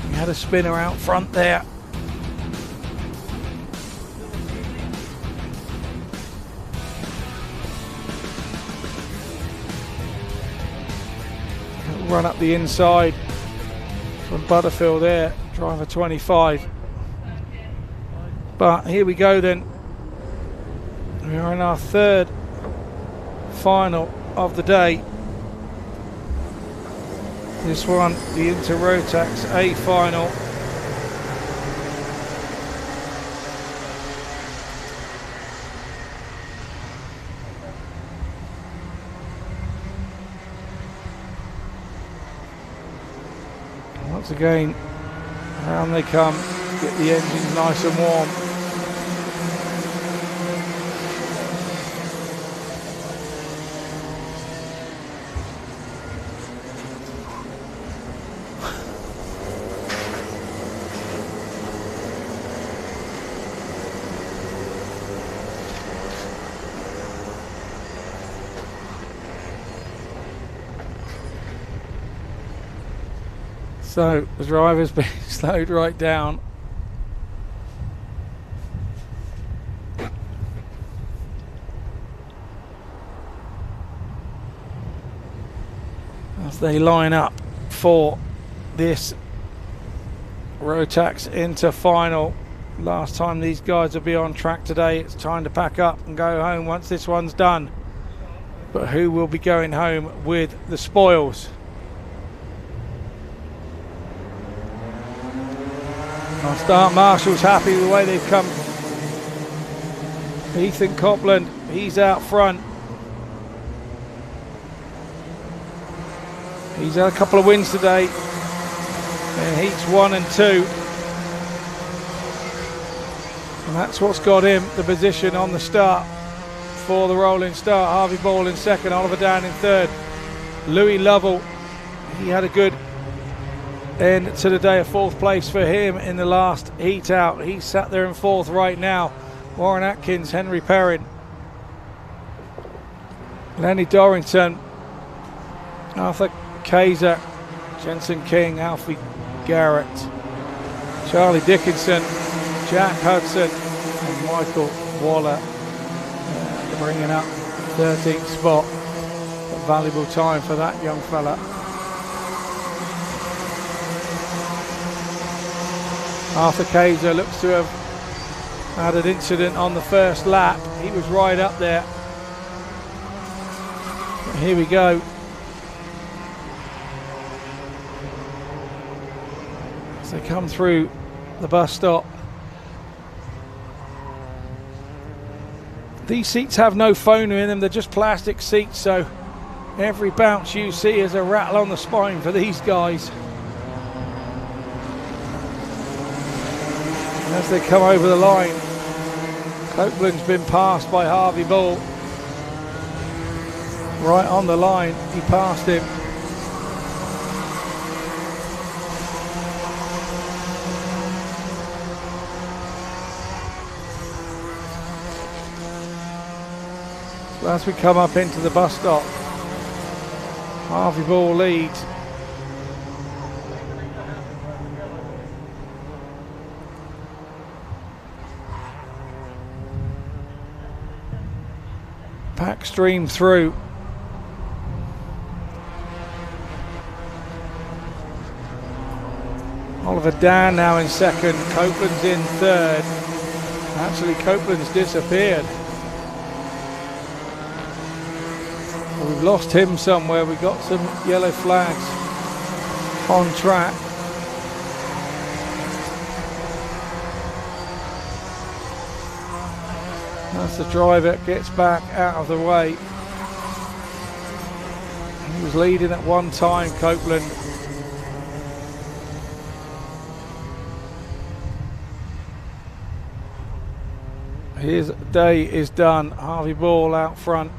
we had a spinner out front there. Run up the inside from Butterfield there, driver 25. But here we go then. We are in our third final of the day. This one, the Inter Rotax A final. Once again, around they come, get the engines nice and warm. So the driver's been slowed right down. As they line up for this Rotax Inter final. Last time these guys will be on track today. It's time to pack up and go home once this one's done. but who will be going home with the spoils? On start, Marshall's happy with the way they've come. Ethan Copland, he's out front. He's had a couple of wins today in heats 1 and 2. And that's what's got him the position on the start for the rolling start. Harvey Ball in second, Oliver Down in third. Louis Lovell, he had a good end to the day, a 4th place for him in the last heat out. He's sat there in 4th right now. Warren Atkins, Henry Perrin, Lenny Dorrington, Arthur Kaiser, Jensen King, Alfie Garrett, Charlie Dickinson, Jack Hudson and Michael Waller bringing up 13th spot. A valuable time for that young fella. Arthur Kaiser looks to have had an incident on the first lap. He was right up there. But here we go. As they come through the bus stop. These seats have no foam in them, they're just plastic seats, so every bounce you see is a rattle on the spine for these guys. As they come over the line, Copeland's been passed by Harvey Ball. Right on the line, he passed him. So as we come up into the bus stop, Harvey Ball leads. Pack stream through. Oliver Dan now in second, Copeland's in third. Actually, Copeland's disappeared. Well, we've lost him somewhere. We've got some yellow flags on track. That's the driver, gets back out of the way. He was leading at one time, Copeland. His day is done. Harvey Ball out front.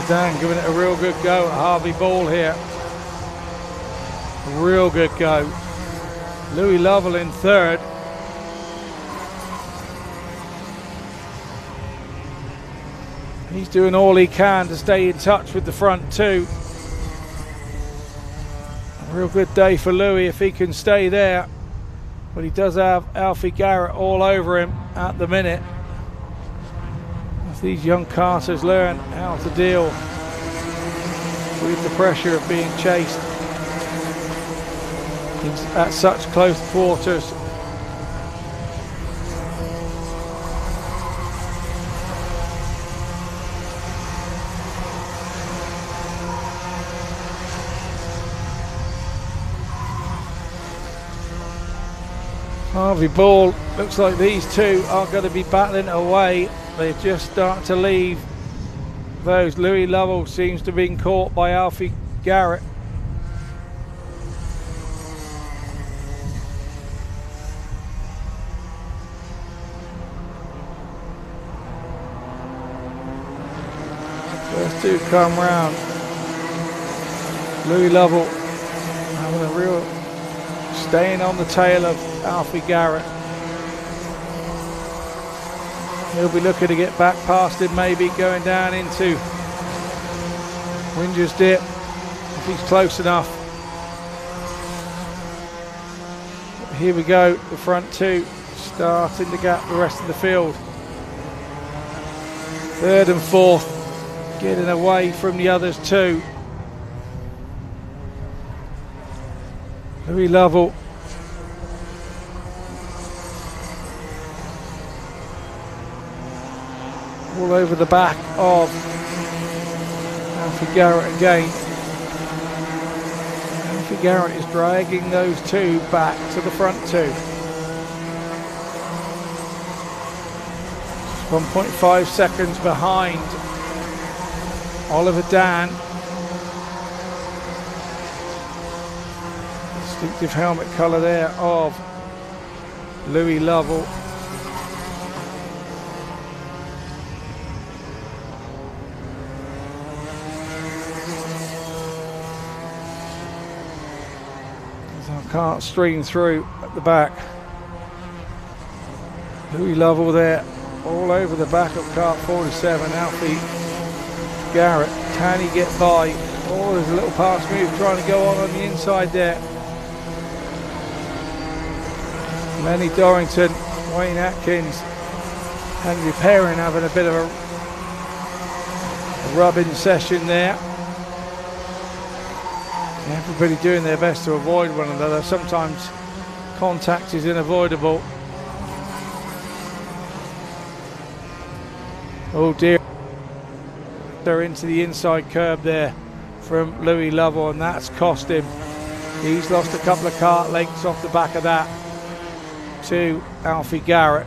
Dan giving it a real good go at Harvey Ball here. Real good go. Louis Lovell in third. He's doing all he can to stay in touch with the front two. A real good day for Louis if he can stay there. But he does have Alfie Garrett all over him at the minute. These young karters learn how to deal with the pressure of being chased at such close quarters. Harvey Ball, looks like these two are going to be battling away. They just start to leave those. Louis Lovell seems to have been caught by Alfie Garrett. First two come round. Louis Lovell having a real staying on the tail of Alfie Garrett. He'll be looking to get back past him, maybe going down into Winger's Dip if he's close enough. Here we go, the front two starting to gap the rest of the field. Third and fourth, getting away from the others too. Louis Lovell. All over the back of Alfie Garrett again. Alfie Garrett is dragging those two back to the front two. 1.5 seconds behind Oliver Dan. Distinctive helmet colour there of Louis Lovell. Kart stream through at the back. Louis Lovell there, all over the back of kart 47. Alfie Garrett, can he get by? Oh, there's a little pass move trying to go on the inside there. Lenny Dorrington, Wayne Atkins, Henry Perrin having a bit of a rubbing session there. Everybody doing their best to avoid one another. Sometimes contact is unavoidable. Oh dear. They're into the inside curb there from Louis Lovell, and that's cost him. He's lost a couple of kart lengths off the back of that to Alfie Garrett.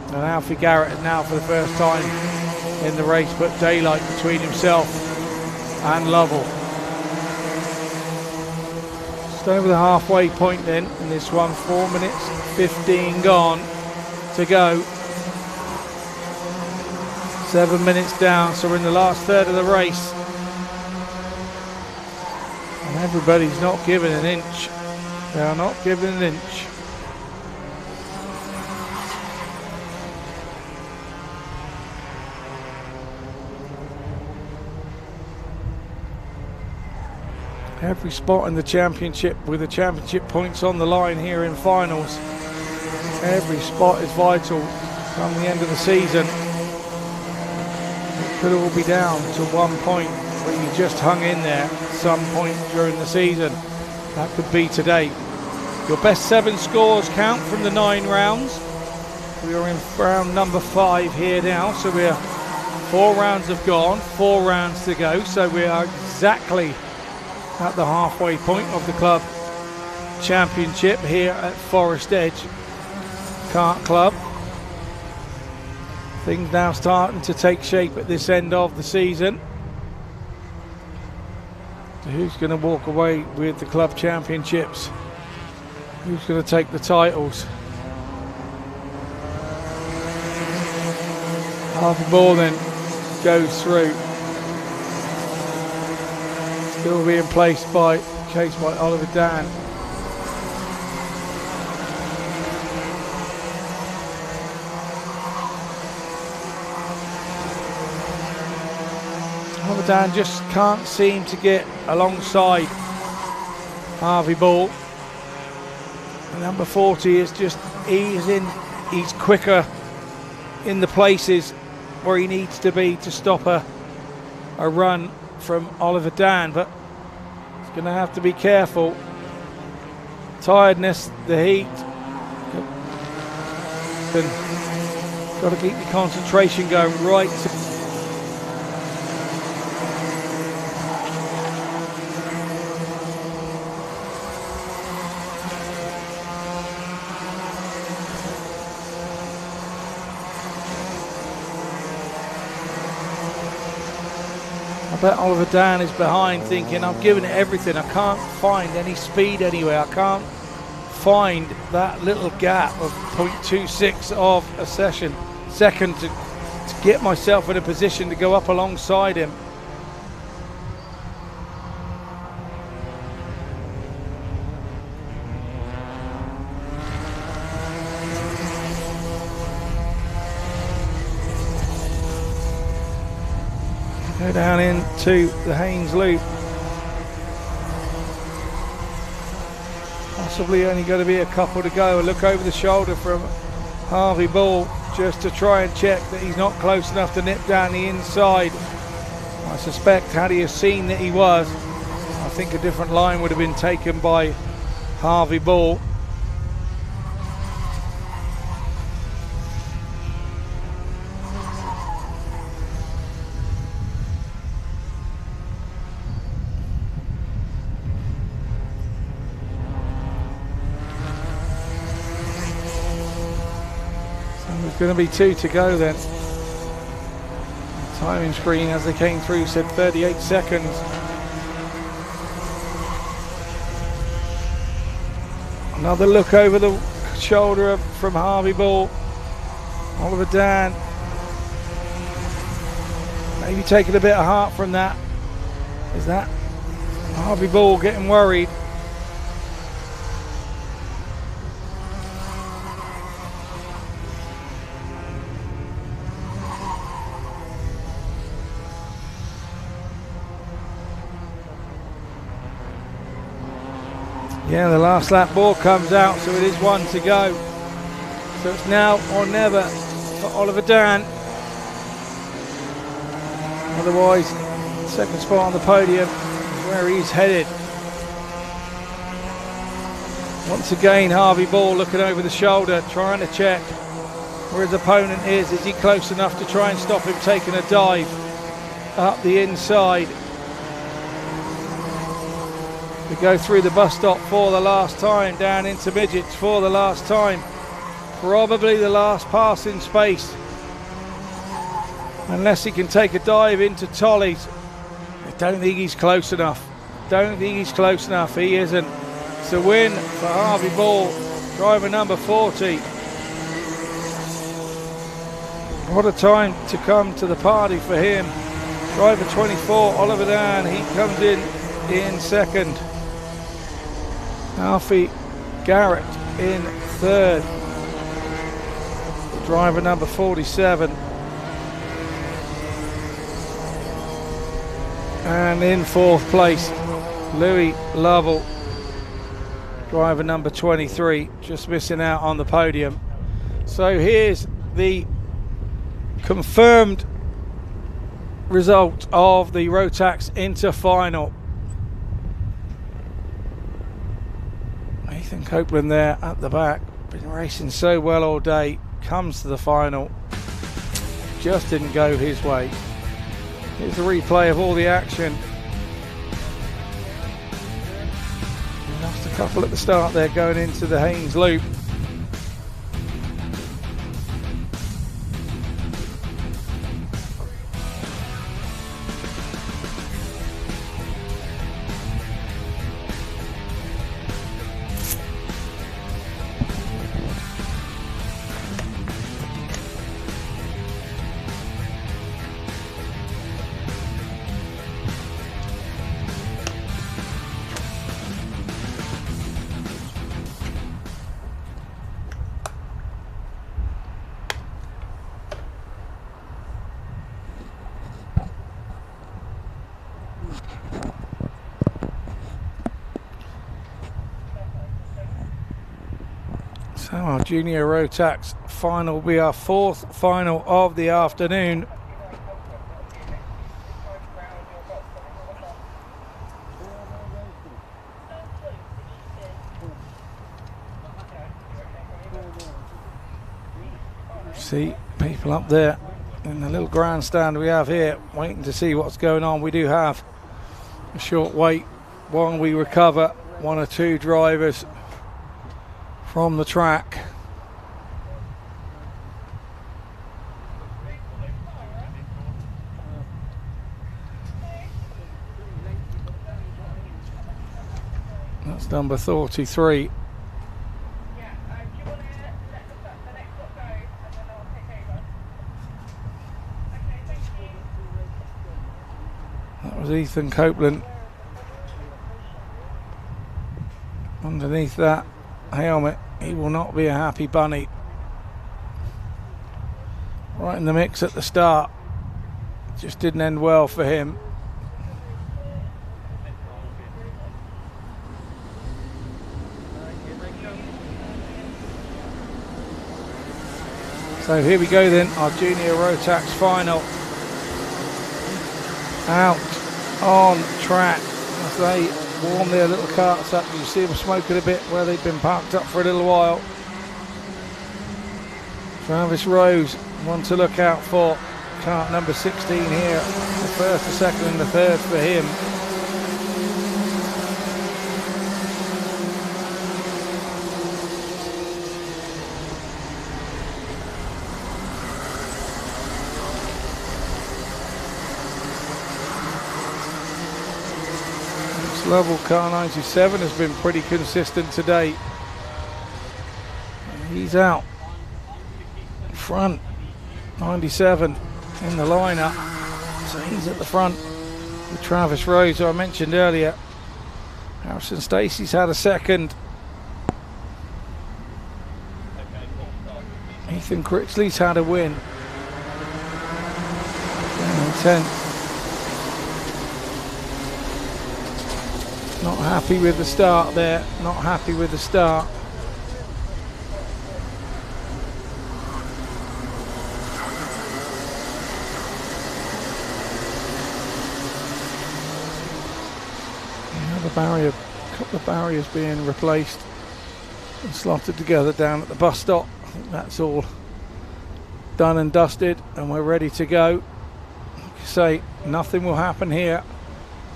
And Alfie Garrett has now for the first time in the race put daylight between himself and Lovell. Over the halfway point then in this one, 4 minutes 15 gone to go, 7 minutes down, so we're in the last third of the race and everybody's not giving an inch. They are not giving an inch. Every spot in the championship, with the championship points on the line here in finals, every spot is vital come the end of the season. It could all be down to 1 point where you just hung in there at some point during the season. That could be today. Your best 7 scores count from the 9 rounds. We are in round number 5 here now, so we're 4 rounds have gone, 4 rounds to go, so we are exactly at the halfway point of the club championship here at Forest Edge Kart Club. Things now starting to take shape at this end of the season. So who's going to walk away with the club championships? Who's going to take the titles? Harvey Moore then goes through. Still being chased by Oliver Dan. Oliver Dan just can't seem to get alongside Harvey Ball. And number 40 is just he's quicker in the places where he needs to be to stop a run from Oliver Dan, but he's going to have to be careful. Tiredness, the heat, and got to keep the concentration going right. I bet Oliver Dan is behind thinking, I'm giving it everything. I can't find any speed anywhere. I can't find that little gap of 0.26 of a second to get myself in a position to go up alongside him. Go down into the Haynes Loop. Possibly only going to be a couple to go. A look over the shoulder from Harvey Ball, just to try and check that he's not close enough to nip down the inside. I suspect had he seen that he was, I think a different line would have been taken by Harvey Ball. There's going to be 2 to go then. The timing screen as they came through said 38 seconds. Another look over the shoulder from Harvey Ball. Oliver Dan maybe taking a bit of heart from that. Is that Harvey Ball getting worried? Yeah, the last lap ball comes out, so it is 1 to go. So it's now or never for Oliver Dan. Otherwise, second spot on the podium is where he's headed. Once again, Harvey Ball looking over the shoulder, trying to check where his opponent is. Is he close enough to try and stop him taking a dive up the inside? We go through the bus stop for the last time, down into midgets for the last time. Probably the last passing space. Unless he can take a dive into Tolly's. I don't think he's close enough. Don't think he's close enough. He isn't. It's a win for Harvey Ball, driver number 40. What a time to come to the party for him. Driver 24, Oliver Dan, he comes in second. Alfie Garrett in third. Driver number 47. And in fourth place, Louis Lovell, driver number 23, just missing out on the podium. So here's the confirmed result of the Rotax Inter final. Ethan Copeland there at the back, been racing so well all day, comes to the final, just didn't go his way. Here's the replay of all the action. He lost a couple at the start there going into the Haynes loop. So our junior Rotax final will be our fourth final of the afternoon. See people up there in the little grandstand we have here waiting to see what's going on. We do have a short wait while we recover one or two drivers from the track. That's number 33. That was Ethan Copeland. Underneath that helmet, he will not be a happy bunny. Right in the mix at the start. Just didn't end well for him. So here we go then, our junior Rotax final. Out on track as they warm their little karts up. You see them smoking a bit where they've been parked up for a little while. Travis Rose, one to look out for. Kart number 16 here. The first, the second and the third for him. Level car 97 has been pretty consistent today. He's out front, 97 in the lineup, so he's at the front with Travis Rose, who I mentioned earlier. Barton Stacey's had a second. Ethan Critchley's had a win. 10. Not happy with the start there, not happy with the start. The barrier, a couple of barriers being replaced and slotted together down at the bus stop. I think that's all done and dusted and we're ready to go. Like I say, nothing will happen here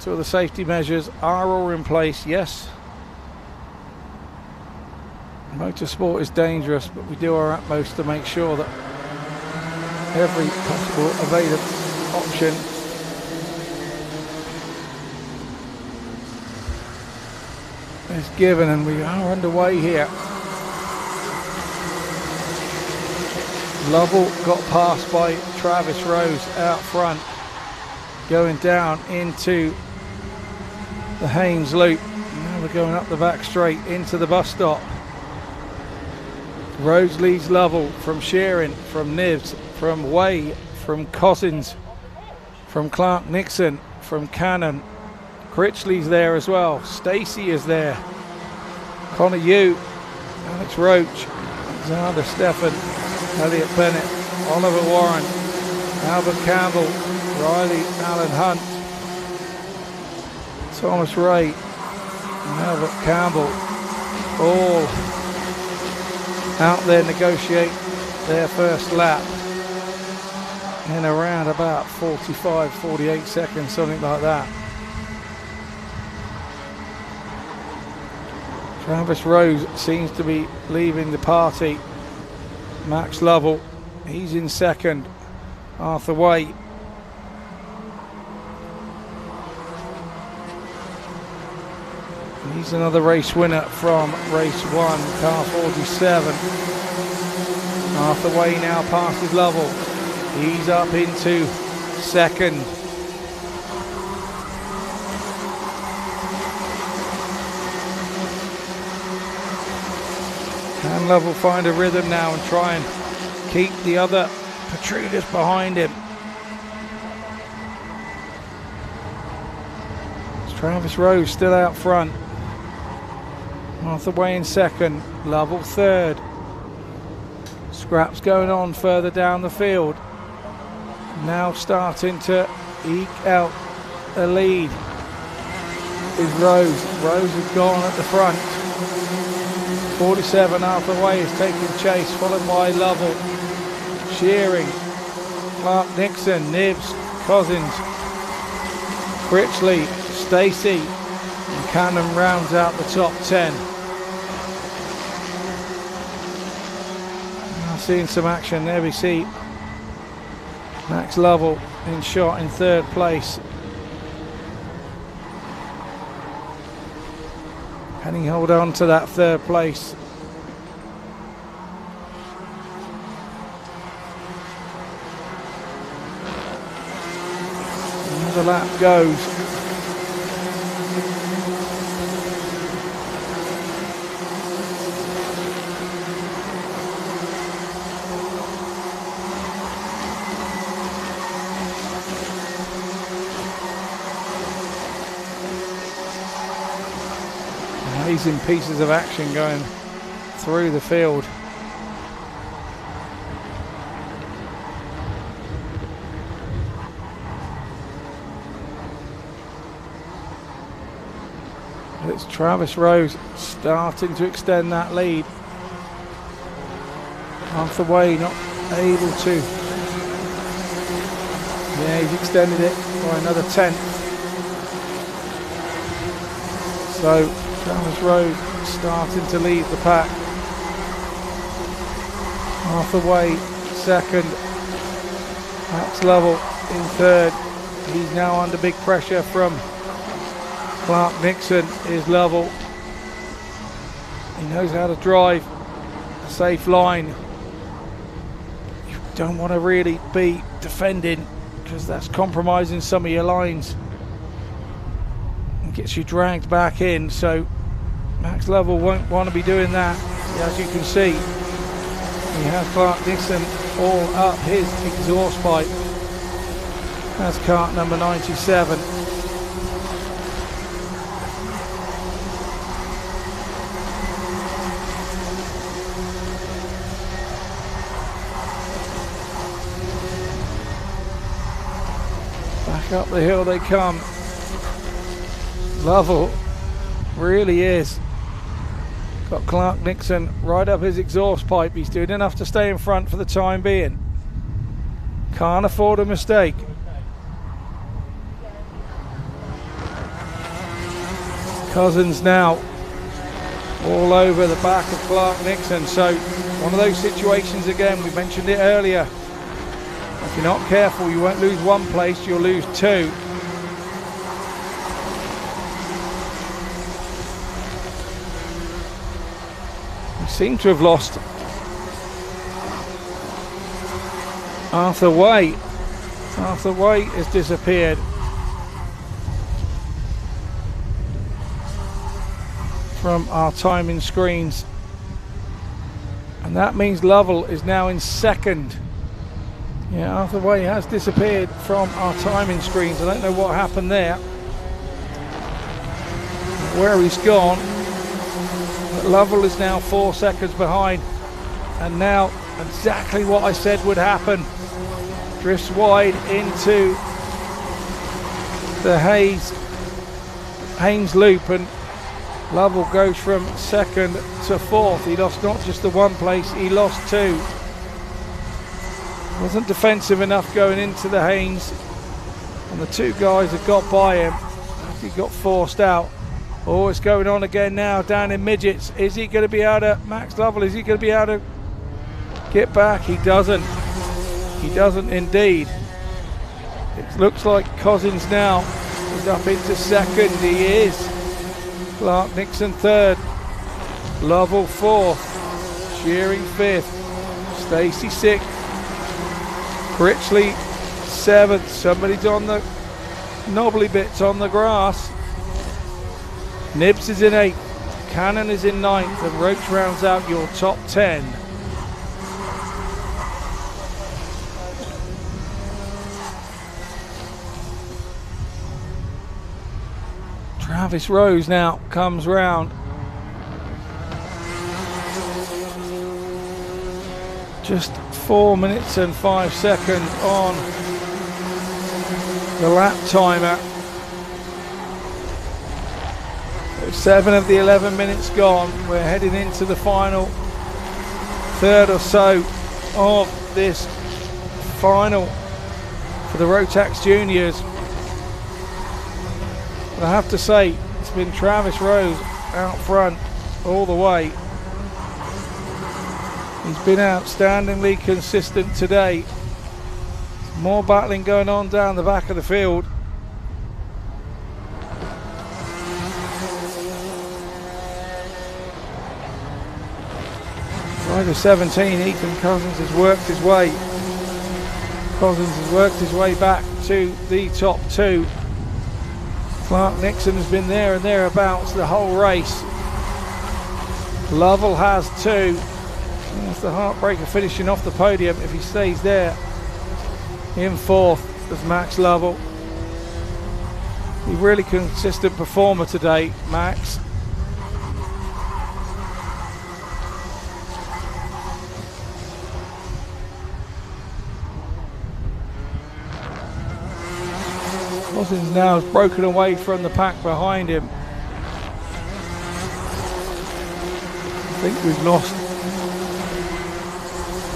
till the safety measures are all in place. Yes, motorsport is dangerous, but we do our utmost to make sure that every possible available option is given, and we are underway here. Lovell got passed by Travis Rose out front, going down into the Haynes loop. Now we're going up the back straight into the bus stop. Rose leads Lovell from Sheeran, from Nibs, from Way, from Cousins, from Clark Nixon, from Cannon. Critchley's there as well. Stacey is there. Connor Yu, Alex Roach, Alexander Stephan, Elliot Bennett, Oliver Warren, Albert Campbell, Riley Allen Hunt, Thomas Ray, and Albert Campbell, all out there negotiate their first lap in around about 45, 48 seconds, something like that. Travis Rose seems to be leaving the party. Max Lovell, he's in second. Arthur Way. He's another race winner from race 1, car 47. Arthur Way now passes Lovell. He's up into second. Can Lovell find a rhythm now and try and keep the other Protruders behind him? It's Travis Rose still out front. Arthur Way in second, Lovell third. Scraps going on further down the field. Now starting to eke out a lead is Rose. Rose is gone at the front. 47, Arthur Way is taking chase, followed by Lovell. Shearing, Clark Nixon, Nibs, Cousins, Critchley, Stacey, and Cannon rounds out the top 10. Now seeing some action there, we see Max Lovell in shot in third place. Can he hold on to that third place? Another lap goes. Amazing pieces of action going through the field. It's Travis Rose starting to extend that lead. Half the way, not able to. Yeah, he's extended it by another 10th. So Travis Rose starting to lead the pack. Half the way, second. Max Lovell in third. He's now under big pressure from Clark Nixon. Is Lovell. He knows how to drive a safe line. You don't want to really be defending, because that's compromising some of your lines and gets you dragged back in. So Max Lovell won't want to be doing that. As you can see, he has Clark Nixon all up his exhaust pipe. That's kart number 97. Back up the hill they come. Lovell really is. Got Clark Nixon right up his exhaust pipe. He's doing enough to stay in front for the time being. Can't afford a mistake. Cousins now all over the back of Clark Nixon. So one of those situations again, we mentioned it earlier. If you're not careful, you won't lose one place, you'll lose two. Seem to have lost Arthur Way. Arthur Way has disappeared from our timing screens, and that means Lovell is now in second. Yeah, Arthur Way has disappeared from our timing screens. I don't know what happened there, where he's gone. Lovell is now 4 seconds behind, and now exactly what I said would happen. Drifts wide into the Haynes loop, and Lovell goes from second to fourth. He lost not just the one place, he lost two. Wasn't defensive enough going into the Haynes, and the two guys that got by him, he got forced out. Oh, it's going on again now down in midgets. Is he going to be able to, Max Lovell, is he going to be able to get back? He doesn't. He doesn't indeed. It looks like Cousins now is up into second. He is. Clark Nixon third. Lovell fourth. Shearing fifth. Stacey sixth. Critchley seventh. Somebody's on the knobbly bits on the grass. Nibbs is in 8th, Cannon is in 9th, and Roach rounds out your top 10. Travis Rose now comes round. Just 4 minutes and 5 seconds on the lap timer. 7 of the 11 minutes gone. We're heading into the final third or so of this final for the Rotax Juniors. But I have to say, it's been Travis Rose out front all the way. He's been outstandingly consistent today. More battling going on down the back of the field. Driver 17, Ethan Cousins has worked his way. Cousins has worked his way back to the top two. Clark Nixon has been there and thereabouts the whole race. Lovell has two. That's the heartbreaker, finishing off the podium if he stays there. In fourth is Max Lovell. A really consistent performer today, Max. Cousins now has broken away from the pack behind him. think we've lost.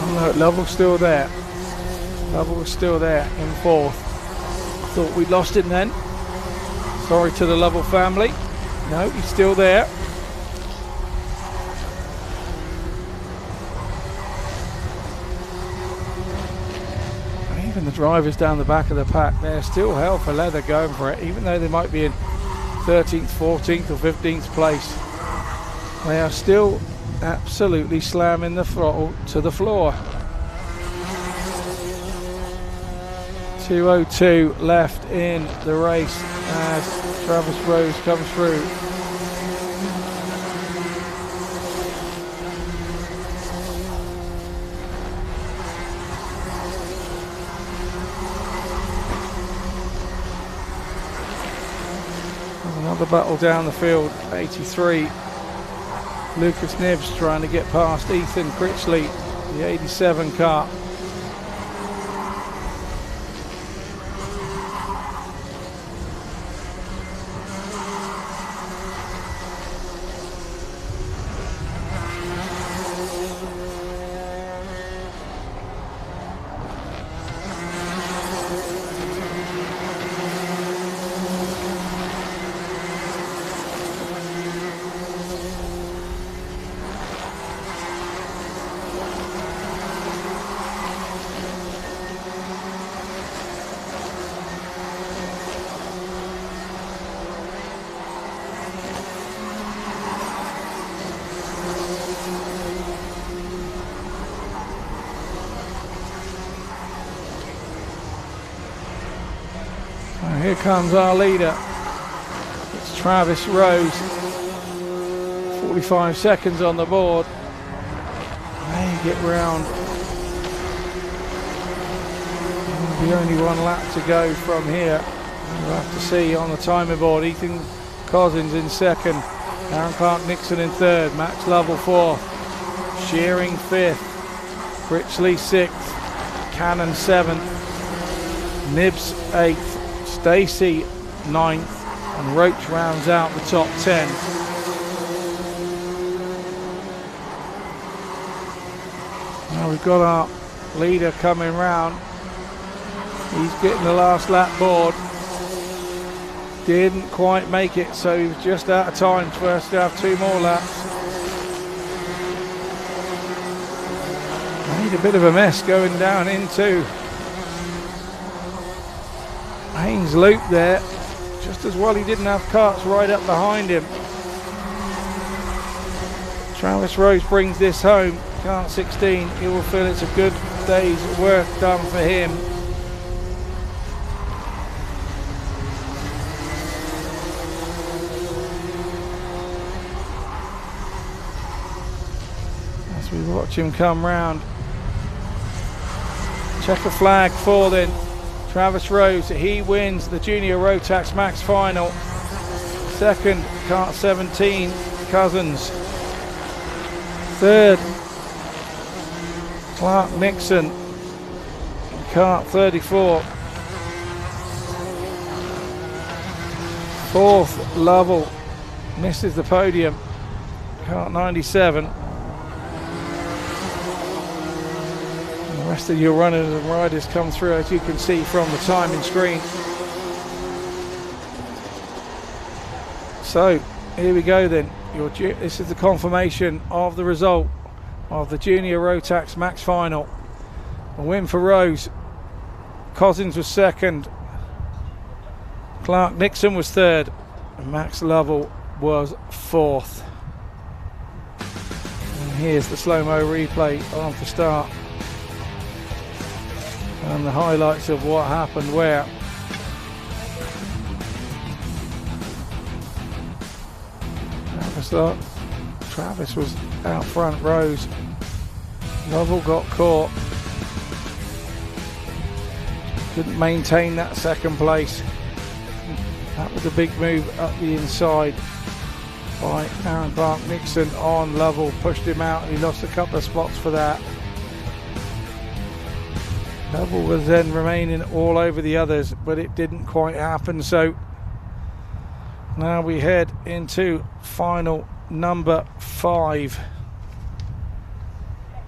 Oh no, Lovell's still there. Lovell was still there in 4th. Thought we'd lost him then. Sorry to the Lovell family. No, he's still there. And even the drivers down the back of the pack, they're still hell for leather going for it, even though they might be in 13th, 14th or 15th place. They are still absolutely slamming the throttle to the floor. 2:02 left in the race as Travis Rose comes through. Another battle down the field. 83. Lucas Nibbs trying to get past Ethan Critchley, the 87 car. Here comes our leader. It's Travis Rose. 45 seconds on the board. They get round. There'll be only one lap to go from here. We'll have to see on the timer board. Ethan Cousins in 2nd. Aaron Clark Nixon in 3rd. Max Lovell 4th. Shearing 5th. Critchley 6th. Cannon 7th. Nibbs 8th. Stacey 9th, and Roach rounds out the top 10. Now we've got our leader coming round. He's getting the last lap board. Didn't quite make it, so he was just out of time. First to have 2 more laps. Made a bit of a mess going down into Haynes Loop there. Just as well he didn't have karts right up behind him. Travis Rose brings this home. Kart 16, he will feel it's a good day's work done for him. As we watch him come round. Checker flag for then Travis Rose. He wins the Junior Rotax Max Final. 2nd, Kart 17, Cousins. 3rd, Clark Nixon, Kart 34. 4th, Lovell, misses the podium, Kart 97. The rest of your runners and riders come through, as you can see from the timing screen. So here we go then. This is the confirmation of the result of the Junior Rotax Max Final. A win for Rose. Cousins was 2nd. Clark Nixon was 3rd. And Max Lovell was 4th. And here's the slow-mo replay of the start. And the highlights of what happened where. Travis was out front, Rose. Lovell got caught. Couldn't maintain that 2nd place. That was a big move up the inside by Aaron Clark Nixon on Lovell. Pushed him out and he lost a couple of spots for that. Lovell was then remaining all over the others, but it didn't quite happen. So now we head into final number 5.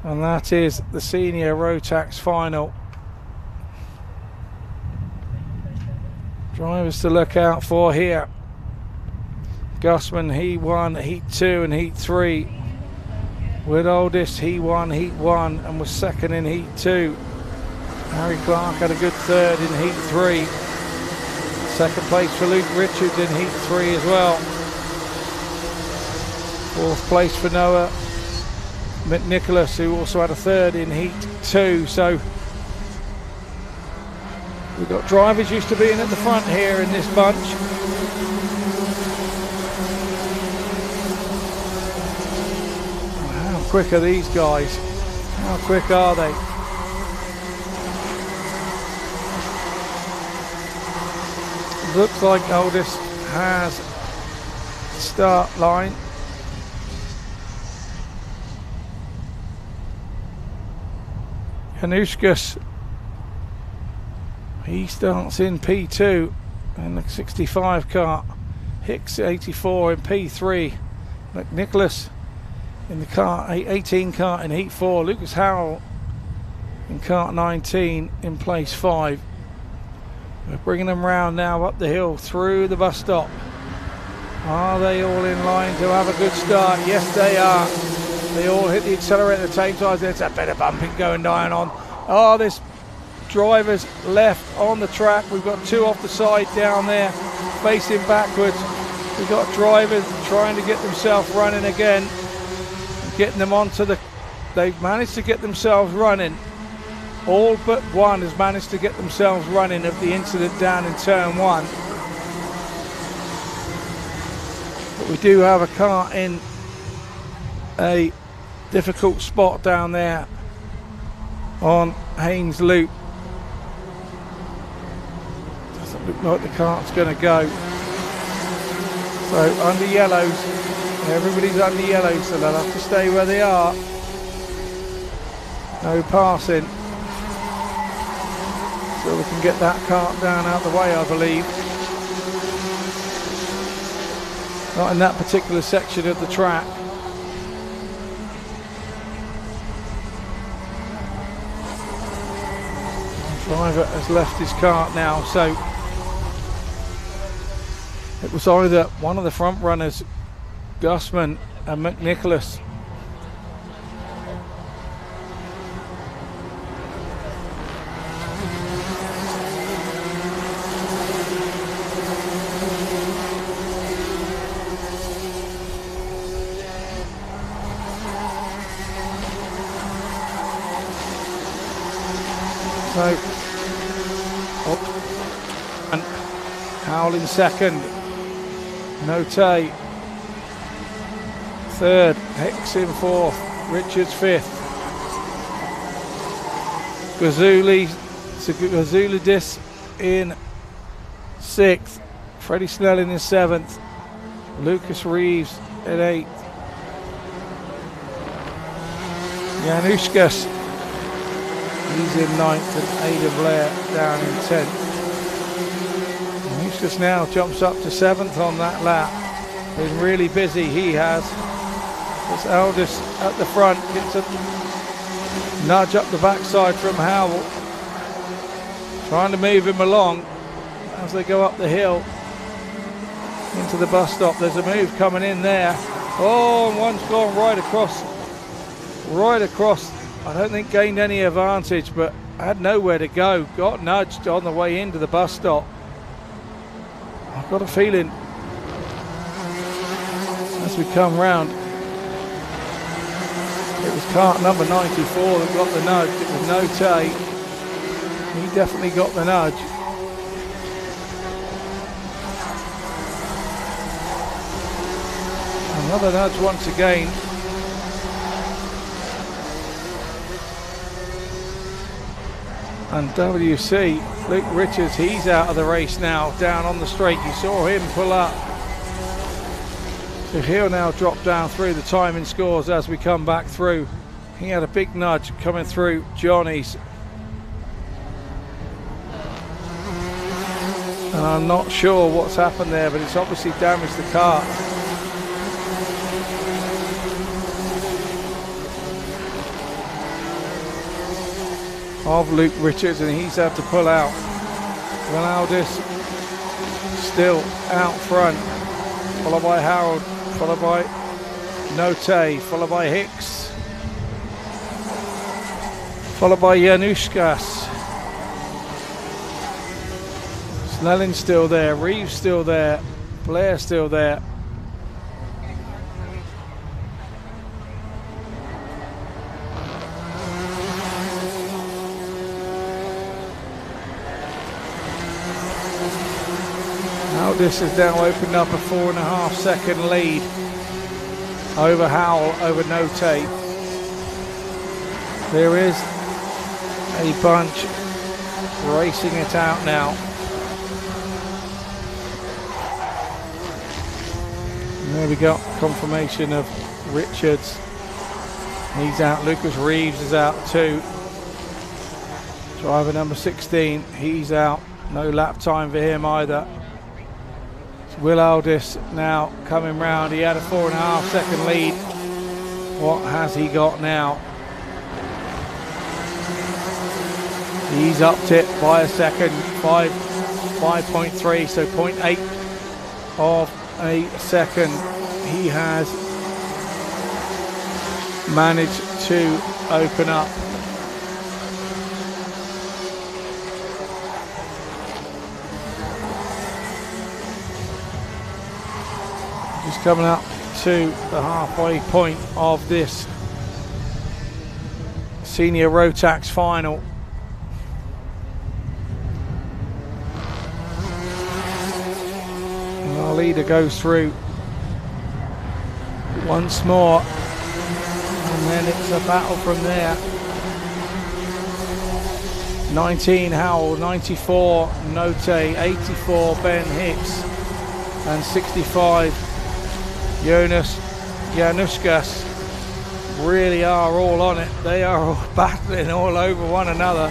And that is the senior Rotax final. Drivers to look out for here. Gusman, he won Heat 2 and Heat 3. Wood Oldest, he won Heat 1 and was second in Heat 2. Harry Clark had a good third in Heat 3. Second place for Luke Richards in Heat 3 as well. Fourth place for Noah McNicholas, who also had a third in Heat 2. So we've got drivers used to being at the front here in this bunch. How quick are these guys? How quick are they? Looks like Oldest has the start line. Januszkas, he starts in P2 in the 65 kart. Hicks 84 in P3. McNicholas in the kart 18 kart in Heat 4. Lucas Howell in kart 19 in place 5. We're bringing them round now up the hill through the bus stop. Are they all in line to have a good start? Yes, they are. They all hit the accelerator at the same time. There's a bit of bumping going down on. Oh, this driver's left on the track. We've got two off the side down there, facing backwards. We've got drivers trying to get themselves running again. Getting them onto the... They've managed to get themselves running. All but one has managed to get themselves running of the incident down in turn 1. But we do have a car in a difficult spot down there on Haynes Loop. Doesn't look like the cart's going to go. So under yellows, everybody's under yellows, so they'll have to stay where they are. No passing. So we can get that cart down out the way, I believe. Not in that particular section of the track. The driver has left his cart now, so it was either one of the front runners, Gusman and McNicholas. So, and Howell in second, Note third, Hicks in fourth, Richards fifth, Gazulidis in sixth, Freddie Snelling in seventh, Lucas Reeves in eighth, Januszkas, he's in ninth, and Ada Blair down in 10th. Januszkas now jumps up to 7th on that lap. Been really busy, he has. This Eldest at the front gets a nudge up the backside from Howell. Trying to move him along as they go up the hill into the bus stop. There's a move coming in there. Oh, and one's gone right across. I don't think gained any advantage, but had nowhere to go. Got nudged on the way into the bus stop. I've got a feeling as we come round, it was cart number 94 that got the nudge. It was Note. He definitely got the nudge. Another nudge once again. And WC, Luke Richards, he's out of the race now, down on the straight. You saw him pull up. So he'll now drop down through the timing scores as we come back through. He had a big nudge coming through Johnny's. And I'm not sure what's happened there, but it's obviously damaged the car. of Luke Richards, and he's had to pull out. Ronaldis still out front, followed by Harold, followed by Note, followed by Hicks, followed by Januszkas. Snelling's still there, Reeves still there, Blair still there. This has now opened up a 4.5 second lead over Howell, over Note. There is a bunch racing it out now. And there we got confirmation of Richards. He's out. Lucas Reeves is out too. Driver number 16, he's out. No lap time for him either. Will Aldis now coming round. He had a 4.5 second lead. What has he got now? He's upped it by a second, 5.3, so 0.8 of a second. He has managed to open up. Just coming up to the halfway point of this senior Rotax final. And our leader goes through once more, and then it's a battle from there. 19 Howell, 94 Note, 84 Ben Hicks, and 65 Januszkas. Really are all on it. They are all battling all over one another.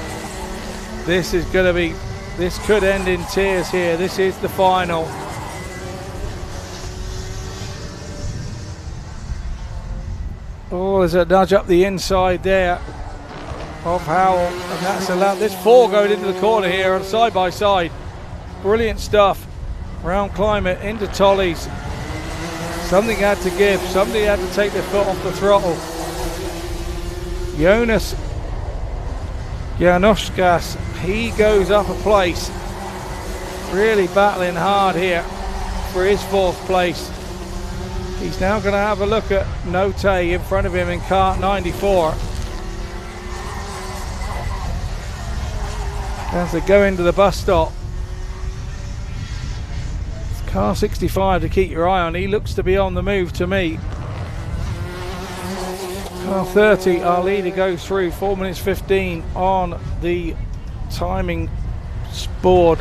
This is going to be, this could end in tears here. This is the final. Oh, there's a nudge up the inside there of Howell, and that's allowed. There's 4 going into the corner here on side by side. Brilliant stuff. Round climate into Tollies. Something had to give, somebody had to take their foot off the throttle. Januszkas, he goes up a place. Really battling hard here for his 4th place. He's now going to have a look at Note in front of him in kart 94. As they go into the bus stop. Car 65 to keep your eye on. He looks to be on the move to me. Car 30, our leader goes through 4 minutes 15 on the timing board.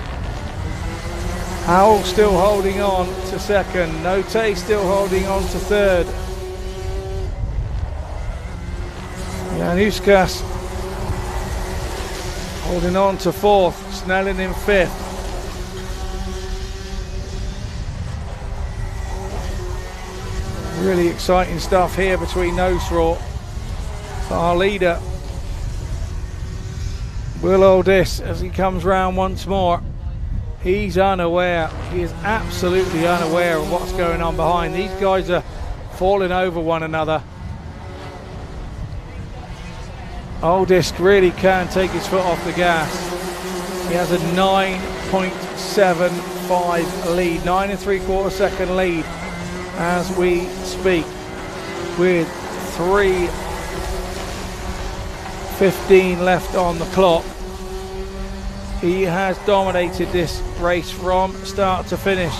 Howell still holding on to second. Note still holding on to third. Januszkas holding on to 4th. Snelling in 5th. Really exciting stuff here between those 4. Our leader, Will Aldis, as he comes round once more. He's unaware. He is absolutely unaware of what's going on behind. These guys are falling over one another. Aldis really can take his foot off the gas. He has a 9.75 lead, 9 3/4 second lead as we speak, with 3:15 left on the clock. He has dominated this race from start to finish,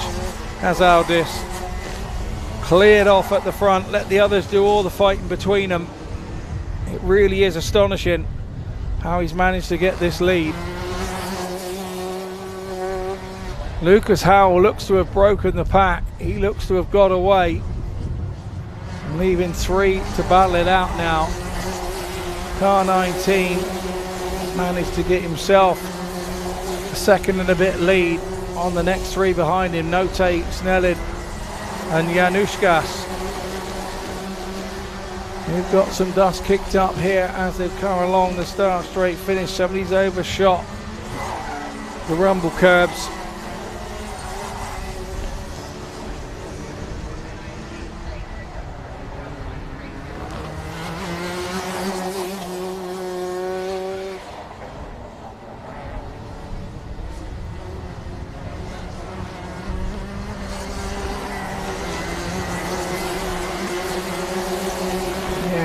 as Aldis cleared off at the front, let the others do all the fighting between them. It really is astonishing how he's managed to get this lead. Lucas Howell looks to have broken the pack. He looks to have got away, leaving 3 to battle it out now. Car 19 managed to get himself a second and a bit lead on the next 3 behind him, Note, Snelling and Januszkas. We've got some dust kicked up here as they've come along the start straight finish. Somebody's overshot the rumble curbs.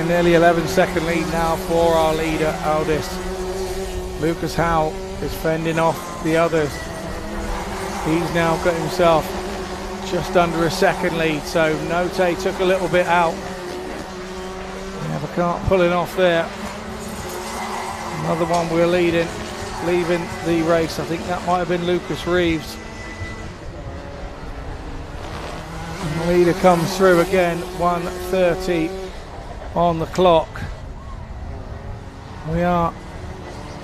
Nearly 11-second lead now for our leader, Aldis. Lucas Howell is fending off the others. He's now got himself just under a second lead, so Note took a little bit out. We have a kart pulling off there. Another one we're leaving the race. I think that might have been Lucas Reeves. And the leader comes through again, 1:30 on the clock. We are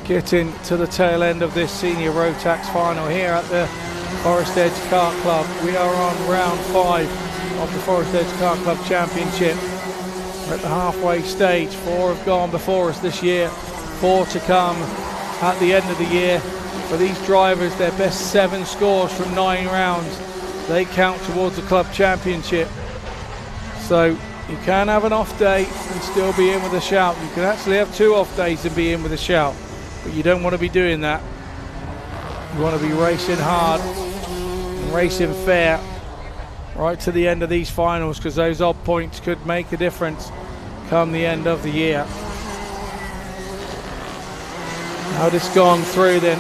getting to the tail end of this senior Rotax final here at the Forest Edge Kart Club. We are on round 5 of the Forest Edge Kart Club Championship. We're at the halfway stage. 4 have gone before us this year, 4 to come at the end of the year. For these drivers, their best 7 scores from 9 rounds, they count towards the club championship. So you can have an off day and still be in with a shout. You can actually have 2 off days and be in with a shout, but you don't want to be doing that. You want to be racing hard and racing fair right to the end of these finals, because those odd points could make a difference come the end of the year. Now this gone through then.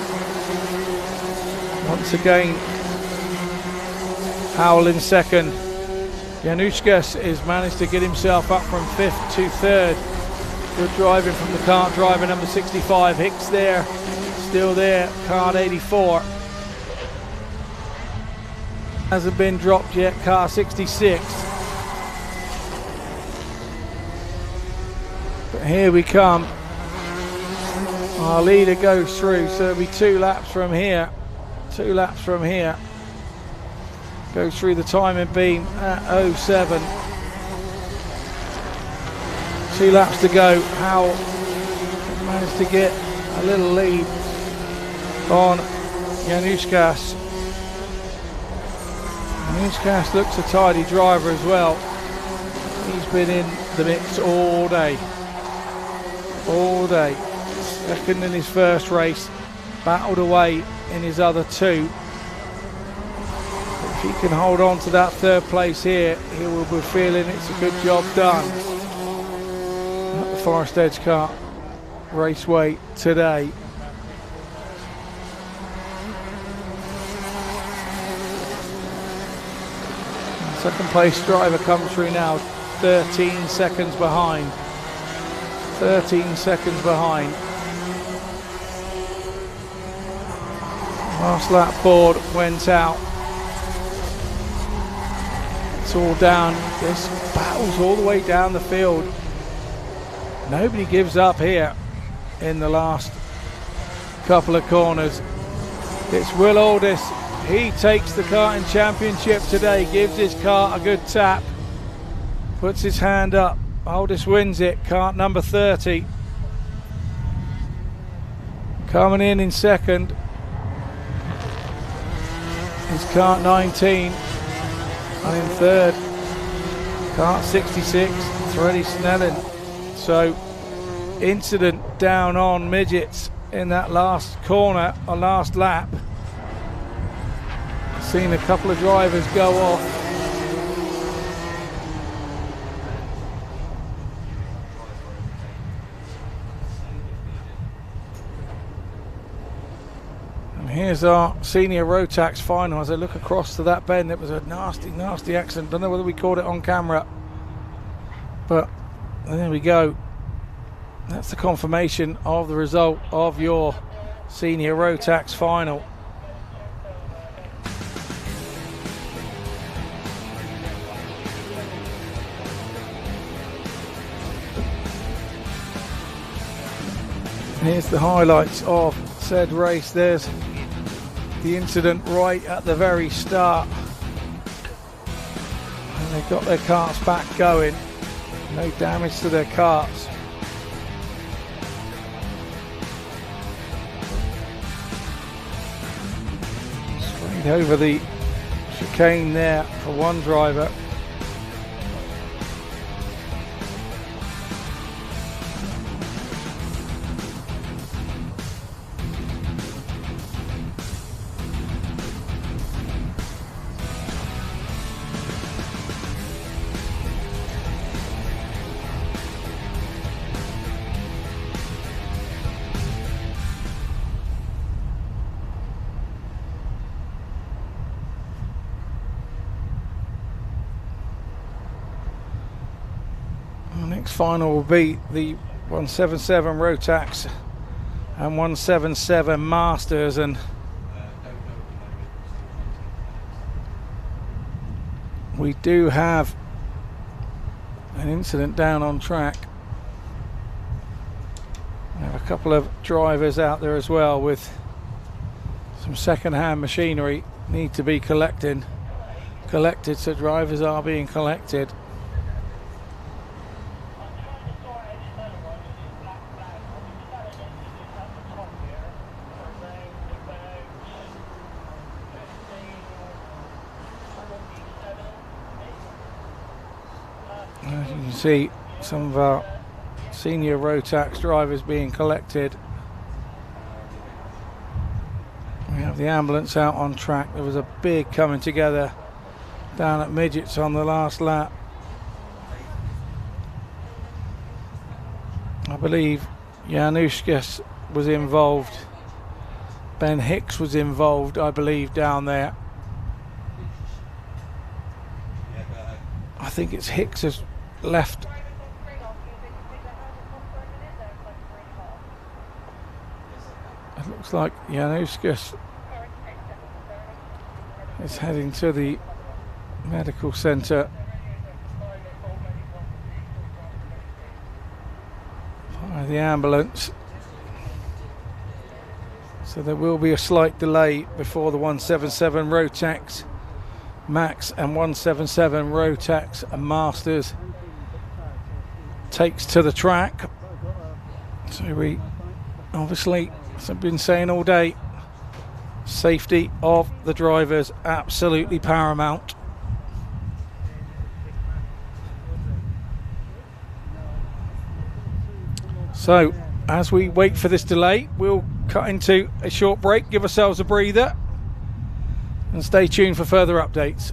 Once again, Howell in second. Januszkas has managed to get himself up from 5th to 3rd. Good driving from the kart driver number 65. Hicks there, still there, kart 84. Hasn't been dropped yet, car 66. But here we come. Our leader goes through, so it'll be 2 laps from here. 2 laps from here. Goes through the timing beam at 07. 2 laps to go. Howell managed to get a little lead on Januszkas. Januszkas looks a tidy driver as well. He's been in the mix all day. All day. Second in his first race. Battled away in his other 2. If he can hold on to that 3rd place here, he will be feeling it's a good job done at the Forest Edge Kart Raceway today. Second place driver comes through now, 13 seconds behind. 13 seconds behind. Last lap board went out. It's all down. This battles all the way down the field. Nobody gives up here in the last couple of corners. It's Will Aldis. He takes the karting championship today, gives his kart a good tap, puts his hand up. Aldis wins it, kart number 30. Coming in second is kart 19, and in 3rd, kart 66, Freddie Snelling. So, incident down on midgets in that last corner, or last lap. Seen a couple of drivers go off. And here's our senior Rotax final. As I look across to that bend, it was a nasty, nasty accident. Don't know whether we caught it on camera, but there we go. That's the confirmation of the result of your senior Rotax final. Here's the highlights of said race. There's the incident right at the very start. And they've got their karts back going. No damage to their karts. Straight over the chicane there for one driver. Next final will be the 177 Rotax and 177 Masters, and we do have an incident down on track. We have a couple of drivers out there as well with some second-hand machinery need to be collected, so drivers are being collected. As you can see, some of our senior Rotax drivers being collected. We have the ambulance out on track. There was a big coming together down at Midgets on the last lap. I believe Januszkas was involved. Ben Hicks was involved, I believe, down there. I think it's Hicks has left. It looks like Januszkas is heading to the medical centre via the ambulance. So there will be a slight delay before the 177 Rotax Max and 177 Rotax and Masters takes to the track. So we obviously, as I've been saying all day, safety of the drivers absolutely paramount. So as we wait for this delay, we'll cut into a short break, give ourselves a breather, and stay tuned for further updates.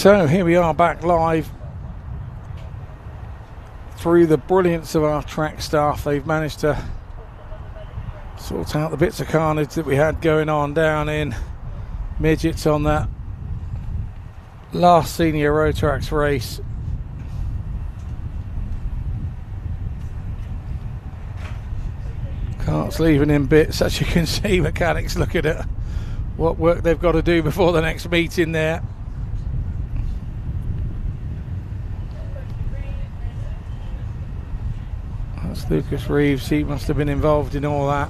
So here we are back live. Through the brilliance of our track staff, they've managed to sort out the bits of carnage that we had going on down in midgets on that last senior Rotax race. Kart's leaving in bits, as you can see. Mechanics looking at what work they've got to do before the next meeting there. That's Lucas Reeves, he must have been involved in all that.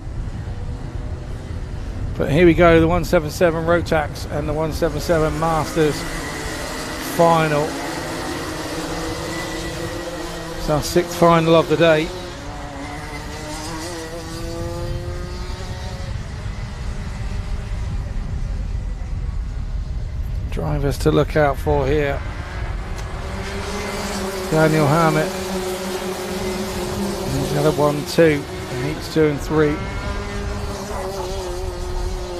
But here we go, the 177 Rotax and the 177 Masters final. It's our 6th final of the day. Drivers to look out for here: Daniel Hammett, and the other 1-2 in heats 2 and 3.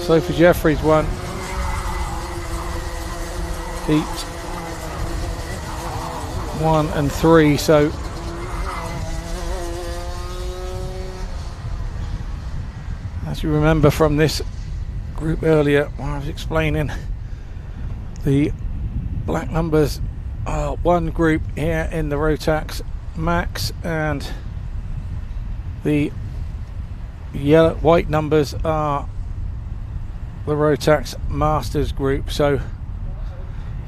Sophie Jeffries won heat 1 and 3. So as you remember from this group earlier, when I was explaining the black numbers are one group here in the Rotax Max, and the white numbers are the Rotax Masters group. So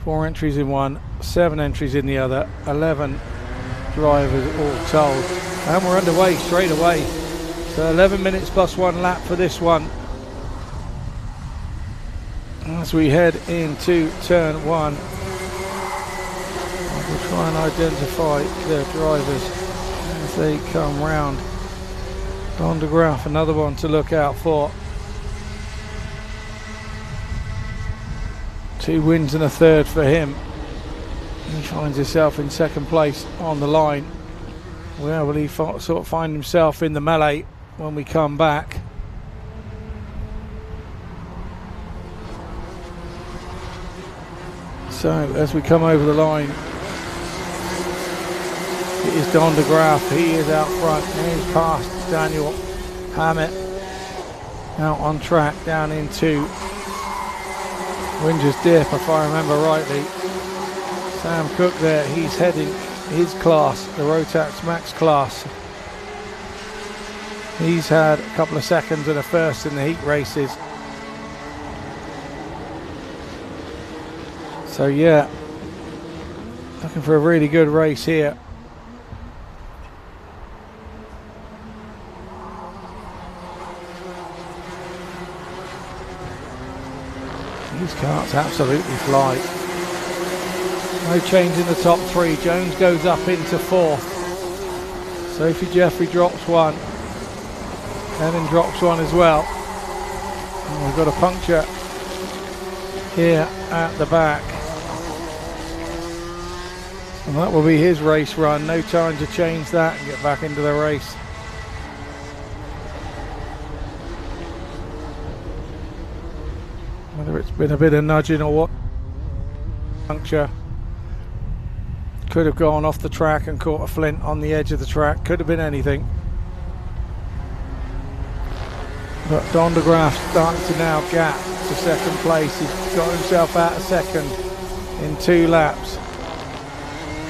4 entries in one, 7 entries in the other, 11 drivers all told, and we're underway straight away. So 11 minutes plus 1 lap for this one as we head into turn 1. We'll try and identify the drivers as they come round. Don de Graaf, another one to look out for. 2 wins and a third for him. He finds himself in 2nd place on the line. Where will he sort of find himself in the melee when we come back? So as we come over the line, it is Don de Graaf. He is out front. He's past Daniel Hammett, out on track down into Winger's Dip, if I remember rightly. Sam Cook there, he's heading his class, the Rotax Max class. He's had a couple of seconds and a first in the heat races. So yeah, looking for a really good race here. These karts absolutely fly. No change in the top 3. Jones goes up into 4th. Sophie Jeffrey drops 1. Helen drops 1 as well. And we've got a puncture here at the back. And that will be his race run. No time to change that and get back into the race. Whether it's been a bit of nudging or what, puncture. Could have gone off the track and caught a flint on the edge of the track. Could have been anything. But Don de Graaf starting to now gap to 2nd place. He's got himself out of 2nd in 2 laps.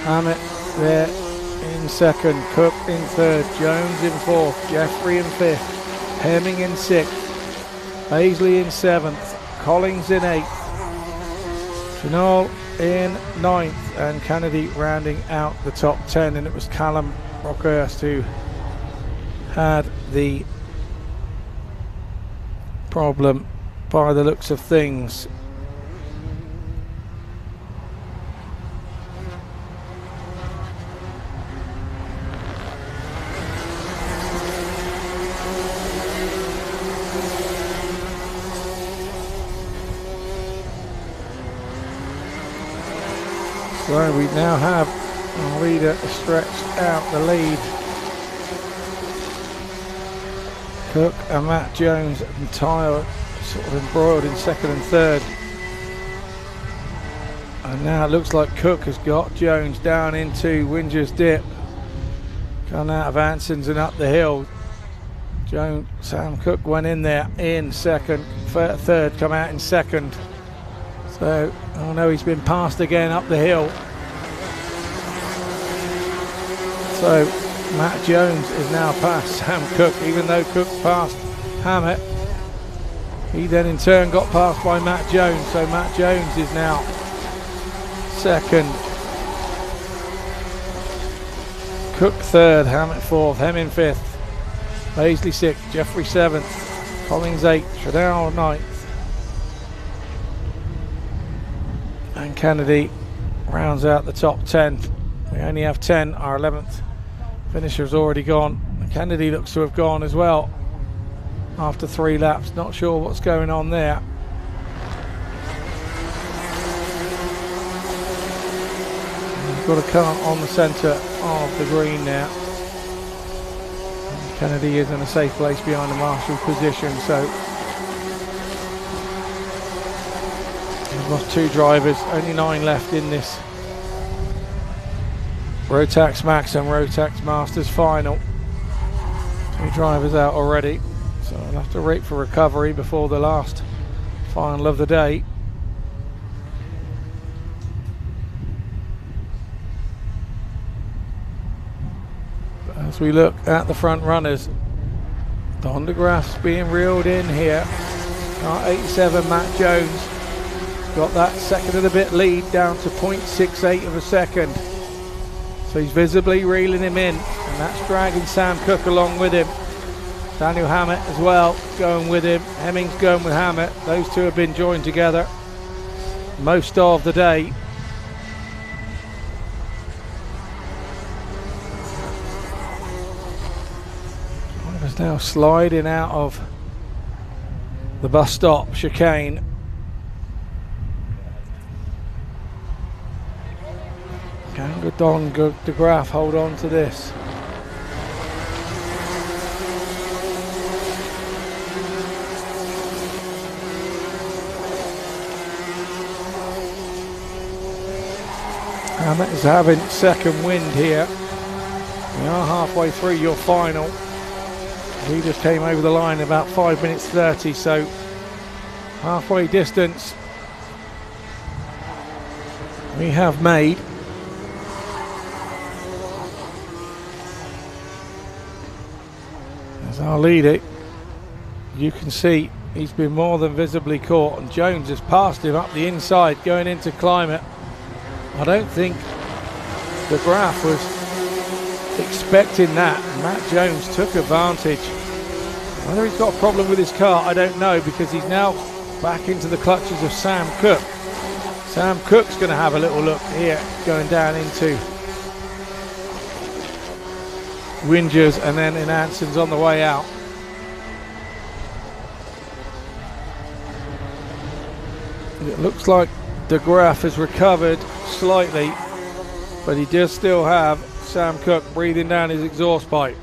Hammett there in 2nd, Cook in 3rd, Jones in 4th, Jeffrey in 5th, Hemming in 6th, Paisley in 7th, Collins in 8th, Chenal in 9th, and Kennedy rounding out the top 10. And it was Callum Rockhurst who had the problem by the looks of things. So we now have our leader stretched out the lead. Cook and Matt Jones and Tyler sort of embroiled in 2nd and 3rd. And now it looks like Cook has got Jones down into Winger's Dip. Gone out of Anson's and up the hill. Sam Cook went in there in second, third, come out in second. So, oh no, he's been passed again up the hill. So, Matt Jones is now past Sam Cook, even though Cook passed Hammett. He then in turn got passed by Matt Jones, so Matt Jones is now second. Cook third, Hammett fourth, Hemming fifth, Paisley sixth, Jeffrey seventh, Collins eighth, Shadell ninth, and Kennedy rounds out the top 10. We only have 10, our 11th finisher's already gone. Kennedy looks to have gone as well after 3 laps, not sure what's going on there. Got a car on the centre of the green now. And Kennedy is in a safe place behind the marshal position, so we've lost 2 drivers, only 9 left in this Rotax Max and Rotax Masters final. 2 drivers out already, so I'll have to wait for recovery before the last final of the day. As we look at the front runners, Don DeGraff's being reeled in here. Car 87, Matt Jones got that second and a bit lead down to 0.68 of a second. So he's visibly reeling him in, and that's dragging Sam Cook along with him. Daniel Hammett as well going with him. Hemming's going with Hammett. Those two have been joined together most of the day. Now sliding out of the bus stop chicane. Can Don DeGraff hold on to this? Hammett is having second wind here. We are halfway through your final. He just came over the line about 5 minutes 30, so halfway distance we have made. As our leader, you can see he's been more than visibly caught, and Jones has passed him up the inside going into climate. I don't think the Graf was expecting that. Matt Jones took advantage. Whether he's got a problem with his car, I don't know, because he's now back into the clutches of Sam Cook. Sam Cook's going to have a little look here, going down into Wingers and then in Anson's on the way out. It looks like De Graaf has recovered slightly, but he does still have Sam Cook breathing down his exhaust pipe.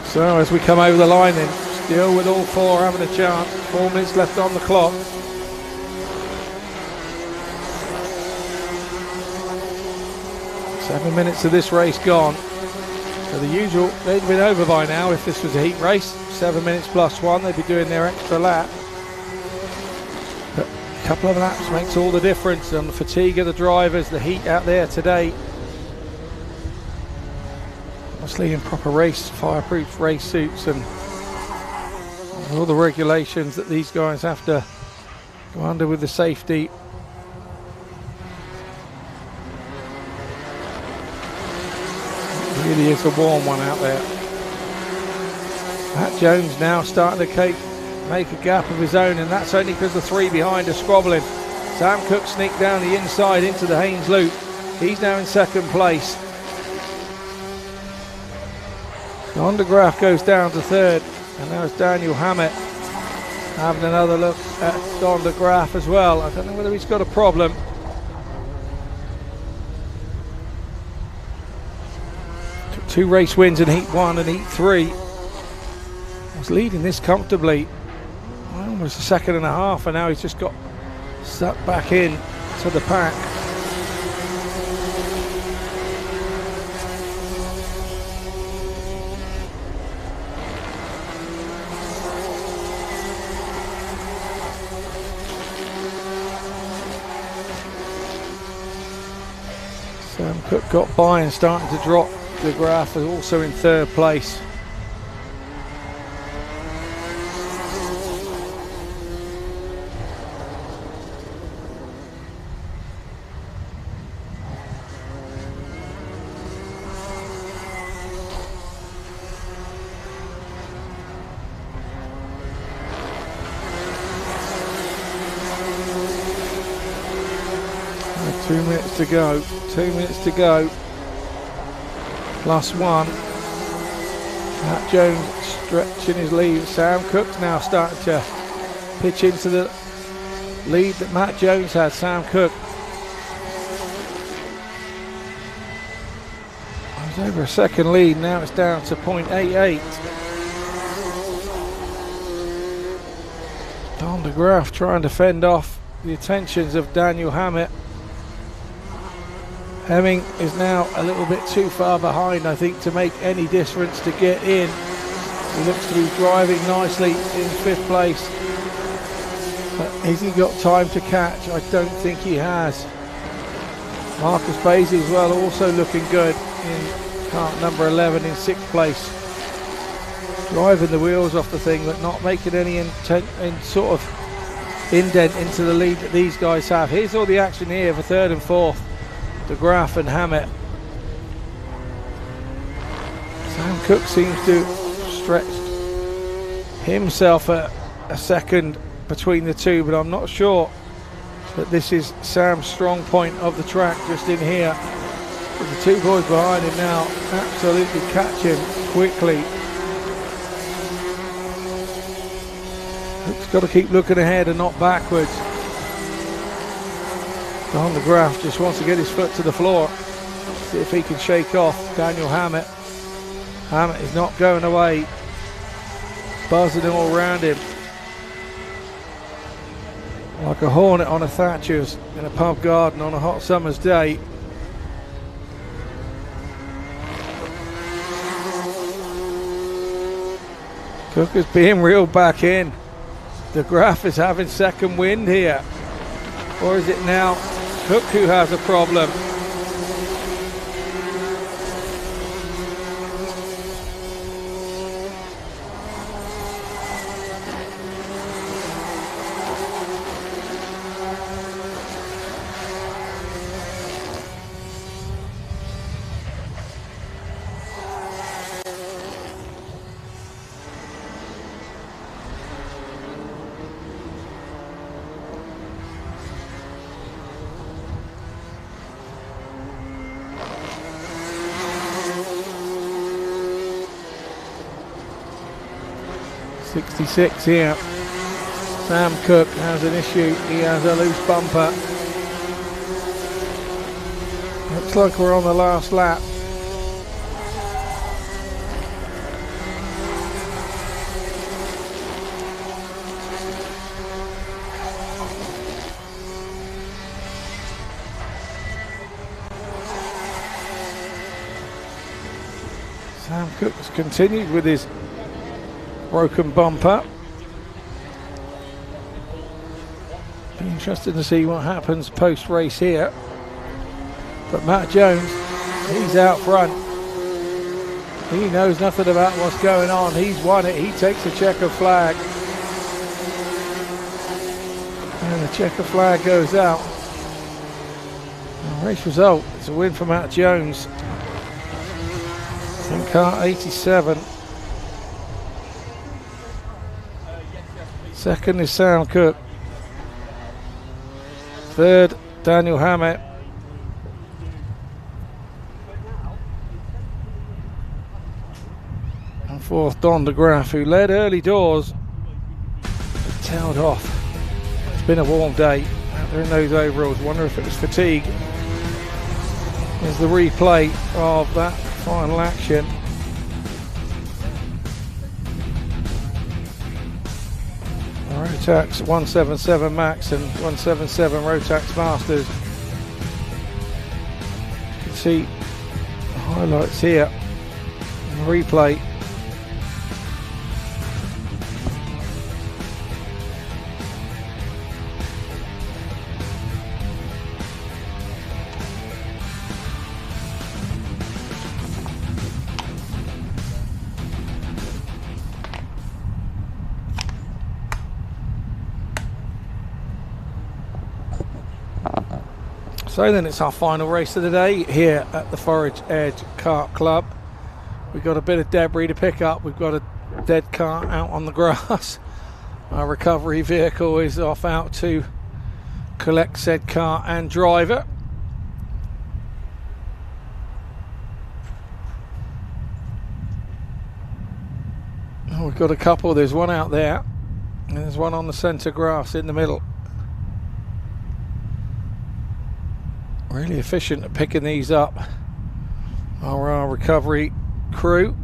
So as we come over the line then, still with all 4 having a chance, 4 minutes left on the clock. Seven minutes of this race gone. So the usual, they'd been over by now if this was a heat race. 7 minutes plus 1, they'd be doing their extra lap. But a couple of laps makes all the difference on the fatigue of the drivers, the heat out there today. Obviously in proper race, fireproof race suits and all the regulations that these guys have to go under with the safety. It really is a warm one out there. Matt Jones now starting to make a gap of his own, and that's only because the 3 behind are squabbling. Sam Cook sneaked down the inside into the Haynes loop. He's now in second place. Don DeGraaf goes down to third, and now it's Daniel Hammett having another look at Don DeGraaf as well. I don't know whether he's got a problem. Took 2 race wins in Heat 1 and Heat 3. Was leading this comfortably, almost a second and a half, and now he's just got sucked back in to the pack. Sam Cook got by and starting to drop. De Graaf is also in third place. Two minutes to go. 2 minutes to go. Plus one. Matt Jones stretching his lead. Sam Cook's now starting to pitch into the lead that Matt Jones had. Sam Cook. He's over a second lead. Now it's down to 0.88. Don de Graaf trying to fend off the attentions of Daniel Hammett. Hemming is now a little bit too far behind, I think, to make any difference to get in. He looks to be driving nicely in fifth place. But has he got time to catch? I don't think he has. Marcus Basie as well, also looking good in kart number 11 in sixth place. Driving the wheels off the thing, but not making any sort of indent into the lead that these guys have. Here's all the action here for third and fourth. De Graaf and Hammett. Sam Cook seems to have stretched himself a second between the two, but I'm not sure that this is Sam's strong point of the track just in here. But the two boys behind him now absolutely catch him quickly. Cook's got to keep looking ahead and not backwards. Don de Graaf just wants to get his foot to the floor, see if he can shake off Daniel Hammett. Hammett is not going away, buzzing him all around him like a hornet on a Thatcher's in a pub garden on a hot summer's day. Cook is being reeled back in. De Graaf is having second wind here, or is it now Cook who has a problem? .66 here. Sam Cook has an issue. He has a loose bumper. Looks like we're on the last lap. Sam Cook has continued with his broken bumper. Be interested to see what happens post-race here. But Matt Jones, he's out front. He knows nothing about what's going on. He's won it. He takes a checker flag. And the checker flag goes out. And race result, it's a win for Matt Jones in kart 87. Second is Sam Cook. Third, Daniel Hammett. And fourth, Don de Graaf, who led early doors, but tailed off. It's been a warm day out there in those overalls. Wonder if it was fatigue. There's the replay of that final action. Rotax 177 Max and 177 Rotax Masters. You can see the highlights here in the replay. So then it's our final race of the day here at the Forage Edge Kart Club. We've got a bit of debris to pick up. We've got a dead car out on the grass. Our recovery vehicle is off out to collect said car and driver. Oh, we've got a couple. There's one out there and there's one on the centre grass in the middle. Really efficient at picking these up. Our recovery crew.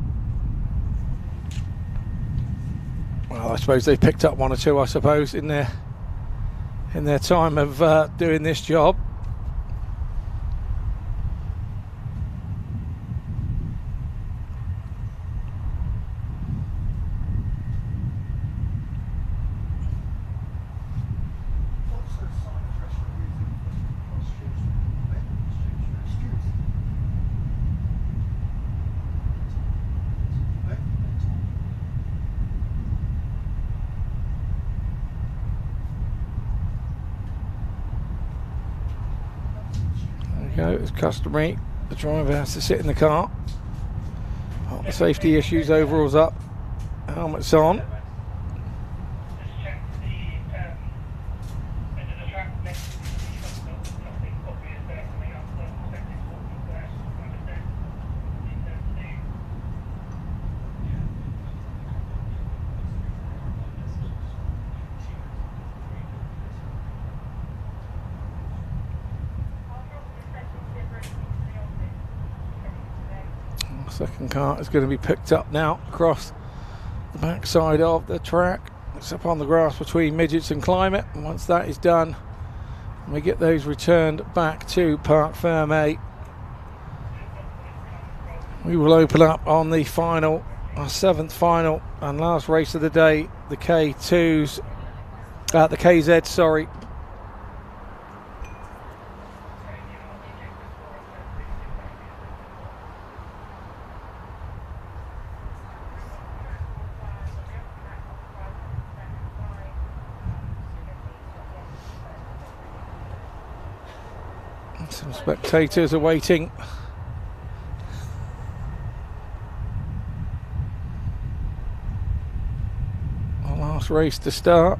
Well, I suppose they've picked up one or two, I suppose, in their time of doing this job. As customary, the driver has to sit in the car. The safety issues, overalls up, helmets on. Second car is going to be picked up now across the back side of the track. It's up on the grass between midgets and climate, and once that is done, we get those returned back to Parc Fermé. We will open up on the final, our seventh final and last race of the day, the K2s, the KZ, sorry. Some spectators are waiting. The last race to start.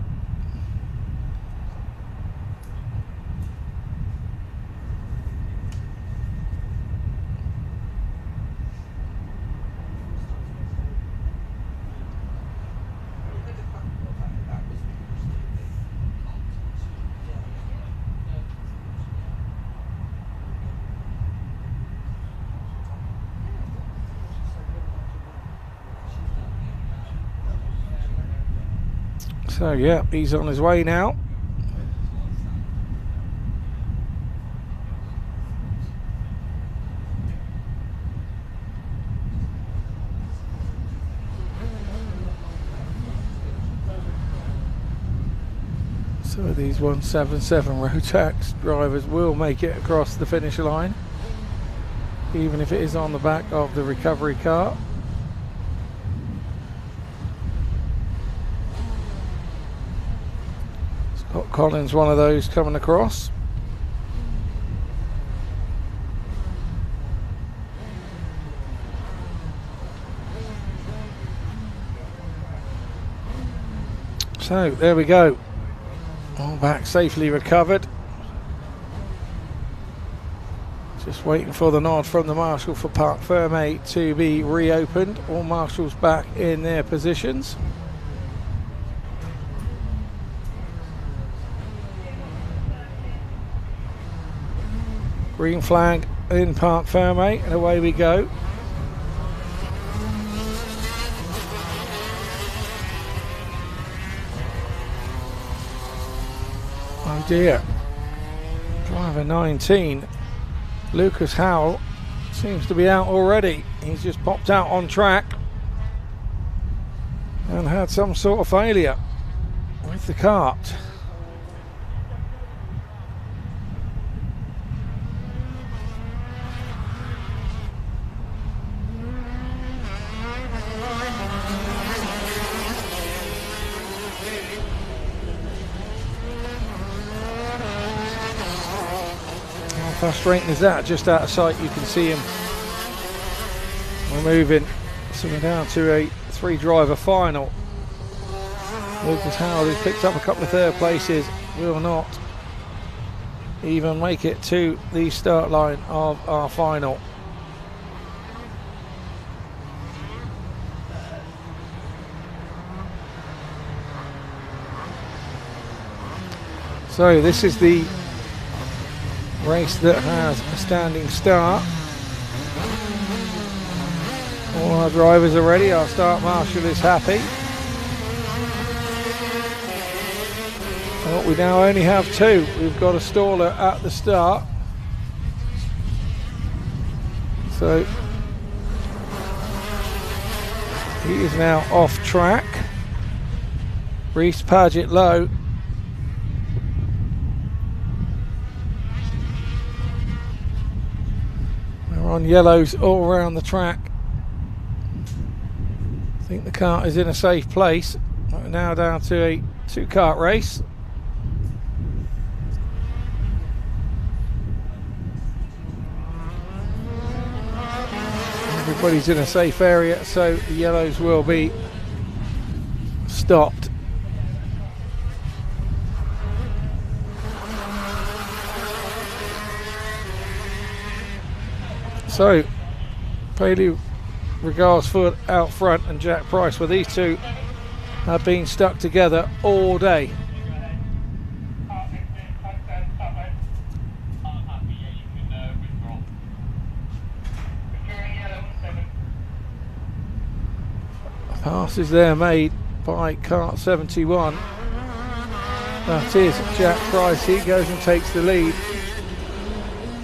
So yeah, he's on his way now. So these 177 Rotax drivers will make it across the finish line, even if it is on the back of the recovery car. Scott Collins, one of those coming across. So there we go, all back safely recovered. Just waiting for the nod from the marshal for Parc Fermé to be reopened. All marshals back in their positions. Green flag in Parc Fermé, and away we go. Oh dear. Driver 19, Lucas Howell, seems to be out already. He's just popped out on track and had some sort of failure with the kart. How frustrating is that? Just out of sight you can see him. We're moving, so we're down to a 3-driver final. Lucas Howard, who's picked up a couple of third places, will not even make it to the start line of our final. So this is the race that has a standing start. All our drivers are ready. Our start marshal is happy. Well, we now only have 2. We've got a staller at the start. So he is now off track. Reese Paget low. We're on yellows all around the track. I think the kart is in a safe place. We're now down to a 2-kart race. Everybody's in a safe area, so the yellows will be stopped. So Paley Regarsford out front and Jack Price, well, these two have been stuck together all day. Passes there made by Kart 71. That is Jack Price. He goes and takes the lead.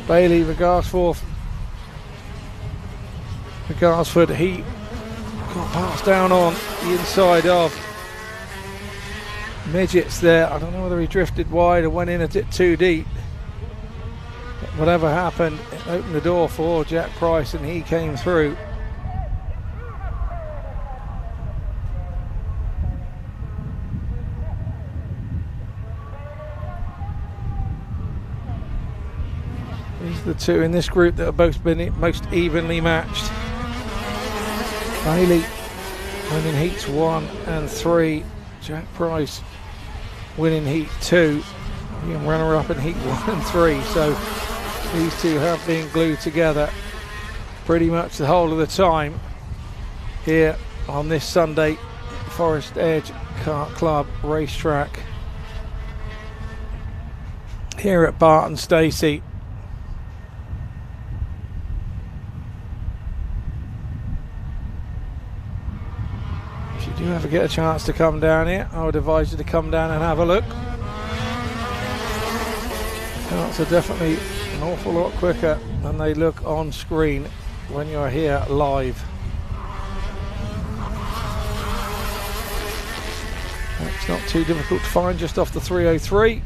Bailey Regarsford, he got passed down on the inside of Midgets there. I don't know whether he drifted wide or went in a bit too deep. But whatever happened, it opened the door for Jack Price and he came through. These are the two in this group that have both been most evenly matched. Bailey winning heats 1 and 3. Jack Price winning heat 2. And runner up in heat 1 and 3. So these two have been glued together pretty much the whole of the time here on this Sunday Forest Edge Kart Club racetrack here at Barton Stacey. If you ever get a chance to come down here, I would advise you to come down and have a look. Karts are definitely an awful lot quicker than they look on screen when you're here live. It's not too difficult to find, just off the 303.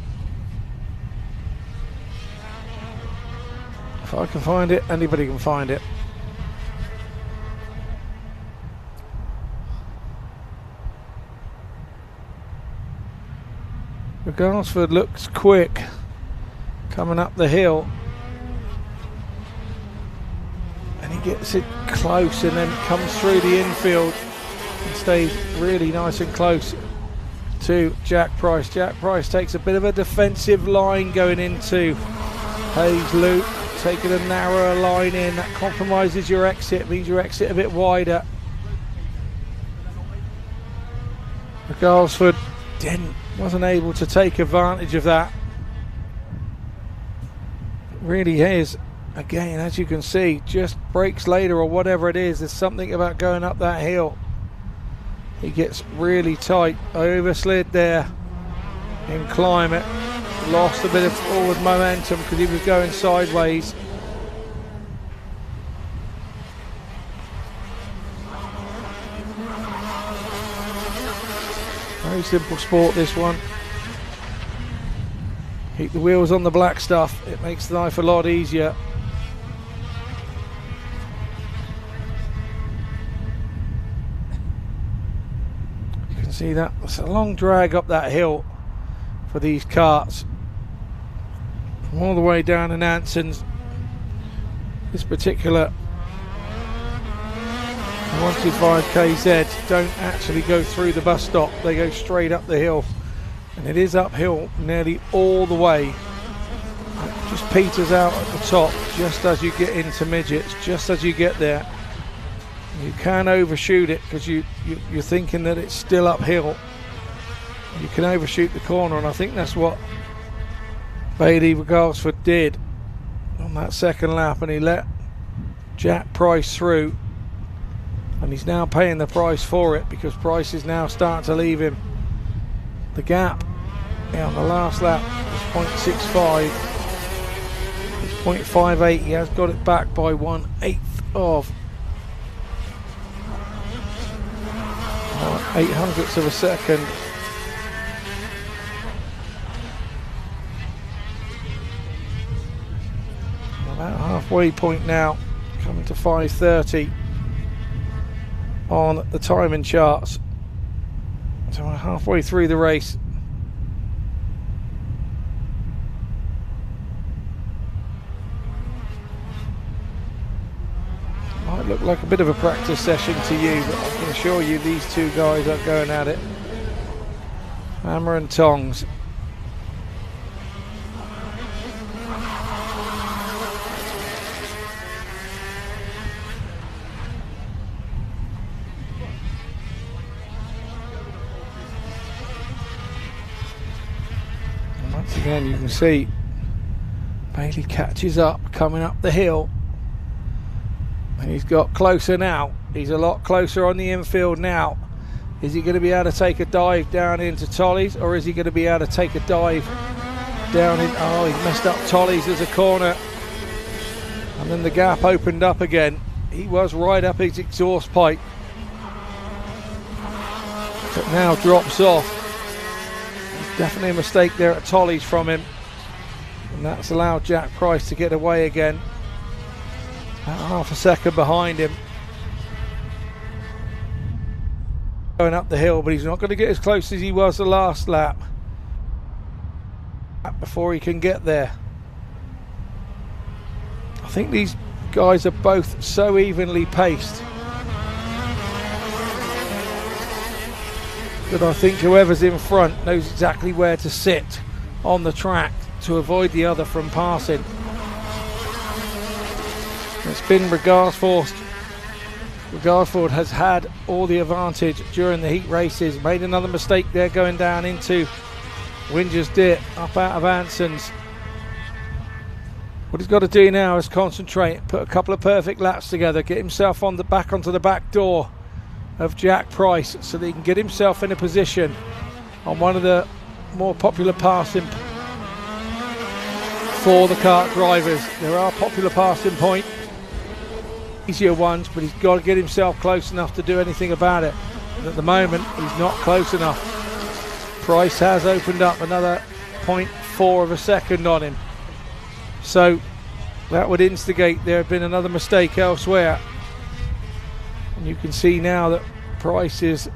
If I can find it, anybody can find it. Regarsford looks quick coming up the hill, and he gets it close and then comes through the infield and stays really nice and close to Jack Price. Jack Price takes a bit of a defensive line going into Hayes Loop, taking a narrower line in. That compromises your exit, means your exit a bit wider. Regarsford wasn't able to take advantage of that. It really is, again, as you can see, just brakes later or whatever it is. There's something about going up that hill. He gets really tight, overslid there in climate. lost a bit of forward momentum because he was going sideways. Very simple sport, this one. Keep the wheels on the black stuff, it makes the life a lot easier. You can see that it's a long drag up that hill for these karts. From all the way down in Anson's, this particular 125 KZ don't actually go through the bus stop, they go straight up the hill, and it is uphill nearly all the way. It just peters out at the top just as you get into midgets, just as you get there. You can overshoot it because you're thinking that it's still uphill. You can overshoot the corner, and I think that's what Bailey Regalsford did on that second lap, and he let Jack Price through. And he's now paying the price for it because Price is now starting to leave him. The gap on the last lap was 0.65. It's 0.58. He has got it back by 1/8 of 0.08 of a second. About halfway point now, coming to 5:30. On the timing charts, so we're halfway through the race. Might look like a bit of a practice session to you, but I can assure you these two guys are going at it hammer and tongs. Again, you can see Bailey catches up coming up the hill, and he's got closer now. He's a lot closer on the infield now. Is he going to be able to take a dive down into Tolly's, or is he going to be able to take a dive down in... Oh, he's messed up Tolly's as a corner, and then the gap opened up again. He was right up his exhaust pipe, but now drops off. Definitely a mistake there at Tolly's from him, and that's allowed Jack Price to get away again. About half a second behind him. Going up the hill, but he's not going to get as close as he was the last lap before he can get there. I think these guys are both so evenly paced that I think whoever's in front knows exactly where to sit on the track to avoid the other from passing. It's been Regalsford. Regalsford has had all the advantage during the heat races. Made another mistake there going down into Winger's Dip, up out of Anson's. What he's got to do now is concentrate, put a couple of perfect laps together, get himself on the back onto the back door of Jack Price so that he can get himself in a position on one of the more popular passing for the kart drivers. There are popular passing points, easier ones, but he's got to get himself close enough to do anything about it. And at the moment he's not close enough. Price has opened up another 0.4 of a second on him, so that would instigate there had been another mistake elsewhere. And you can see now that Price is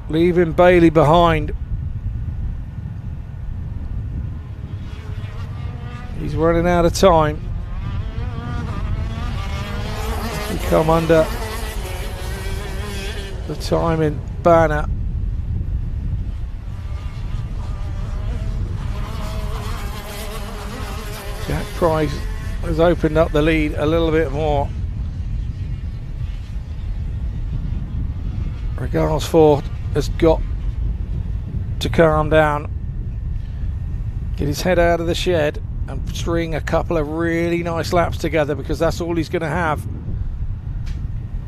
leaving Bailey behind. He's running out of time. We come under the timing banner. Jack Price has opened up the lead a little bit more. Regalsford has got to calm down, get his head out of the shed and string a couple of really nice laps together, because that's all he's going to have.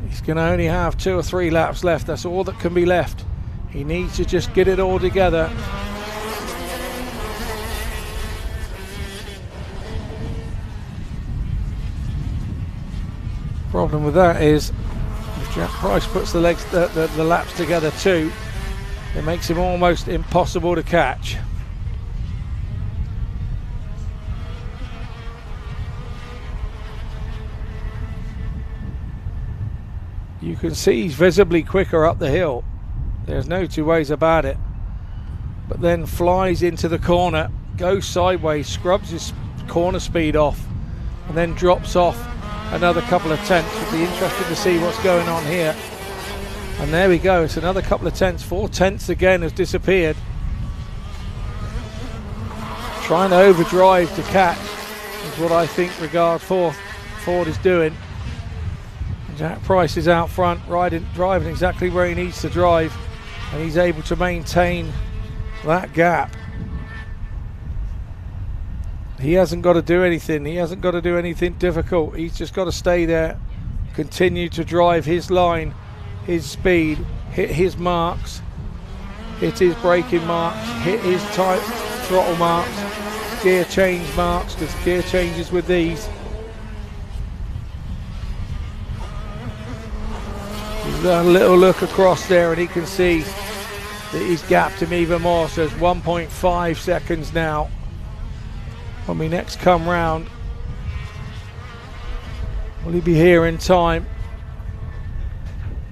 He's going to only have 2 or 3 laps left. That's all that can be left He needs to just get it all together. Problem with that is, if Jack Price puts the laps together too, it makes him almost impossible to catch. You can see he's visibly quicker up the hill. There's no two ways about it. But then flies into the corner, goes sideways, scrubs his corner speed off, and then drops off another couple of tenths. It'll be interesting to see what's going on here. And there we go, it's another couple of tenths. 4 tenths again has disappeared. Trying to overdrive to catch is what I think Ford is doing. Jack Price is out front, driving exactly where he needs to drive, and he's able to maintain that gap. He hasn't got to do anything. He hasn't got to do anything difficult. He's just got to stay there, continue to drive his line, his speed, hit his marks, hit his braking marks, hit his tight throttle marks, gear change marks, because gear changes with these. He's got a little look across there and he can see that he's gapped him even more, so it's 1.5 seconds now. When we next come round, will he be here in time?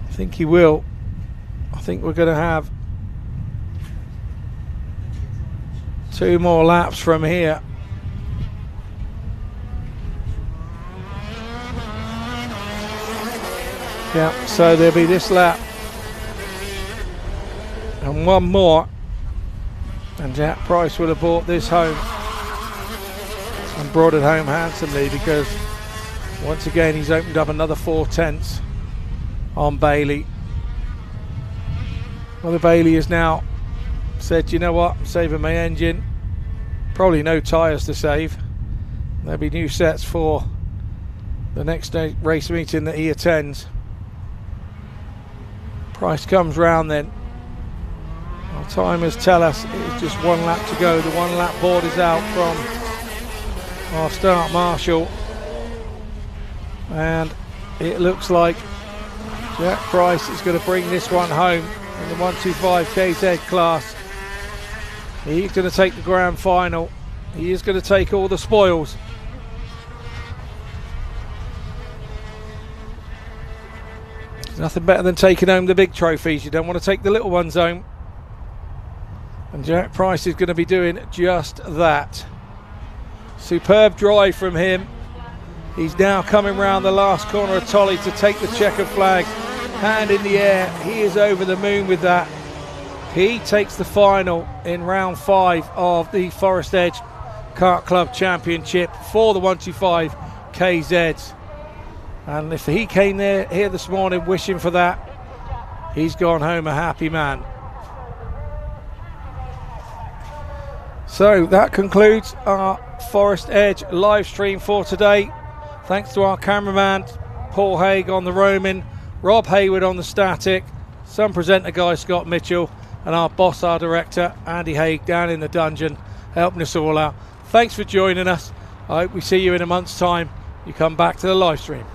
I think he will. I think we're going to have 2 more laps from here. Yeah, so there'll be this lap and 1 more, and Jack Price will have brought this home, and brought it home handsomely, because once again he's opened up another 4 tenths on Bailey. Well, the Bailey has now said, you know what, I'm saving my engine. Probably no tyres to save. There'll be new sets for the next day race meeting that he attends. Price comes round then. Our timers tell us it's just 1 lap to go. The 1 lap board is out from our start marshal, and it looks like Jack Price is going to bring this one home in the 125 KZ class. He's going to take the grand final. He is going to take all the spoils. There's nothing better than taking home the big trophies. You don't want to take the little ones home, and Jack Price is going to be doing just that. Superb drive from him. He's now coming round the last corner of Tolly to take the checkered flag. Hand in the air. He is over the moon with that. He takes the final in round 5 of the Forest Edge Kart Club Championship for the 125 KZs. And if he came here this morning wishing for that, he's gone home a happy man. So that concludes our Forest Edge live stream for today. Thanks to our cameraman Paul Haig on the roaming, Rob Hayward on the static, some presenter guy Scott Mitchell, and our boss, our director Andy Haig down in the dungeon helping us all out. Thanks for joining us. I hope we see you in a month's time. You come back to the live stream.